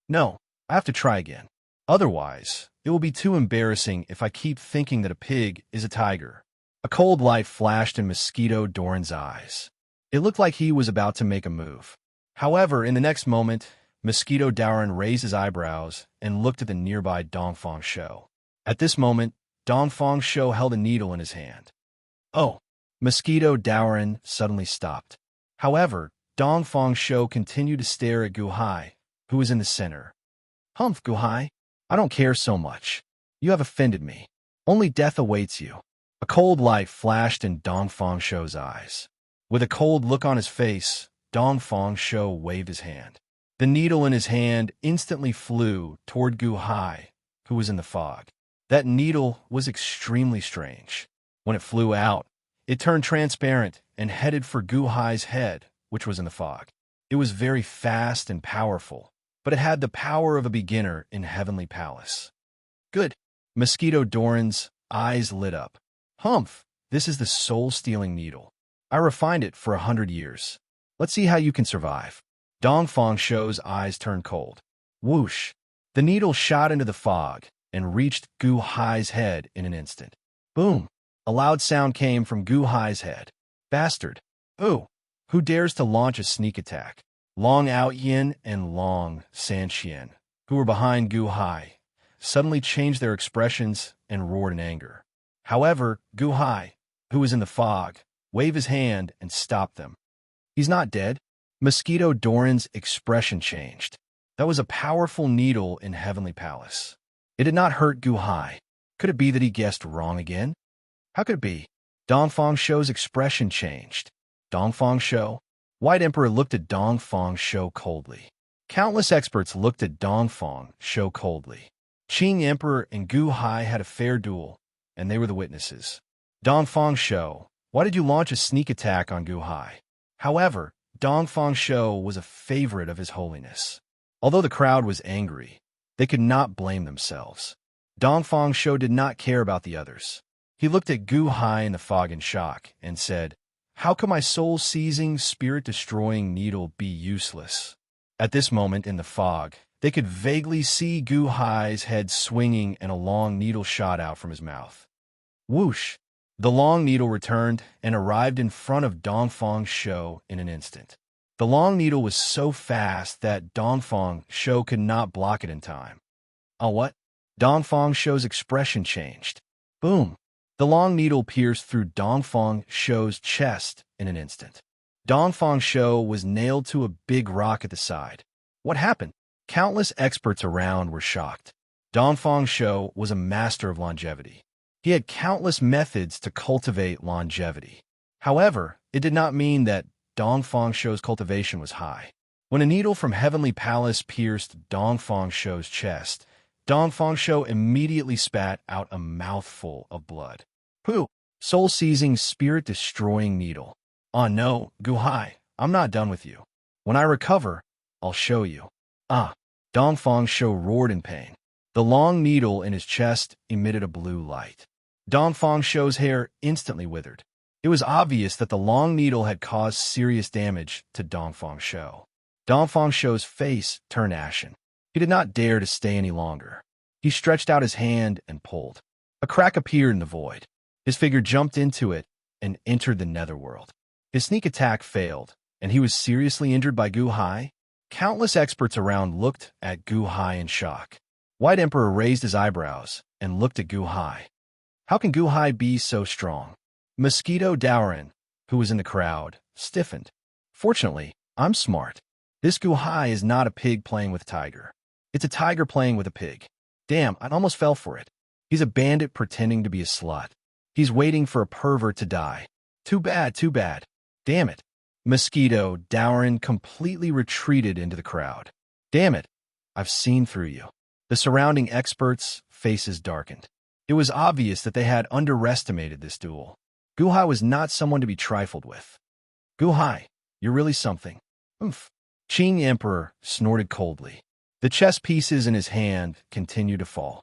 No, I have to try again. Otherwise, it will be too embarrassing if I keep thinking that a pig is a tiger. A cold light flashed in Mosquito Doran's eyes. It looked like he was about to make a move. However, in the next moment, Mosquito Doran raised his eyebrows and looked at the nearby Dongfang Shou. At this moment, Dongfang Shou held a needle in his hand. Oh! Mosquito Doran suddenly stopped. However, Dongfang Shou continued to stare at Gu Hai, who was in the center. Humph, Gu Hai, I don't care so much. You have offended me. Only death awaits you. A cold light flashed in Dongfang Shou's eyes. With a cold look on his face, Dongfang Shou waved his hand. The needle in his hand instantly flew toward Gu Hai, who was in the fog. That needle was extremely strange. When it flew out, it turned transparent and headed for Gu Hai's head, which was in the fog. It was very fast and powerful, but it had the power of a beginner in Heavenly Palace. Good. Mosquito Doran's eyes lit up. Humph, this is the soul-stealing needle. I refined it for 100 years. Let's see how you can survive. Dongfang Shou's eyes turned cold. Whoosh! The needle shot into the fog and reached Gu Hai's head in an instant. Boom! A loud sound came from Gu Hai's head. Bastard! Ooh! Who dares to launch a sneak attack? Long Outyin and Long Sanxian, who were behind Gu Hai, suddenly changed their expressions and roared in anger. However, Gu Hai, who was in the fog, waved his hand and stopped them. He's not dead. Mosquito Doran's expression changed. That was a powerful needle in Heavenly Palace. It did not hurt Gu Hai. Could it be that he guessed wrong again? How could it be? Dongfang Shou's expression changed. Dongfang Shou? White Emperor looked at Dongfang Shou coldly. Countless experts looked at Dongfang Shou coldly. Qing Emperor and Gu Hai had a fair duel, and they were the witnesses. Dongfang Shou, why did you launch a sneak attack on Gu Hai? However, Dongfang Shou was a favorite of His Holiness. Although the crowd was angry, they could not blame themselves. Dongfang Shou did not care about the others. He looked at Gu Hai in the fog in shock and said, "How can my soul-seizing, spirit-destroying needle be useless?" At this moment in the fog, they could vaguely see Gu Hai's head swinging and a long needle shot out from his mouth. Whoosh! The long needle returned and arrived in front of Dongfang Shou in an instant. The long needle was so fast that Dongfang Shou could not block it in time. Oh, what? Dongfang Shou's expression changed. Boom! The long needle pierced through Dongfang Shou's chest in an instant. Dongfang Shou was nailed to a big rock at the side. What happened? Countless experts around were shocked. Dongfang Shou was a master of longevity. He had countless methods to cultivate longevity. However, it did not mean that Dongfang Shou's cultivation was high. When a needle from Heavenly Palace pierced Dongfang Shou's chest, Dongfang Shou immediately spat out a mouthful of blood. Pooh! Soul-seizing, spirit-destroying needle. Oh no, Gu Hai, I'm not done with you. When I recover, I'll show you. Ah! Dongfang Shou roared in pain. The long needle in his chest emitted a blue light. Dongfang Shou's hair instantly withered. It was obvious that the long needle had caused serious damage to Dongfang Shou. Dongfang Shou's face turned ashen. He did not dare to stay any longer. He stretched out his hand and pulled. A crack appeared in the void. His figure jumped into it and entered the netherworld. His sneak attack failed, and he was seriously injured by Gu Hai. Countless experts around looked at Gu Hai in shock. White Emperor raised his eyebrows and looked at Gu Hai. How can Gu Hai be so strong? Mosquito Dowran, who was in the crowd, stiffened. Fortunately, I'm smart. This Gu Hai is not a pig playing with a tiger. It's a tiger playing with a pig. Damn, I almost fell for it. He's a bandit pretending to be a slut. He's waiting for a pervert to die. Too bad, too bad. Damn it. Mosquito, Dowrin completely retreated into the crowd. Damn it, I've seen through you. The surrounding experts' faces darkened. It was obvious that they had underestimated this duel. Guhai was not someone to be trifled with. Guhai, you're really something. Oomph. Qing Emperor snorted coldly. The chess pieces in his hand continued to fall.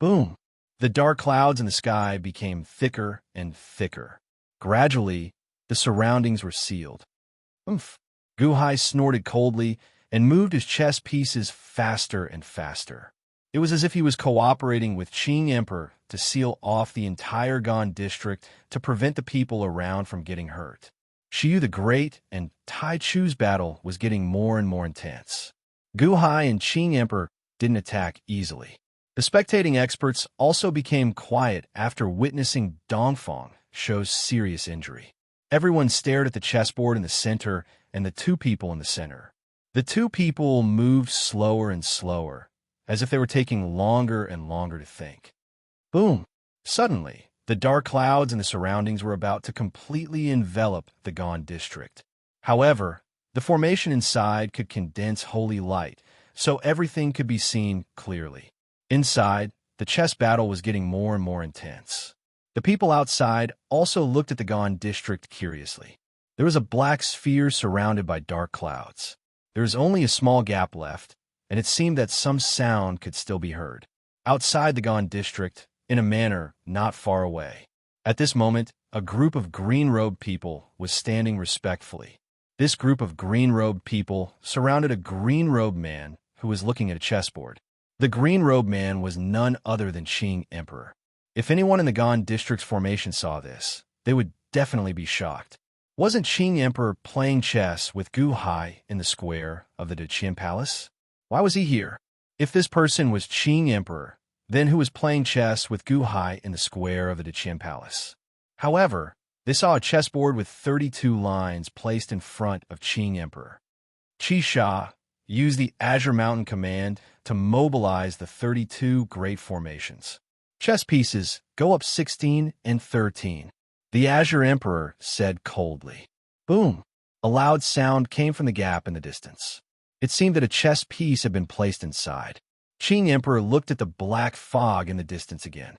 Boom. The dark clouds in the sky became thicker and thicker. Gradually, the surroundings were sealed. Oomph. Guhai snorted coldly and moved his chess pieces faster and faster. It was as if he was cooperating with Qing Emperor to seal off the entire Gan district to prevent the people around from getting hurt. Xiu the Great and Tai Chu's battle was getting more and more intense. Guhai and Qing Emperor didn't attack easily. The spectating experts also became quiet after witnessing Dongfang show serious injury. Everyone stared at the chessboard in the center and the two people in the center. The two people moved slower and slower, as if they were taking longer and longer to think. Boom! Suddenly, the dark clouds in the surroundings were about to completely envelop the Gan district. However, the formation inside could condense holy light, so everything could be seen clearly. Inside, the chess battle was getting more and more intense. The people outside also looked at the Gan district curiously. There was a black sphere surrounded by dark clouds. There was only a small gap left, and it seemed that some sound could still be heard. Outside the Gan district, in a manor not far away. At this moment, a group of green-robed people was standing respectfully. This group of green-robed people surrounded a green-robed man who was looking at a chessboard. The green-robed man was none other than Qing Emperor. If anyone in the Gan district's formation saw this, they would definitely be shocked. Wasn't Qing Emperor playing chess with Guhai in the square of the Deqian Palace? Why was he here? If this person was Qing Emperor, then who was playing chess with Guhai in the square of the Deqian Palace? However, they saw a chessboard with 32 lines placed in front of Qing Emperor. Qi Sha used the Azure Mountain command to mobilize the 32 great formations. Chess pieces, go up 16 and 13. The Azure Emperor said coldly. Boom! A loud sound came from the gap in the distance. It seemed that a chess piece had been placed inside. Qing Emperor looked at the black fog in the distance again.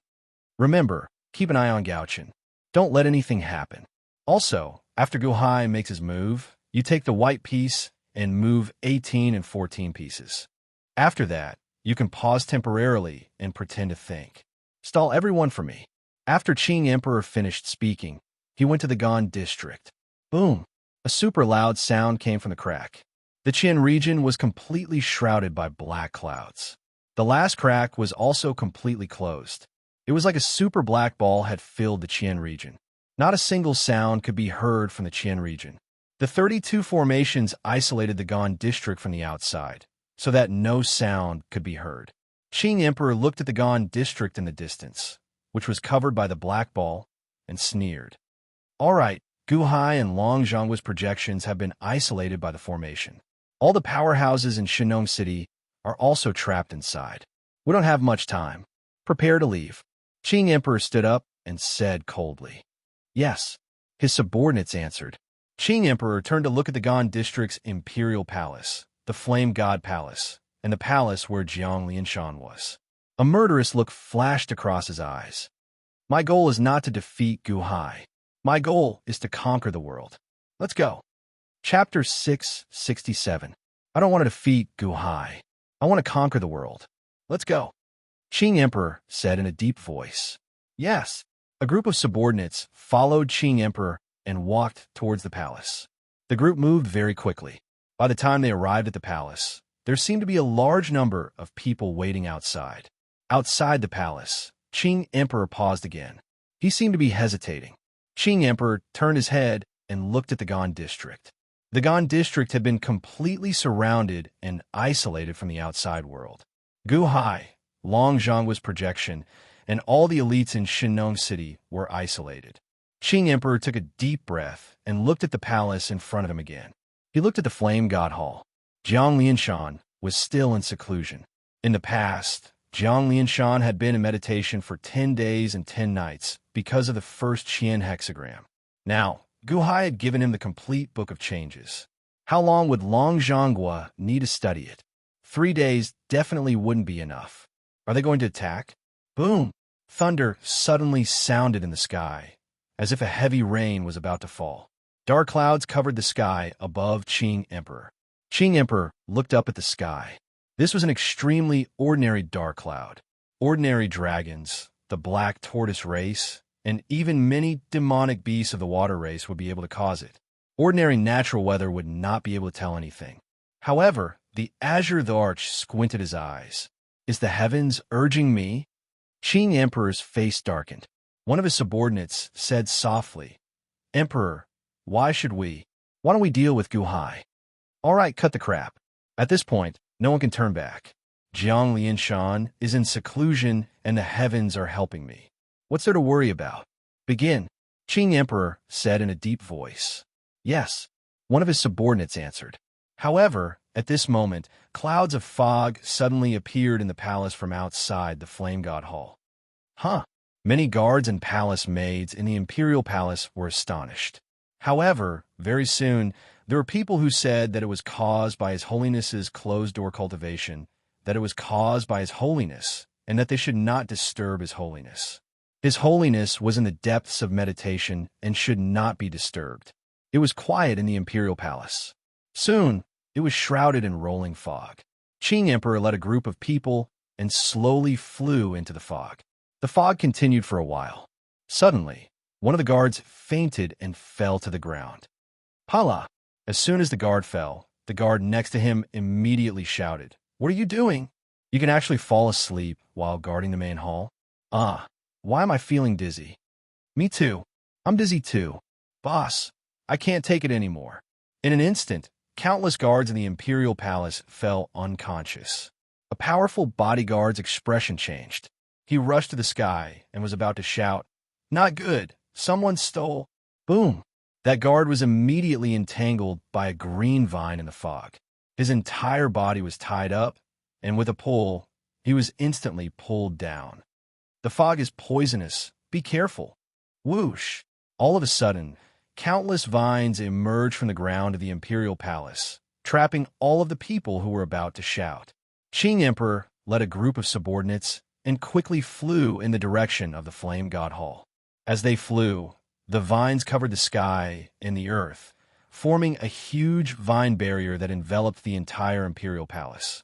Remember, keep an eye on Gaochen. Don't let anything happen. Also, after Guhai makes his move, you take the white piece and move 18 and 14 pieces. After that, you can pause temporarily and pretend to think. Stall everyone for me. After Qing Emperor finished speaking, he went to the Gan district. Boom! A super loud sound came from the crack. The Qian region was completely shrouded by black clouds. The last crack was also completely closed. It was like a super black ball had filled the Qian region. Not a single sound could be heard from the Qian region. The 32 formations isolated the Gan district from the outside, so that no sound could be heard. Qing Emperor looked at the Gan district in the distance, which was covered by the black ball, and sneered. All right, Guhai and Long Zhonghua's projections have been isolated by the formation. All the powerhouses in Shenong City are also trapped inside. We don't have much time. Prepare to leave. Qing Emperor stood up and said coldly. Yes, his subordinates answered. Qing Emperor turned to look at the Gan district's imperial palace, the Flame God Palace, and the palace where Jiang Lianshan was. A murderous look flashed across his eyes. My goal is not to defeat Guhai. My goal is to conquer the world. Let's go. Chapter 667. I don't want to defeat Guhai. I want to conquer the world. Let's go. Qing Emperor said in a deep voice. Yes. A group of subordinates followed Qing Emperor and walked towards the palace. The group moved very quickly. By the time they arrived at the palace, there seemed to be a large number of people waiting outside. Outside the palace, Qing Emperor paused again. He seemed to be hesitating. Qing Emperor turned his head and looked at the Gan district. The Gan district had been completely surrounded and isolated from the outside world. Guhai, Long Zhonghua's projection, and all the elites in Shenong City were isolated. Qing Emperor took a deep breath and looked at the palace in front of him again. He looked at the Flame God Hall. Jiang Lianshan was still in seclusion. In the past, Jiang Lianshan had been in meditation for 10 days and 10 nights because of the first Qian hexagram. Now, Guhai had given him the complete book of changes. How long would Long Zhonghua need to study it? 3 days definitely wouldn't be enough. Are they going to attack? Boom! Thunder suddenly sounded in the sky, as if a heavy rain was about to fall. Dark clouds covered the sky above Qing Emperor. Qing Emperor looked up at the sky. This was an extremely ordinary dark cloud. Ordinary dragons, the black tortoise race, and even many demonic beasts of the water race would be able to cause it. Ordinary natural weather would not be able to tell anything. However, the Azure the Arch squinted his eyes. Is the heavens urging me? Qing Emperor's face darkened. One of his subordinates said softly, Emperor, why don't we deal with Guhai? All right, cut the crap. At this point, no one can turn back. Jiang Lianshan is in seclusion and the heavens are helping me. What's there to worry about? Begin, Qing Emperor said in a deep voice. Yes, one of his subordinates answered. However, at this moment, clouds of fog suddenly appeared in the palace from outside the Flame God Hall. Huh! Many guards and palace maids in the imperial palace were astonished. However, very soon, there were people who said that it was caused by His Holiness's closed-door cultivation, that it was caused by His Holiness, and that they should not disturb His Holiness. His Holiness was in the depths of meditation and should not be disturbed. It was quiet in the imperial palace. Soon, it was shrouded in rolling fog. Qing Emperor led a group of people and slowly flew into the fog. The fog continued for a while. Suddenly, one of the guards fainted and fell to the ground. Pala! As soon as the guard fell, the guard next to him immediately shouted, What are you doing? You can actually fall asleep while guarding the main hall? Why am I feeling dizzy? Me too. I'm dizzy too. Boss, I can't take it anymore. In an instant, countless guards in the imperial palace fell unconscious. A powerful bodyguard's expression changed. He rushed to the sky and was about to shout, Not good! Someone stole! Boom! That guard was immediately entangled by a green vine in the fog. His entire body was tied up, and with a pull, he was instantly pulled down. The fog is poisonous. Be careful. Whoosh! All of a sudden, countless vines emerged from the ground of the imperial palace, trapping all of the people who were about to shout. Qing Emperor led a group of subordinates and quickly flew in the direction of the Flame God Hall. As they flew, the vines covered the sky and the earth, forming a huge vine barrier that enveloped the entire imperial palace.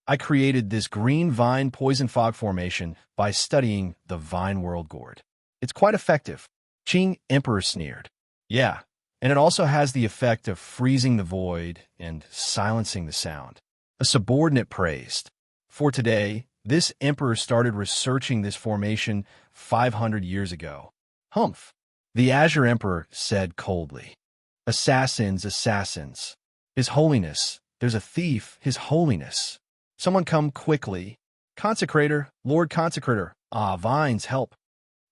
I created this green vine poison fog formation by studying the Vine World Gourd. It's quite effective. Qing Emperor sneered. Yeah, and it also has the effect of freezing the void and silencing the sound. A subordinate praised. For today, this emperor started researching this formation 500 years ago. Humph! The Azure Emperor said coldly. Assassins, assassins. His Holiness, there's a thief, His Holiness. Someone come quickly. Consecrator, Lord Consecrator. Vines, help.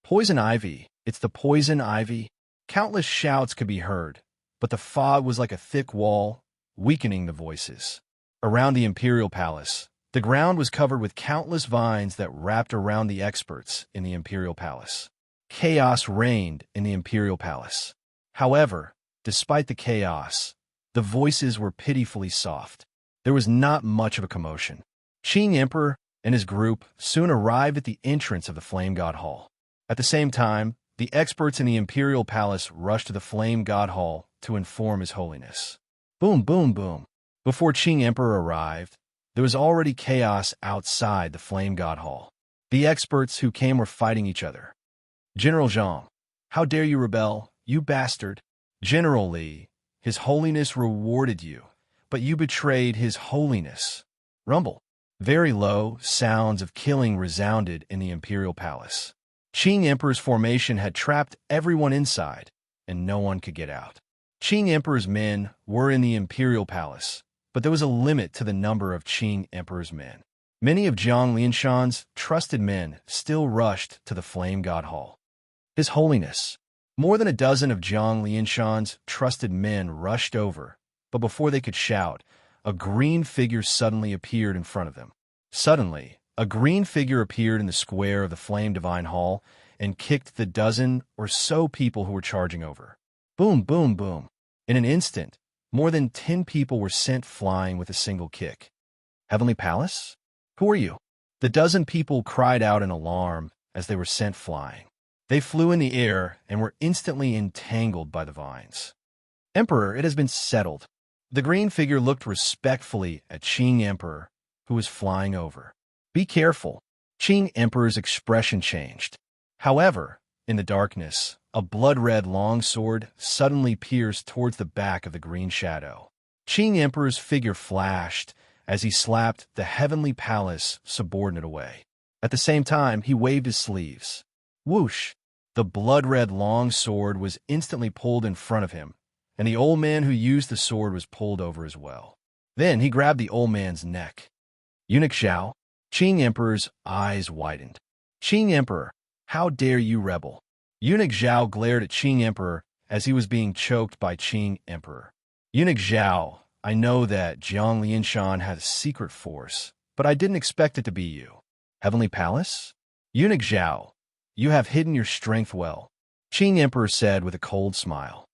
Poison ivy, it's the poison ivy. Countless shouts could be heard, but the fog was like a thick wall, weakening the voices. Around the imperial palace, the ground was covered with countless vines that wrapped around the experts in the imperial palace. Chaos reigned in the imperial palace. However, despite the chaos, the voices were pitifully soft. There was not much of a commotion. Qing Emperor and his group soon arrived at the entrance of the Flame God Hall. At the same time, the experts in the imperial palace rushed to the Flame God Hall to inform His Holiness. Boom, boom, boom. Before Qing Emperor arrived, there was already chaos outside the Flame God Hall. The experts who came were fighting each other. General Zhang, how dare you rebel, you bastard? General Li, His Holiness rewarded you, but you betrayed His Holiness. Rumble. Very low sounds of killing resounded in the imperial palace. Qing Emperor's formation had trapped everyone inside, and no one could get out. Qing Emperor's men were in the imperial palace, but there was a limit to the number of Qing Emperor's men. Many of Jiang Lianshan's trusted men still rushed to the Flame God Hall. His Holiness. More than a dozen of Jiang Lianshan's trusted men rushed over, but before they could shout, a green figure suddenly appeared in front of them. Suddenly, a green figure appeared in the square of the Flame Divine Hall and kicked the dozen or so people who were charging over. Boom, boom, boom. In an instant, more than 10 people were sent flying with a single kick. Heavenly Palace? Who are you? The dozen people cried out in alarm as they were sent flying. They flew in the air and were instantly entangled by the vines. Emperor, it has been settled. The green figure looked respectfully at Qing Emperor, who was flying over. Be careful. Qing Emperor's expression changed. However, in the darkness, a blood-red longsword suddenly pierced towards the back of the green shadow. Qing Emperor's figure flashed as he slapped the Heavenly Palace subordinate away. At the same time, he waved his sleeves. Whoosh! The blood-red longsword was instantly pulled in front of him, and the old man who used the sword was pulled over as well. Then he grabbed the old man's neck. Eunuch Zhao. Qing Emperor's eyes widened. Qing Emperor, how dare you rebel? Eunuch Zhao glared at Qing Emperor as he was being choked by Qing Emperor. Eunuch Zhao, I know that Jiang Lianshan had a secret force, but I didn't expect it to be you. Heavenly Palace? Eunuch Zhao, you have hidden your strength well, Qing Emperor said with a cold smile.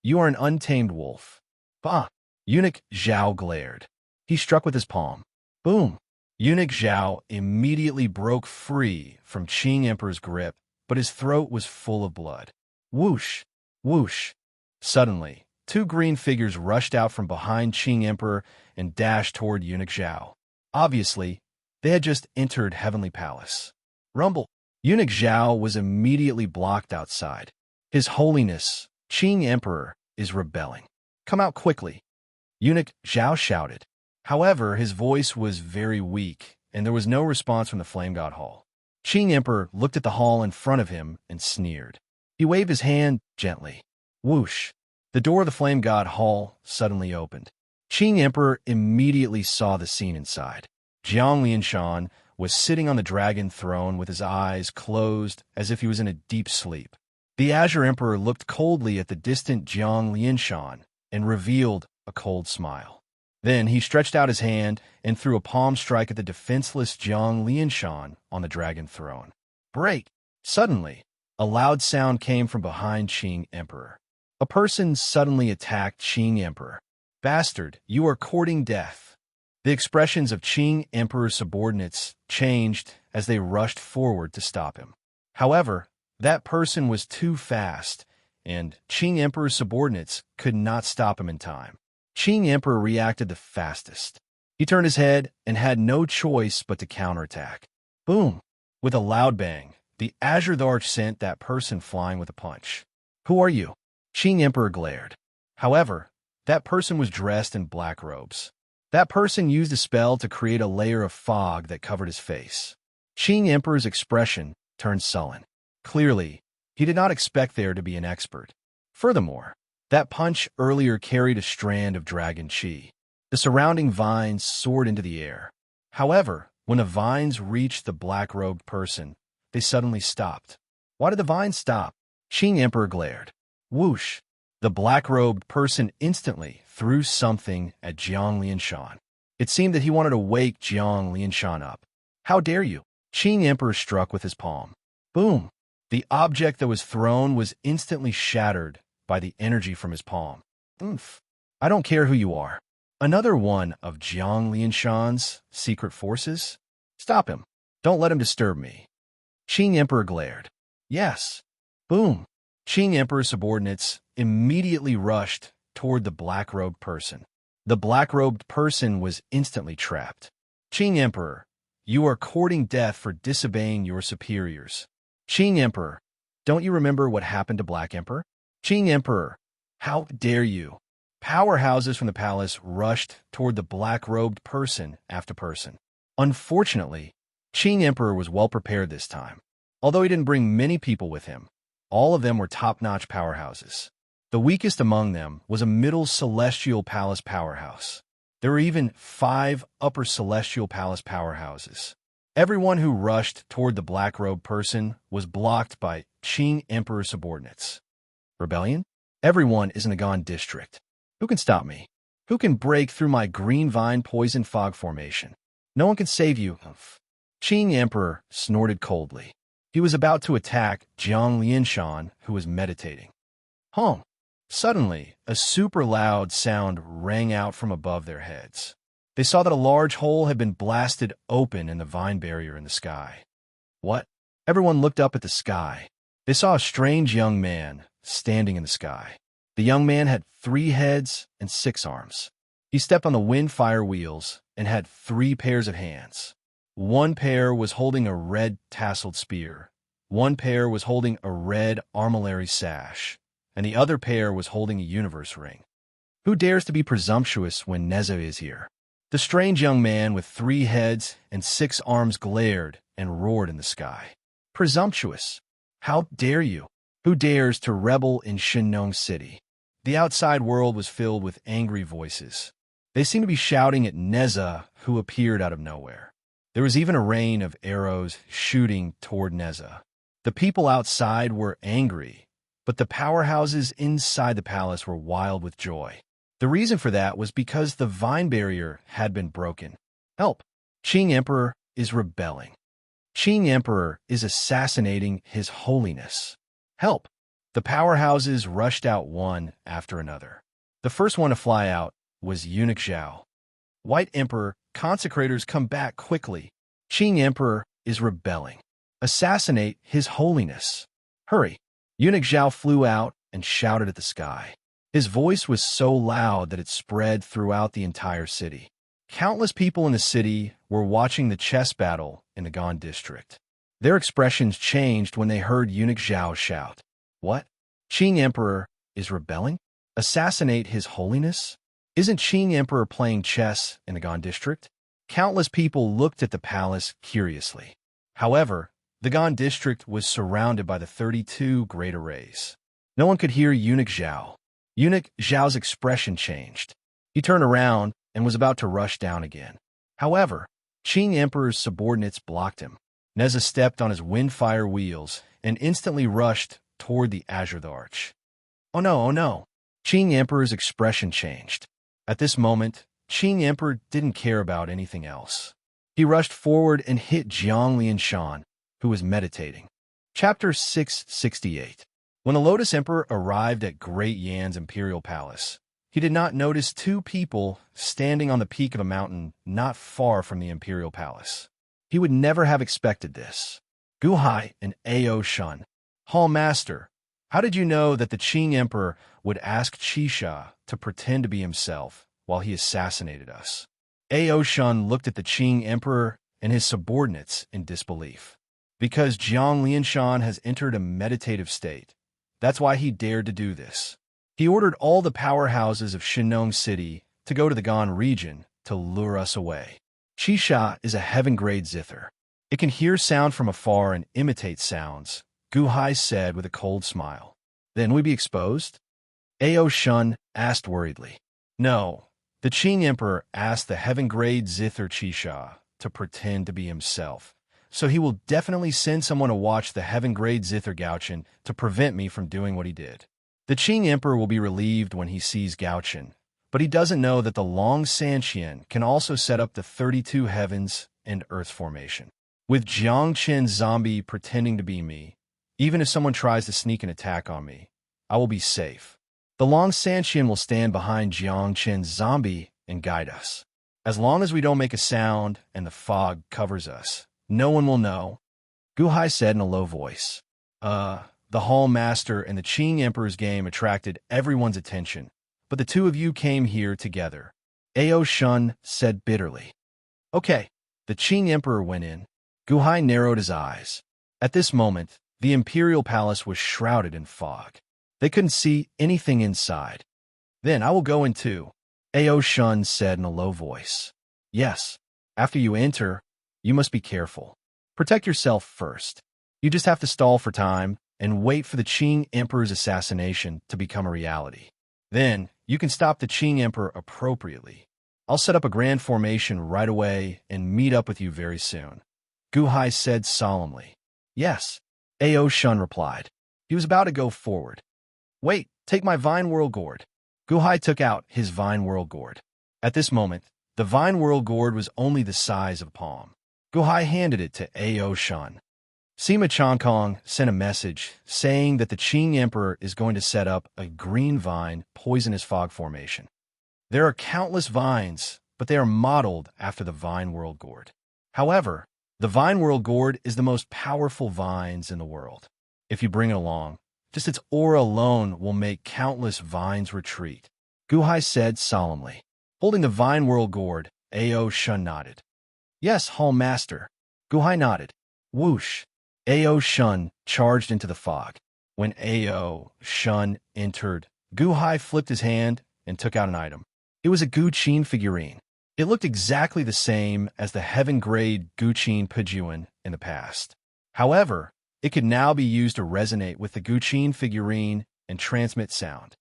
You are an untamed wolf. Bah! Eunuch Zhao glared. He struck with his palm. Boom! Eunuch Zhao immediately broke free from Qing Emperor's grip, but his throat was full of blood. Whoosh! Whoosh! Suddenly, two green figures rushed out from behind Qing Emperor and dashed toward Eunuch Zhao. Obviously, they had just entered Heavenly Palace. Rumble! Eunuch Zhao was immediately blocked outside. His Holiness, Qing Emperor, is rebelling. Come out quickly. Eunuch Zhao shouted. However, his voice was very weak, and there was no response from the Flame God Hall. Qing Emperor looked at the hall in front of him and sneered. He waved his hand gently. Whoosh! The door of the Flame God Hall suddenly opened. Qing Emperor immediately saw the scene inside. Jiang Lianshan was sitting on the dragon throne with his eyes closed as if he was in a deep sleep. The Azure Emperor looked coldly at the distant Jiang Lianshan and revealed a cold smile. Then he stretched out his hand and threw a palm strike at the defenseless Jiang Lianshan on the dragon throne. Break! Suddenly, a loud sound came from behind Qing Emperor. A person suddenly attacked Qing Emperor. Bastard, you are courting death. The expressions of Qing Emperor's subordinates changed as they rushed forward to stop him. However, that person was too fast, and Qing Emperor's subordinates could not stop him in time. Qing Emperor reacted the fastest. He turned his head and had no choice but to counterattack. Boom! With a loud bang, the Azure Arch sent that person flying with a punch. Who are you? Qing Emperor glared. However, that person was dressed in black robes. That person used a spell to create a layer of fog that covered his face. Qing Emperor's expression turned sullen. Clearly, he did not expect there to be an expert. Furthermore, that punch earlier carried a strand of dragon chi. The surrounding vines soared into the air. However, when the vines reached the black-robed person, they suddenly stopped. Why did the vines stop? Qing Emperor glared. Whoosh! The black-robed person instantly threw something at Jiang Lianshan. It seemed that he wanted to wake Jiang Lianshan up. How dare you? Qing Emperor struck with his palm. Boom! The object that was thrown was instantly shattered by the energy from his palm. I don't care who you are. Another one of Jiang Lianshan's secret forces? Stop him. Don't let him disturb me. Qing Emperor glared. Yes. Boom. Qing Emperor's subordinates immediately rushed toward the black-robed person. The black-robed person was instantly trapped. Qing Emperor, you are courting death for disobeying your superiors. Qing Emperor, don't you remember what happened to Black Emperor? Qing Emperor, how dare you? Powerhouses from the palace rushed toward the black-robed person after person. Unfortunately, Qing Emperor was well prepared this time. Although he didn't bring many people with him, all of them were top-notch powerhouses. The weakest among them was a middle celestial palace powerhouse. There were even 5 upper celestial palace powerhouses. Everyone who rushed toward the black-robed person was blocked by Qing Emperor subordinates. Rebellion? Everyone is in the Gan district. Who can stop me? Who can break through my green vine poison fog formation? No one can save you. Qing Emperor snorted coldly. He was about to attack Jiang Lianshan, who was meditating. Home. Suddenly, a super loud sound rang out from above their heads. They saw that a large hole had been blasted open in the vine barrier in the sky. What? Everyone looked up at the sky. They saw a strange young man standing in the sky. The young man had 3 heads and 6 arms. He stepped on the wind-fire wheels and had 3 pairs of hands. One pair was holding a red tasseled spear. One pair was holding a red armillary sash, and the other pair was holding a universe ring. Who dares to be presumptuous when Neza is here? The strange young man with 3 heads and 6 arms glared and roared in the sky. Presumptuous! How dare you? Who dares to rebel in Shinong City? The outside world was filled with angry voices. They seemed to be shouting at Neza, who appeared out of nowhere. There was even a rain of arrows shooting toward Neza. The people outside were angry, but the powerhouses inside the palace were wild with joy. The reason for that was because the vine barrier had been broken. Help! Qing Emperor is rebelling. Qing Emperor is assassinating His Holiness. Help! The powerhouses rushed out one after another. The first one to fly out was Eunuch Zhao. White Emperor, consecrators come back quickly. Qing Emperor is rebelling. Assassinate His Holiness. Hurry! Eunuch Zhao flew out and shouted at the sky. His voice was so loud that it spread throughout the entire city. Countless people in the city were watching the chess battle in the Gan district. Their expressions changed when they heard Eunuch Zhao shout, "What? Qing Emperor is rebelling? Assassinate His Holiness? Isn't Qing Emperor playing chess in the Gan district?" Countless people looked at the palace curiously. However, the Gan district was surrounded by the 32 great arrays. No one could hear Eunuch Zhao. Eunuch Zhao's expression changed. He turned around and was about to rush down again. However, Qing Emperor's subordinates blocked him. Neza stepped on his wind-fire wheels and instantly rushed toward the Azure Arch. Oh no, oh no! Qing Emperor's expression changed. At this moment, Qing Emperor didn't care about anything else. He rushed forward and hit Jiang Lianshan, who was meditating. Chapter 668. When the Lotus Emperor arrived at Great Yan's imperial palace, he did not notice 2 people standing on the peak of a mountain not far from the imperial palace. He would never have expected this. Gu Hai and Ao Shun. Hall Master, how did you know that the Qing Emperor would ask Qisha to pretend to be himself while he assassinated us? Ao Shun looked at the Qing Emperor and his subordinates in disbelief. Because Jiang Lianshan has entered a meditative state. That's why he dared to do this. He ordered all the powerhouses of Shinong City to go to the Gan region to lure us away. Qisha is a heaven-grade zither. It can hear sound from afar and imitate sounds, Gu Hai said with a cold smile. Then we'd be exposed? Ao Shun asked worriedly. No, the Qing Emperor asked the heaven-grade zither Qisha to pretend to be himself. So he will definitely send someone to watch the heaven-grade zither Gauchen to prevent me from doing what he did. The Qing Emperor will be relieved when he sees Gauchen, but he doesn't know that the Long Sanqian can also set up the 32 heavens and earth formation. With Jiang Qin's zombie pretending to be me, even if someone tries to sneak an attack on me, I will be safe. The Long Sanqian will stand behind Jiang Qin's zombie and guide us. As long as we don't make a sound and the fog covers us, no one will know, Gu Hai said in a low voice. The Hall Master and the Qing Emperor's game attracted everyone's attention, but the 2 of you came here together. Ao Shun said bitterly. Okay, the Qing Emperor went in. Gu Hai narrowed his eyes. At this moment, the imperial palace was shrouded in fog. They couldn't see anything inside. Then I will go in too, Ao Shun said in a low voice. Yes, after you enter, you must be careful. Protect yourself first. You just have to stall for time and wait for the Qing Emperor's assassination to become a reality. Then, you can stop the Qing Emperor appropriately. I'll set up a grand formation right away and meet up with you very soon. Gu Hai said solemnly. Yes, Ao Shun replied. He was about to go forward. Wait, take my Vine Whirl Gourd. Gu Hai took out his Vine Whirl Gourd. At this moment, the Vine Whirl Gourd was only the size of a palm. Gu Hai handed it to Ao Shun. Sima Changkong sent a message saying that the Qing Emperor is going to set up a green vine poisonous fog formation. There are countless vines, but they are modeled after the Vine World Gourd. However, the Vine World Gourd is the most powerful vines in the world. If you bring it along, just its aura alone will make countless vines retreat, Gu Hai said solemnly. Holding the Vine World Gourd, Ao Shun nodded. Yes, Hall Master. Gu Hai nodded. Whoosh. Ao Shun charged into the fog. When Ao Shun entered, Gu Hai flipped his hand and took out an item. It was a Gu Qin figurine. It looked exactly the same as the heaven-grade Gu Qin Pijuan in the past. However, it could now be used to resonate with the Gu Qin figurine and transmit sound.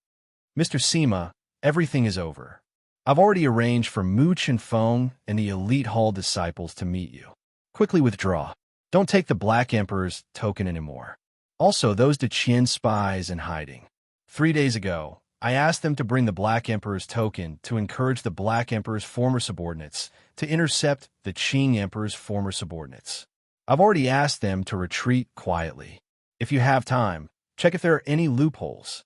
Mr. Sima, everything is over. I've already arranged for Mooch and Feng and the Elite Hall disciples to meet you. Quickly withdraw. Don't take the Black Emperor's token anymore. Also, those Deqian spies in hiding. 3 days ago, I asked them to bring the Black Emperor's token to encourage the Black Emperor's former subordinates to intercept the Qing Emperor's former subordinates. I've already asked them to retreat quietly. If you have time, check if there are any loopholes.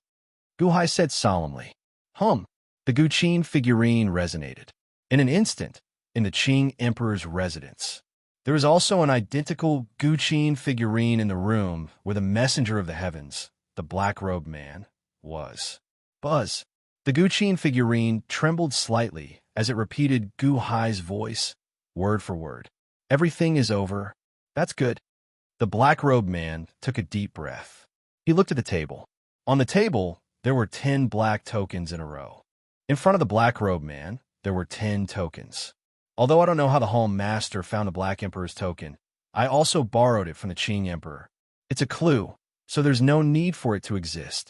Gu Hai said solemnly. The Gu Qin figurine resonated. In an instant, in the Qing Emperor's residence. There was also an identical Gu Qin figurine in the room where the messenger of the heavens, the black-robed man, was. Buzz. The Gu Qin figurine trembled slightly as it repeated Gu Hai's voice, word for word. Everything is over. That's good. The black-robed man took a deep breath. He looked at the table. On the table, there were 10 black tokens in a row. In front of the black-robed man, there were 10 tokens. Although I don't know how the Hall Master found the Black Emperor's token, I also borrowed it from the Qing Emperor. It's a clue, so there's no need for it to exist.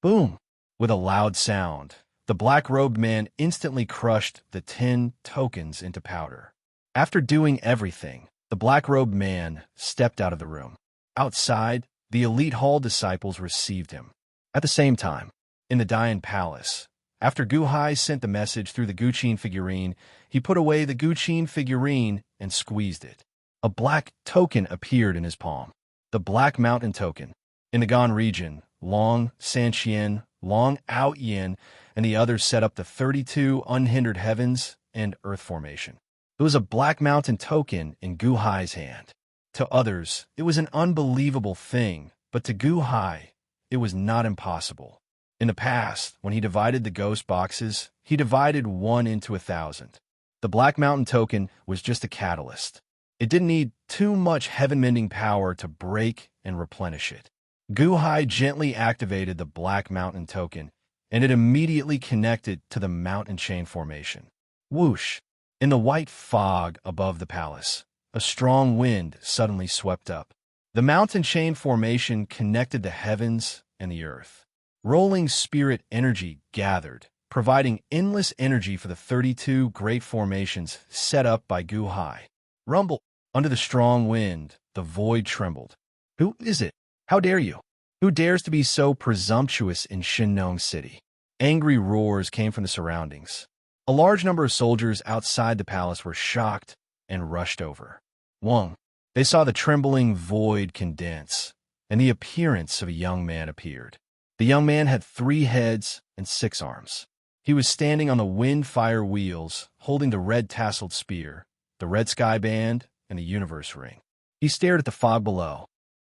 Boom! With a loud sound, the black-robed man instantly crushed the 10 tokens into powder. After doing everything, the black-robed man stepped out of the room. Outside, the Elite Hall disciples received him. At the same time, in the Dian Palace, after Gu Hai sent the message through the Gu Qin figurine, he put away the Gu Qin figurine and squeezed it. A black token appeared in his palm. The Black Mountain token. In the Gan region, Long Sanqian, Long Outyin, and the others set up the 32 unhindered heavens and earth formation. It was a Black Mountain token in Gu Hai's hand. To others, it was an unbelievable thing, but to Gu Hai, it was not impossible. In the past, when he divided the ghost boxes, he divided 1 into 1,000. The Black Mountain token was just a catalyst. It didn't need too much heaven-mending power to break and replenish it. Gu Hai gently activated the Black Mountain token, and it immediately connected to the mountain chain formation. Whoosh! In the white fog above the palace, a strong wind suddenly swept up. The mountain chain formation connected the heavens and the earth. Rolling spirit energy gathered, providing endless energy for the 32 great formations set up by Gu Hai. Rumble! Under the strong wind, the void trembled. Who is it? How dare you? Who dares to be so presumptuous in Shinnong City? Angry roars came from the surroundings. A large number of soldiers outside the palace were shocked and rushed over. Wang. They saw the trembling void condense, and the appearance of a young man appeared. The young man had 3 heads and 6 arms. He was standing on the wind-fire wheels, holding the red tasseled spear, the red sky band, and the universe ring. He stared at the fog below.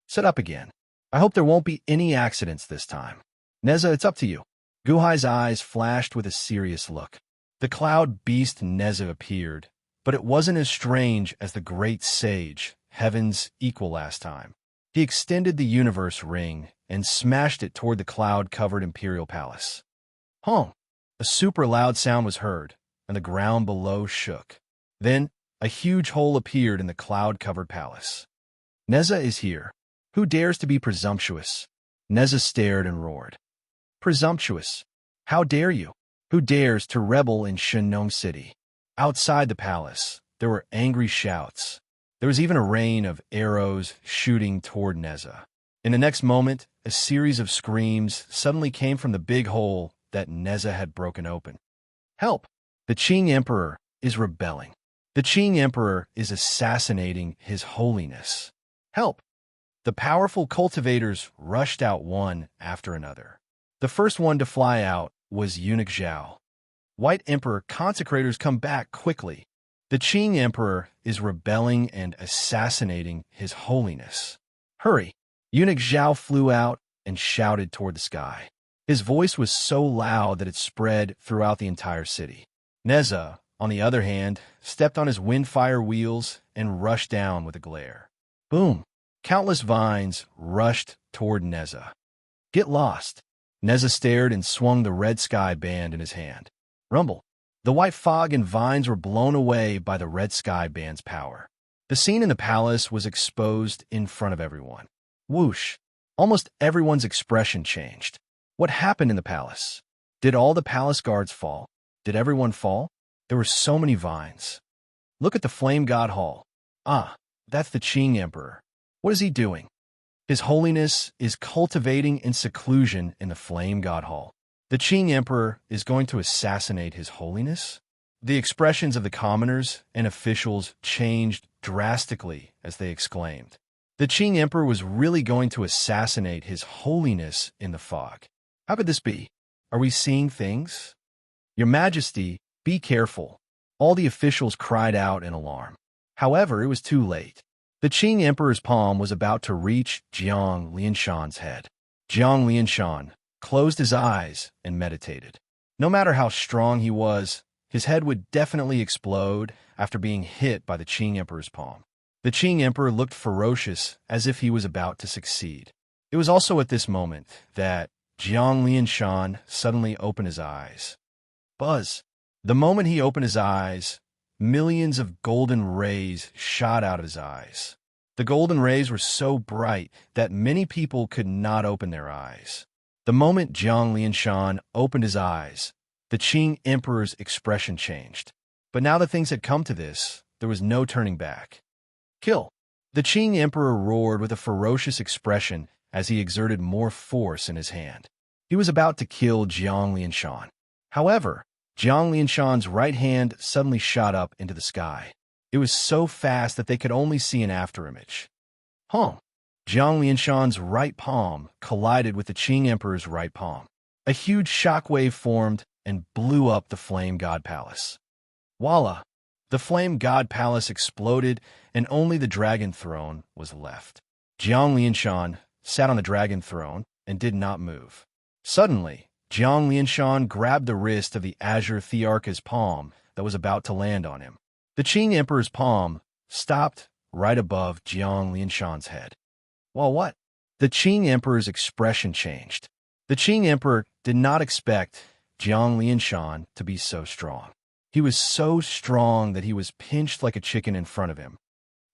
Set up again. I hope there won't be any accidents this time. Neza, it's up to you. Gu Hai's eyes flashed with a serious look. The cloud beast Neza appeared, but it wasn't as strange as the great sage, Heaven's equal last time. He extended the universe ring and smashed it toward the cloud-covered imperial palace. A super loud sound was heard, and the ground below shook. Then, a huge hole appeared in the cloud-covered palace. Neza is here. Who dares to be presumptuous? Neza stared and roared. Presumptuous? How dare you? Who dares to rebel in Shinnong City? Outside the palace, there were angry shouts. There was even a rain of arrows shooting toward Neza. In the next moment, a series of screams suddenly came from the big hole that Neza had broken open. Help! The Qing Emperor is rebelling. The Qing Emperor is assassinating His Holiness. Help! The powerful cultivators rushed out one after another. The first one to fly out was Eunuch Zhao. White Emperor consecrators come back quickly. The Qing Emperor is rebelling and assassinating His Holiness. Hurry! Eunuch Zhao flew out and shouted toward the sky. His voice was so loud that it spread throughout the entire city. Neza, on the other hand, stepped on his windfire wheels and rushed down with a glare. Boom! Countless vines rushed toward Neza. Get lost! Neza stared and swung the red sky band in his hand. Rumble! The white fog and vines were blown away by the red sky band's power. The scene in the palace was exposed in front of everyone. Whoosh! Almost everyone's expression changed. What happened in the palace? Did all the palace guards fall? Did everyone fall? There were so many vines. Look at the Flame God Hall. Ah, that's the Qing Emperor. What is he doing? His Holiness is cultivating in seclusion in the Flame God Hall. The Qing Emperor is going to assassinate His Holiness? The expressions of the commoners and officials changed drastically as they exclaimed. The Qing Emperor was really going to assassinate His Holiness in the fog. How could this be? Are we seeing things? Your Majesty, be careful. All the officials cried out in alarm. However, it was too late. The Qing Emperor's palm was about to reach Jiang Lianshan's head. Jiang Lianshan closed his eyes and meditated. No matter how strong he was, his head would definitely explode after being hit by the Qing Emperor's palm. The Qing Emperor looked ferocious as if he was about to succeed. It was also at this moment that Jiang Lianshan suddenly opened his eyes. Buzz! The moment he opened his eyes, millions of golden rays shot out of his eyes. The golden rays were so bright that many people could not open their eyes. The moment Jiang Lianshan opened his eyes, the Qing Emperor's expression changed. But now that things had come to this, there was no turning back. Kill! The Qing Emperor roared with a ferocious expression as he exerted more force in his hand. He was about to kill Jiang Lianshan. However, Jiang Lianshan's right hand suddenly shot up into the sky. It was so fast that they could only see an afterimage. Jiang Lianshan's right palm collided with the Qing Emperor's right palm. A huge shockwave formed and blew up the Flame God Palace. Voila! The Flame God Palace exploded and only the Dragon Throne was left. Jiang Lianshan sat on the Dragon Throne and did not move. Suddenly, Jiang Lianshan grabbed the wrist of the Azure Thearcha's palm that was about to land on him. The Qing Emperor's palm stopped right above Jiang Lianshan's head. Well, what? The Qing Emperor's expression changed. The Qing Emperor did not expect Jiang Lianshan to be so strong. He was so strong that he was pinched like a chicken in front of him.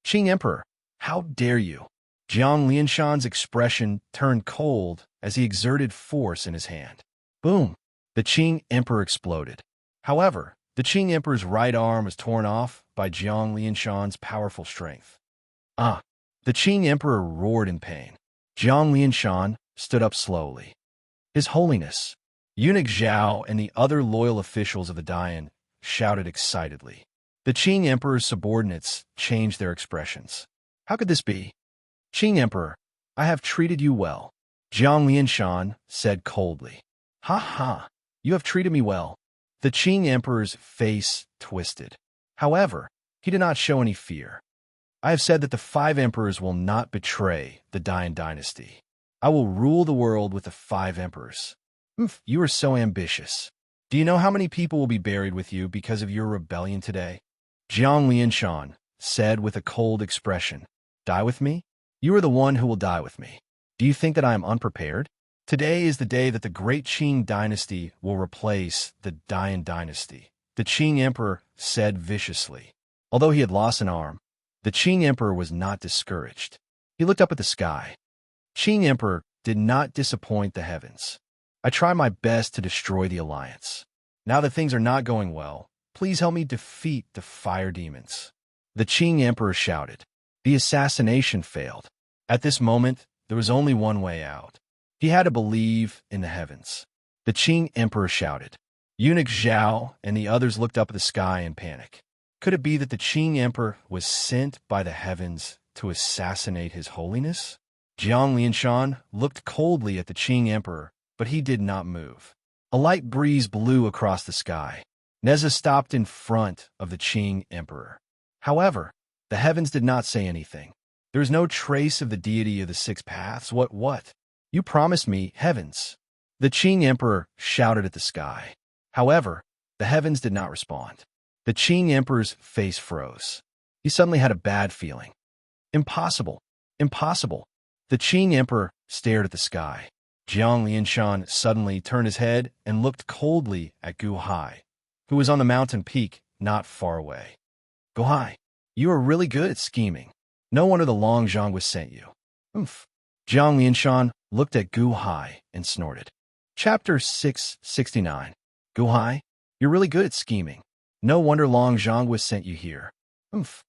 Qing Emperor, how dare you? Jiang Lianshan's expression turned cold as he exerted force in his hand. Boom! The Qing Emperor exploded. However, the Qing Emperor's right arm was torn off by Jiang Lianshan's powerful strength. Ah! The Qing Emperor roared in pain. Jiang Lianshan stood up slowly. His Holiness, Eunuch Zhao and the other loyal officials of the Dian shouted excitedly. The Qing Emperor's subordinates changed their expressions. How could this be? Qing Emperor, I have treated you well, Jiang Lianshan said coldly. Ha ha, you have treated me well. The Qing Emperor's face twisted. However, he did not show any fear. I have said that the 5 emperors will not betray the Dian dynasty. I will rule the world with the 5 emperors. You are so ambitious. Do you know how many people will be buried with you because of your rebellion today? Jiang Lianshan said with a cold expression. Die with me? You are the one who will die with me. Do you think that I am unprepared? Today is the day that the great Qing dynasty will replace the Dian dynasty, the Qing Emperor said viciously. Although he had lost an arm, the Qing Emperor was not discouraged. He looked up at the sky. Qing Emperor did not disappoint the heavens. I try my best to destroy the alliance. Now that things are not going well, please help me defeat the fire demons. The Qing Emperor shouted. The assassination failed. At this moment, there was only one way out. He had to believe in the heavens. The Qing Emperor shouted. Eunuch Zhao and the others looked up at the sky in panic. Could it be that the Qing Emperor was sent by the heavens to assassinate His Holiness? Jiang Lianshan looked coldly at the Qing Emperor, but he did not move. A light breeze blew across the sky. Neza stopped in front of the Qing Emperor. However, the heavens did not say anything. There is no trace of the deity of the six paths. What? You promised me, heavens. The Qing Emperor shouted at the sky. However, the heavens did not respond. The Qing Emperor's face froze. He suddenly had a bad feeling. Impossible. Impossible. The Qing Emperor stared at the sky. Jiang Lianshan suddenly turned his head and looked coldly at Gu Hai, who was on the mountain peak not far away. Gu Hai, you are really good at scheming. No wonder the Long Zhang was sent you. Oomph. Jiang Lianshan looked at Gu Hai and snorted. Chapter 669. Gu Hai, you're really good at scheming. No wonder Long Zhang was sent you here. Oomph.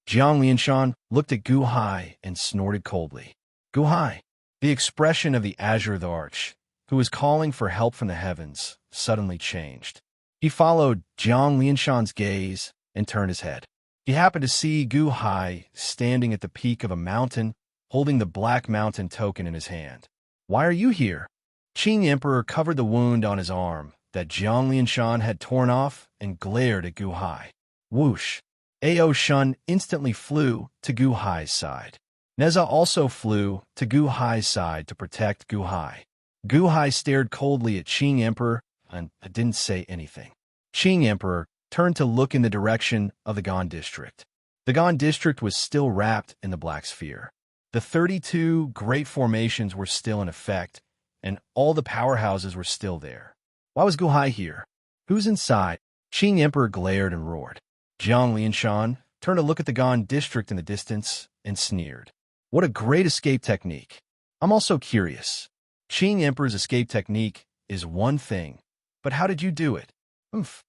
Jiang Lianshan looked at Gu Hai and snorted coldly. Gu Hai, the expression of the Azure of the Arch, who was calling for help from the heavens, suddenly changed. He followed Jiang Lianshan's gaze and turned his head. He happened to see Gu Hai standing at the peak of a mountain, holding the Black Mountain token in his hand. Why are you here? Qing Emperor covered the wound on his arm that Jiang Lianshan had torn off and glared at Gu Hai. Whoosh! Ao Shun instantly flew to Gu Hai's side. Neza also flew to Gu Hai's side to protect Gu Hai. Gu Hai stared coldly at Qing Emperor and didn't say anything. Qing Emperor turned to look in the direction of the Gan district. The Gan district was still wrapped in the Black Sphere. The 32 great formations were still in effect, and all the powerhouses were still there. Why was Gu Hai here? Who's inside? Qing Emperor glared and roared. Jiang Lianshan turned to look at the Gan district in the distance and sneered. What a great escape technique. I'm also curious. Qing Emperor's escape technique is one thing, but how did you do it? Oomph.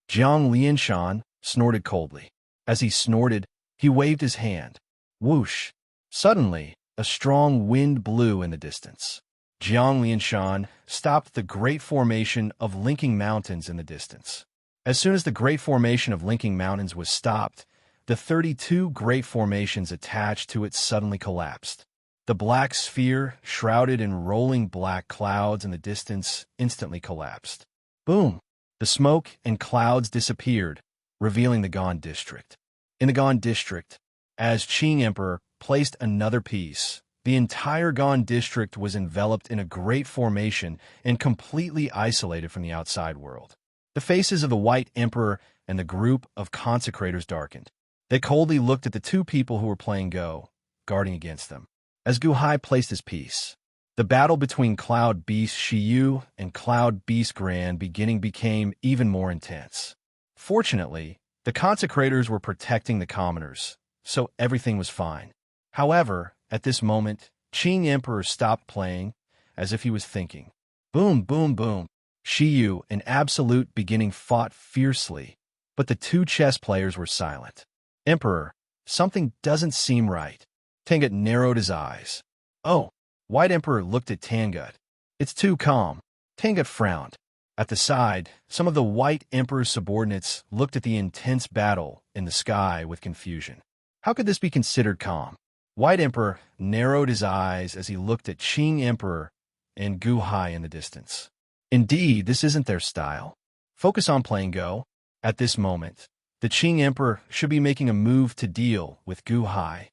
Jiang Lianshan snorted coldly. As he snorted, he waved his hand. Whoosh! Suddenly, a strong wind blew in the distance. Jiang Lianshan stopped the great formation of linking mountains in the distance. As soon as the great formation of linking mountains was stopped, the 32 great formations attached to it suddenly collapsed. The black sphere, shrouded in rolling black clouds in the distance, instantly collapsed. Boom! The smoke and clouds disappeared, revealing the Gan district. In the Gan district, as Qing Emperor placed another piece, the entire Gan district was enveloped in a great formation and completely isolated from the outside world. The faces of the White Emperor and the group of consecrators darkened. They coldly looked at the two people who were playing Go, guarding against them. As Gu Hai placed his piece, the battle between Cloud Beast Shiyu and Cloud Beast Grand Beginning became even more intense. Fortunately, the consecrators were protecting the commoners, so everything was fine. However, at this moment, Qing Emperor stopped playing, as if he was thinking. Boom, boom, boom. Shiyu and Absolute Beginning fought fiercely, but the two chess players were silent. Emperor, something doesn't seem right. Tangut narrowed his eyes. Oh, White Emperor looked at Tangut. It's too calm. Tangut frowned. At the side, some of the White Emperor's subordinates looked at the intense battle in the sky with confusion. How could this be considered calm? White Emperor narrowed his eyes as he looked at Qing Emperor and Gu Hai in the distance. Indeed, this isn't their style. Focus on playing Go. At this moment, the Qing Emperor should be making a move to deal with Gu Hai.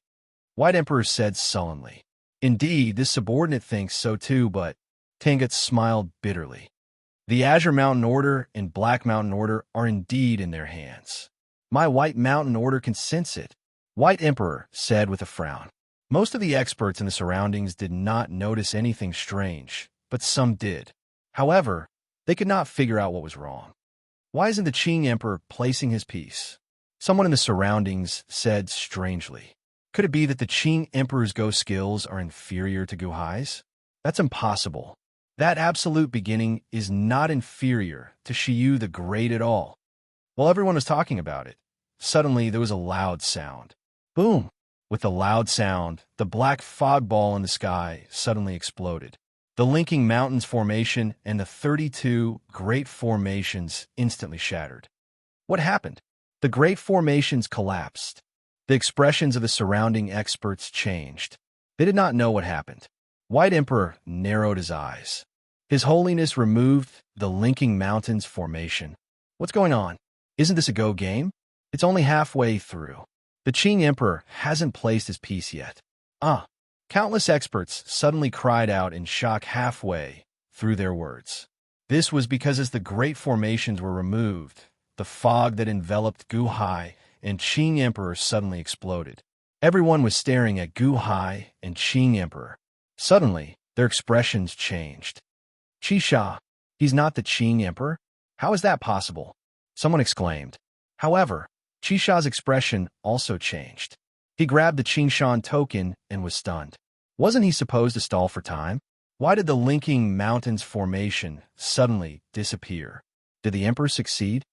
White Emperor said sullenly. Indeed, this subordinate thinks so too, but Tangut smiled bitterly. The Azure Mountain Order and Black Mountain Order are indeed in their hands. My White Mountain Order can sense it, White Emperor said with a frown. Most of the experts in the surroundings did not notice anything strange, but some did. However, they could not figure out what was wrong. Why isn't the Qing Emperor placing his piece? Someone in the surroundings said strangely. Could it be that the Qing Emperor's Go skills are inferior to Gu Hai's? That's impossible. That Absolute Beginning is not inferior to Shiyu the Great at all. While everyone was talking about it, suddenly there was a loud sound. Boom! With the loud sound, the black fog ball in the sky suddenly exploded. The linking mountains formation and the 32 great formations instantly shattered. What happened? The great formations collapsed. The expressions of the surrounding experts changed. They did not know what happened. White Emperor narrowed his eyes. His Holiness removed the linking mountains formation. What's going on? Isn't this a go game? It's only halfway through. The Qing Emperor hasn't placed his piece yet. Ah! Countless experts suddenly cried out in shock halfway through their words. This was because as the great formations were removed, the fog that enveloped Gu Hai and Qing Emperor suddenly exploded. Everyone was staring at Gu Hai and Qing Emperor. Suddenly, their expressions changed. Qi Sha, he's not the Qing Emperor? How is that possible? Someone exclaimed. However, Qi Sha's expression also changed. He grabbed the Qing Shan token and was stunned. Wasn't he supposed to stall for time? Why did the linking mountains formation suddenly disappear? Did the Emperor succeed?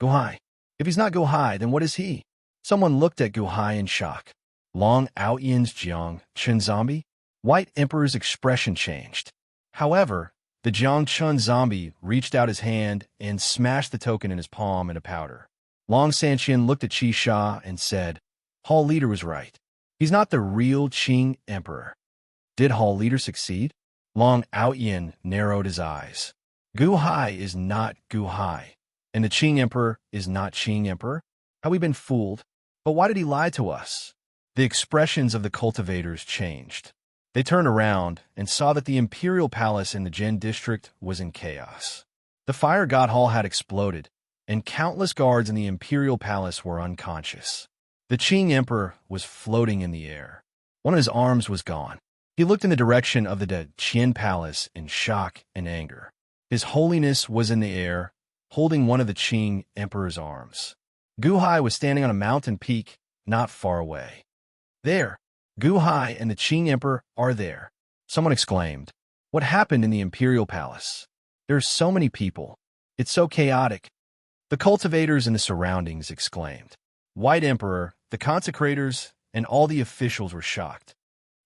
Gu Hai. If he's not Gu Hai, then what is he? Someone looked at Gu Hai in shock. Long Out Yin's Jiang Chen zombie? White Emperor's expression changed. However, the Jiang Chen zombie reached out his hand and smashed the token in his palm into powder. Long Sanqian looked at Qi Sha and said, Hall Leader was right. He's not the real Qing Emperor. Did Hall Leader succeed? Long Out Yin narrowed his eyes. Gu Hai is not Gu Hai, and the Qing Emperor is not Qing Emperor. Have we been fooled? But why did he lie to us? The expressions of the cultivators changed. They turned around and saw that the imperial palace in the Jin district was in chaos. The fire god hall had exploded, and countless guards in the imperial palace were unconscious. The Qing Emperor was floating in the air. One of his arms was gone. He looked in the direction of the Qian palace in shock and anger. His Holiness was in the air, holding one of the Qing Emperor's arms. Gu Hai was standing on a mountain peak not far away. There! Gu Hai and the Qing Emperor are there. Someone exclaimed. What happened in the imperial palace? There are so many people. It's so chaotic. The cultivators in the surroundings exclaimed. White Emperor, the consecrators, and all the officials were shocked.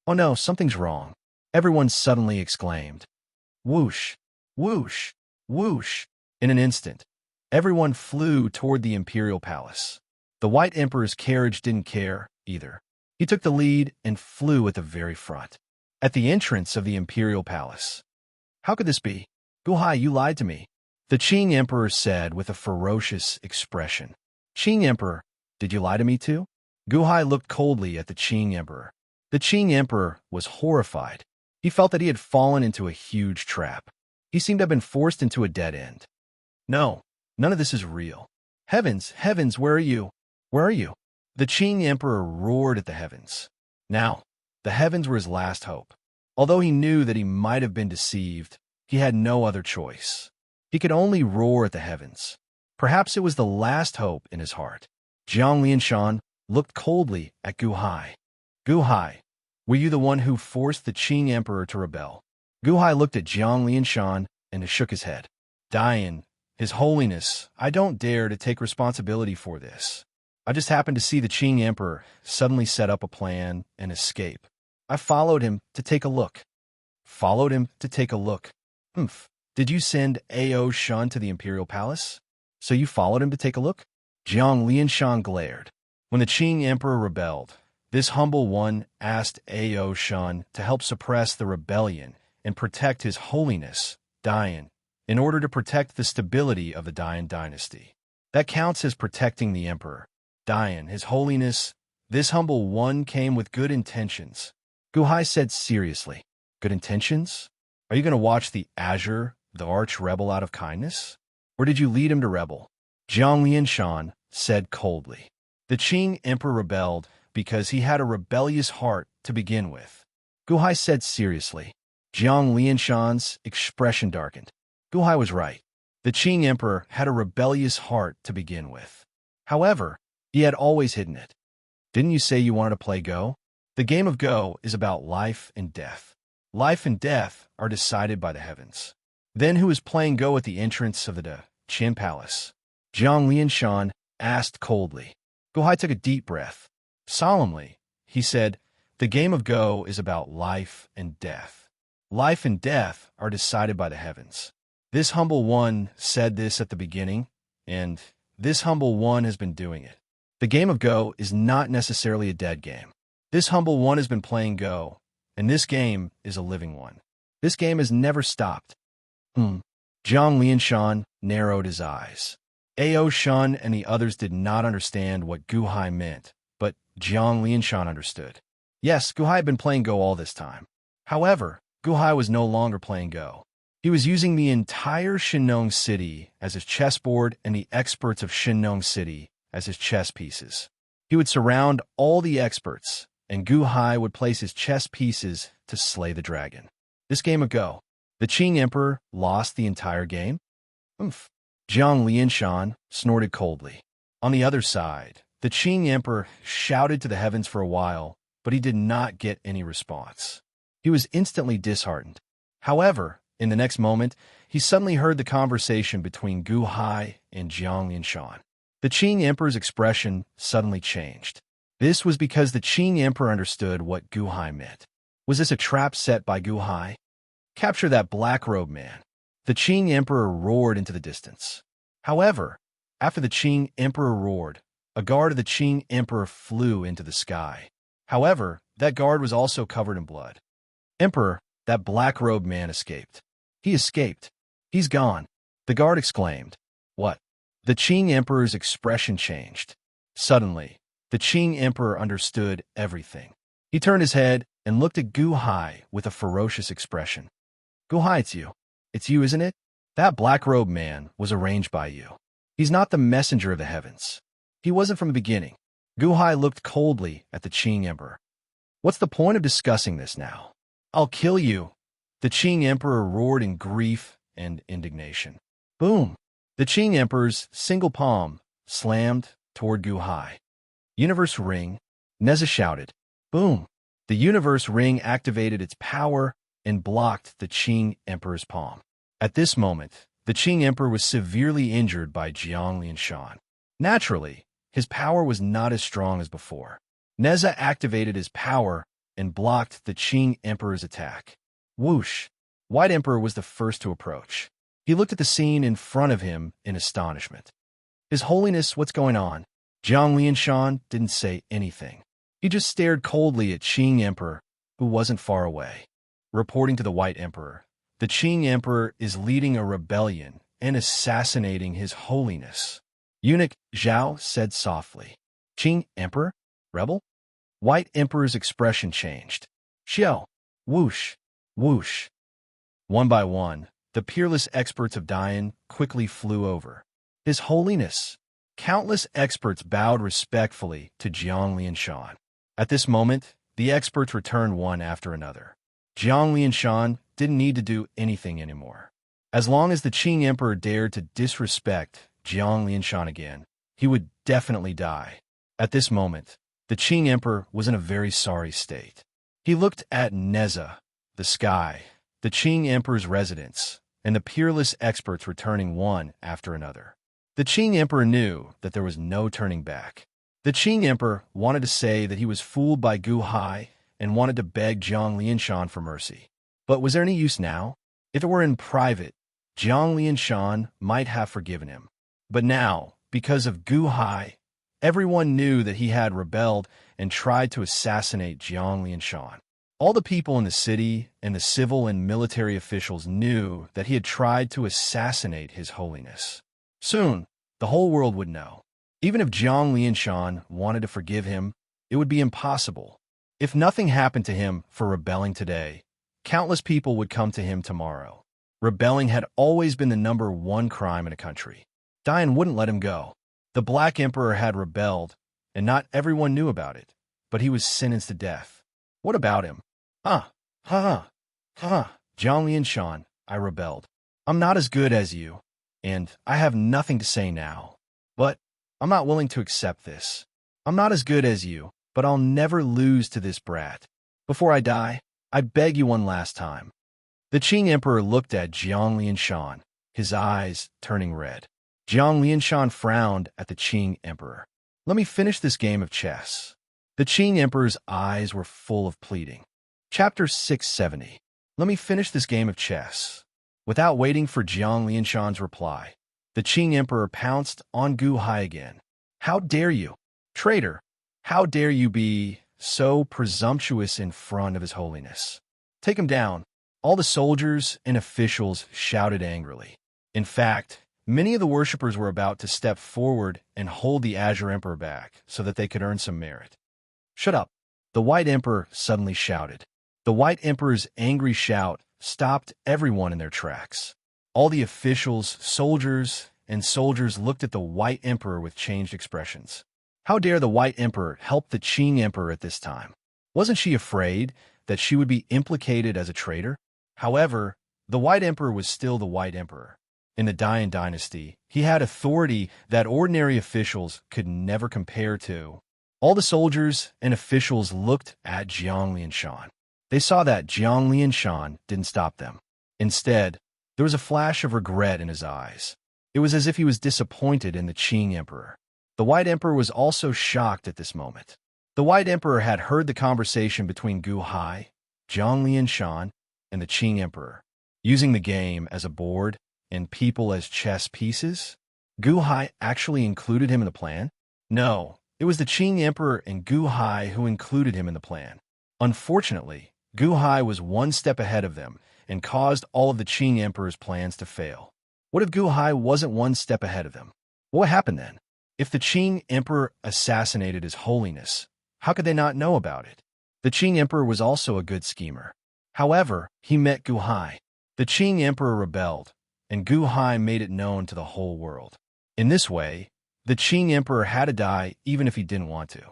Oh no, something's wrong. Everyone suddenly exclaimed. Whoosh! Whoosh! Whoosh! In an instant, everyone flew toward the imperial palace. The White Emperor's carriage didn't care either. He took the lead and flew at the very front. At the entrance of the imperial palace. How could this be? Gu Hai, you lied to me. The Qing Emperor said with a ferocious expression. Qing Emperor, did you lie to me too? Gu Hai looked coldly at the Qing Emperor. The Qing Emperor was horrified. He felt that he had fallen into a huge trap. He seemed to have been forced into a dead end. No, none of this is real. Heavens, heavens, where are you? Where are you? The Qing Emperor roared at the heavens. Now, the heavens were his last hope. Although he knew that he might have been deceived, he had no other choice. He could only roar at the heavens. Perhaps it was the last hope in his heart. Jiang Lianshan looked coldly at Gu Hai. Gu Hai, were you the one who forced the Qing Emperor to rebel? Gu Hai looked at Jiang Lianshan and shook his head. Dian, His Holiness, I don't dare to take responsibility for this. I just happened to see the Qing Emperor suddenly set up a plan and escape. I followed him to take a look. Followed him to take a look. Humph. Did you send A.O. Shun to the Imperial Palace? So you followed him to take a look? Jiang Lianshan glared. When the Qing Emperor rebelled, this humble one asked A.O. Shun to help suppress the rebellion and protect His Holiness, Dian, in order to protect the stability of the Dian dynasty. That counts as protecting the Emperor. Dian, His Holiness, this humble one came with good intentions. Gu Hai said seriously, good intentions? Are you going to watch the Azure, the arch-rebel out of kindness? Or did you lead him to rebel? Jiang Lianshan said coldly. The Qing Emperor rebelled because he had a rebellious heart to begin with. Gu Hai said seriously. Jiang Lianshan's expression darkened. Gu Hai was right. The Qing Emperor had a rebellious heart to begin with. However, he had always hidden it. Didn't you say you wanted to play Go? The game of Go is about life and death. Life and death are decided by the heavens. Then who is playing Go at the entrance of the Qin Palace? Jiang Lianshan asked coldly. Gu Hai took a deep breath. Solemnly, he said, the game of Go is about life and death. Life and death are decided by the heavens. This humble one said this at the beginning, and this humble one has been doing it. The game of Go is not necessarily a dead game. This humble one has been playing Go, and this game is a living one. This game has never stopped. Jiang Lianshan narrowed his eyes. Ao Shun and the others did not understand what Gu Hai meant, but Jiang Lianshan understood. Yes, Gu Hai had been playing Go all this time. However, Gu Hai was no longer playing Go. He was using the entire Shinong City as his chessboard and the experts of Shinong City as his chess pieces. He would surround all the experts, and Gu Hai would place his chess pieces to slay the dragon. This game of Go, the Qing Emperor lost the entire game? Jiang Lianshan snorted coldly. On the other side, the Qing Emperor shouted to the heavens for a while, but he did not get any response. He was instantly disheartened. However, in the next moment, he suddenly heard the conversation between Gu Hai and Jiang Lianshan. The Qing Emperor's expression suddenly changed. This was because the Qing Emperor understood what Gu Hai meant. Was this a trap set by Gu Hai? Capture that black-robed man. The Qing Emperor roared into the distance. However, after the Qing Emperor roared, a guard of the Qing Emperor flew into the sky. However, that guard was also covered in blood. Emperor, that black-robed man escaped. He escaped. He's gone. The guard exclaimed. What? The Qing Emperor's expression changed. Suddenly, the Qing Emperor understood everything. He turned his head and looked at Gu Hai with a ferocious expression. Gu Hai, it's you. It's you, isn't it? That black-robed man was arranged by you. He's not the messenger of the heavens. He wasn't from the beginning. Gu Hai looked coldly at the Qing Emperor. What's the point of discussing this now? I'll kill you. The Qing Emperor roared in grief and indignation. Boom! The Qing Emperor's single palm slammed toward Gu Hai. Universe Ring, Neza shouted. Boom! The Universe Ring activated its power and blocked the Qing Emperor's palm. At this moment, the Qing Emperor was severely injured by Jiang Lianshan. Naturally, his power was not as strong as before. Neza activated his power and blocked the Qing Emperor's attack. Whoosh! White Emperor was the first to approach. He looked at the scene in front of him in astonishment. His Holiness, what's going on? Jiang Lianshan didn't say anything. He just stared coldly at Qing Emperor, who wasn't far away. Reporting to the White Emperor, the Qing Emperor is leading a rebellion and assassinating His Holiness. Eunuch Zhao said softly. Qing Emperor? Rebel? White Emperor's expression changed. Xiao! Whoosh! Whoosh! One by one, the peerless experts of Dian quickly flew over. His Holiness! Countless experts bowed respectfully to Jiang Lianshan. At this moment, the experts returned one after another. Jiang Lianshan didn't need to do anything anymore. As long as the Qing Emperor dared to disrespect Jiang Lianshan again, he would definitely die. At this moment, the Qing Emperor was in a very sorry state. He looked at Neza, the sky, the Qing Emperor's residence, and the peerless experts returning one after another. The Qing Emperor knew that there was no turning back. The Qing Emperor wanted to say that he was fooled by Gu Hai and wanted to beg Jiang Lianshan for mercy. But was there any use now? If it were in private, Jiang Lianshan might have forgiven him. But now, because of Gu Hai, everyone knew that he had rebelled and tried to assassinate Jiang Lianshan. All the people in the city and the civil and military officials knew that he had tried to assassinate His Holiness. Soon, the whole world would know. Even if Jiang Lianshan wanted to forgive him, it would be impossible. If nothing happened to him for rebelling today, countless people would come to him tomorrow. Rebelling had always been the #1 crime in a country. Dian wouldn't let him go. The Black Emperor had rebelled, and not everyone knew about it, but he was sentenced to death. What about him? Jiang Lianshan, I rebelled. I'm not as good as you, and I have nothing to say now. But I'm not willing to accept this. I'm not as good as you, but I'll never lose to this brat. Before I die, I beg you one last time. The Qing Emperor looked at Jiang Lianshan, his eyes turning red. Jiang Lianshan frowned at the Qing Emperor. Let me finish this game of chess. The Qing Emperor's eyes were full of pleading. Chapter 670. Let me finish this game of chess. Without waiting for Jiang Lianshan's reply, the Qing Emperor pounced on Gu Hai again. How dare you? Traitor! How dare you be so presumptuous in front of His Holiness. Take him down. All the soldiers and officials shouted angrily. In fact, many of the worshippers were about to step forward and hold the Azure Emperor back so that they could earn some merit. Shut up, the White Emperor suddenly shouted. The White Emperor's angry shout stopped everyone in their tracks. All the officials, soldiers looked at the White Emperor with changed expressions. How dare the White Emperor help the Qing Emperor at this time? Wasn't she afraid that she would be implicated as a traitor? However, the White Emperor was still the White Emperor. In the Dian dynasty, he had authority that ordinary officials could never compare to. All the soldiers and officials looked at Jiang Lianshan. They saw that Jiang Lianshan didn't stop them. Instead, there was a flash of regret in his eyes. It was as if he was disappointed in the Qing Emperor. The White Emperor was also shocked at this moment. The White Emperor had heard the conversation between Gu Hai, Jiang Lianshan, and the Qing Emperor. Using the game as a board and people as chess pieces, Gu Hai actually included him in the plan? No, it was the Qing Emperor and Gu Hai who included him in the plan. Unfortunately, Gu Hai was one step ahead of them and caused all of the Qing Emperor's plans to fail. What if Gu Hai wasn't one step ahead of them? What happened then? If the Qing Emperor assassinated His Holiness, how could they not know about it? The Qing Emperor was also a good schemer. However, he met Gu Hai. The Qing Emperor rebelled, and Gu Hai made it known to the whole world. In this way, the Qing Emperor had to die even if he didn't want to.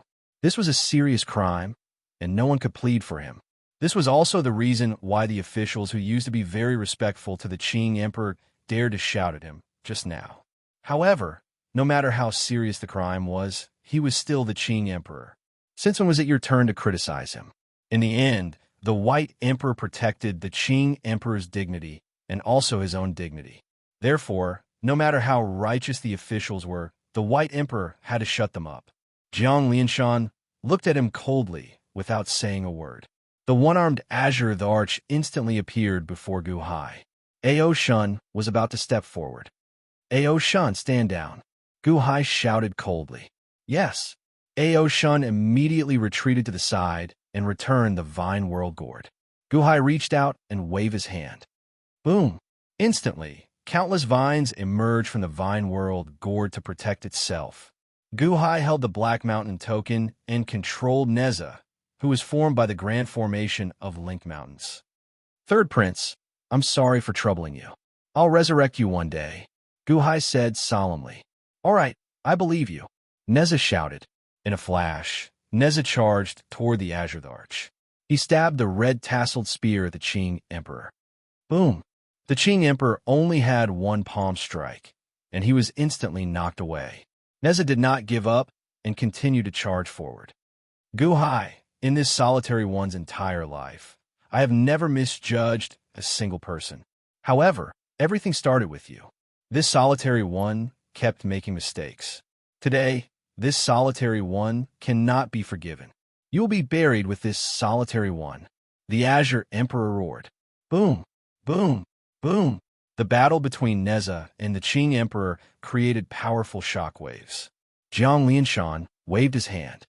This was a serious crime, and no one could plead for him. This was also the reason why the officials who used to be very respectful to the Qing Emperor dared to shout at him just now. However, no matter how serious the crime was, he was still the Qing Emperor. Since when was it your turn to criticize him? In the end, the White Emperor protected the Qing Emperor's dignity and also his own dignity. Therefore, no matter how righteous the officials were, the White Emperor had to shut them up. Jiang Lianshan looked at him coldly without saying a word. The one-armed Azure the Arch instantly appeared before Gu Hai. Ao Shun was about to step forward. Ao Shun, stand down. Gu Hai shouted coldly. Yes. Ao Shun immediately retreated to the side and returned the Vine World Gourd. Gu Hai reached out and waved his hand. Boom! Instantly, countless vines emerged from the Vine World Gourd to protect itself. Gu Hai held the Black Mountain token and controlled Neza, who was formed by the grand formation of Link Mountains. Third Prince, I'm sorry for troubling you. I'll resurrect you one day, Gu Hai said solemnly. All right, I believe you, Neza shouted. In a flash, Neza charged toward the Azure Arch. He stabbed the red-tasseled spear at the Qing Emperor. Boom! The Qing Emperor only had one palm strike, and he was instantly knocked away. Neza did not give up and continued to charge forward. Gu Hai, in this solitary one's entire life, I have never misjudged a single person. However, everything started with you. This solitary one kept making mistakes. Today, this solitary one cannot be forgiven. You will be buried with this solitary one. The Azure Emperor roared. Boom! Boom! Boom! The battle between Neza and the Qing Emperor created powerful shockwaves. Jiang Lianshan waved his hand.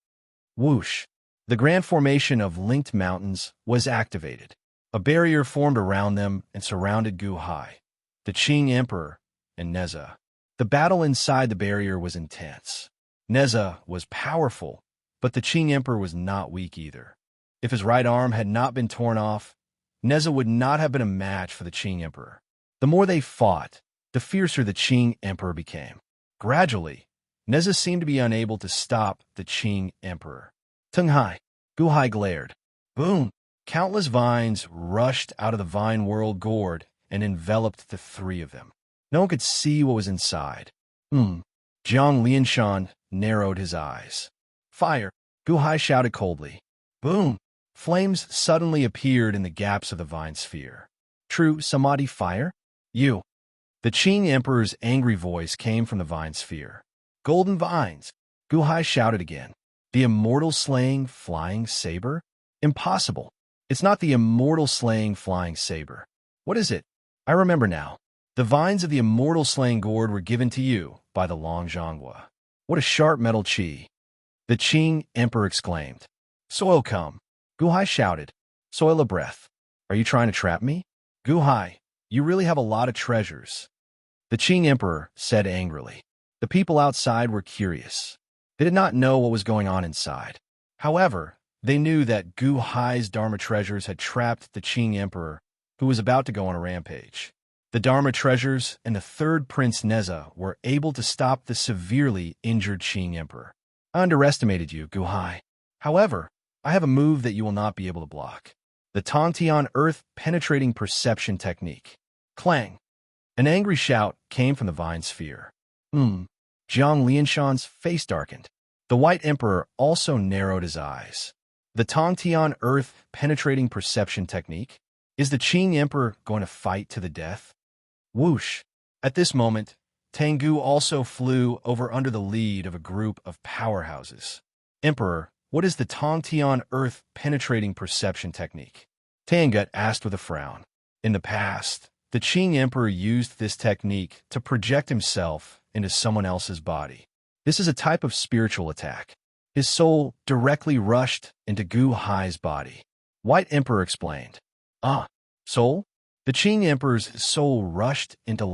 Whoosh! The grand formation of linked mountains was activated. A barrier formed around them and surrounded Gu Hai, the Qing Emperor, and Neza. The battle inside the barrier was intense. Neza was powerful, but the Qing Emperor was not weak either. If his right arm had not been torn off, Neza would not have been a match for the Qing Emperor. The more they fought, the fiercer the Qing Emperor became. Gradually, Neza seemed to be unable to stop the Qing Emperor. Tung Hai, Gu Hai glared. Boom! Countless vines rushed out of the Vine World Gourd and enveloped the three of them. No one could see what was inside. Jiang Lianshan narrowed his eyes. Fire! Gu Hai shouted coldly. Boom! Flames suddenly appeared in the gaps of the vine sphere. True Samadhi fire? You! The Qing Emperor's angry voice came from the vine sphere. Golden vines! Gu Hai shouted again. The immortal slaying flying saber? Impossible. It's not the immortal slaying flying saber. What is it? I remember now. The vines of the immortal slaying gourd were given to you by the Long Zhonghua. What a sharp metal chi! The Qing Emperor exclaimed. Soil come. Guhai shouted. Soil a breath. Are you trying to trap me? Guhai, you really have a lot of treasures. The Qing Emperor said angrily. The people outside were curious. They did not know what was going on inside. However, they knew that Gu Hai's Dharma treasures had trapped the Qing Emperor, who was about to go on a rampage. The Dharma treasures and the third Prince Neza were able to stop the severely injured Qing Emperor. I underestimated you, Gu Hai. However, I have a move that you will not be able to block. The Tongtian Earth-penetrating perception technique. Clang! An angry shout came from the vine sphere. Jiang Lianshan's face darkened. The White Emperor also narrowed his eyes. The Tongtian Earth-penetrating perception technique? Is the Qing Emperor going to fight to the death? Whoosh! At this moment, Tengu also flew over under the lead of a group of powerhouses. Emperor, what is the Tongtian Earth-penetrating perception technique? Tangut asked with a frown. In the past, the Qing Emperor used this technique to project himself into someone else's body. This is a type of spiritual attack. His soul directly rushed into Gu Hai's body. White Emperor explained. Soul? The Qing Emperor's soul rushed into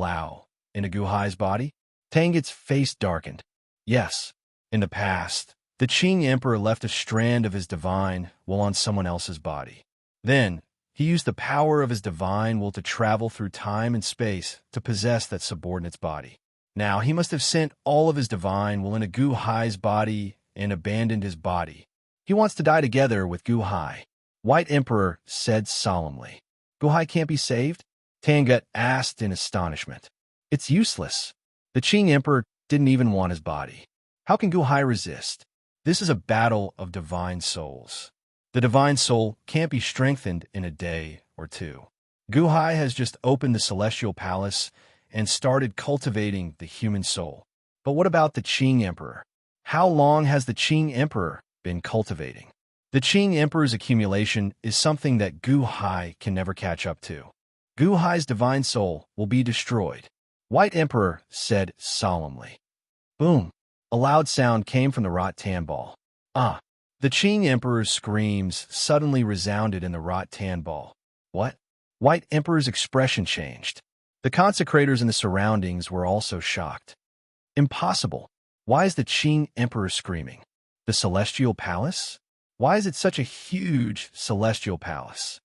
into Gu Hai's body? Tangut's face darkened. Yes, in the past, the Qing Emperor left a strand of his divine will on someone else's body. Then, he used the power of his divine will to travel through time and space to possess that subordinate's body. Now, he must have sent all of his divine will into Gu Hai's body and abandoned his body. He wants to die together with Gu Hai. White Emperor said solemnly. Gu Hai can't be saved? Tangut asked in astonishment. It's useless. The Qing Emperor didn't even want his body. How can Gu Hai resist? This is a battle of divine souls. The divine soul can't be strengthened in a day or two. Gu Hai has just opened the celestial palace and started cultivating the human soul. But what about the Qing Emperor? How long has the Qing Emperor been cultivating? The Qing Emperor's accumulation is something that Gu Hai can never catch up to. Gu Hai's divine soul will be destroyed. White Emperor said solemnly. Boom! A loud sound came from the Rot-Tan ball. The Qing Emperor's screams suddenly resounded in the Rot-Tan ball. What? White Emperor's expression changed. The consecrators in the surroundings were also shocked. Impossible. Why is the Qing Emperor screaming? The Celestial Palace? Why is it such a huge celestial palace?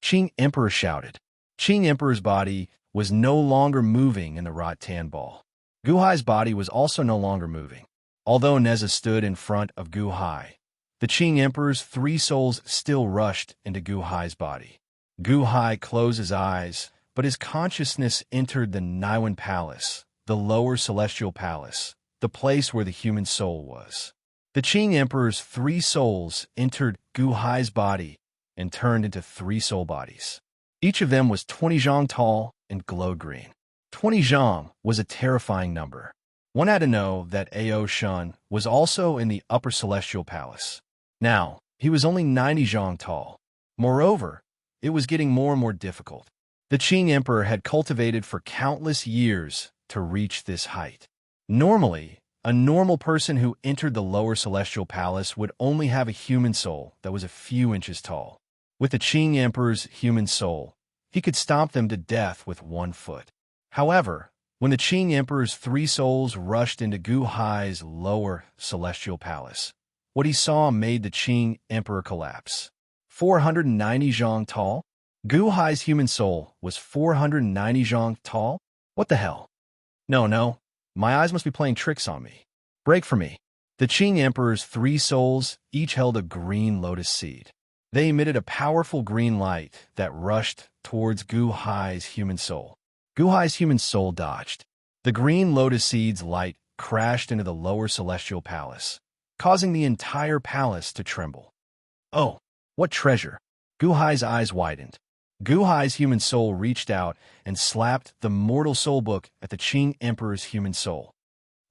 Qing Emperor shouted. Qing Emperor's body was no longer moving in the Rot-Tan ball. Gu Hai's body was also no longer moving. Although Neza stood in front of Gu Hai, the Qing Emperor's three souls still rushed into Gu Hai's body. Gu Hai closed his eyes, but his consciousness entered the Niwen Palace, the lower celestial palace, the place where the human soul was. The Qing Emperor's three souls entered Gu Hai's body and turned into three soul bodies. Each of them was 20 zhang tall and glowed green. 20 zhang was a terrifying number. One had to know that Ao Shun was also in the upper celestial palace. Now, he was only 90 zhang tall. Moreover, it was getting more and more difficult. The Qing Emperor had cultivated for countless years to reach this height. Normally, a normal person who entered the lower celestial palace would only have a human soul that was a few inches tall. With the Qing Emperor's human soul, he could stomp them to death with 1 foot. However, when the Qing Emperor's three souls rushed into Gu Hai's lower celestial palace, what he saw made the Qing Emperor collapse. 490 zhang tall? Gu Hai's human soul was 490 zhang tall? What the hell? No. My eyes must be playing tricks on me. Break for me. The Qing Emperor's three souls each held a green lotus seed. They emitted a powerful green light that rushed towards Gu Hai's human soul. Gu Hai's human soul dodged. The green lotus seed's light crashed into the lower celestial palace, causing the entire palace to tremble. Oh, what treasure! Gu Hai's eyes widened. Gu Hai's human soul reached out and slapped the mortal soul book at the Qing Emperor's human soul.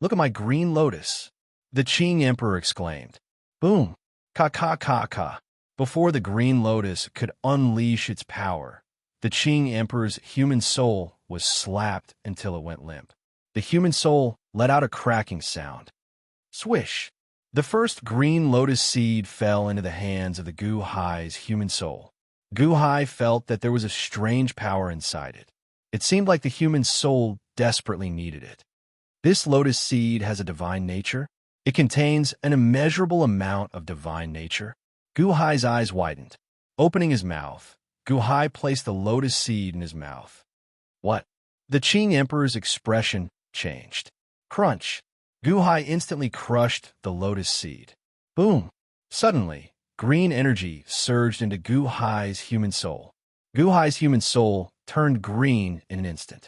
Look at my green lotus! The Qing Emperor exclaimed. Boom! Ka. Before the green lotus could unleash its power, the Qing Emperor's human soul was slapped until it went limp. The human soul let out a cracking sound. Swish! The first green lotus seed fell into the hands of the Gu Hai's human soul. Gu Hai felt that there was a strange power inside it. It seemed like the human soul desperately needed it. This lotus seed has a divine nature. It contains an immeasurable amount of divine nature. Gu Hai's eyes widened. Opening his mouth, Gu Hai placed the lotus seed in his mouth. What? The Qing Emperor's expression changed. Crunch. Gu Hai instantly crushed the lotus seed. Boom. Suddenly, green energy surged into Gu Hai's human soul. Gu Hai's human soul turned green in an instant.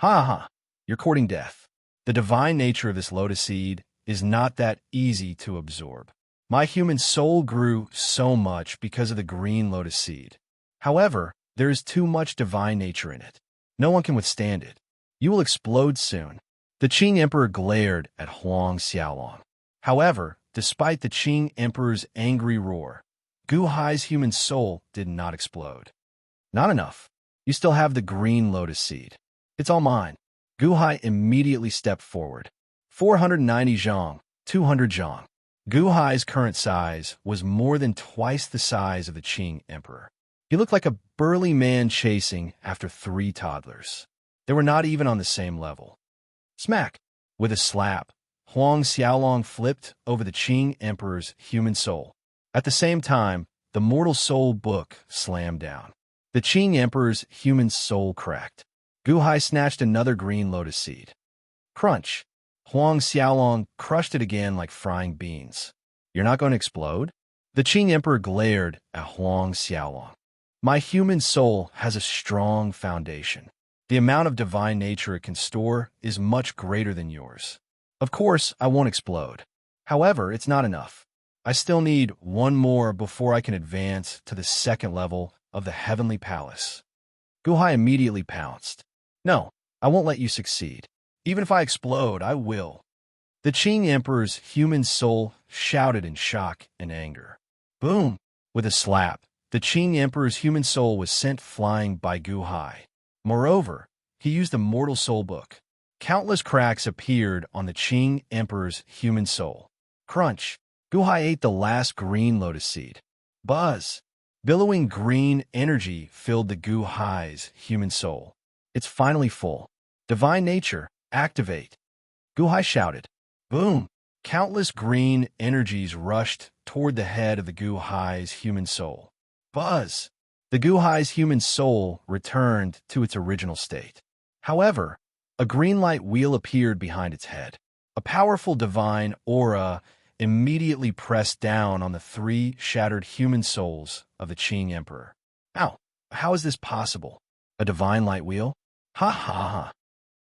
Ha ha, you're courting death. The divine nature of this lotus seed is not that easy to absorb. My human soul grew so much because of the green lotus seed. However, there is too much divine nature in it. No one can withstand it. You will explode soon. The Qing Emperor glared at Huang Xiaolong. However, despite the Qing Emperor's angry roar, Gu Hai's human soul did not explode. Not enough. You still have the green lotus seed. It's all mine. Gu Hai immediately stepped forward. 490 zhang, 200 zhang. Gu Hai's current size was more than twice the size of the Qing Emperor. He looked like a burly man chasing after 3 toddlers. They were not even on the same level. Smack! With a slap, Huang Xiaolong flipped over the Qing Emperor's human soul. At the same time, the Mortal Soul book slammed down. The Qing Emperor's human soul cracked. Gu Hai snatched another green lotus seed. Crunch! Huang Xiaolong crushed it again like frying beans. You're not going to explode? The Qing Emperor glared at Huang Xiaolong. My human soul has a strong foundation. The amount of divine nature it can store is much greater than yours. Of course, I won't explode. However, it's not enough. I still need one more before I can advance to the second level of the Heavenly Palace. Gu Hai immediately pounced. No, I won't let you succeed. Even if I explode, I will. The Qing Emperor's human soul shouted in shock and anger. Boom! With a slap, the Qing Emperor's human soul was sent flying by Gu Hai. Moreover, he used the Mortal Soul book. Countless cracks appeared on the Qing Emperor's human soul. Crunch! Gu Hai ate the last green lotus seed. Buzz! Billowing green energy filled the Gu Hai's human soul. It's finally full. Divine nature, activate. Gu Hai shouted. Boom! Countless green energies rushed toward the head of the Gu Hai's human soul. Buzz! The Gu Hai's human soul returned to its original state. However, a green light wheel appeared behind its head. A powerful divine aura immediately pressed down on the 3 shattered human souls of the Qing Emperor. Ow! How is this possible? A divine light wheel? Ha ha ha!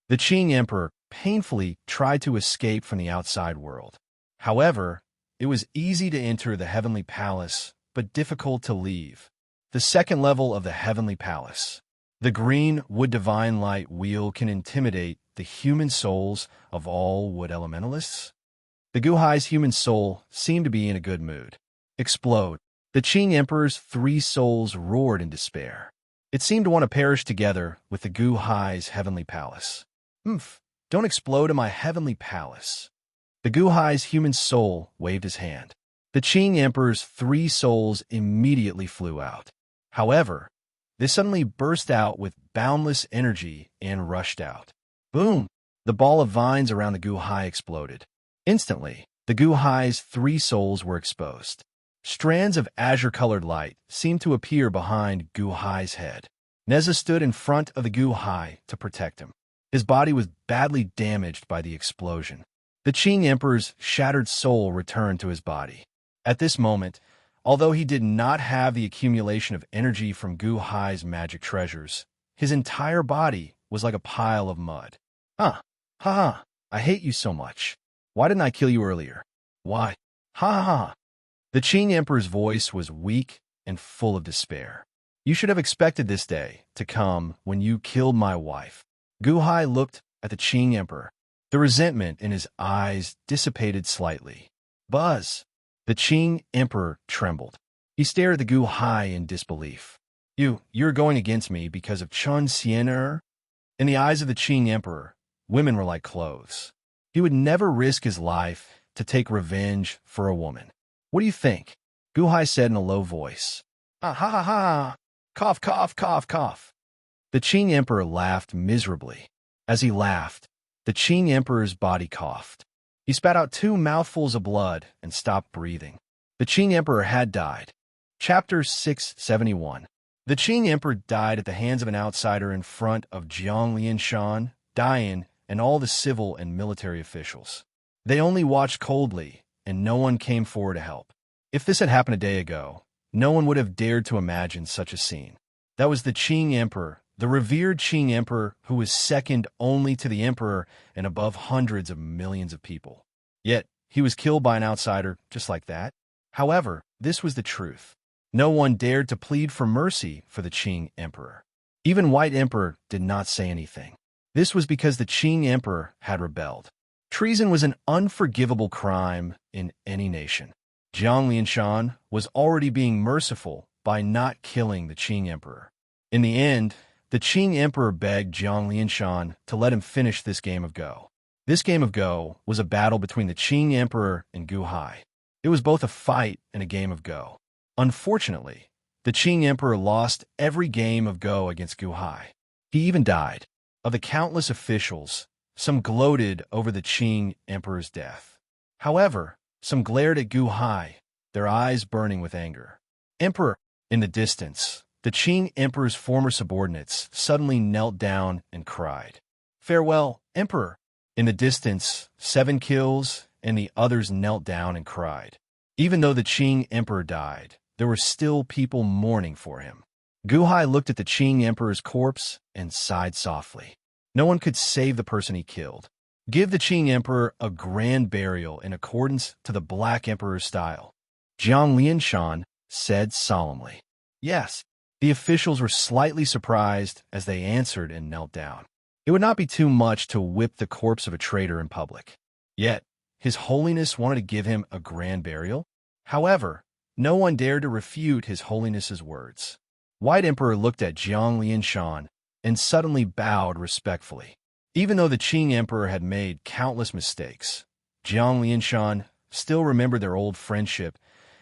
The Qing Emperor painfully tried to escape from the outside world. However, it was easy to enter the Heavenly Palace, but difficult to leave. The second level of the Heavenly Palace. The green wood divine light wheel can intimidate the human souls of all wood elementalists. The Gu Hai's human soul seemed to be in a good mood. Explode. The Qing Emperor's 3 souls roared in despair. It seemed to want to perish together with the Gu Hai's Heavenly Palace. Don't explode in my Heavenly Palace. The Gu Hai's human soul waved his hand. The Qing Emperor's 3 souls immediately flew out. However, they suddenly burst out with boundless energy and rushed out. Boom! The ball of vines around the Gu Hai exploded. Instantly, the Gu Hai's 3 souls were exposed. Strands of azure-colored light seemed to appear behind Gu Hai's head. Neza stood in front of the Gu Hai to protect him. His body was badly damaged by the explosion. The Qing Emperor's shattered soul returned to his body. At this moment, although he did not have the accumulation of energy from Gu Hai's magic treasures, his entire body was like a pile of mud. Ha ha, I hate you so much. Why didn't I kill you earlier? Why? Ha ha. The Qing Emperor's voice was weak and full of despair. You should have expected this day to come when you killed my wife. Gu Hai looked at the Qing Emperor. The resentment in his eyes dissipated slightly. Buzz! The Qing Emperor trembled. He stared at the Gu Hai in disbelief. You're going against me because of Chun Xian'er? In the eyes of the Qing Emperor, women were like clothes. He would never risk his life to take revenge for a woman. What do you think? Gu Hai said in a low voice. Ah ha ha ha! Cough, cough, cough, cough. The Qing Emperor laughed miserably. As he laughed, the Qing Emperor's body coughed. He spat out 2 mouthfuls of blood and stopped breathing. The Qing Emperor had died. Chapter 671. The Qing Emperor died at the hands of an outsider in front of Jiang Lianshan, Dian, and all the civil and military officials. They only watched coldly, and no one came forward to help. If this had happened a day ago, no one would have dared to imagine such a scene. That was the Qing Emperor, the revered Qing Emperor who was second only to the Emperor and above hundreds of millions of people. Yet, he was killed by an outsider just like that. However, this was the truth. No one dared to plead for mercy for the Qing Emperor. Even White Emperor did not say anything. This was because the Qing Emperor had rebelled. Treason was an unforgivable crime in any nation. Jiang Lianshan was already being merciful by not killing the Qing Emperor. In the end, the Qing Emperor begged Jiang Lianshan to let him finish this game of Go. This game of Go was a battle between the Qing Emperor and Gu Hai. It was both a fight and a game of Go. Unfortunately, the Qing Emperor lost every game of Go against Gu Hai. He even died. Of the countless officials, some gloated over the Qing Emperor's death. However, some glared at Gu Hai, their eyes burning with anger. Emperor! In the distance, the Qing Emperor's former subordinates suddenly knelt down and cried. Farewell, Emperor! In the distance, 7 kills, and the others knelt down and cried. Even though the Qing Emperor died, there were still people mourning for him. Gu Hai looked at the Qing Emperor's corpse and sighed softly. No one could save the person he killed. Give the Qing Emperor a grand burial in accordance to the Black Emperor's style. Jiang Lianshan said solemnly. Yes. The officials were slightly surprised as they answered and knelt down. It would not be too much to whip the corpse of a traitor in public. Yet, His Holiness wanted to give him a grand burial. However, no one dared to refute His Holiness's words. White Emperor looked at Jiang Lianshan and suddenly bowed respectfully. Even though the Qing Emperor had made countless mistakes, Jiang Lianshan still remembered their old friendship,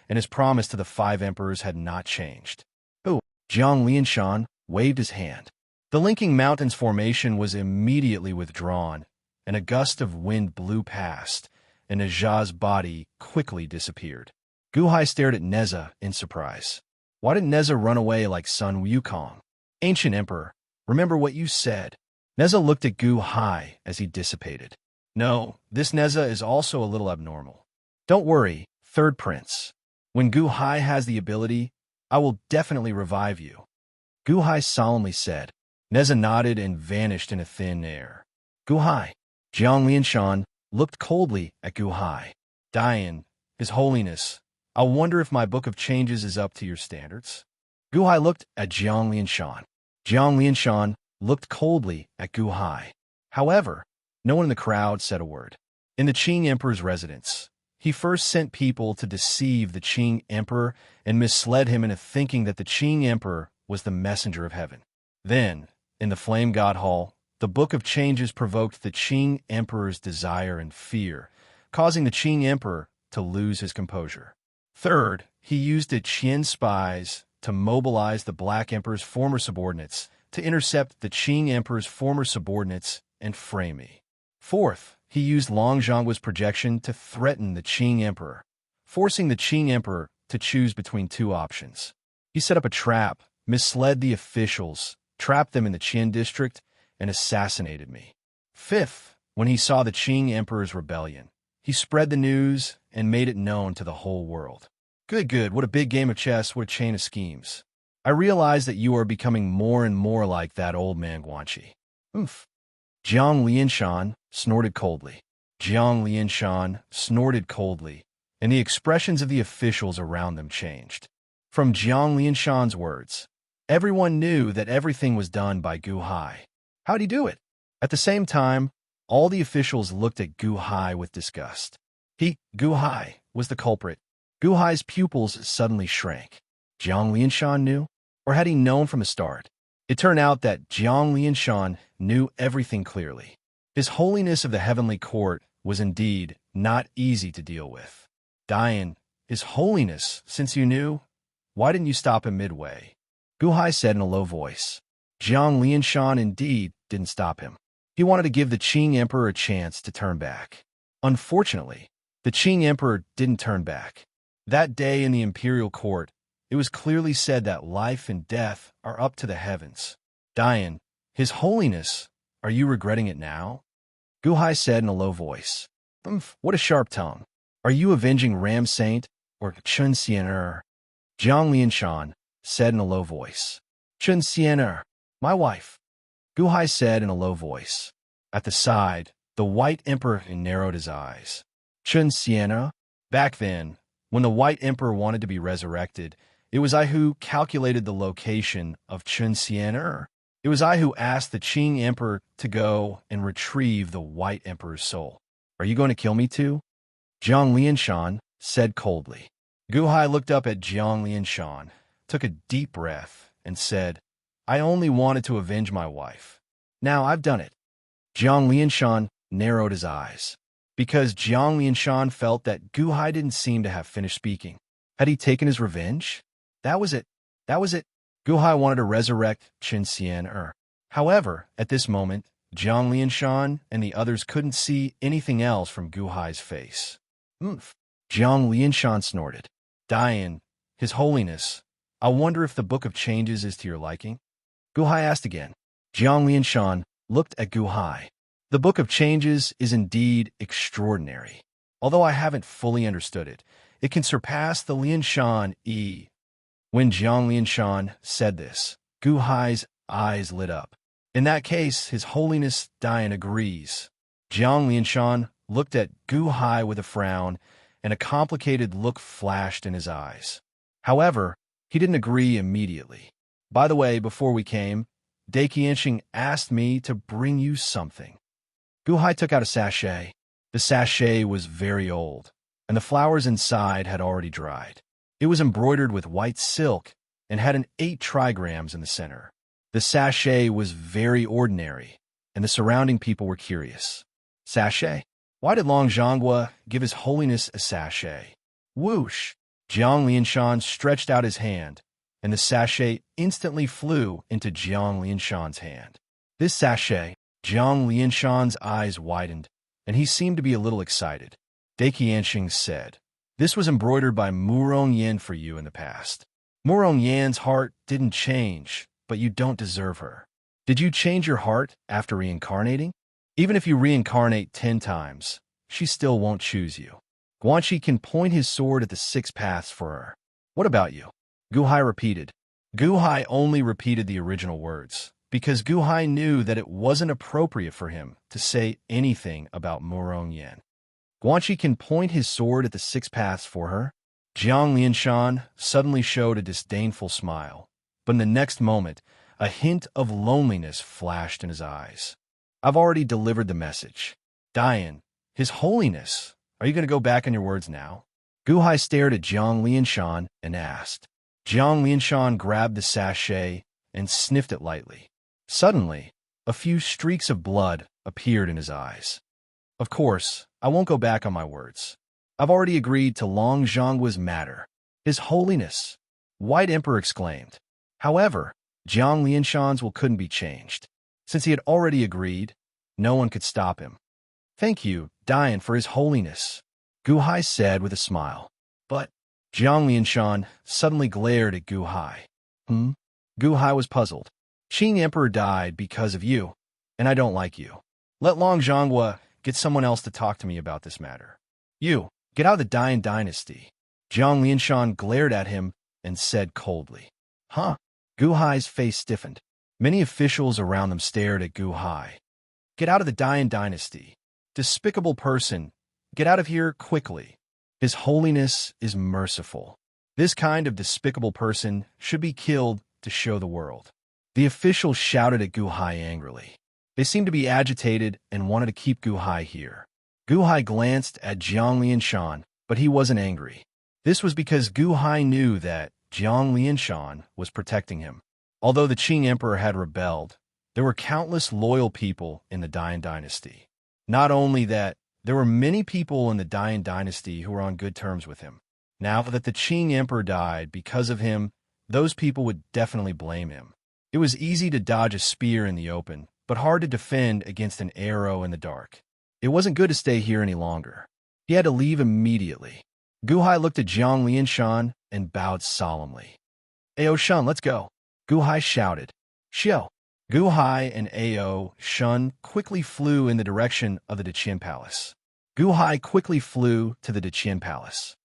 and his promise to the 5 emperors had not changed. Oh, Jiang Lianshan waved his hand. The linking mountains formation was immediately withdrawn, and a gust of wind blew past, and Nezha's body quickly disappeared. Gu Hai stared at Neza in surprise. Why did Neza run away like Sun Wukong? Ancient Emperor, remember what you said. Neza looked at Gu Hai as he dissipated. No, this Neza is also a little abnormal. Don't worry, Third Prince. When Gu Hai has the ability, I will definitely revive you. Gu Hai solemnly said. Neza nodded and vanished in a thin air. Gu Hai. Jiang Lianshan looked coldly at Gu Hai. Dian, His Holiness, I wonder if my book of changes is up to your standards. Gu Hai looked at Jiang Lianshan. Jiang Lianshan looked coldly at Gu Hai. However, no one in the crowd said a word. In the Qing Emperor's residence, he first sent people to deceive the Qing Emperor and misled him into thinking that the Qing Emperor was the messenger of heaven. Then, in the Flame God Hall, the Book of Changes provoked the Qing Emperor's desire and fear, causing the Qing Emperor to lose his composure. Third, he used the Qian spies to mobilize the Black Emperor's former subordinates to intercept the Qing Emperor's former subordinates and fray me. Fourth, he used Long Zhongguo's projection to threaten the Qing Emperor, forcing the Qing Emperor to choose between 2 options. He set up a trap, misled the officials, trapped them in the Qian district, and assassinated me. Fifth, when he saw the Qing Emperor's rebellion, he spread the news and made it known to the whole world. Good, what a big game of chess, what a chain of schemes. I realize that you are becoming more and more like that old man Guanxi. Oof. Jiang Lianshan snorted coldly. Jiang Lianshan snorted coldly, and the expressions of the officials around them changed. From Jiang Lianshan's words, everyone knew that everything was done by Gu Hai. How'd he do it? At the same time, all the officials looked at Gu Hai with disgust. Gu Hai, was the culprit. Gu Hai's pupils suddenly shrank. Jiang Lianshan knew? Or had he known from the start? It turned out that Jiang Lianshan knew everything clearly. His Holiness of the Heavenly Court was indeed not easy to deal with. Dian, His Holiness, since you knew, why didn't you stop him midway? Guhai said in a low voice. Jiang Lianshan indeed didn't stop him. He wanted to give the Qing Emperor a chance to turn back. Unfortunately, the Qing Emperor didn't turn back. That day in the imperial court, it was clearly said that life and death are up to the heavens. Dian, His Holiness, are you regretting it now? Guhai said in a low voice. What a sharp tongue. Are you avenging Ram Saint or Chun Xianer? Jiang Lianshan said in a low voice. Chun Xianer, my wife. Guhai said in a low voice. At the side, the White Emperor narrowed his eyes. Chun Xianer? Back then, when the White Emperor wanted to be resurrected, it was I who calculated the location of Chun Xianer. It was I who asked the Qing Emperor to go and retrieve the White Emperor's soul. Are you going to kill me too? Jiang Lianshan said coldly. Guhai looked up at Jiang Lianshan, took a deep breath, and said, I only wanted to avenge my wife. Now I've done it. Jiang Lianshan narrowed his eyes, because Jiang Lianshan felt that Guhai didn't seem to have finished speaking. Had he taken his revenge? That was it. That was it. Guhai wanted to resurrect Qin Xian. However, at this moment, Jiang Lianshan and the others couldn't see anything else from Guhai's face. Jiang Lianshan snorted. Dian, His Holiness, I wonder if the Book of Changes is to your liking? Guhai asked again. Jiang Lianshan looked at Guhai. The Book of Changes is indeed extraordinary. Although I haven't fully understood it, it can surpass the Lianshan Yi. When Jiang Lianshan said this, Guhai's eyes lit up. In that case, His Holiness Dian agrees. Jiang Lianshan looked at Guhai with a frown, and a complicated look flashed in his eyes. However, he didn't agree immediately. By the way, before we came, Dai Qianxing asked me to bring you something. Guhai took out a sachet. The sachet was very old, and the flowers inside had already dried. It was embroidered with white silk and had an 8 trigrams in the center. The sachet was very ordinary, and the surrounding people were curious. Sachet? Why did Long Zhonghua give His Holiness a sachet? Whoosh! Jiang Lianshan stretched out his hand, and the sachet instantly flew into Jiang Lianshan's hand. This sachet, Jiang Lianshan's eyes widened, and he seemed to be a little excited. Dai Qianxing said, This was embroidered by Murong Yan for you in the past. Murong Yan's heart didn't change, but you don't deserve her. Did you change your heart after reincarnating? Even if you reincarnate 10 times, she still won't choose you. Guanxi can point his sword at the 6 paths for her. What about you? Guhai repeated. Guhai only repeated the original words, because Guhai knew that it wasn't appropriate for him to say anything about Murong Yan. Guanxi can point his sword at the 6 paths for her. Jiang Lianshan suddenly showed a disdainful smile, but in the next moment, a hint of loneliness flashed in his eyes. I've already delivered the message. Dian, His Holiness, are you going to go back on your words now? Guhai stared at Jiang Lianshan and asked. Jiang Lianshan grabbed the sachet and sniffed it lightly. Suddenly, a few streaks of blood appeared in his eyes. Of course, I won't go back on my words. I've already agreed to Long Zhonghua's matter. His Holiness, White Emperor exclaimed. However, Jiang Lianshan's will couldn't be changed. Since he had already agreed, no one could stop him. Thank you, Dian, for His Holiness, Guhai said with a smile. But Jiang Lianshan suddenly glared at Guhai. Guhai was puzzled. Qing Emperor died because of you, and I don't like you. Let Long Zhonghua get someone else to talk to me about this matter. You, get out of the Dian dynasty. Jiang Lianshan glared at him and said coldly. Huh? Guhai's face stiffened. Many officials around them stared at Guhai. Get out of the Dian dynasty. Despicable person, get out of here quickly. His Holiness is merciful. This kind of despicable person should be killed to show the world. The officials shouted at Guhai angrily. They seemed to be agitated and wanted to keep Guhai here. Guhai glanced at Jiang Lianshan, but he wasn't angry. This was because Guhai knew that Jiang Lianshan was protecting him. Although the Qing Emperor had rebelled, there were countless loyal people in the Dian dynasty. Not only that, There were many people in the Dian dynasty who were on good terms with him. Now that the Qing emperor died because of him, those people would definitely blame him. It was easy to dodge a spear in the open, but hard to defend against an arrow in the dark. It wasn't good to stay here any longer. He had to leave immediately. Guhai looked at Jiang Lianshan and bowed solemnly. Ao Shun, let's go. Guhai shouted. Xiao. Guhai and Ao Shun quickly flew in the direction of the Deqian Palace. Guhai quickly flew to the Deqian Palace.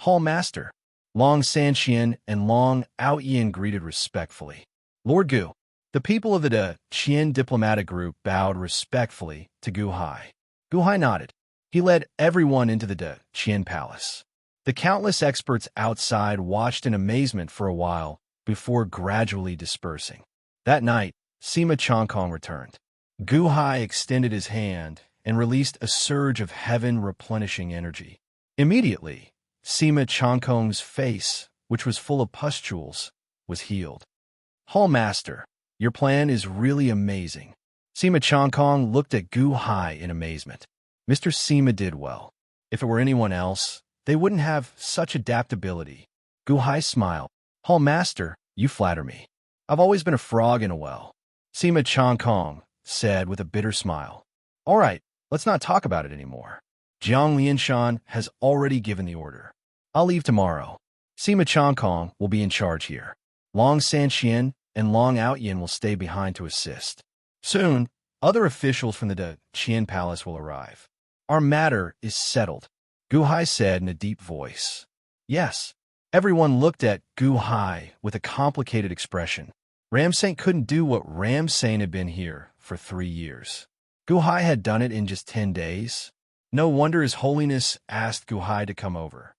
Hall Master. Long Sanxian and Long Aoyan greeted respectfully. Lord Gu. The people of the Deqian diplomatic group bowed respectfully to Guhai. Guhai nodded. He led everyone into the Deqian Palace. The countless experts outside watched in amazement for a while before gradually dispersing. That night, Sima Changkong returned. Guhai extended his hand and released a surge of heaven-replenishing energy. Immediately, Sima Changkong's face, which was full of pustules, was healed. Hall Master, your plan is really amazing. Sima Changkong looked at Guhai in amazement. Mr. Sima did well. If it were anyone else, they wouldn't have such adaptability. Guhai smiled. Hall Master, you flatter me. I've always been a frog in a well. Sima Changkong said with a bitter smile. All right, let's not talk about it anymore. Jiang Lianshan has already given the order. I'll leave tomorrow. Sima Changkong will be in charge here. Long Sanxian and Long Aoyan will stay behind to assist. Soon, other officials from the Deqian Palace will arrive. Our matter is settled, Guhai said in a deep voice. Yes. Everyone looked at Guhai with a complicated expression. Ramsain couldn't do what Ramsain had been here for 3 years. Guhai had done it in just 10 days. No wonder His Holiness asked Guhai to come over.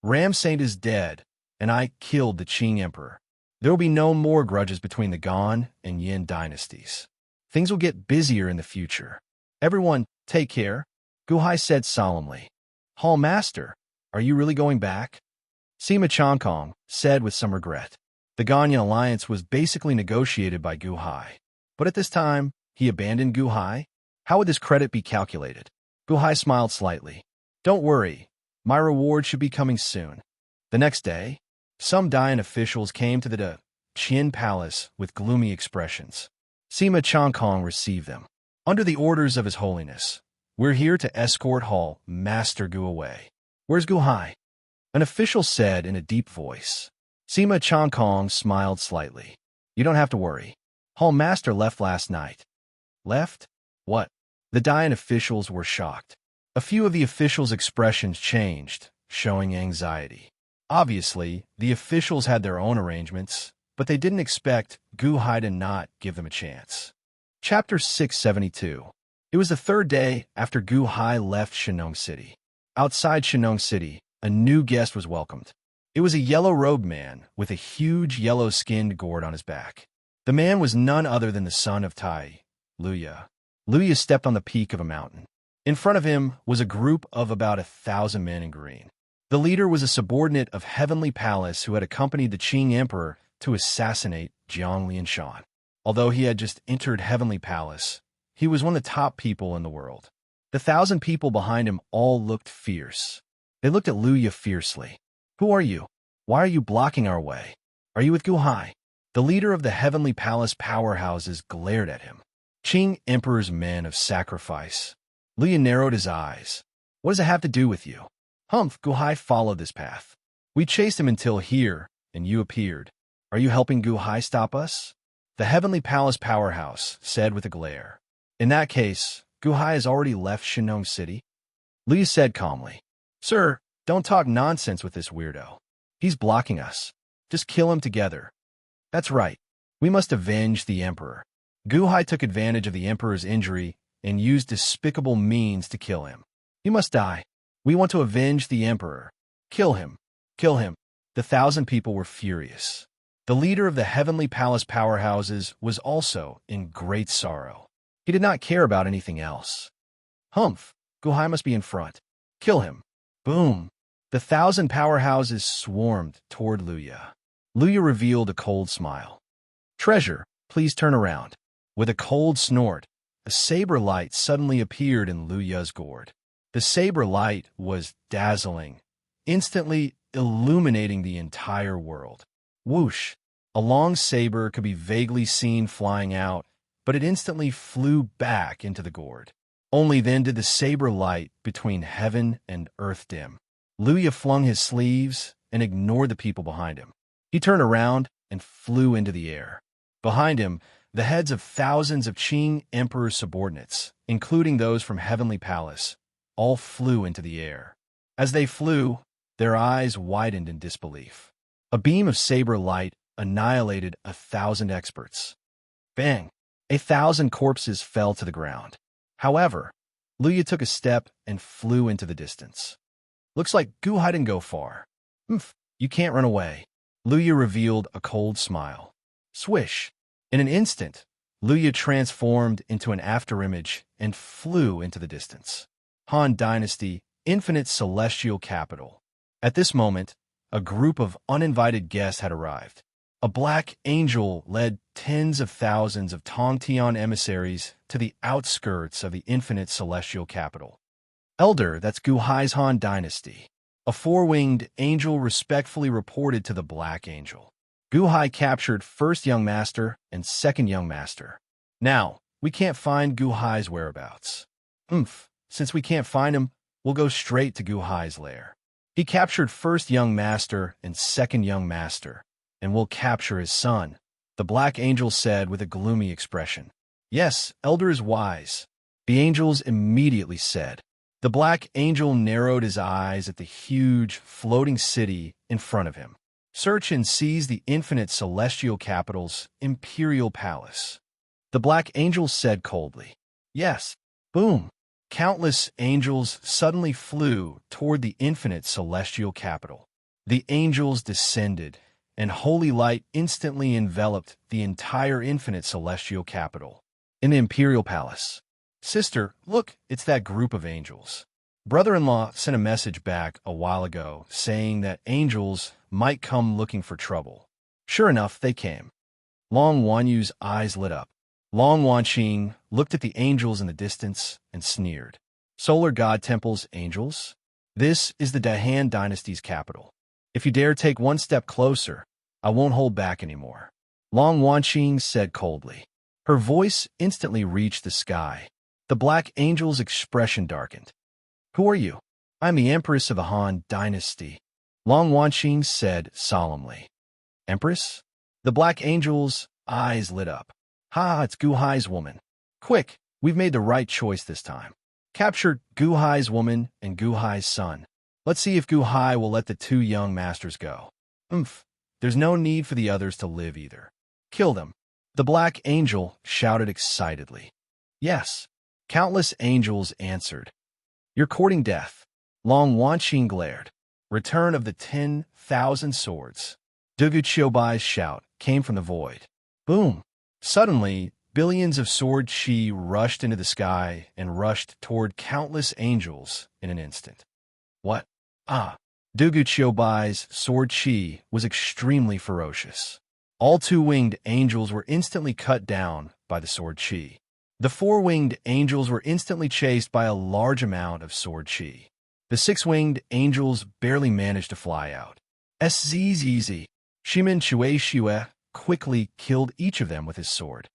Ramsain is dead, and I killed the Qing Emperor. There will be no more grudges between the Gan and Yin dynasties. Things will get busier in the future. Everyone, take care, Guhai said solemnly. Hall Master, are you really going back? Sima Changkong said with some regret. The Ganyan alliance was basically negotiated by Guhai. But at this time, he abandoned Guhai? How would this credit be calculated? Guhai smiled slightly. Don't worry, my reward should be coming soon. The next day, some Dian officials came to the Deqian Palace with gloomy expressions. Sima Changkong received them. Under the orders of His Holiness, we're here to escort Hall Master Gu away. Where's Guhai? An official said in a deep voice. Sima Changkong smiled slightly. You don't have to worry. Hall Master left last night. Left? What? The Dian officials were shocked. A few of the officials' expressions changed, showing anxiety. Obviously, the officials had their own arrangements, but they didn't expect Guhai to not give them a chance. Chapter 672. It was the third day after Guhai left Shenong City. Outside Shenong City, a new guest was welcomed. It was a yellow-robed man with a huge yellow-skinned gourd on his back. The man was none other than the son of Tai, Luya. Luya stepped on the peak of a mountain. In front of him was a group of about 1,000 men in green. The leader was a subordinate of Heavenly Palace who had accompanied the Qing Emperor to assassinate Jiang Lianshan. Although he had just entered Heavenly Palace, he was one of the top people in the world. The 1,000 people behind him all looked fierce. They looked at Luya fiercely. Who are you? Why are you blocking our way? Are you with Guhai? The leader of the Heavenly Palace powerhouses glared at him. Qing Emperor's men of sacrifice. Luya narrowed his eyes. What does it have to do with you? Humph, Guhai followed this path. We chased him until here, and you appeared. Are you helping Guhai stop us? The Heavenly Palace powerhouse said with a glare. In that case, Guhai has already left Shenong City. Luya said calmly. Sir, don't talk nonsense with this weirdo. He's blocking us. Just kill him together. That's right. We must avenge the Emperor. Guhai took advantage of the Emperor's injury and used despicable means to kill him. He must die. We want to avenge the Emperor. Kill him. Kill him. The 1,000 people were furious. The leader of the Heavenly Palace powerhouses was also in great sorrow. He did not care about anything else. Humph, Guhai must be in front. Kill him. Boom. The 1,000 powerhouses swarmed toward Luya. Luya revealed a cold smile. Treasure, please turn around. With a cold snort, a saber light suddenly appeared in Luya's gourd. The saber light was dazzling, instantly illuminating the entire world. Whoosh! A long saber could be vaguely seen flying out, but it instantly flew back into the gourd. Only then did the saber light between heaven and earth dim. Luya flung his sleeves and ignored the people behind him. He turned around and flew into the air. Behind him, the heads of thousands of Qing Emperor's subordinates, including those from Heavenly Palace, all flew into the air. As they flew, their eyes widened in disbelief. A beam of saber light annihilated 1,000 experts. Bang! 1,000 corpses fell to the ground. However, Luya took a step and flew into the distance. Looks like Guhai didn't go far. You can't run away. Luya revealed a cold smile. Swish! In an instant, Luya transformed into an afterimage and flew into the distance. Han Dynasty, Infinite Celestial Capital. At this moment, a group of uninvited guests had arrived. A black angel led tens of thousands of Tongtian emissaries to the outskirts of the Infinite Celestial Capital. Elder, that's Guhai's Han Dynasty. A four-winged angel respectfully reported to the black angel. Guhai captured first young master and second young master. Now, we can't find Guhai's whereabouts. Since we can't find him, we'll go straight to Guhai's lair. He captured first young master and second young master, and we'll capture his son, the black angel said with a gloomy expression. Yes, Elder is wise, the angels immediately said. The black angel narrowed his eyes at the huge, floating city in front of him. Search and seize the Infinite Celestial Capital's Imperial Palace. The black angel said coldly. Yes. Boom. Countless angels suddenly flew toward the Infinite Celestial Capital. The angels descended, and holy light instantly enveloped the entire Infinite Celestial Capital. In the Imperial Palace. Sister, look, it's that group of angels. Brother-in-law sent a message back a while ago saying that angels might come looking for trouble. Sure enough, they came. Long Wanyu's eyes lit up. Long Wanqing looked at the angels in the distance and sneered. Solar God Temple's angels? This is the Dahan Dynasty's capital. If you dare take one step closer, I won't hold back anymore. Long Wanqing said coldly. Her voice instantly reached the sky. The black angel's expression darkened. Who are you? I'm the Empress of the Han Dynasty. Long Wanqing said solemnly. Empress? The black angel's eyes lit up. Ha, it's Guhai's woman. Quick, we've made the right choice this time. Capture Guhai's woman and Guhai's son. Let's see if Guhai will let the two young masters go. There's no need for the others to live either. Kill them. The black angel shouted excitedly. Yes. Countless angels answered. You're courting death. Long Wanqing glared. Return of the 10,000 swords. Dugu Qiubai's shout came from the void. Boom! Suddenly, billions of sword chi rushed into the sky and rushed toward countless angels in an instant. What? Dugu Qiubai's sword chi was extremely ferocious. All two-winged angels were instantly cut down by the sword chi. The four-winged angels were instantly chased by a large amount of sword chi. The six-winged angels barely managed to fly out. Sz Shimin Shueishue quickly killed each of them with his sword.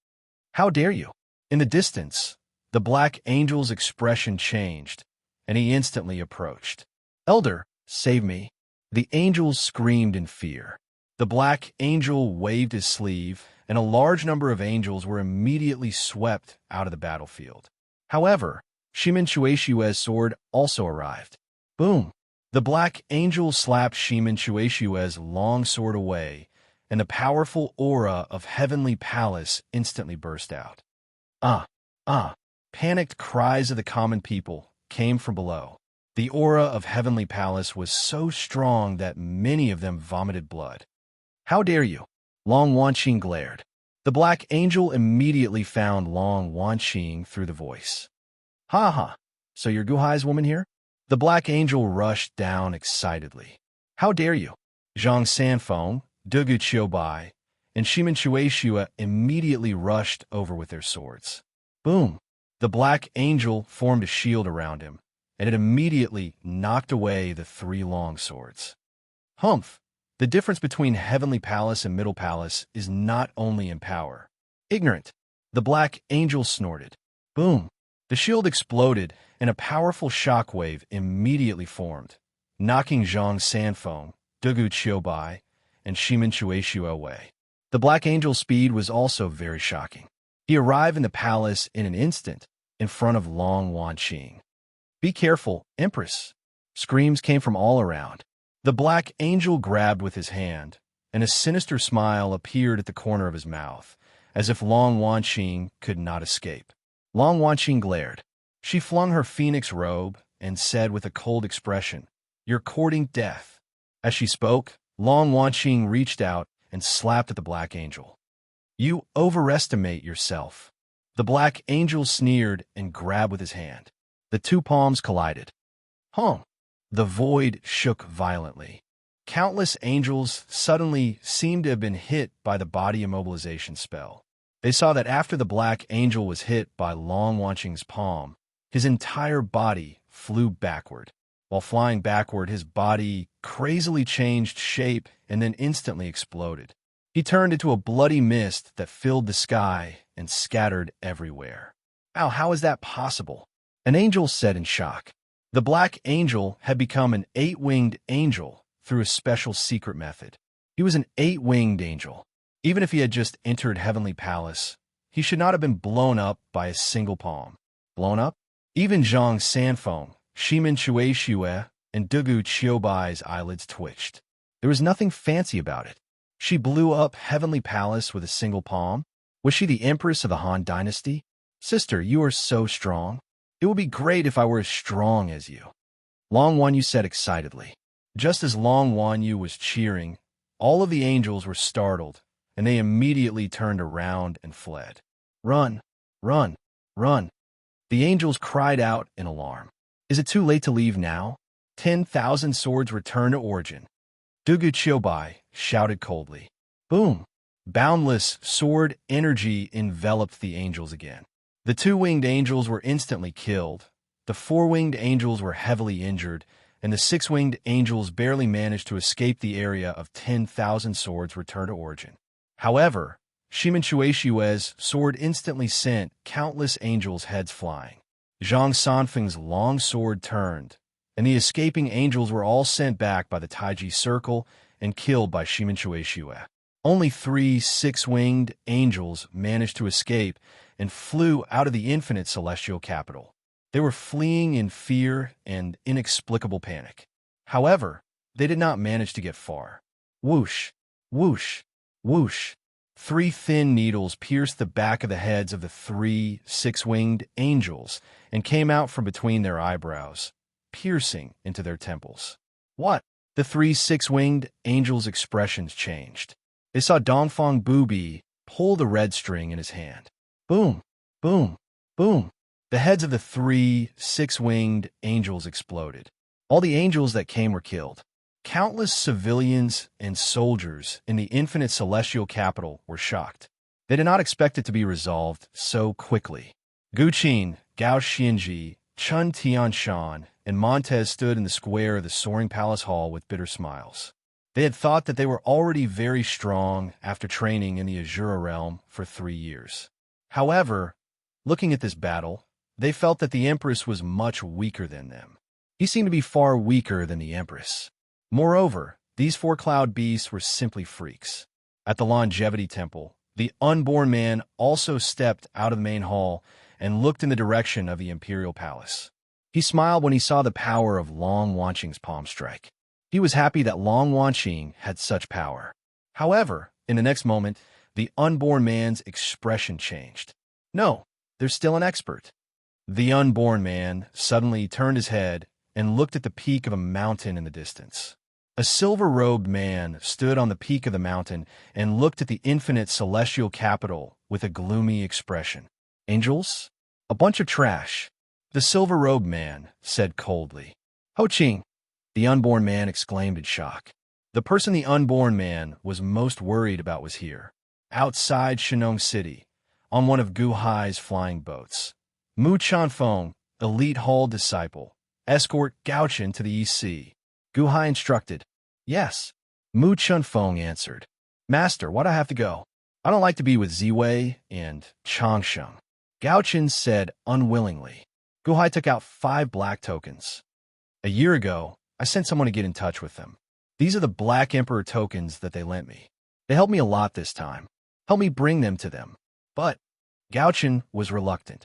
How dare you? In the distance, the black angel's expression changed, and he instantly approached. Elder, save me. The angels screamed in fear. The black angel waved his sleeve, and a large number of angels were immediately swept out of the battlefield. However, Shimin Shueishue's sword also arrived. Boom! The black angel slapped Shimin Shueishue's long sword away, and the powerful aura of Heavenly Palace instantly burst out. Panicked cries of the common people came from below. The aura of Heavenly Palace was so strong that many of them vomited blood. How dare you? Long Wanqing glared. The black angel immediately found Long Wanqing through the voice. So you're Guhai's woman here? The black angel rushed down excitedly. How dare you? Zhang Sanfeng, Dugu Qiubai, and Shimin Shueishue immediately rushed over with their swords. Boom! The black angel formed a shield around him, and it immediately knocked away the 3 long swords. Humph! The difference between Heavenly Palace and Middle Palace is not only in power. Ignorant! The Black Angel snorted. Boom! The shield exploded, and a powerful shockwave immediately formed, knocking Zhang Sanfeng, Dugu Qiubai, and Shimin Chuexiu away. The Black Angel's speed was also very shocking. He arrived in the palace in an instant, in front of Long Wanqing. Be careful, Empress! Screams came from all around. The Black Angel grabbed with his hand, and a sinister smile appeared at the corner of his mouth, as if Long Wanqing could not escape. Long Wanqing glared. She flung her phoenix robe and said with a cold expression, "You're courting death." As she spoke, Long Wanqing reached out and slapped at the Black Angel. "You overestimate yourself." The Black Angel sneered and grabbed with his hand. The 2 palms collided. Hum! The void shook violently. Countless angels suddenly seemed to have been hit by the body immobilization spell. They saw that after the Black Angel was hit by Long Wanqing's palm, his entire body flew backward. While flying backward, his body crazily changed shape and then instantly exploded. He turned into a bloody mist that filled the sky and scattered everywhere. "Ow, how is that possible?" An angel said in shock. The Black Angel had become an 8-winged angel through a special secret method. He was an 8-winged angel. Even if he had just entered Heavenly Palace, he should not have been blown up by a single palm. Blown up? Even Zhang Sanfeng, Shimin Chuexiu, and Dugu Qiubai's eyelids twitched. There was nothing fancy about it. She blew up Heavenly Palace with a single palm? Was she the Empress of the Han Dynasty? "Sister, you are so strong. It would be great if I were as strong as you," Long Wanyu said excitedly. Just as Long Wanyu was cheering, all of the angels were startled, and they immediately turned around and fled. "Run! Run! Run!" The angels cried out in alarm. "Is it too late to leave now? 10,000 swords return to origin." Dugu Qiubai shouted coldly. Boom! Boundless sword energy enveloped the angels again. The 2-winged angels were instantly killed, the 4-winged angels were heavily injured, and the 6-winged angels barely managed to escape the area of 10,000 swords return to origin. However, Shimin Chuexiu's sword instantly sent countless angels' heads flying. Zhang Sanfeng's long sword turned, and the escaping angels were all sent back by the Taiji circle and killed by Shimin Chuexiu. Only 3 6-winged angels managed to escape and flew out of the infinite celestial capital. They were fleeing in fear and inexplicable panic. However, they did not manage to get far. Whoosh, whoosh, whoosh. 3 thin needles pierced the back of the heads of the 3 6-winged angels and came out from between their eyebrows, piercing into their temples. What? The 3 6-winged angels' expressions changed. They saw Dongfang Bubi pull the red string in his hand. Boom, boom, boom. The heads of the 3 6-winged angels exploded. All the angels that came were killed. Countless civilians and soldiers in the infinite celestial capital were shocked. They did not expect it to be resolved so quickly. Guqin, Gao Xianji, Chun Tianshan, and Montez stood in the square of the soaring palace hall with bitter smiles. They had thought that they were already very strong after training in the Azura realm for 3 years. However, looking at this battle, they felt that the Empress was much weaker than them. He seemed to be far weaker than the Empress. Moreover, these 4 cloud beasts were simply freaks. At the Longevity Temple, the unborn man also stepped out of the main hall and looked in the direction of the Imperial Palace. He smiled when he saw the power of Long Wanqing's palm strike. He was happy that Long Wanqing had such power. However, in the next moment, the unborn man's expression changed. No, there's still an expert. The unborn man suddenly turned his head and looked at the peak of a mountain in the distance. A silver-robed man stood on the peak of the mountain and looked at the infinite celestial capital with a gloomy expression. Angels? A bunch of trash. The silver-robed man said coldly. Ho Qing! The unborn man exclaimed in shock. The person the unborn man was most worried about was here, outside Shenong City, on one of Gu Hai's flying boats. Mu Chanfeng, elite Hall disciple, escort Gao-chen to the EC. Gu Hai instructed. Yes. Mu Chunfeng answered. Master, why'd I have to go? I don't like to be with Ziwei and Changsheng. Gao-chen said unwillingly. Gu Hai took out 5 black tokens. A year ago, I sent someone to get in touch with them. These are the Black Emperor tokens that they lent me. They helped me a lot this time. Help me bring them to them. But Gao-chen was reluctant.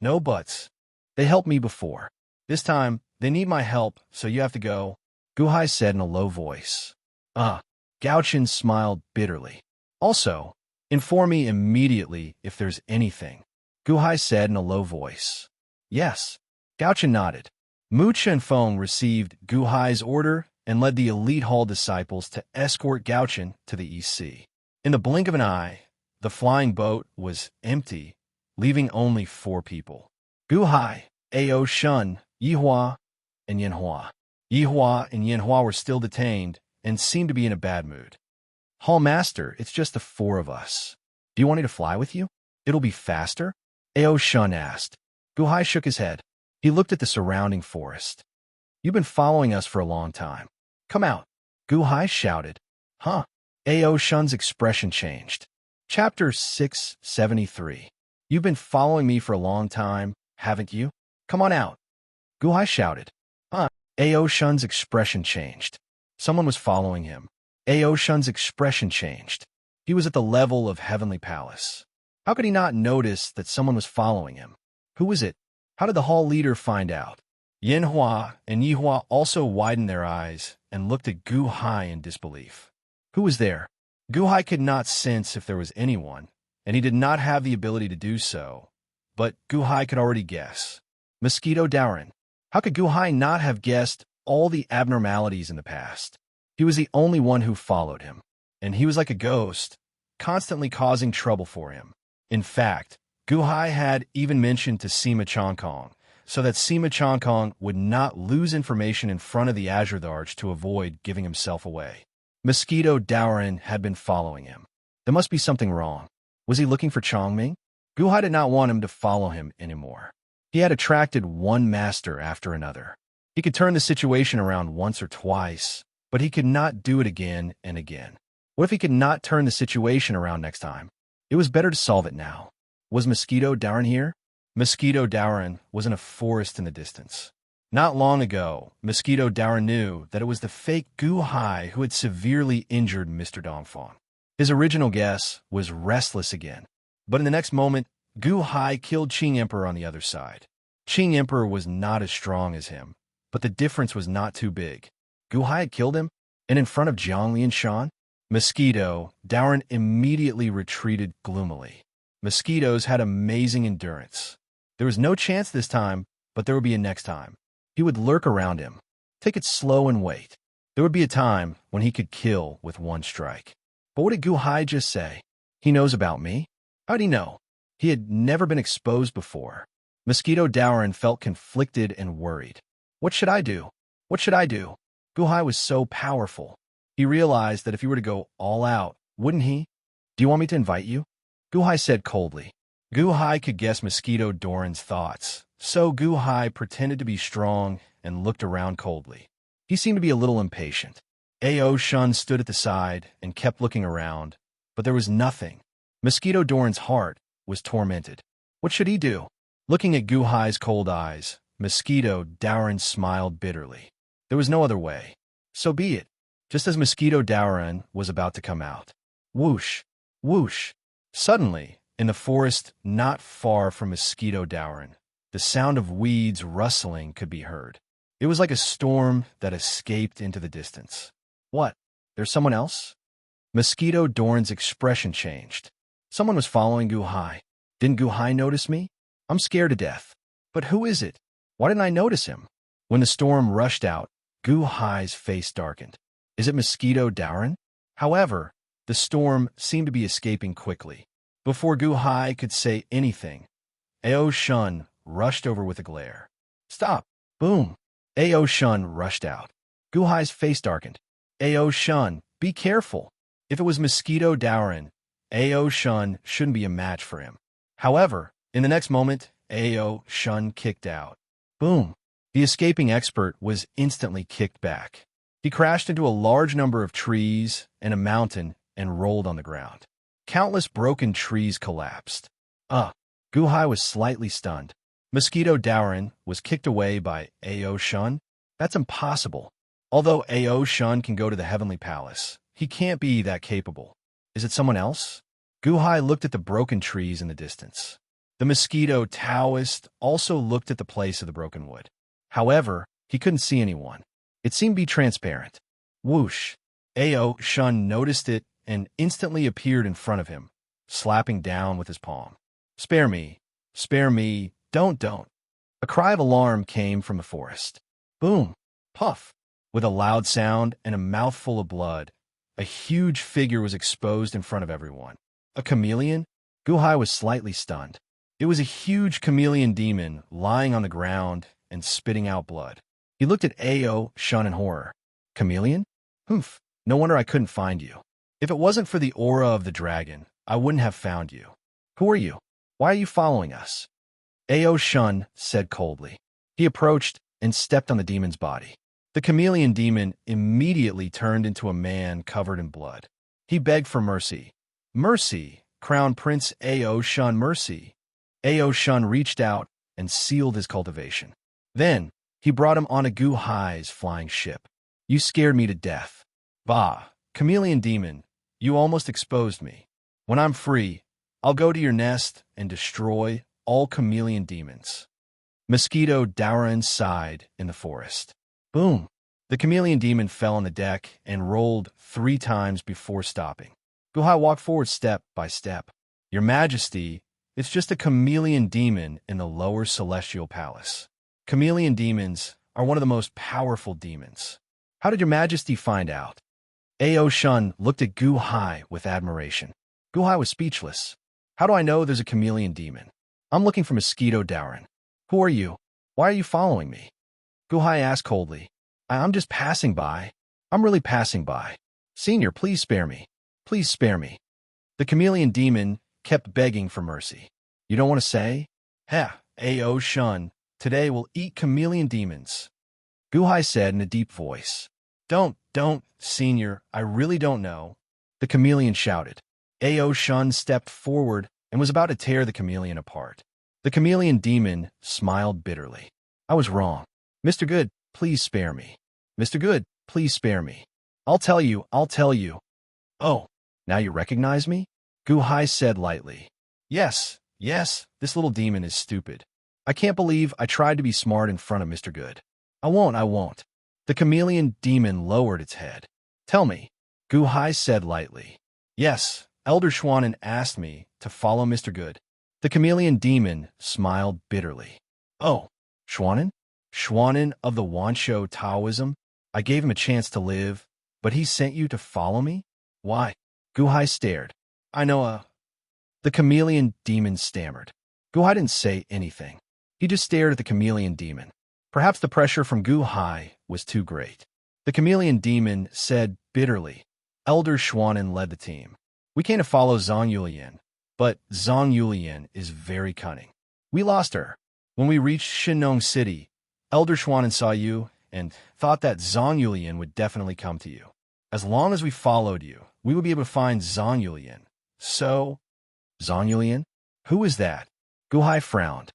No buts. They helped me before. This time, they need my help, so you have to go, Gu Hai said in a low voice. Gao-chen smiled bitterly. Also, inform me immediately if there's anything, Gu Hai said in a low voice. Yes. Gao-chen nodded. Mu Chunfeng received Gu Hai's order and led the elite hall disciples to escort Gao-chen to the EC. In the blink of an eye, the flying boat was empty, leaving only 4 people. Gu Hai, Ao Shun, Yihua, and Yanhua. Yihua and Yanhua were still detained and seemed to be in a bad mood. Hall Master, it's just the 4 of us. Do you want me to fly with you? It'll be faster? Ao Shun asked. Gu Hai shook his head. He looked at the surrounding forest. You've been following us for a long time. Come out. Gu Hai shouted. Huh? Ao Shun's expression changed. Chapter 673. You've been following me for a long time, haven't you? Come on out. Gu Hai shouted. Huh? Ao Shun's expression changed. Someone was following him. Ao Shun's expression changed. He was at the level of Heavenly Palace. How could he not notice that someone was following him? Who was it? How did the hall leader find out? Yanhua and Yihua also widened their eyes and looked at Gu Hai in disbelief. Who was there? Gu Hai could not sense if there was anyone, and he did not have the ability to do so. But Gu Hai could already guess. Mosquito Daoran. How could Gu Hai not have guessed all the abnormalities in the past? He was the only one who followed him, and he was like a ghost, constantly causing trouble for him. In fact, Gu Hai had even mentioned to Sima Changkong, so that Sima Changkong would not lose information in front of the Azure Arch to avoid giving himself away. Mosquito Daoran had been following him. There must be something wrong. Was he looking for Chongming? Gu Hai did not want him to follow him anymore. He had attracted one master after another. He could turn the situation around once or twice, but he could not do it again and again. What if he could not turn the situation around next time? It was better to solve it now. Was Mosquito Daoran here? Mosquito Daoran was in a forest in the distance. Not long ago, Mosquito Daoran knew that it was the fake Gu Hai who had severely injured Mr. Dongfang. His original guess was restless again, but in the next moment, Gu Hai killed Qing Emperor on the other side. Qing Emperor was not as strong as him, but the difference was not too big. Gu Hai had killed him, and in front of Jiang Lianshan? Mosquito Daoran immediately retreated gloomily. Mosquitoes had amazing endurance. There was no chance this time, but there would be a next time. He would lurk around him. Take it slow and wait. There would be a time when he could kill with one strike. But what did Gu Hai just say? He knows about me? How'd he know? He had never been exposed before. Mosquito Daoran felt conflicted and worried. What should I do? What should I do? Gu Hai was so powerful. He realized that if he were to go all out, wouldn't he? Do you want me to invite you? Gu Hai said coldly. Gu Hai could guess Mosquito Daoran's thoughts, so Gu Hai pretended to be strong and looked around coldly. He seemed to be a little impatient. Ao Shun stood at the side and kept looking around, but there was nothing. Mosquito Daoran's heart was tormented. What should he do? Looking at Gu Hai's cold eyes, Mosquito Daoran smiled bitterly. There was no other way. So be it. Just as Mosquito Daoran was about to come out. Whoosh! Whoosh! Suddenly, in the forest not far from Mosquito Daoran, the sound of weeds rustling could be heard. It was like a storm that escaped into the distance. What? There's someone else? Mosquito Daoran's expression changed. Someone was following Gu Hai. Didn't Gu Hai notice me? I'm scared to death. But who is it? Why didn't I notice him? When the storm rushed out, Gu Hai's face darkened. Is it Mosquito Daoran? However, the storm seemed to be escaping quickly. Before Gu Hai could say anything, Ao Shun rushed over with a glare. Stop! Boom! Ao Shun rushed out. Gu Hai's face darkened. Ao Shun, be careful! If it was Mosquito Daoran, Ao Shun shouldn't be a match for him. However, in the next moment, Ao Shun kicked out. Boom! The escaping expert was instantly kicked back. He crashed into a large number of trees and a mountain and rolled on the ground. Countless broken trees collapsed. Guhai was slightly stunned. Mosquito Dowrin was kicked away by Ao Shun? That's impossible. Although Ao Shun can go to the Heavenly Palace, he can't be that capable. Is it someone else? Guhai looked at the broken trees in the distance. The mosquito Taoist also looked at the place of the broken wood. However, he couldn't see anyone. It seemed to be transparent. Whoosh! Ao Shun noticed it and instantly appeared in front of him, slapping down with his palm. Spare me! Spare me! Don't! A cry of alarm came from the forest. Boom! Puff! With a loud sound and a mouthful of blood, a huge figure was exposed in front of everyone. A chameleon? Guhai was slightly stunned. It was a huge chameleon demon lying on the ground and spitting out blood. He looked at Ao Shun in horror. Chameleon? Humph! No wonder I couldn't find you. If it wasn't for the aura of the dragon, I wouldn't have found you. Who are you? Why are you following us? Ao Shun said coldly. He approached and stepped on the demon's body. The chameleon demon immediately turned into a man covered in blood. He begged for mercy. Mercy! Crown Prince Ao Shun, mercy! Ao Shun reached out and sealed his cultivation. Then, he brought him on a Guhai's flying ship. You scared me to death. Bah, chameleon demon, you almost exposed me. When I'm free, I'll go to your nest and destroy all chameleon demons. Mosquito Dowrin sighed in the forest. Boom! The chameleon demon fell on the deck and rolled 3 times before stopping. Guhai walked forward step by step. Your Majesty, it's just a chameleon demon in the lower celestial palace. Chameleon demons are one of the most powerful demons. How did your Majesty find out? Ao Shun looked at Guhai with admiration. Guhai was speechless. How do I know there's a chameleon demon? I'm looking for Mosquito Dowrin. Who are you? Why are you following me? Guhai asked coldly. I'm just passing by. I'm really passing by. Senior, please spare me. Please spare me. The chameleon demon kept begging for mercy. You don't want to say? Ao Shun, today we'll eat chameleon demons. Guhai said in a deep voice. Don't, Senior, I really don't know. The chameleon shouted. Ao Shun stepped forward and was about to tear the chameleon apart. The chameleon demon smiled bitterly. I was wrong. Mr. Good, please spare me. Mr. Good, please spare me. I'll tell you. Oh, now you recognize me? Guhai said lightly. Yes, this little demon is stupid. I can't believe I tried to be smart in front of Mr. Good. I won't. The chameleon demon lowered its head. Tell me, Guhai said lightly. Yes, Elder Schwanen asked me to follow Mr. Good. The chameleon demon smiled bitterly. Oh, Schwanen? Schwanen of the Wansho Taoism? I gave him a chance to live, but he sent you to follow me? Why? Guhai stared. I know The chameleon demon stammered. Guhai didn't say anything. He just stared at the chameleon demon. Perhaps the pressure from Guhai was too great. The chameleon demon said bitterly. Elder Schwanen led the team. We came to follow Zhang Yulian, but Zhang Yulian is very cunning. We lost her. When we reached Shinong City, Elder Schwanen saw you and thought that Zhang Yulian would definitely come to you. As long as we followed you, we would be able to find Zhang Yulian. So, Zhang Yulian? Who is that? Guhai frowned.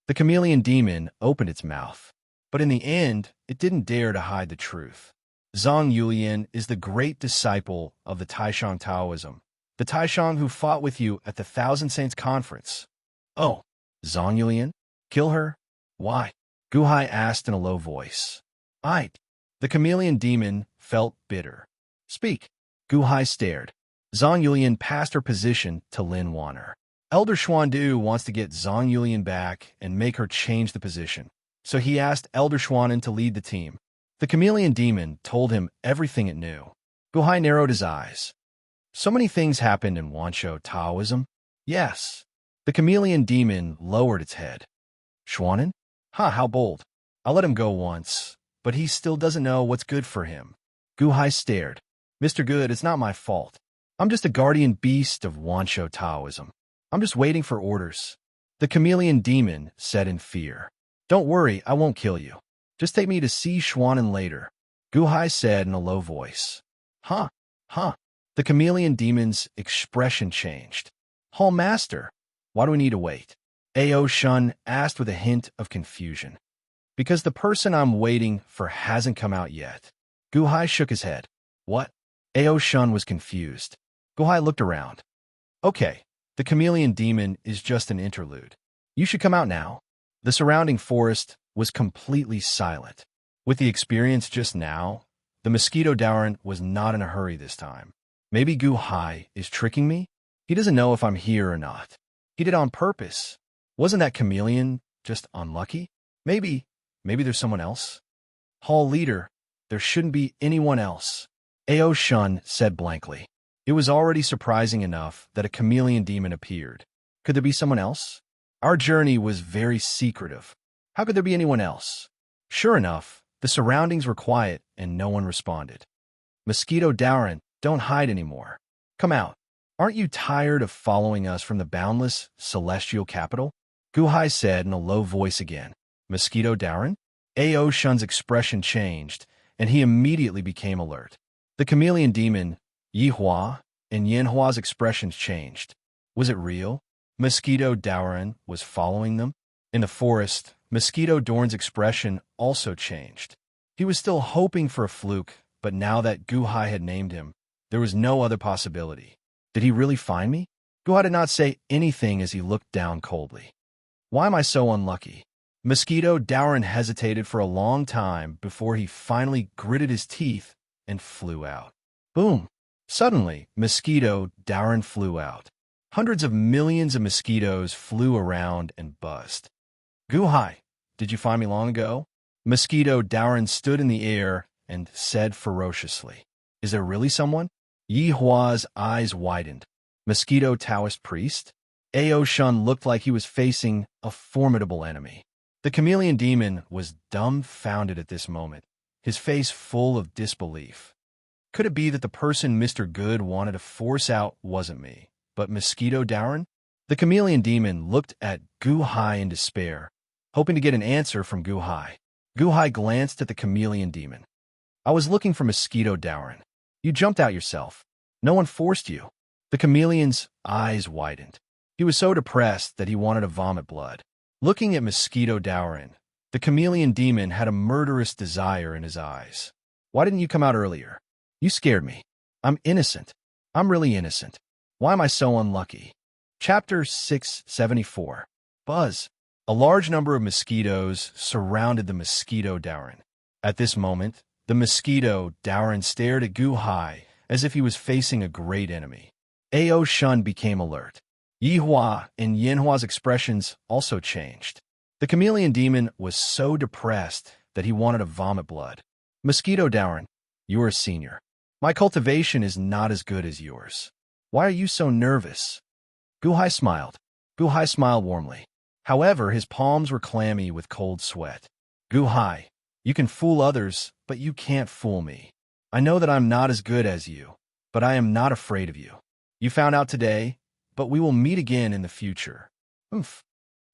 The chameleon demon opened its mouth. But in the end, it didn't dare to hide the truth. Zhang Yulian is the great disciple of the Taishang Taoism, the Taishang who fought with you at the Thousand Saints Conference. Oh, Zhang Yulian? Kill her? Why? Guhai asked in a low voice. The chameleon demon felt bitter. Speak. Guhai stared. Zhang Yulian passed her position to Lin Wanner. Elder Xuandu wants to get Zhang Yulian back and make her change the position. So he asked Elder Schwanen to lead the team. The chameleon demon told him everything it knew. Guhai narrowed his eyes. So many things happened in Wansho Taoism. Yes. The chameleon demon lowered its head. Schwanen? How bold. I'll let him go once, but he still doesn't know what's good for him. Guhai stared. Mr. Good, it's not my fault. I'm just a guardian beast of Wansho Taoism. I'm just waiting for orders. The chameleon demon said in fear. Don't worry, I won't kill you. Just take me to see Schwanen later, Guhai said in a low voice. Huh, huh. The chameleon demon's expression changed. Hall Master, why do we need to wait? Ao Shun asked with a hint of confusion. Because the person I'm waiting for hasn't come out yet. Guhai shook his head. What? Ao Shun was confused. Guhai looked around. Okay, the chameleon demon is just an interlude. You should come out now. The surrounding forest was completely silent. With the experience just now, the mosquito Dauren was not in a hurry this time. Maybe Guhai is tricking me? He doesn't know if I'm here or not. He did it on purpose. Wasn't that chameleon just unlucky? Maybe there's someone else? Hall leader, there shouldn't be anyone else. Ao Shun said blankly. It was already surprising enough that a chameleon demon appeared. Could there be someone else? Our journey was very secretive. How could there be anyone else? Sure enough, the surroundings were quiet and no one responded. Mosquito Dauren, don't hide anymore. Come out. Aren't you tired of following us from the boundless celestial capital? Guhai said in a low voice again. Mosquito Dauren? Ao Shun's expression changed, and he immediately became alert. The chameleon demon, Yihua, and Yanhua's expressions changed. Was it real? Mosquito Dauren was following them? In the forest, Mosquito Dorn's expression also changed. He was still hoping for a fluke, but now that Guhai had named him, there was no other possibility. Did he really find me? Guhai did not say anything as he looked down coldly. Why am I so unlucky? Mosquito Dauren hesitated for a long time before he finally gritted his teeth and flew out. Boom! Suddenly, Mosquito Dauren flew out. Hundreds of millions of mosquitoes flew around and buzzed. Guhai, did you find me long ago? Mosquito Dauren stood in the air and said ferociously. Is there really someone? Yihua's eyes widened. Mosquito Taoist priest? Ao Shun looked like he was facing a formidable enemy. The chameleon demon was dumbfounded at this moment, his face full of disbelief. Could it be that the person Mr. Good wanted to force out wasn't me, but Mosquito Dauren? The chameleon demon looked at Guhai in despair, hoping to get an answer from Guhai. Guhai glanced at the chameleon demon. I was looking for Mosquito Dauren. You jumped out yourself. No one forced you. The chameleon's eyes widened. He was so depressed that he wanted to vomit blood. Looking at Mosquito Dauren, the chameleon demon had a murderous desire in his eyes. Why didn't you come out earlier? You scared me. I'm innocent. I'm really innocent. Why am I so unlucky? Chapter 674. Buzz. A large number of mosquitoes surrounded the Mosquito Dauren. At this moment, the Mosquito Dauren stared at Guhai as if he was facing a great enemy. Ao Shun became alert. Yihua and Yanhua's expressions also changed. The chameleon demon was so depressed that he wanted to vomit blood. Mosquito Dauren, you are a senior. My cultivation is not as good as yours. Why are you so nervous? Guhai smiled. Guhai smiled warmly. However, his palms were clammy with cold sweat. Guhai, you can fool others, but you can't fool me. I know that I'm not as good as you, but I am not afraid of you. You found out today, but we will meet again in the future. Oomph.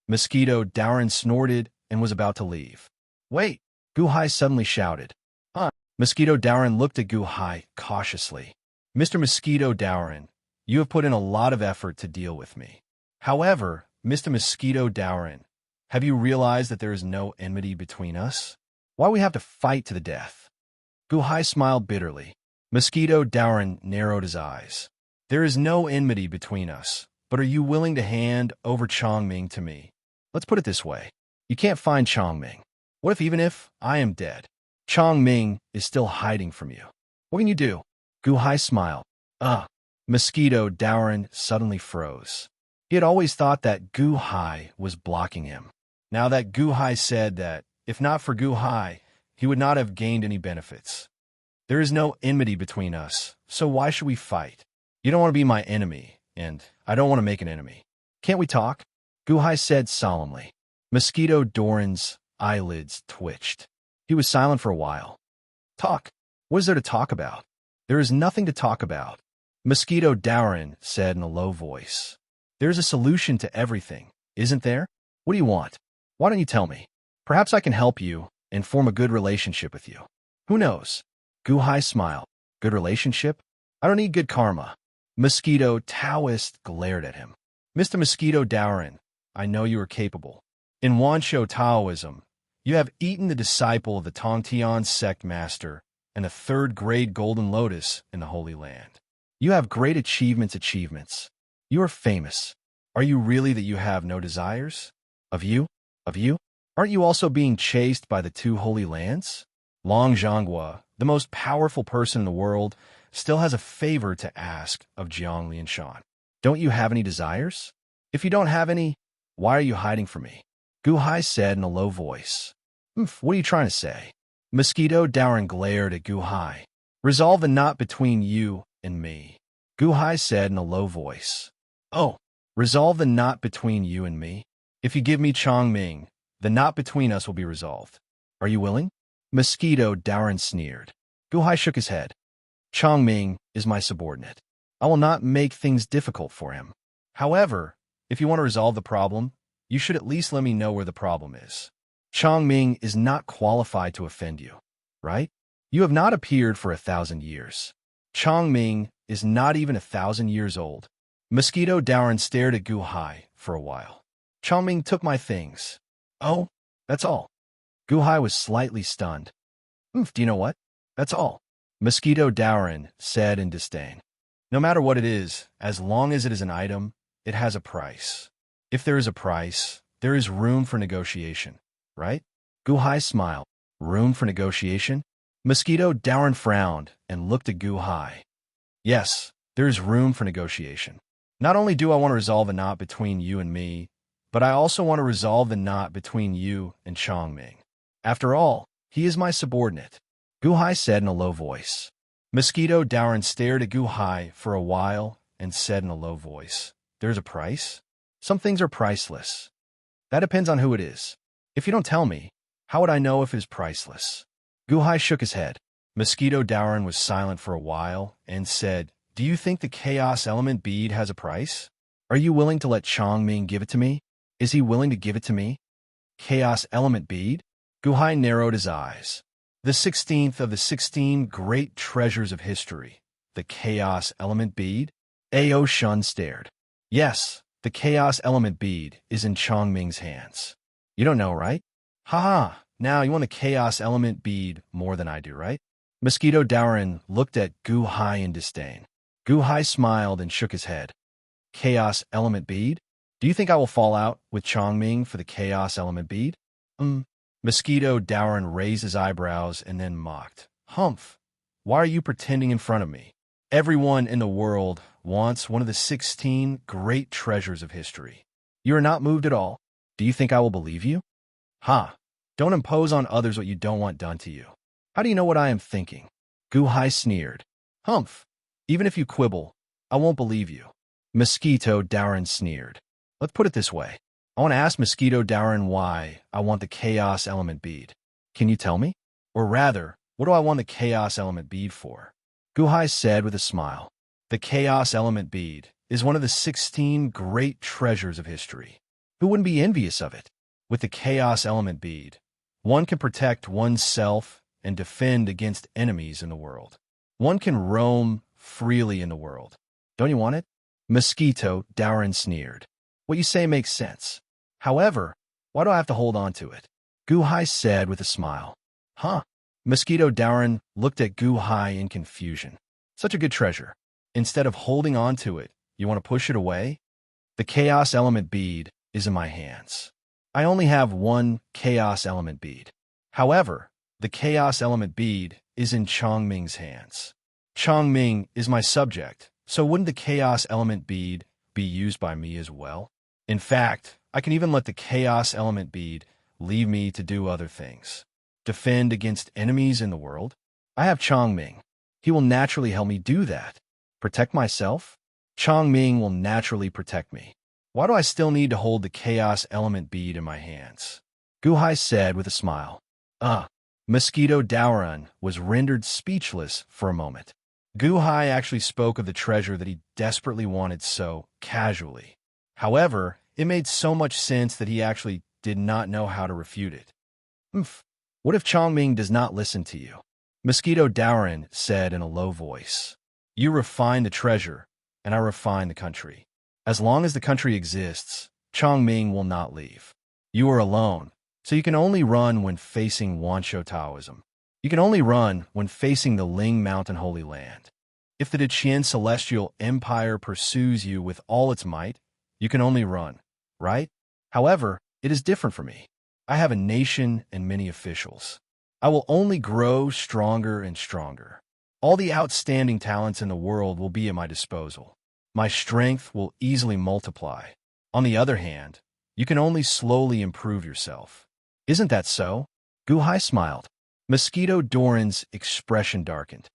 Mosquito Dauren snorted and was about to leave. Wait, Guhai suddenly shouted. Mosquito Dauren looked at Guhai cautiously. Mr. Mosquito Dauren, you have put in a lot of effort to deal with me. However, Mr. Mosquito Dauren, have you realized that there is no enmity between us? Why we have to fight to the death? Guhai smiled bitterly. Mosquito Dauren narrowed his eyes. There is no enmity between us, but are you willing to hand over Chongming to me? Let's put it this way. You can't find Chongming. What if even if I am dead? Chongming is still hiding from you. What can you do? Guhai smiled. Mosquito Dauren suddenly froze. He had always thought that Guhai was blocking him. Now that Guhai said that, if not for Guhai, he would not have gained any benefits. There is no enmity between us, so why should we fight? You don't want to be my enemy, and I don't want to make an enemy. Can't we talk? Guhai said solemnly. Mosquito Dauren's eyelids twitched. He was silent for a while. Talk. What is there to talk about? There is nothing to talk about. Mosquito Dauren said in a low voice. There's a solution to everything, isn't there? What do you want? Why don't you tell me? Perhaps I can help you, and form a good relationship with you. Who knows? Gu Hai smiled. Good relationship? I don't need good karma. Mosquito Taoist glared at him. Mr. Mosquito Dowrin, I know you are capable. In Wansho Taoism, you have eaten the disciple of the Tongtian sect master and a third-grade golden lotus in the Holy Land. You have great achievements. You are famous. Are you really that you have no desires? Of you? Aren't you also being chased by the two Holy Lands? Long Zhonghua, the most powerful person in the world, still has a favor to ask of Jiang Lianshan. Don't you have any desires? If you don't have any, why are you hiding from me? Gu Hai said in a low voice. What are you trying to say? Mosquito Dowrin glared at Gu Hai. Resolve the knot between you and me. Gu Hai said in a low voice. Oh, resolve the knot between you and me? If you give me Chongming, the knot between us will be resolved. Are you willing? Mosquito Dowrin sneered. Gu Hai shook his head. Chongming is my subordinate. I will not make things difficult for him. However, if you want to resolve the problem, you should at least let me know where the problem is. Chongming is not qualified to offend you, right? You have not appeared for 1,000 years. Chongming is not even 1,000 years old. Mosquito Dowrin stared at Gu Hai for a while. Chongming took my things. Oh, that's all. Gu Hai was slightly stunned. Do you know what? That's all. Mosquito Dowrin said in disdain. No matter what it is, as long as it is an item, it has a price. If there is a price, there is room for negotiation, right? Gu Hai smiled. Room for negotiation? Mosquito Dowrin frowned and looked at Gu Hai. Yes, there is room for negotiation. Not only do I want to resolve a knot between you and me, but I also want to resolve the knot between you and Chongming. After all, he is my subordinate. Gu Hai said in a low voice. Mosquito Dowrin stared at Gu Hai for a while and said in a low voice, There's a price? Some things are priceless. That depends on who it is. If you don't tell me, how would I know if it is priceless? Gu Hai shook his head. Mosquito Dowrin was silent for a while and said, Do you think the Chaos Element bead has a price? Are you willing to let Chongming give it to me? Is he willing to give it to me? Chaos Element bead? Gu Hai narrowed his eyes. The 16th of the 16 great treasures of history, the Chaos Element bead? Ao Shun stared. Yes, the Chaos Element bead is in Chongming's hands. You don't know, right? Ha! Now you want the Chaos Element bead more than I do, right? Mosquito Dowrin looked at Gu Hai in disdain. Gu Hai smiled and shook his head. Chaos Element bead? Do you think I will fall out with Chongming for the Chaos Element bead? Mosquito Dowrin raised his eyebrows and then mocked. Humph! Why are you pretending in front of me? Everyone in the world wants one of the 16 great treasures of history. You are not moved at all. Do you think I will believe you? Ha! Don't impose on others what you don't want done to you. How do you know what I am thinking? Gu Hai sneered. Humph! Even if you quibble, I won't believe you. Mosquito Dowrin sneered. Let's put it this way. I want to ask Mosquito Dowrin why I want the Chaos Element bead. Can you tell me? Or rather, what do I want the Chaos Element bead for? Gu Hai said with a smile. The Chaos Element bead is one of the 16 great treasures of history. Who wouldn't be envious of it? With the Chaos Element bead, one can protect oneself and defend against enemies in the world. One can roam freely in the world. Don't you want it? Mosquito Dowrin sneered. What you say makes sense. However, why do I have to hold on to it? Gu Hai said with a smile. Huh? Mosquito Dowrin looked at Gu Hai in confusion. Such a good treasure. Instead of holding on to it, you want to push it away? The Chaos Element bead is in my hands. I only have one Chaos Element bead. However, the Chaos Element bead is in Chongming's hands. Chongming is my subject, so wouldn't the Chaos Element bead be used by me as well? In fact, I can even let the Chaos Element bead leave me to do other things. Defend against enemies in the world? I have Chongming. He will naturally help me do that. Protect myself? Chongming will naturally protect me. Why do I still need to hold the Chaos Element bead in my hands? Gu Hai said with a smile. Mosquito Dowrin was rendered speechless for a moment. Gu Hai actually spoke of the treasure that he desperately wanted so casually. However, it made so much sense that he actually did not know how to refute it. What if Chongming does not listen to you? Mosquito Dowrin said in a low voice. You refine the treasure, and I refine the country. As long as the country exists, Chongming will not leave. You are alone, so you can only run when facing Wansho Taoism. You can only run when facing the Ling Mountain Holy Land. If the Deqian Celestial Empire pursues you with all its might, you can only run, right? However, it is different for me. I have a nation and many officials. I will only grow stronger and stronger. All the outstanding talents in the world will be at my disposal. My strength will easily multiply. On the other hand, you can only slowly improve yourself. Isn't that so? Guhai smiled. Mosquito Doran's expression darkened.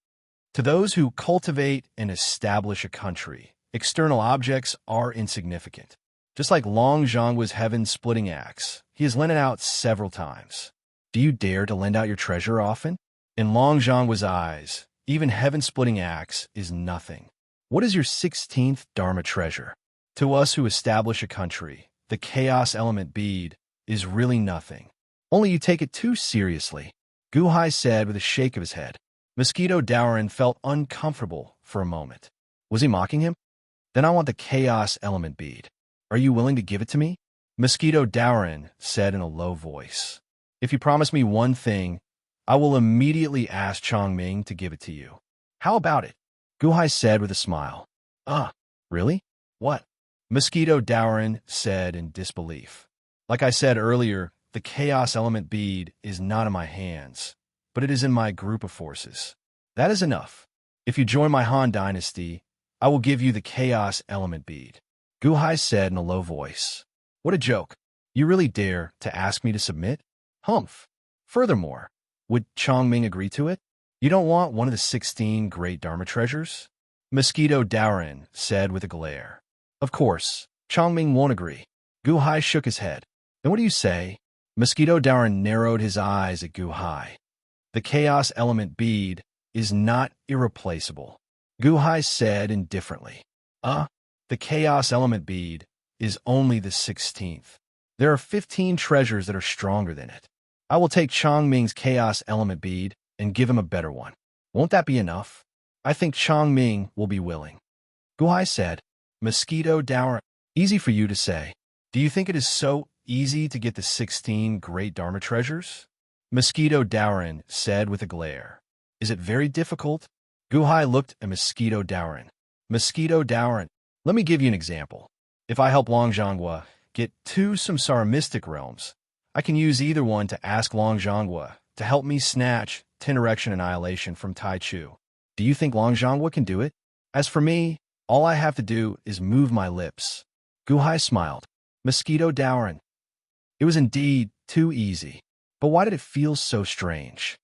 To those who cultivate and establish a country, external objects are insignificant. Just like Long Zhonghua's heaven-splitting axe, he has lent it out several times. Do you dare to lend out your treasure often? In Long Zhonghua's eyes, even heaven-splitting axe is nothing. What is your 16th Dharma treasure? To us who establish a country, the chaos element bead is really nothing. Only you take it too seriously, Guhai said with a shake of his head. Mosquito Dowrin felt uncomfortable for a moment. Was he mocking him? Then I want the chaos element bead. Are you willing to give it to me? Mosquito Dowrin said in a low voice. If you promise me one thing, I will immediately ask Chongming to give it to you. How about it? Guhai said with a smile. Really? What? Mosquito Dowrin said in disbelief. Like I said earlier, the chaos element bead is not in my hands, but it is in my group of forces. That is enough. If you join my Han Dynasty, I will give you the chaos element bead. Guhai said in a low voice. What a joke. You really dare to ask me to submit? Humph. Furthermore, would Chongming agree to it? You don't want one of the 16 great Dharma treasures? Mosquito Dowrin said with a glare. Of course, Chongming won't agree. Guhai shook his head. Then what do you say? Mosquito Dowrin narrowed his eyes at Guhai. The chaos element bead is not irreplaceable, Guhai said indifferently. The chaos element bead is only the 16th. There are 15 treasures that are stronger than it. I will take Chongming's chaos element bead and give him a better one. Won't that be enough? I think Chongming will be willing. Guhai said. Mosquito Dowrin. Easy for you to say. Do you think it is so easy to get the 16 great Dharma treasures? Mosquito Dowrin said with a glare. Is it very difficult? Guhai looked at Mosquito Dowrin. Mosquito Dowrin. Let me give you an example. If I help Long Zhonghua get 2 samsara mystic realms, I can use either one to ask Long Zhonghua to help me snatch 10 erection annihilation from Tai Chu. Do you think Long Zhonghua can do it? As for me, all I have to do is move my lips. Guhai smiled. Mosquito Dowrin. It was indeed too easy. But why did it feel so strange?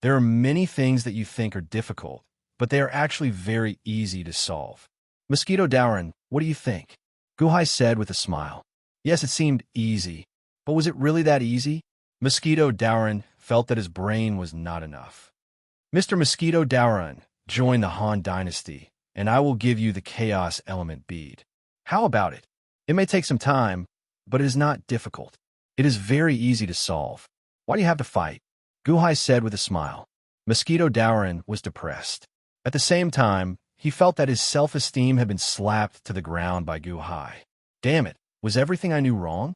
There are many things that you think are difficult, but they are actually very easy to solve. Mosquito Dowrin, what do you think? Guhai said with a smile. Yes, it seemed easy, but was it really that easy? Mosquito Dowrin felt that his brain was not enough. Mr. Mosquito Dowrin, join the Han Dynasty, and I will give you the chaos element bead. How about it? It may take some time, but it is not difficult. It is very easy to solve. Why do you have to fight? Guhai said with a smile. Mosquito Dowrin was depressed. At the same time, he felt that his self-esteem had been slapped to the ground by Guhai. Damn it, was everything I knew wrong?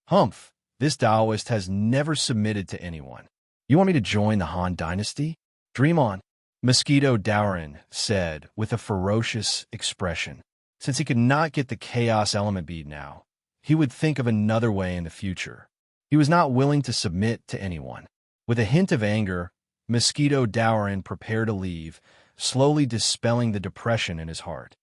Humph, this Taoist has never submitted to anyone. You want me to join the Han Dynasty? Dream on. Mosquito Dowrin said with a ferocious expression. Since he could not get the chaos element bead now, he would think of another way in the future. He was not willing to submit to anyone. With a hint of anger, Mosquito Dowrin prepared to leave, slowly dispelling the depression in his heart.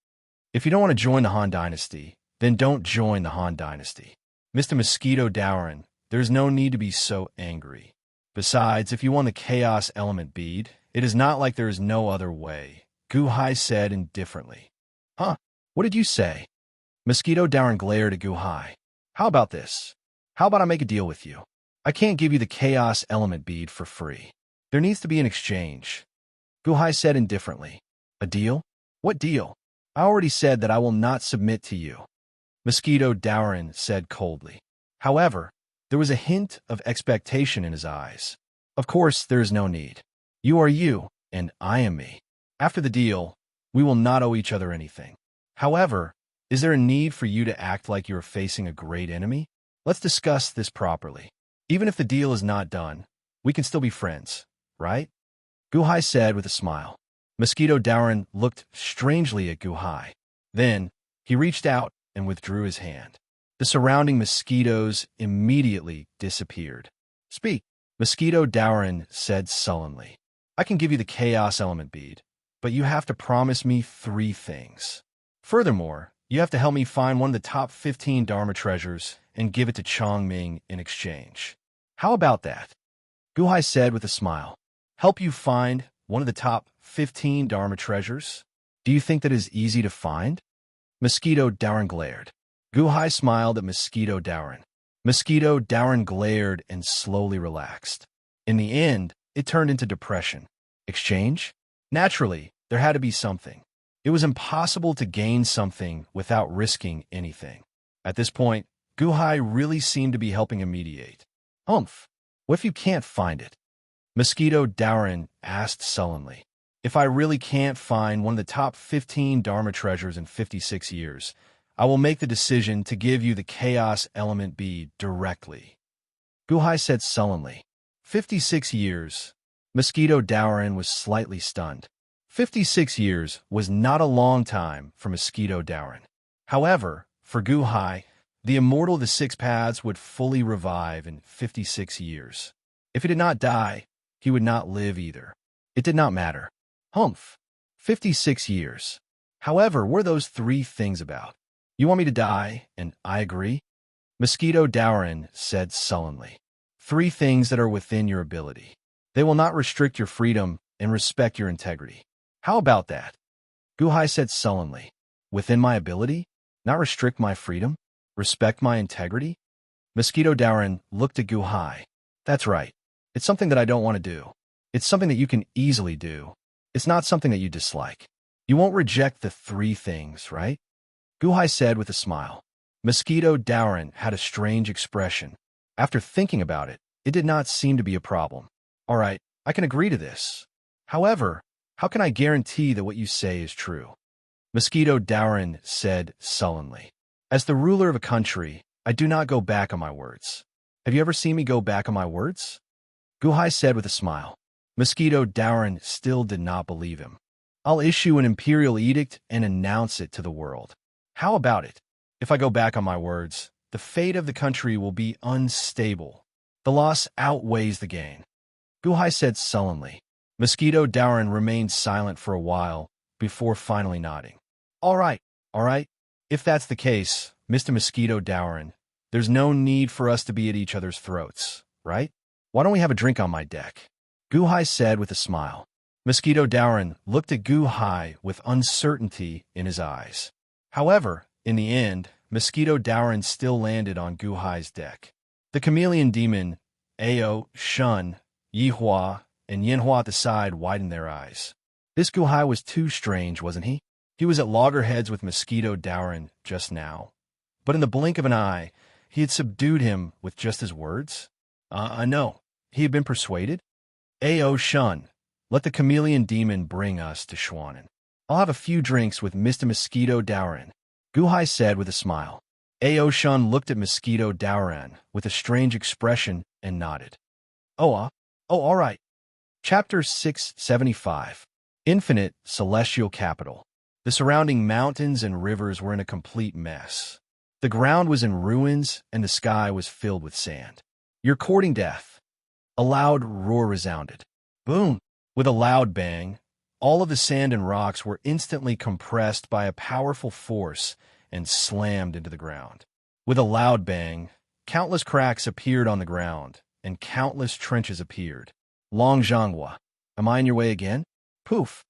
If you don't want to join the Han Dynasty, then don't join the Han Dynasty. Mr. Mosquito Dowrin, there's no need to be so angry. Besides, if you want the chaos element bead, it is not like there is no other way, Guhai said indifferently. Huh? What did you say? Mosquito Dowrin glared at Guhai. How about this? How about I make a deal with you? I can't give you the chaos element bead for free. There needs to be an exchange. Guhai said indifferently. A deal? What deal? I already said that I will not submit to you. Mosquito Dowrin said coldly. However, there was a hint of expectation in his eyes. Of course, there is no need. You are you, and I am me. After the deal, we will not owe each other anything. However, is there a need for you to act like you are facing a great enemy? Let's discuss this properly. Even if the deal is not done, we can still be friends, right? Guhai said with a smile. Mosquito Dauren looked strangely at Guhai. Then, he reached out and withdrew his hand. The surrounding mosquitoes immediately disappeared. Speak, Mosquito Dauren said sullenly. I can give you the chaos element bead, but you have to promise me 3 things. Furthermore, you have to help me find one of the top 15 Dharma treasures and give it to Chongming in exchange. How about that? Guhai said with a smile. Help you find one of the top 15 Dharma treasures? Do you think that is easy to find? Mosquito Dauren glared. Guhai smiled at Mosquito Dauren. Mosquito Dauren glared and slowly relaxed. In the end, it turned into depression. Exchange? Naturally, there had to be something. It was impossible to gain something without risking anything. At this point, Guhai really seemed to be helping him mediate. Humph, what if you can't find it? Mosquito Dauren asked sullenly. If I really can't find one of the top 15 Dharma treasures in 56 years, I will make the decision to give you the Chaos Element bead directly. Guhai said sullenly. 56 years. Mosquito Dauren was slightly stunned. 56 years was not a long time for Mosquito Dauren. However, for Guhai, the Immortal of the 6 Paths would fully revive in 56 years. If he did not die, he would not live either. It did not matter. Humph. 56 years. However, what are those 3 things about? You want me to die, and I agree? Mosquito Dauren said sullenly. 3 things that are within your ability. They will not restrict your freedom and respect your integrity. How about that? Guhai said sullenly. Within my ability? Not restrict my freedom? Respect my integrity? Mosquito Dauren looked at Guhai. That's right. It's something that I don't want to do. It's something that you can easily do. It's not something that you dislike. You won't reject the 3 things, right? Guhai said with a smile. Mosquito Dauren had a strange expression. After thinking about it, it did not seem to be a problem. All right, I can agree to this. However, how can I guarantee that what you say is true? Mosquito Dauren said sullenly. As the ruler of a country, I do not go back on my words. Have you ever seen me go back on my words? Guhai said with a smile. Mosquito Dauren still did not believe him. I'll issue an imperial edict and announce it to the world. How about it? If I go back on my words, the fate of the country will be unstable. The loss outweighs the gain. Guhai said sullenly. Mosquito Dauren remained silent for a while before finally nodding. All right. If that's the case, Mr. Mosquito Dauren, there's no need for us to be at each other's throats, right? Why don't we have a drink on my deck? Guhai said with a smile. Mosquito Dauren looked at Guhai with uncertainty in his eyes. However, in the end, Mosquito Dauren still landed on Guhai's deck. The chameleon demon, Ao, Shun, Yihua, and Yinhua at the side widened their eyes. This Guhai was too strange, wasn't he? He was at loggerheads with Mosquito Dauren just now. But in the blink of an eye, he had subdued him with just his words? No. He had been persuaded? Ao Shun, let the chameleon demon bring us to Schwanen. I'll have a few drinks with Mr. Mosquito Dauren, Guhai said with a smile. Ao Shun looked at Mosquito Dauren with a strange expression and nodded. All right. Chapter 675. Infinite Celestial Capital. The surrounding mountains and rivers were in a complete mess. The ground was in ruins and the sky was filled with sand. You're courting death. A loud roar resounded. Boom! With a loud bang, all of the sand and rocks were instantly compressed by a powerful force and slammed into the ground. With a loud bang, countless cracks appeared on the ground, and countless trenches appeared. Long Zhanghua, am I in your way again? Poof!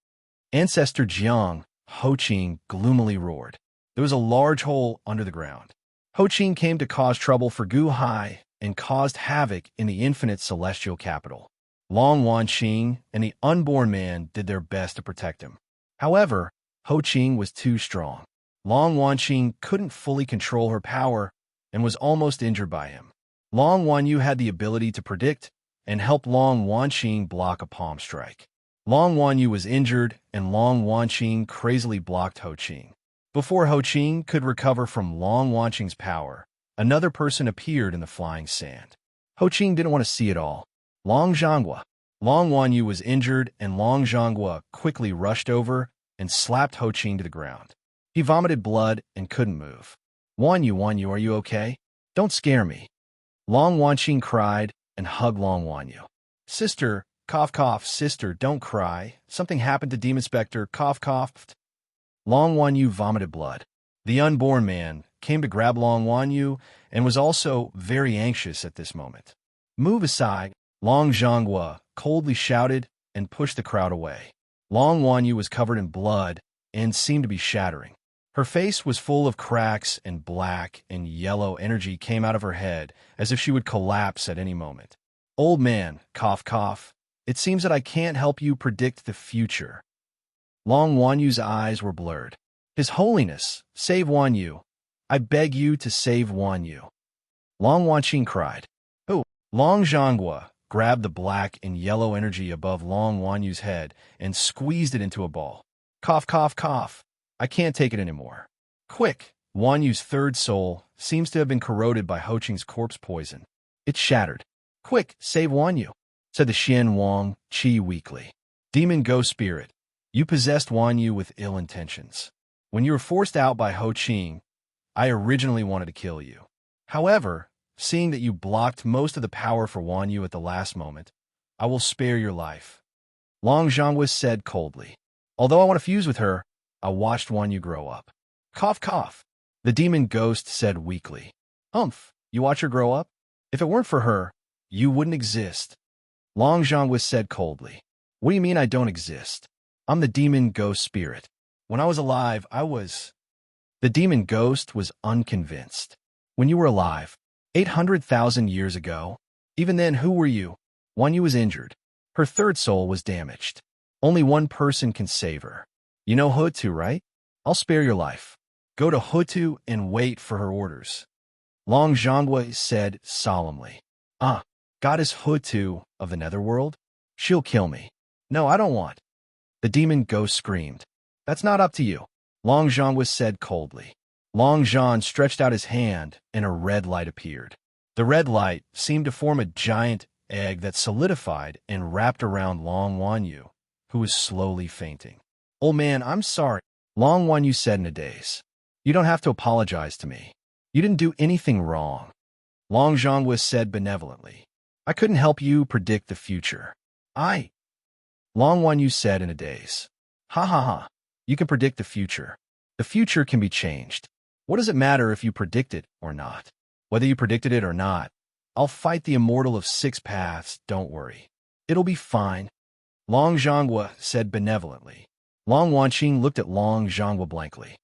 Ancestor Jiang, Ho Qing gloomily roared. There was a large hole under the ground. Ho Qing came to cause trouble for Guhai and caused havoc in the infinite celestial capital. Long Wanqing and the unborn man did their best to protect him. However, Ho Qing was too strong. Long Wanqing couldn't fully control her power and was almost injured by him. Long Wanyu had the ability to predict and helped Long Wanqing block a palm strike. Long Wanyu was injured, and Long Wanqing crazily blocked Ho Qing. Before Ho Qing could recover from Long Wanqing's power, another person appeared in the flying sand. Ho Qing didn't want to see it all. Long Zhonghua. Long Wanyu was injured, and Long Zhonghua quickly rushed over and slapped Ho Qing to the ground. He vomited blood and couldn't move. Wanyu, are you okay? Don't scare me. Long Wanqing cried and hugged Long Wanyu. Sister, cough cough, sister, don't cry. Something happened to Demon Spectre, cough coughed. Long Wanyu vomited blood. The unborn man came to grab Long Wanyu and was also very anxious at this moment. Move aside, Long Zhonghua coldly shouted and pushed the crowd away. Long Wanyu was covered in blood and seemed to be shattering. Her face was full of cracks, and black and yellow energy came out of her head as if she would collapse at any moment. Old man, cough cough, it seems that I can't help you predict the future. Long Wanyu's eyes were blurred. His Holiness, save Wanyu. I beg you to save Wanyu. Long Wanqing cried. Oh! Long Zhonghua grabbed the black and yellow energy above Long Wanyu's head and squeezed it into a ball. Cough, cough, cough. I can't take it anymore. Quick! Wanyu's third soul seems to have been corroded by Ho Qing's corpse poison. It shattered. Quick, save Wanyu, said the Xian Wang Qi weakly. Demon Ghost Spirit, you possessed Wanyu with ill intentions. When you were forced out by Ho Qing, I originally wanted to kill you. However, seeing that you blocked most of the power for Wanyu at the last moment, I will spare your life. Long Zhonghua said coldly. Although I want to fuse with her, I watched Wanyu grow up. Cough, cough. The demon ghost said weakly. You watch her grow up? If it weren't for her, you wouldn't exist. Long Zhonghua said coldly. What do you mean I don't exist? I'm the demon ghost spirit. When I was alive, I was... The demon ghost was unconvinced. When you were alive, 800,000 years ago, even then, who were you? Wanyu was injured. Her third soul was damaged. Only one person can save her. You know Hutu, right? I'll spare your life. Go to Hutu and wait for her orders. Long Zhonghua said solemnly. Goddess Hutu of the Netherworld? She'll kill me. No, I don't want. The demon ghost screamed. That's not up to you. Long Zhonghua said coldly. Long Zhan stretched out his hand and a red light appeared. The red light seemed to form a giant egg that solidified and wrapped around Long Wanyu, who was slowly fainting. Old man, I'm sorry, Long Wanyu said in a daze. You don't have to apologize to me. You didn't do anything wrong. Long Zhonghua said benevolently. I couldn't help you predict the future. Long Wanyu said in a daze. Ha ha ha. You can predict the future. The future can be changed. What does it matter if you predict it or not? Whether you predicted it or not, I'll fight the Immortal of 6 paths, don't worry. It'll be fine. Long Zhonghua said benevolently. Long Wanqing looked at Long Zhonghua blankly.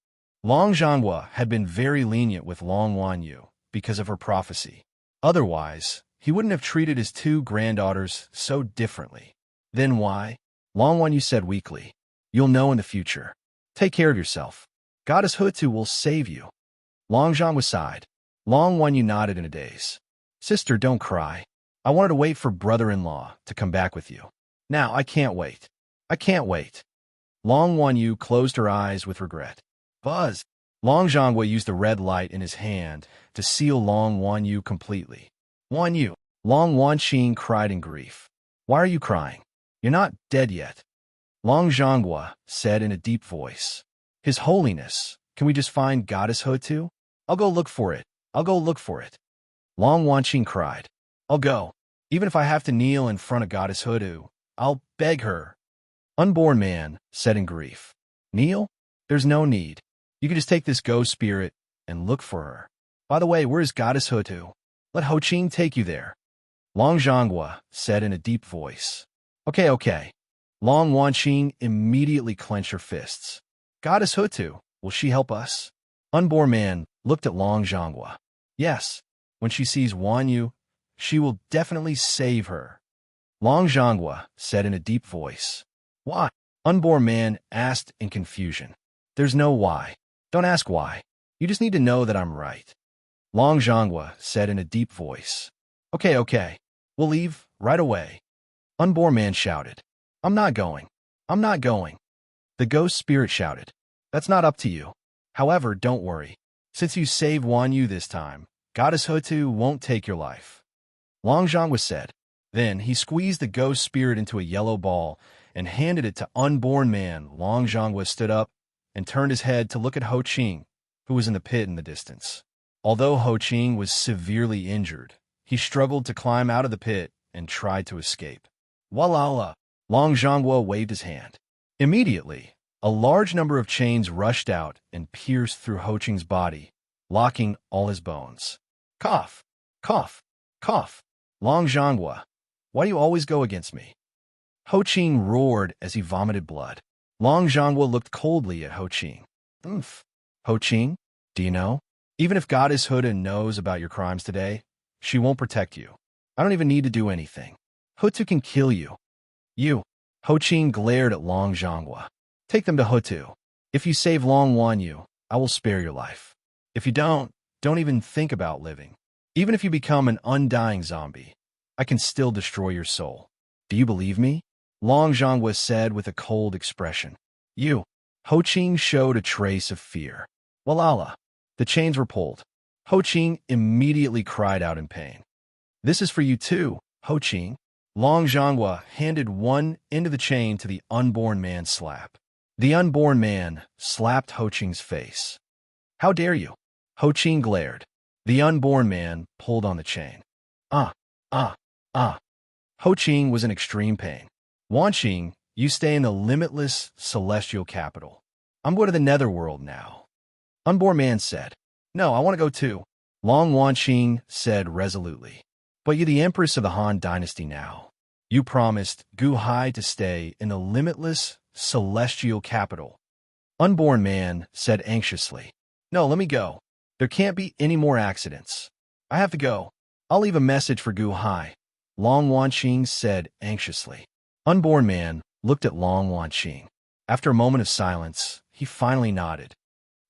Long Zhonghua had been very lenient with Long Wanyu because of her prophecy. Otherwise, he wouldn't have treated his 2 granddaughters so differently. Then why? Long Wanyu said weakly. You'll know in the future. Take care of yourself. Goddess Hutu will save you. Long Zhonghua sighed. Long Wanyu nodded in a daze. Sister, don't cry. I wanted to wait for brother-in-law to come back with you. Now, I can't wait. I can't wait. Long Wanyu closed her eyes with regret. Buzz! Long Zhonghua used the red light in his hand to seal Long Wanyu completely. Wanyu! Long Wanqing cried in grief. Why are you crying? You're not dead yet. Long Zhonghua said in a deep voice. His Holiness, can we just find Goddess Hutu? I'll go look for it. I'll go look for it. Long Wanqing cried. I'll go. Even if I have to kneel in front of Goddess Hutu, I'll beg her. Unborn man said in grief. Kneel? There's no need. You can just take this ghost spirit and look for her. By the way, where's Goddess Hutu? Let Ho Qing take you there. Long Zhonghua said in a deep voice. Okay. Long Wanqing immediately clenched her fists. Goddess Hutu, will she help us? Unborn man looked at Long Zhonghua. Yes, when she sees Wanyu, she will definitely save her. Long Zhonghua said in a deep voice. Why? Unborn man asked in confusion. There's no why. Don't ask why. You just need to know that I'm right. Long Zhonghua said in a deep voice. Okay. We'll leave right away. Unborn man shouted. I'm not going. I'm not going. The ghost spirit shouted. That's not up to you. However, don't worry. Since you saved Wan Yu this time, Goddess Hutu won't take your life. Long Zhang said. Then he squeezed the ghost spirit into a yellow ball and handed it to Unborn Man. Long Zhang stood up and turned his head to look at Ho Qing, who was in the pit in the distance. Although Ho Qing was severely injured, he struggled to climb out of the pit and tried to escape. Walala! Long Zhangguo waved his hand. Immediately, a large number of chains rushed out and pierced through Ho Qing's body, locking all his bones. Cough! Cough! Cough! Long Zhangguo, why do you always go against me? Ho Qing roared as he vomited blood. Long Zhangguo looked coldly at Ho Qing. Oomph. Ho Qing, do you know? Even if Goddess Huda knows about your crimes today, she won't protect you. I don't even need to do anything. Hutu can kill you. You. Ho Qing glared at Long Zhangguo. Take them to Hutu. If you save Long Wan Yu, I will spare your life. If you don't even think about living. Even if you become an undying zombie, I can still destroy your soul. Do you believe me? Long Zhangguo said with a cold expression. You. Ho Qing showed a trace of fear. Walala. The chains were pulled. Ho Qing immediately cried out in pain. This is for you too, Ho Qing. Long Zhangguo handed one end of the chain to the Unborn Man slap. The Unborn Man slapped Ho Qing's face. How dare you? Ho Qing glared. The Unborn Man pulled on the chain. Ho Qing was in extreme pain. Wan Qing, you stay in the limitless celestial capital. I'm going to the netherworld now. Unborn Man said. No, I want to go too. Long Wan Qing said resolutely. But you're the Empress of the Han Dynasty now. You promised Gu Hai to stay in the limitless celestial capital. Unborn Man said anxiously. No, let me go. There can't be any more accidents. I have to go. I'll leave a message for Gu Hai. Long Wan Qing said anxiously. Unborn Man looked at Long Wan Qing. After a moment of silence, he finally nodded.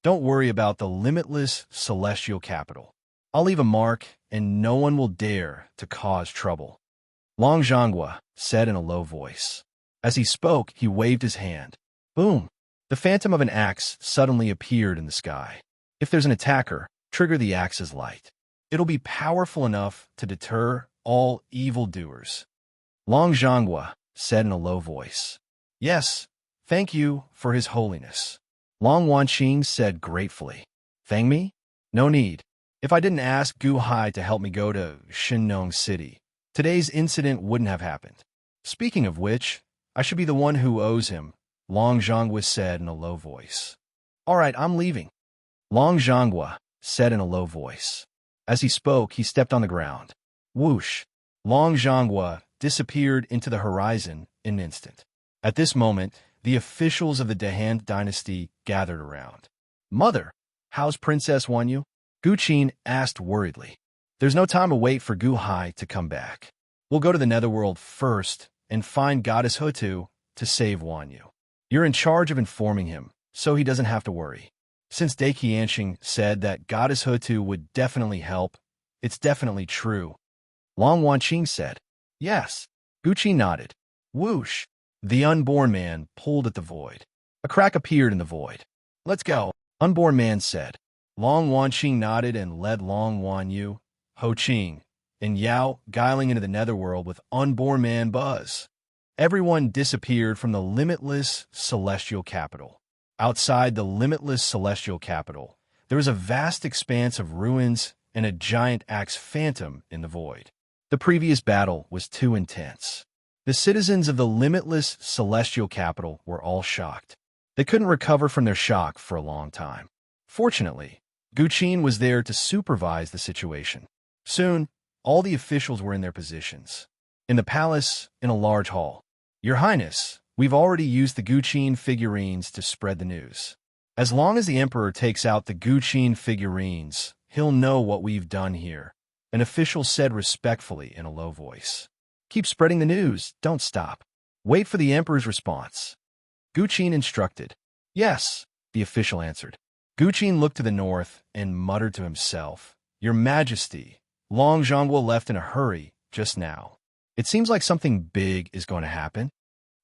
Don't worry about the limitless celestial capital. I'll leave a mark, and no one will dare to cause trouble. Long Zhangguo said in a low voice. As he spoke, he waved his hand. Boom! The phantom of an axe suddenly appeared in the sky. If there's an attacker, trigger the axe's light. It'll be powerful enough to deter all evildoers. Long Zhangguo said in a low voice. Yes, thank you for His Holiness. Long Wan Qing said gratefully. Thank me? No need. If I didn't ask Gu Hai to help me go to Shinnong City, today's incident wouldn't have happened. Speaking of which, I should be the one who owes him, Long Zhangguo said in a low voice. All right, I'm leaving. Long Zhangguo said in a low voice. As he spoke, he stepped on the ground. Whoosh! Long Zhangguo disappeared into the horizon in an instant. At this moment, the officials of the Dehan dynasty gathered around. Mother, how's Princess Wan Yu? Gu Qin asked worriedly. There's no time to wait for Gu Hai to come back. We'll go to the netherworld first and find Goddess Hutu to save Wan Yu. You're in charge of informing him, so he doesn't have to worry. Since Dai Qianxing said that Goddess Hutu would definitely help, it's definitely true. Long Wan Qing said. Yes. Gu Qin nodded. Whoosh! The Unborn Man pulled at the void. A crack appeared in the void. Let's go, Unborn Man said. Long Wan Qing nodded and led Long Wan Yu, Ho Qing, and Yao guiling into the netherworld with Unborn Man Buzz. Everyone disappeared from the limitless celestial capital. Outside the limitless celestial capital, there was a vast expanse of ruins and a giant axe phantom in the void. The previous battle was too intense. The citizens of the limitless celestial capital were all shocked. They couldn't recover from their shock for a long time. Fortunately, Gu Qin was there to supervise the situation. Soon, all the officials were in their positions. In the palace, in a large hall. Your Highness, we've already used the Gu Qin figurines to spread the news. As long as the Emperor takes out the Gu Qin figurines, he'll know what we've done here, an official said respectfully in a low voice. Keep spreading the news, don't stop. Wait for the Emperor's response. Gu Qin instructed. Yes, the official answered. Gu Qin looked to the north and muttered to himself, Your Majesty, Long Zhangguo left in a hurry just now. It seems like something big is going to happen.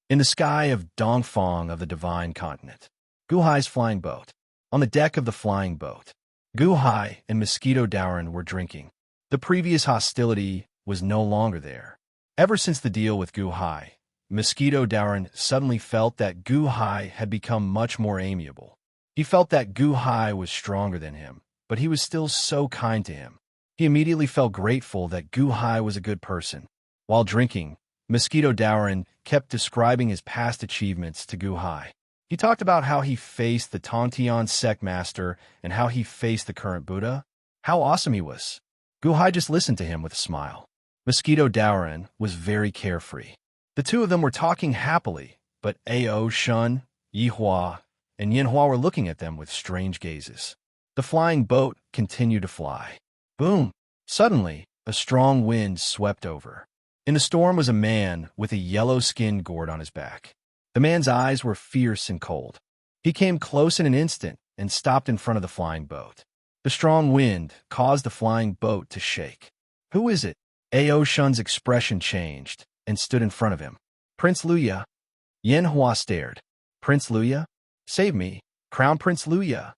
In the sky of Dongfang of the Divine Continent, Gu Hai's flying boat. On the deck of the flying boat, Gu Hai and Mosquito Dowren were drinking. The previous hostility was no longer there. Ever since the deal with Gu Hai, Mosquito Dowren suddenly felt that Gu Hai had become much more amiable. He felt that Gu Hai was stronger than him, but he was still so kind to him. He immediately felt grateful that Gu Hai was a good person. While drinking, Mosquito Dowren kept describing his past achievements to Gu Hai. He talked about how he faced the Tongtian sect master and how he faced the current Buddha. How awesome he was. Gu Hai just listened to him with a smile. Mosquito Dowren was very carefree. The two of them were talking happily, but Ao Shun, Yihua, and Yinhua were looking at them with strange gazes. The flying boat continued to fly. Boom! Suddenly, a strong wind swept over. In the storm was a man with a yellow skin gourd on his back. The man's eyes were fierce and cold. He came close in an instant and stopped in front of the flying boat. The strong wind caused the flying boat to shake. Who is it? Ao Shun's expression changed and stood in front of him. Prince Luya. Yinhua stared. Prince Luya? Save me, Crown Prince Luya.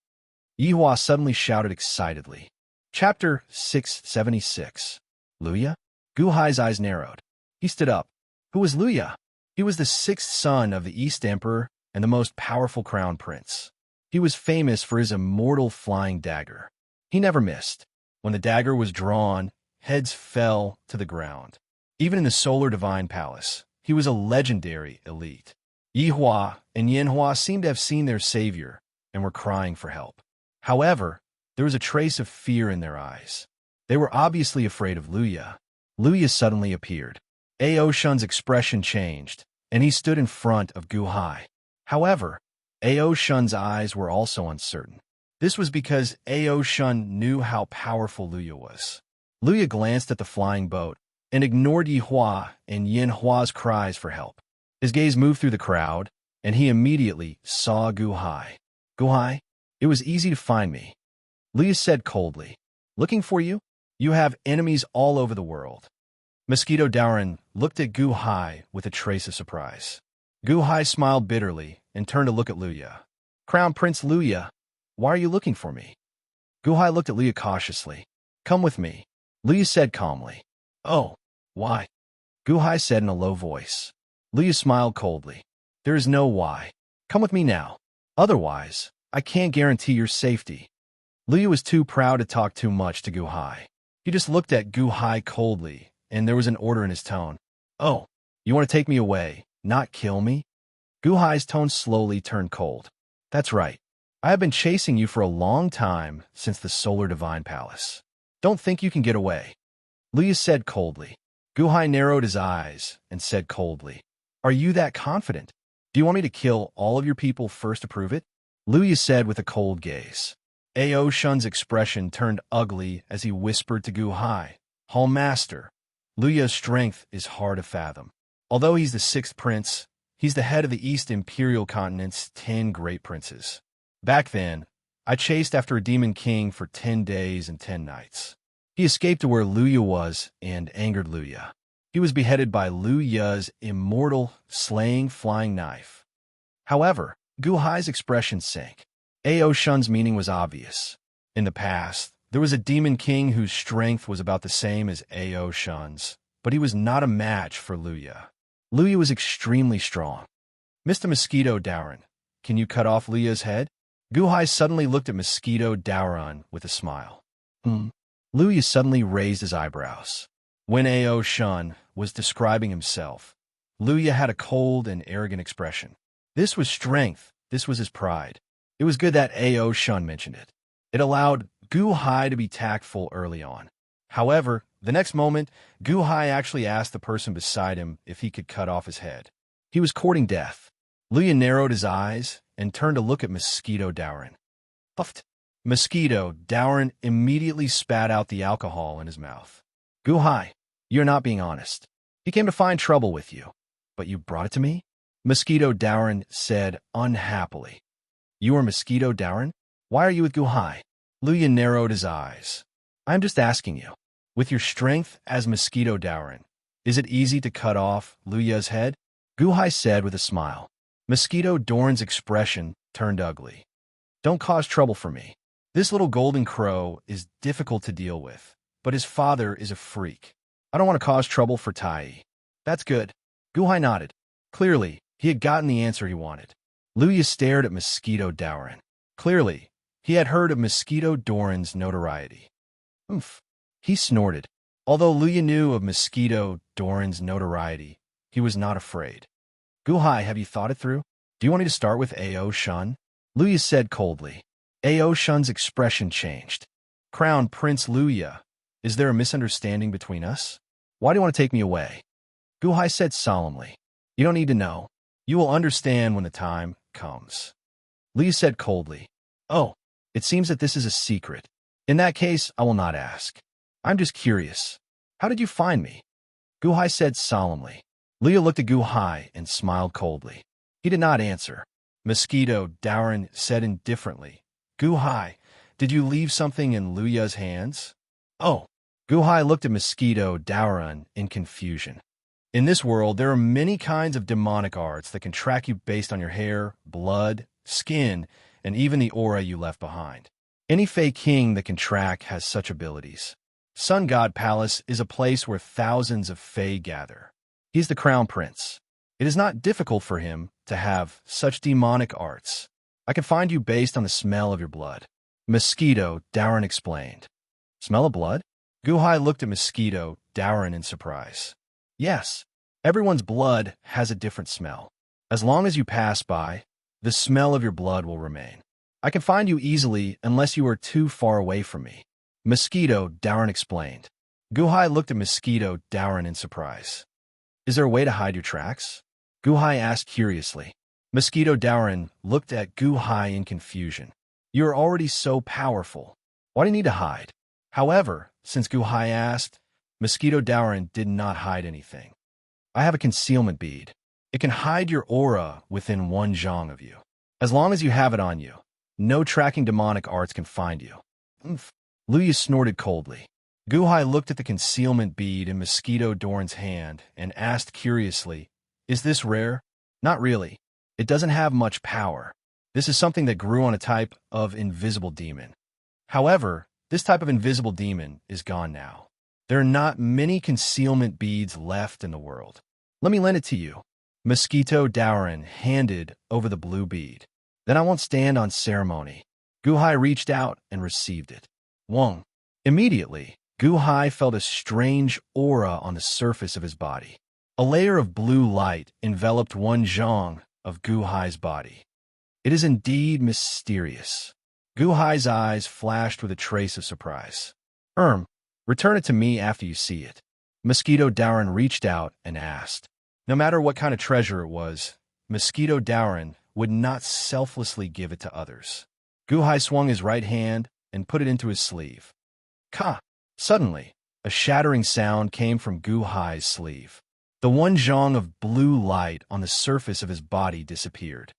Yihua suddenly shouted excitedly. Chapter 676. Luya? Gu Hai's eyes narrowed. He stood up. Who was Luya? He was the sixth son of the East Emperor and the most powerful crown prince. He was famous for his immortal flying dagger. He never missed. When the dagger was drawn, heads fell to the ground. Even in the Solar Divine Palace, he was a legendary elite. Yihua and Yinhua seemed to have seen their savior and were crying for help. However, there was a trace of fear in their eyes. They were obviously afraid of Luya. Luya suddenly appeared. Ao Shun's expression changed, and he stood in front of Gu Hai. However, Ao Shun's eyes were also uncertain. This was because Ao Shun knew how powerful Luya was. Luya glanced at the flying boat and ignored Yihua and Yinhua's cries for help. His gaze moved through the crowd, and he immediately saw Gu Hai. Gu Hai, it was easy to find me. Luya said coldly. Looking for you? You have enemies all over the world. Mosquito Dowren looked at Gu Hai with a trace of surprise. Gu Hai smiled bitterly and turned to look at Luya. Crown Prince Luya, why are you looking for me? Gu Hai looked at Luya cautiously. Come with me, Luya said calmly. Oh, why? Gu Hai said in a low voice. Luya smiled coldly. There is no why. Come with me now. Otherwise, I can't guarantee your safety. Luya was too proud to talk too much to Gu Hai. He just looked at Gu Hai coldly, and there was an order in his tone. Oh, you want to take me away, not kill me? Gu Hai's tone slowly turned cold. That's right. I have been chasing you for a long time since the Solar Divine Palace. Don't think you can get away. Luya said coldly. Gu Hai narrowed his eyes and said coldly. Are you that confident? Do you want me to kill all of your people first to prove it? Luya said with a cold gaze. Ao Shun's expression turned ugly as he whispered to Gu Hai. Hall Master, Luya's strength is hard to fathom. Although he's the sixth prince, he's the head of the East Imperial Continent's 10 great princes. Back then, I chased after a demon king for 10 days and 10 nights. He escaped to where Luya was and angered Luya. He was beheaded by Luya's immortal slaying flying knife. However, Gu Hai's expression sank. Ao Shun's meaning was obvious. In the past, there was a demon king whose strength was about the same as Ao Shun's, but he was not a match for Luya. Luya was extremely strong. Mr. Mosquito Dowren, can you cut off Luya's head? Gu Hai suddenly looked at Mosquito Dowren with a smile. Luya suddenly raised his eyebrows. When Ao Shun was describing himself, Luya had a cold and arrogant expression. This was strength. This was his pride. It was good that Ao Shun mentioned it. It allowed Gu Hai to be tactful early on. However, the next moment, Gu Hai actually asked the person beside him if he could cut off his head. He was courting death. Luya narrowed his eyes and turned to look at Mosquito Dowren. Puffed. Mosquito Dowren immediately spat out the alcohol in his mouth. Gu Hai, you're not being honest. He came to find trouble with you, but you brought it to me? Mosquito Dowren said unhappily. You are Mosquito Dowren? Why are you with Gu Hai? Luya narrowed his eyes. I'm just asking you. With your strength as Mosquito Dowren, Is it easy to cut off Luya's head? Guhai said with a smile. Mosquito Doran's expression turned ugly. Don't cause trouble for me. This little golden crow is difficult to deal with, but his father is a freak. I don't want to cause trouble for Tai. That's good. Guhai nodded. Clearly, he had gotten the answer he wanted. Luya stared at Mosquito Doran. Clearly, he had heard of Mosquito Doran's notoriety. Oomph. He snorted. Although Luya knew of Mosquito Doran's notoriety, he was not afraid. Guhai, have you thought it through? Do you want me to start with Ao Shun? Luya said coldly. Ao Shun's expression changed. Crown Prince Luya, is there a misunderstanding between us? Why do you want to take me away? Guhai said solemnly. You don't need to know. You will understand when the time comes. Luya said coldly. Oh, it seems that this is a secret. In that case, I will not ask. I'm just curious. How did you find me? Guhai said solemnly. Luya looked at Guhai and smiled coldly. He did not answer. Mosquito Doran said indifferently. Guhai, did you leave something in Luya's hands? Oh. Guhai looked at Mosquito Doran in confusion. In this world, there are many kinds of demonic arts that can track you based on your hair, blood, skin, and even the aura you left behind. Any Fey king that can track has such abilities. Sun God Palace is a place where thousands of Fey gather. He's the crown prince. It is not difficult for him to have such demonic arts. I can find you based on the smell of your blood. Mosquito Doran explained. Smell of blood? Guhai looked at Mosquito Doran in surprise. Yes, everyone's blood has a different smell. As long as you pass by, the smell of your blood will remain. I can find you easily unless you are too far away from me. Mosquito Doran explained. Guhai looked at Mosquito Doran in surprise. Is there a way to hide your tracks? Guhai asked curiously. Mosquito Doran looked at Guhai in confusion. You are already so powerful. Why do you need to hide? However, since Guhai asked, Mosquito Doran did not hide anything. I have a concealment bead. It can hide your aura within 1 zhang of you. As long as you have it on you, no tracking demonic arts can find you. Oomph. Luya snorted coldly. Guhai looked at the concealment bead in Mosquito Doran's hand and asked curiously, Is this rare? Not really. It doesn't have much power. This is something that grew on a type of invisible demon. However, this type of invisible demon is gone now. There are not many concealment beads left in the world. Let me lend it to you. Mosquito Doran handed over the blue bead. Then I won't stand on ceremony. Guhai reached out and received it. Wong. Immediately, Guhai felt a strange aura on the surface of his body. A layer of blue light enveloped 1 zhang of Guhai's body. It is indeed mysterious. Guhai's eyes flashed with a trace of surprise. Return it to me after you see it. Mosquito Doran reached out and asked. No matter what kind of treasure it was, Mosquito Doran would not selflessly give it to others. Guhai swung his right hand and put it into his sleeve. Ka! Suddenly, a shattering sound came from Guhai's sleeve. The 1 zhang of blue light on the surface of his body disappeared.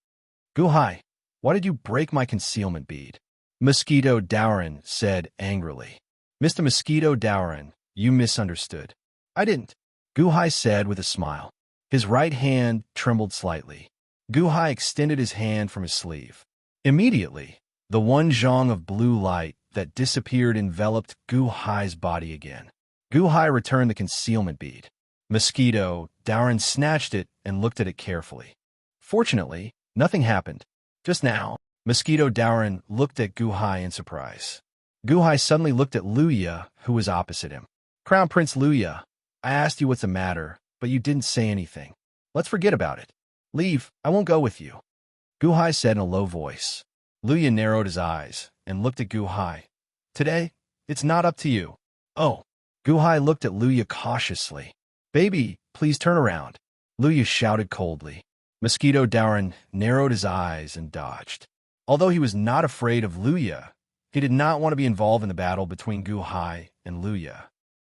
Guhai, why did you break my concealment bead? Mosquito Doran said angrily. Mr. Mosquito Doran, you misunderstood. I didn't, Guhai said with a smile. His right hand trembled slightly. Guhai extended his hand from his sleeve. Immediately, the 1 zhang of blue light that disappeared enveloped Guhai's body again. Guhai returned the concealment bead. Mosquito Doran snatched it and looked at it carefully. Fortunately, nothing happened. Just now, Mosquito Doran looked at Guhai in surprise. Guhai suddenly looked at Luya, who was opposite him. Crown Prince Luya, I asked you what's the matter, but you didn't say anything. Let's forget about it. Leave, I won't go with you. Guhai said in a low voice. Luya narrowed his eyes and looked at Guhai. Today, it's not up to you. Oh. Guhai looked at Luya cautiously. Baby, please turn around. Luya shouted coldly. Mosquito Doran narrowed his eyes and dodged. Although he was not afraid of Luya, he did not want to be involved in the battle between Guhai and Luya.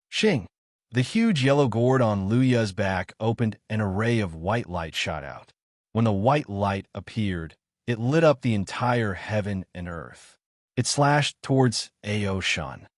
Shing! The huge yellow gourd on Luya's back opened, an array of white light shot out. When the white light appeared, it lit up the entire heaven and earth. It slashed towards Ao Shun.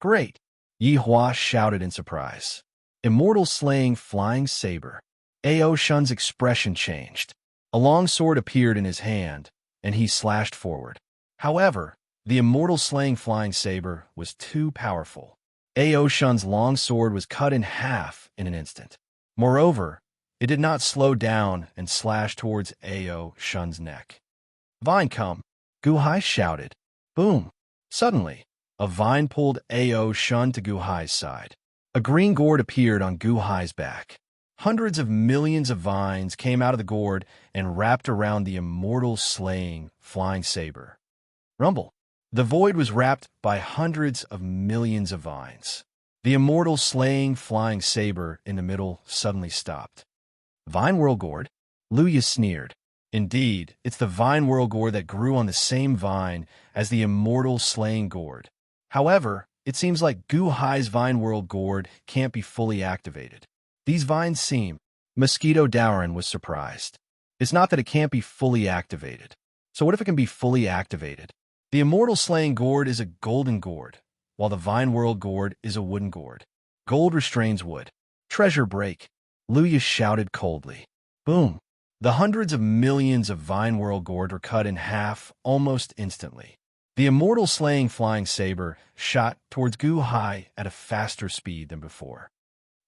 Great! Yi Hua shouted in surprise. Immortal slaying flying saber. Ao Shun's expression changed. A long sword appeared in his hand, and he slashed forward. However, the immortal slaying flying saber was too powerful. Ao Shun's long sword was cut in half in an instant. Moreover, it did not slow down and slashed towards Ao Shun's neck. "Vine come!" Guhai shouted. Boom! Suddenly, a vine pulled Ao Shun to Guhai's side. A green gourd appeared on Guhai's back. Hundreds of millions of vines came out of the gourd and wrapped around the immortal slaying flying saber. Rumble! The void was wrapped by hundreds of millions of vines. The immortal slaying flying saber in the middle suddenly stopped. "Vine Whirl Gourd?" Luya sneered. Indeed, it's the vine whirl gourd that grew on the same vine as the immortal slaying gourd. However, it seems like Guhai's vine whirl gourd can't be fully activated. These vines seem... Mosquito Dowrin was surprised. It's not that it can't be fully activated. So what if it can be fully activated? The immortal slaying gourd is a golden gourd, while the vine whirl gourd is a wooden gourd. Gold restrains wood. Treasure break. Luya shouted coldly. Boom! The hundreds of millions of vine whirl gourd were cut in half almost instantly. The immortal slaying flying saber shot towards Guhai at a faster speed than before.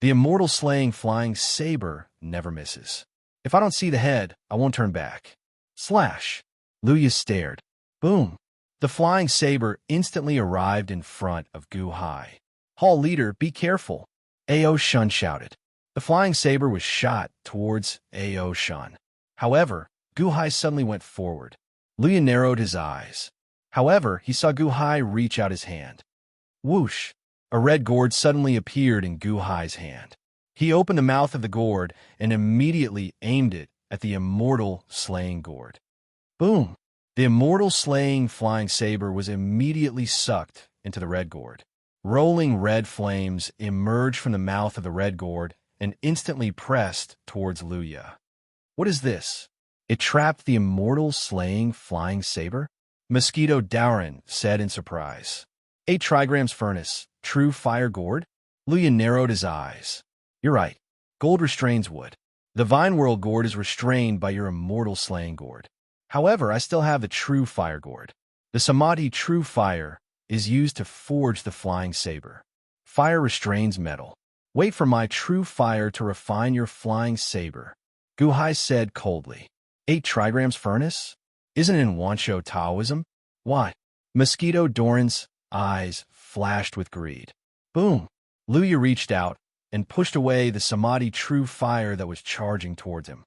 The immortal slaying flying saber never misses. If I don't see the head, I won't turn back. Slash! Luya stared. Boom! The flying saber instantly arrived in front of Guhai. Hall leader, be careful! Ao Shun shouted. The flying saber was shot towards Ao Shun. However, Guhai suddenly went forward. Luya narrowed his eyes. However, he saw Guhai reach out his hand. Whoosh! A red gourd suddenly appeared in Guhai's hand. He opened the mouth of the gourd and immediately aimed it at the immortal slaying gourd. Boom! The immortal slaying flying saber was immediately sucked into the red gourd. Rolling red flames emerged from the mouth of the red gourd and instantly pressed towards Luya. What is this? It trapped the immortal slaying flying saber? Mosquito Dowrin said in surprise. 8 trigrams furnace, true fire gourd? Luya narrowed his eyes. You're right. Gold restrains wood. The vine whirl gourd is restrained by your immortal slaying gourd. However, I still have the true fire gourd. The Samadhi true fire is used to forge the flying saber. Fire restrains metal. Wait for my true fire to refine your flying saber. Guhai said coldly. 8 trigrams furnace? Isn't it in Wansho Taoism? What? Mosquito Doran's eyes flashed with greed. Boom! Luya reached out and pushed away the Samadhi true fire that was charging towards him.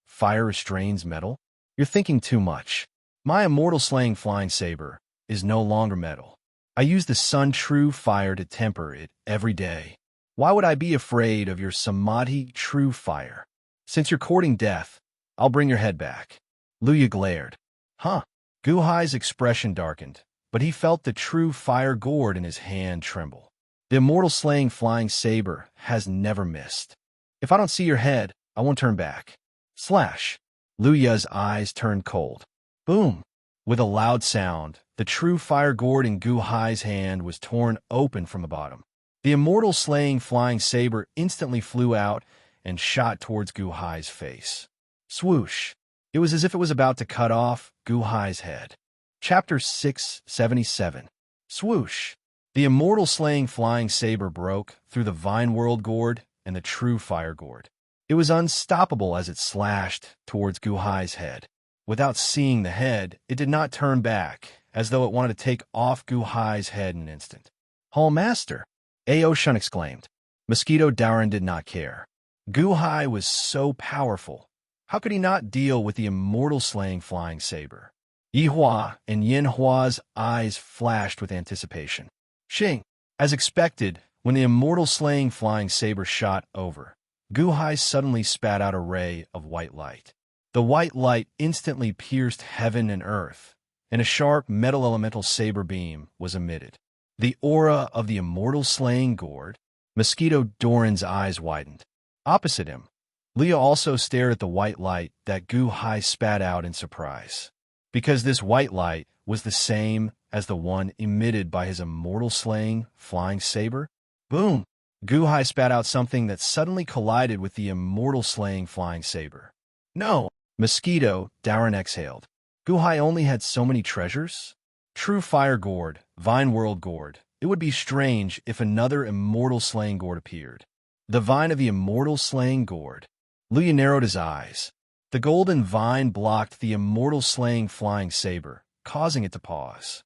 Fire restrains metal? You're thinking too much. My immortal slaying flying saber is no longer metal. I use the sun true fire to temper it every day. Why would I be afraid of your Samadhi true fire? Since you're courting death, I'll bring your head back. Luya glared. Huh? Guhai's expression darkened, but he felt the true fire gourd in his hand tremble. The immortal slaying flying saber has never missed. If I don't see your head, I won't turn back. Slash! Luya's eyes turned cold. Boom! With a loud sound, the true fire gourd in Guhai's hand was torn open from the bottom. The immortal slaying flying saber instantly flew out and shot towards Guhai's face. Swoosh! It was as if it was about to cut off Guhai's head. Chapter 677. Swoosh! The immortal slaying flying saber broke through the vine whirled gourd and the true fire gourd. It was unstoppable as it slashed towards Guhai's head. Without seeing the head, it did not turn back, as though it wanted to take off Guhai's head in an instant. Hall Master! Ao Shun exclaimed. Mosquito Dowrin did not care. Guhai was so powerful. How could he not deal with the immortal slaying flying saber? Yihua and Yinhua's eyes flashed with anticipation. Xing! As expected, when the immortal slaying flying saber shot over, Guhai suddenly spat out a ray of white light. The white light instantly pierced heaven and earth, and a sharp metal elemental saber beam was emitted. The aura of the immortal slaying gourd. Mosquito Doran's eyes widened. Opposite him, Leah also stared at the white light that Guhai spat out in surprise. Because this white light was the same as the one emitted by his immortal slaying flying saber. Boom! Guhai spat out something that suddenly collided with the immortal slaying flying saber. No! Mosquito, Darren exhaled. Guhai only had so many treasures? True fire gourd, vine world gourd. It would be strange if another immortal slaying gourd appeared. The vine of the immortal slaying gourd. Luya narrowed his eyes. The golden vine blocked the immortal slaying flying saber, causing it to pause.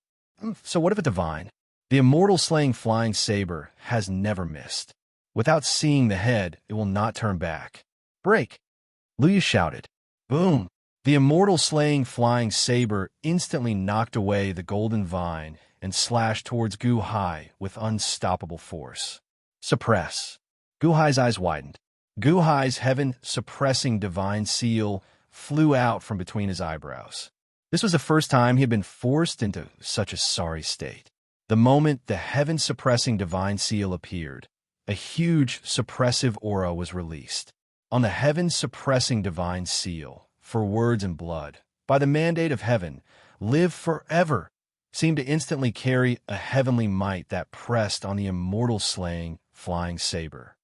So what if it's a vine? The immortal slaying flying saber has never missed. Without seeing the head, it will not turn back. Break! Luya shouted. Boom! The immortal slaying flying saber instantly knocked away the golden vine and slashed towards Guhai with unstoppable force. Suppress. Guhai's eyes widened. Guhai's heaven-suppressing divine seal flew out from between his eyebrows. This was the first time he had been forced into such a sorry state. The moment the heaven-suppressing divine seal appeared, a huge suppressive aura was released. On the heaven-suppressing divine seal, for words and blood, by the mandate of heaven, live forever, seemed to instantly carry a heavenly might that pressed on the immortal slaying flying saber.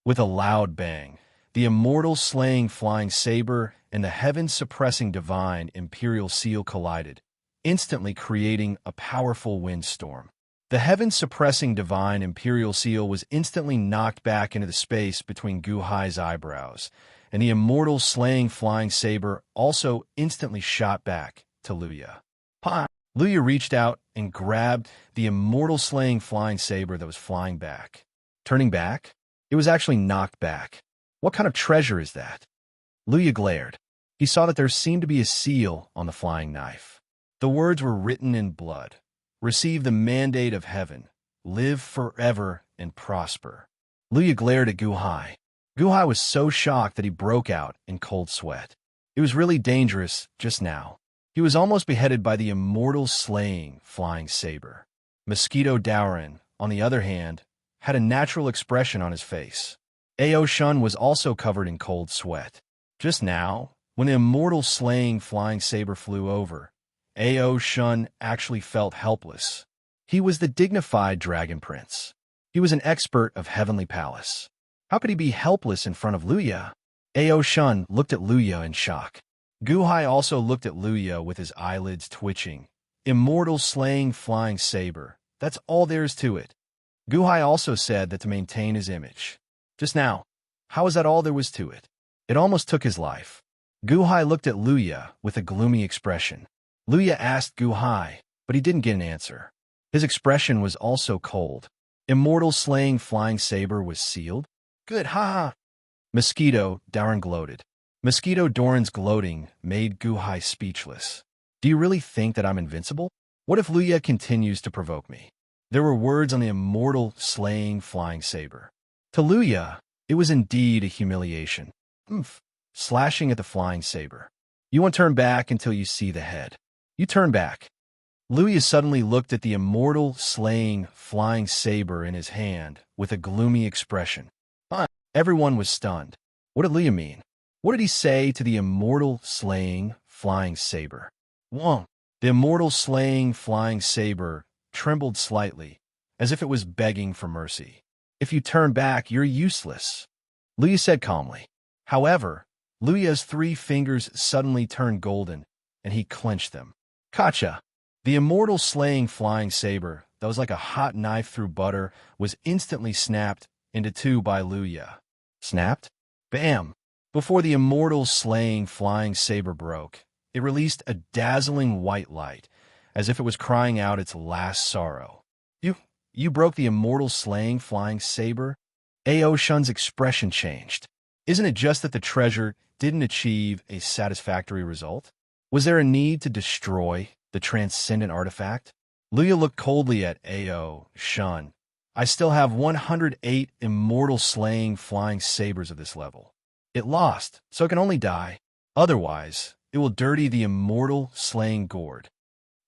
With a loud bang, the immortal slaying flying saber and the heaven-suppressing divine imperial seal collided, instantly creating a powerful windstorm. The heaven-suppressing divine imperial seal was instantly knocked back into the space between Guhai's eyebrows, and the immortal slaying flying saber also instantly shot back to Luya. Pa! Luya reached out and grabbed the immortal slaying flying saber that was flying back. Turning back? It was actually knocked back. What kind of treasure is that? Luya glared. He saw that there seemed to be a seal on the flying knife. The words were written in blood. Receive the mandate of heaven. Live forever and prosper. Luya glared at Guhai. Guhai was so shocked that he broke out in cold sweat. It was really dangerous just now. He was almost beheaded by the immortal slaying flying saber. Mosquito Dowrin, on the other hand, had a natural expression on his face. Ao Shun was also covered in cold sweat. Just now, when the immortal slaying flying saber flew over, Ao Shun actually felt helpless. He was the dignified dragon prince. He was an expert of Heavenly Palace. How could he be helpless in front of Luya? Ao Shun looked at Luya in shock. Guhai also looked at Luya with his eyelids twitching. Immortal slaying flying saber. That's all there is to it. Guhai also said that to maintain his image. Just now, how was that all there was to it? It almost took his life. Guhai looked at Luya with a gloomy expression. Luya asked Guhai, but he didn't get an answer. His expression was also cold. Immortal slaying flying saber was sealed? Good, ha! Mosquito, Darren gloated. Mosquito Doran's gloating made Guhai speechless. Do you really think that I'm invincible? What if Luya continues to provoke me? There were words on the immortal slaying flying saber. To Luya, it was indeed a humiliation. Slashing at the flying saber. You won't turn back until you see the head. You turn back. Luya suddenly looked at the immortal slaying flying saber in his hand with a gloomy expression. Everyone was stunned. What did Luya mean? What did he say to the immortal slaying flying saber? Whoa! The immortal slaying flying saber trembled slightly, as if it was begging for mercy. If you turn back, you're useless, Luya said calmly. However, Luya's 3 fingers suddenly turned golden, and he clenched them. Kacha! The immortal slaying flying saber, that was like a hot knife through butter, was instantly snapped into 2 by Luya. Snapped? Bam! Before the immortal slaying flying saber broke, it released a dazzling white light, as if it was crying out its last sorrow. You broke the immortal slaying flying saber? Ao Shun's expression changed. Isn't it just that the treasure didn't achieve a satisfactory result? Was there a need to destroy the transcendent artifact? Luya looked coldly at Ao Shun. I still have 108 immortal slaying flying sabers of this level. It lost, so it can only die. Otherwise, it will dirty the immortal slaying gourd.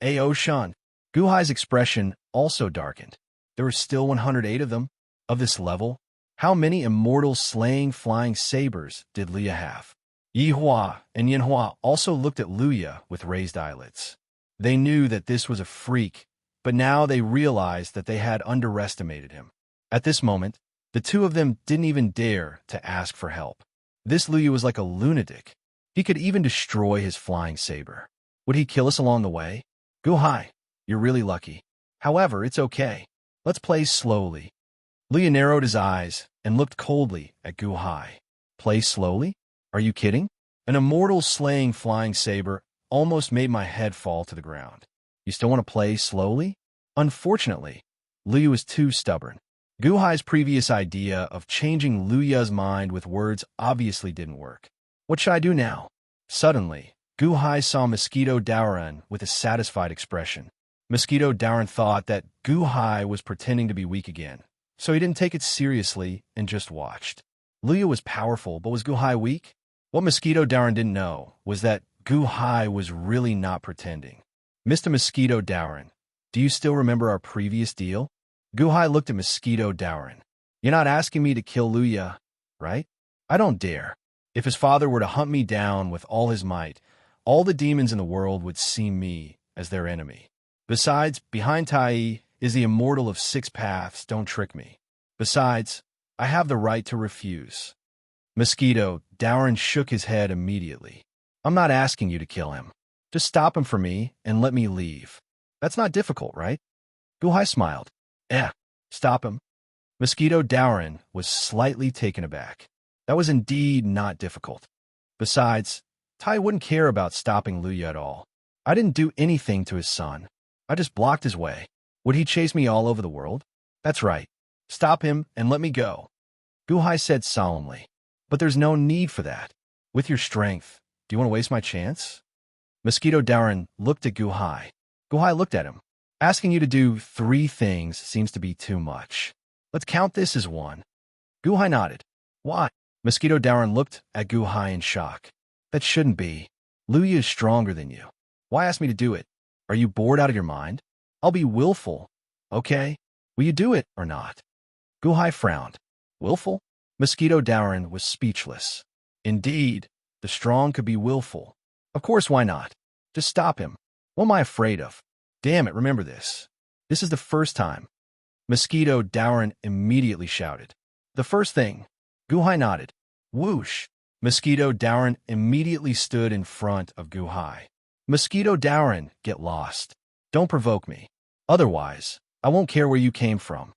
Ao Shun. Guhai's expression also darkened. There were still 108 of them, of this level. How many immortal slaying flying sabers did Luya have? Yihua and Yinhua also looked at Luya with raised eyelids. They knew that this was a freak, but now they realized that they had underestimated him. At this moment, the two of them didn't even dare to ask for help. This Luya was like a lunatic. He could even destroy his flying saber. Would he kill us along the way? Guhai, you're really lucky. However, it's okay. Let's play slowly. Luya narrowed his eyes and looked coldly at Guhai. Play slowly? Are you kidding? An immortal slaying flying saber almost made my head fall to the ground. You still want to play slowly? Unfortunately, Luya was too stubborn. Guhai's previous idea of changing Luya's mind with words obviously didn't work. What should I do now? Suddenly, Guhai saw Mosquito Daoran with a satisfied expression. Mosquito Daoran thought that Guhai was pretending to be weak again, so he didn't take it seriously and just watched. Luya was powerful, but was Guhai weak? What Mosquito Daoran didn't know was that Guhai was really not pretending. Mr. Mosquito Daoran, do you still remember our previous deal? Guhai looked at Mosquito Daoran. You're not asking me to kill Luya, right? I don't dare. If his father were to hunt me down with all his might, all the demons in the world would see me as their enemy. Besides, behind Tai is the immortal of 6 paths, don't trick me. Besides, I have the right to refuse. Mosquito Daoran shook his head immediately. I'm not asking you to kill him. Just stop him for me and let me leave. That's not difficult, right? Guhai smiled. Stop him. Mosquito Daoran was slightly taken aback. That was indeed not difficult. Besides, Tai wouldn't care about stopping Luya at all. I didn't do anything to his son. I just blocked his way. Would he chase me all over the world? That's right. Stop him and let me go. Guhai said solemnly. But there's no need for that. With your strength, do you want to waste my chance? Mosquito Daoran looked at Guhai. Guhai looked at him. Asking you to do 3 things seems to be too much. Let's count this as 1. Guhai nodded. Why? Mosquito Daoran looked at Guhai in shock. That shouldn't be. Luya is stronger than you. Why ask me to do it? Are you bored out of your mind? I'll be willful. Okay? Will you do it or not? Guhai frowned. Willful? Mosquito Daoran was speechless. Indeed, the strong could be willful. Of course, why not? Just stop him. What am I afraid of? Damn it, remember this. This is the first time. Mosquito Daoran immediately shouted. The first thing. Guhai nodded. Whoosh. Mosquito Daoran immediately stood in front of Guhai. Mosquito Daoran, get lost. Don't provoke me. Otherwise, I won't care where you came from.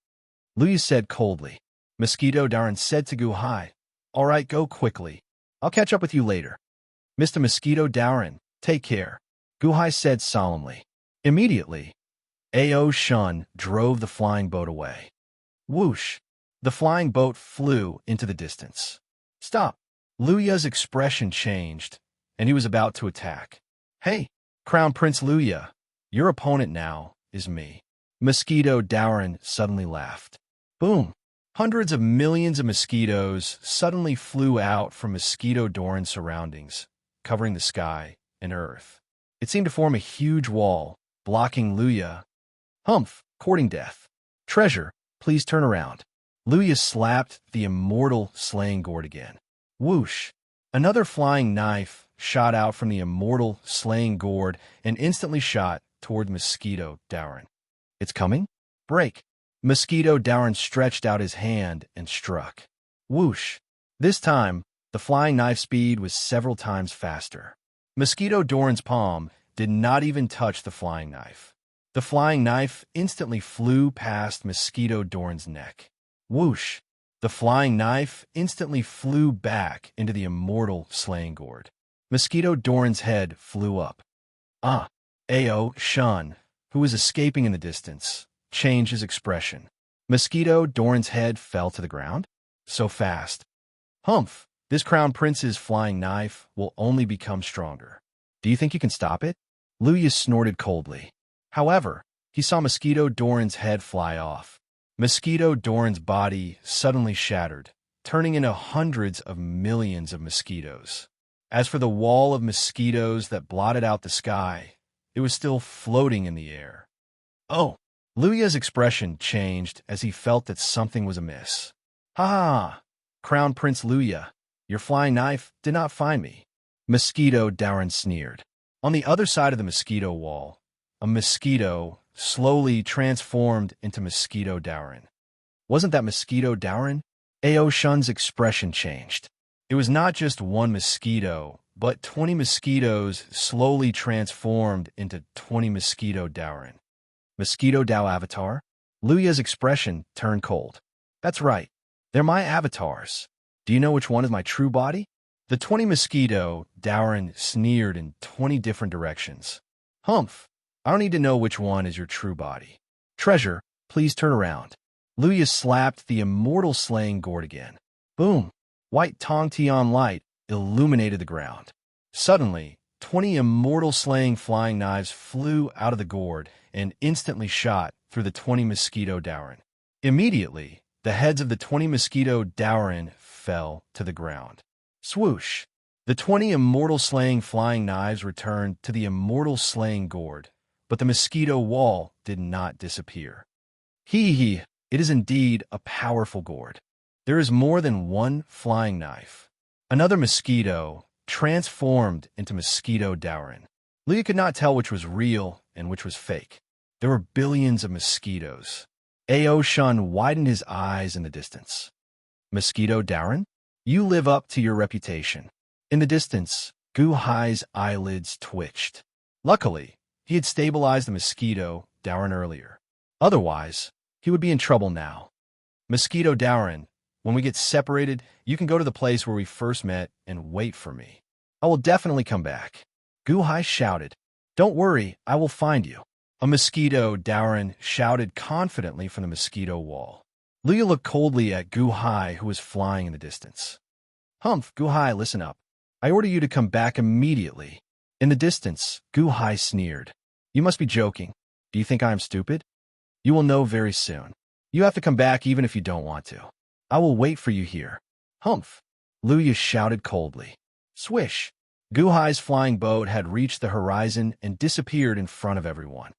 Luya said coldly. Mosquito Daoran said to Guhai, all right, go quickly. I'll catch up with you later. Mr. Mosquito Daoran, take care. Guhai said solemnly. Immediately, Ao Shun drove the flying boat away. Whoosh! The flying boat flew into the distance. Stop! Luya's expression changed, and he was about to attack. Hey, Crown Prince Luya, your opponent now is me. Mosquito Daoran suddenly laughed. Boom! Hundreds of millions of mosquitoes suddenly flew out from Mosquito Daoran's surroundings, covering the sky and earth. It seemed to form a huge wall, blocking Luya. Humph, courting death. Treasure, please turn around. Luya slapped the immortal slaying gourd again. Whoosh! Another flying knife shot out from the immortal slaying gourd and instantly shot toward Mosquito Daoran. It's coming? Break! Mosquito Daoran stretched out his hand and struck. Whoosh! This time, the flying knife speed was several times faster. Mosquito Daoran's palm did not even touch the flying knife. The flying knife instantly flew past Mosquito Daoran's neck. Whoosh! The flying knife instantly flew back into the immortal slaying gourd. Mosquito Daoran's head flew up. Ao Shun, who was escaping in the distance, changed his expression. Mosquito Daoran's head fell to the ground. So fast. Humph! This Crown Prince's flying knife will only become stronger. Do you think you can stop it? Luya snorted coldly. However, he saw Mosquito Daoran's head fly off. Mosquito Daoran's body suddenly shattered, turning into hundreds of millions of mosquitoes. As for the wall of mosquitoes that blotted out the sky, it was still floating in the air. Oh! Luya's expression changed as he felt that something was amiss. Ha ha! Crown Prince Luya, your flying knife did not find me. Mosquito Daoran sneered. On the other side of the mosquito wall, a mosquito slowly transformed into Mosquito Daoran. Wasn't that mosquito Dowrin? Ao Shun's expression changed. It was not just one mosquito, but 20 mosquitoes slowly transformed into 20 mosquito Dowrin. Mosquito Dow avatar? Luya's expression turned cold. That's right. They're my avatars. Do you know which one is my true body? The 20 mosquito Dowrin sneered in 20 different directions. Humph. I don't need to know which one is your true body. Treasure, please turn around. Luya slapped the immortal slaying gourd again. Boom! White Tong Tian light illuminated the ground. Suddenly, 20 immortal slaying flying knives flew out of the gourd and instantly shot through the 20 mosquito Dowrin. Immediately, the heads of the 20 mosquito Dowrin fell to the ground. Swoosh! The 20 immortal slaying flying knives returned to the immortal slaying gourd, but the mosquito wall did not disappear. Hee, it is indeed a powerful gourd. There is more than one flying knife. Another mosquito transformed into mosquito Dowrin. Luya could not tell which was real and which was fake. There were billions of mosquitoes. Ao Shun widened his eyes in the distance. Mosquito Dowrin? You live up to your reputation. In the distance, Gu Hai's eyelids twitched. Luckily, he had stabilized the mosquito Dowrin earlier. Otherwise, he would be in trouble now. Mosquito Dowrin, when we get separated, you can go to the place where we first met and wait for me. I will definitely come back. Gu Hai shouted. Don't worry, I will find you. A mosquito Dowrin shouted confidently from the mosquito wall. Luya looked coldly at Gu Hai, who was flying in the distance. Humph, Gu Hai, listen up. I order you to come back immediately. In the distance, Gu Hai sneered. You must be joking. Do you think I am stupid? You will know very soon. You have to come back even if you don't want to. I will wait for you here. Humph! Luya shouted coldly. Swish! Gu Hai's flying boat had reached the horizon and disappeared in front of everyone.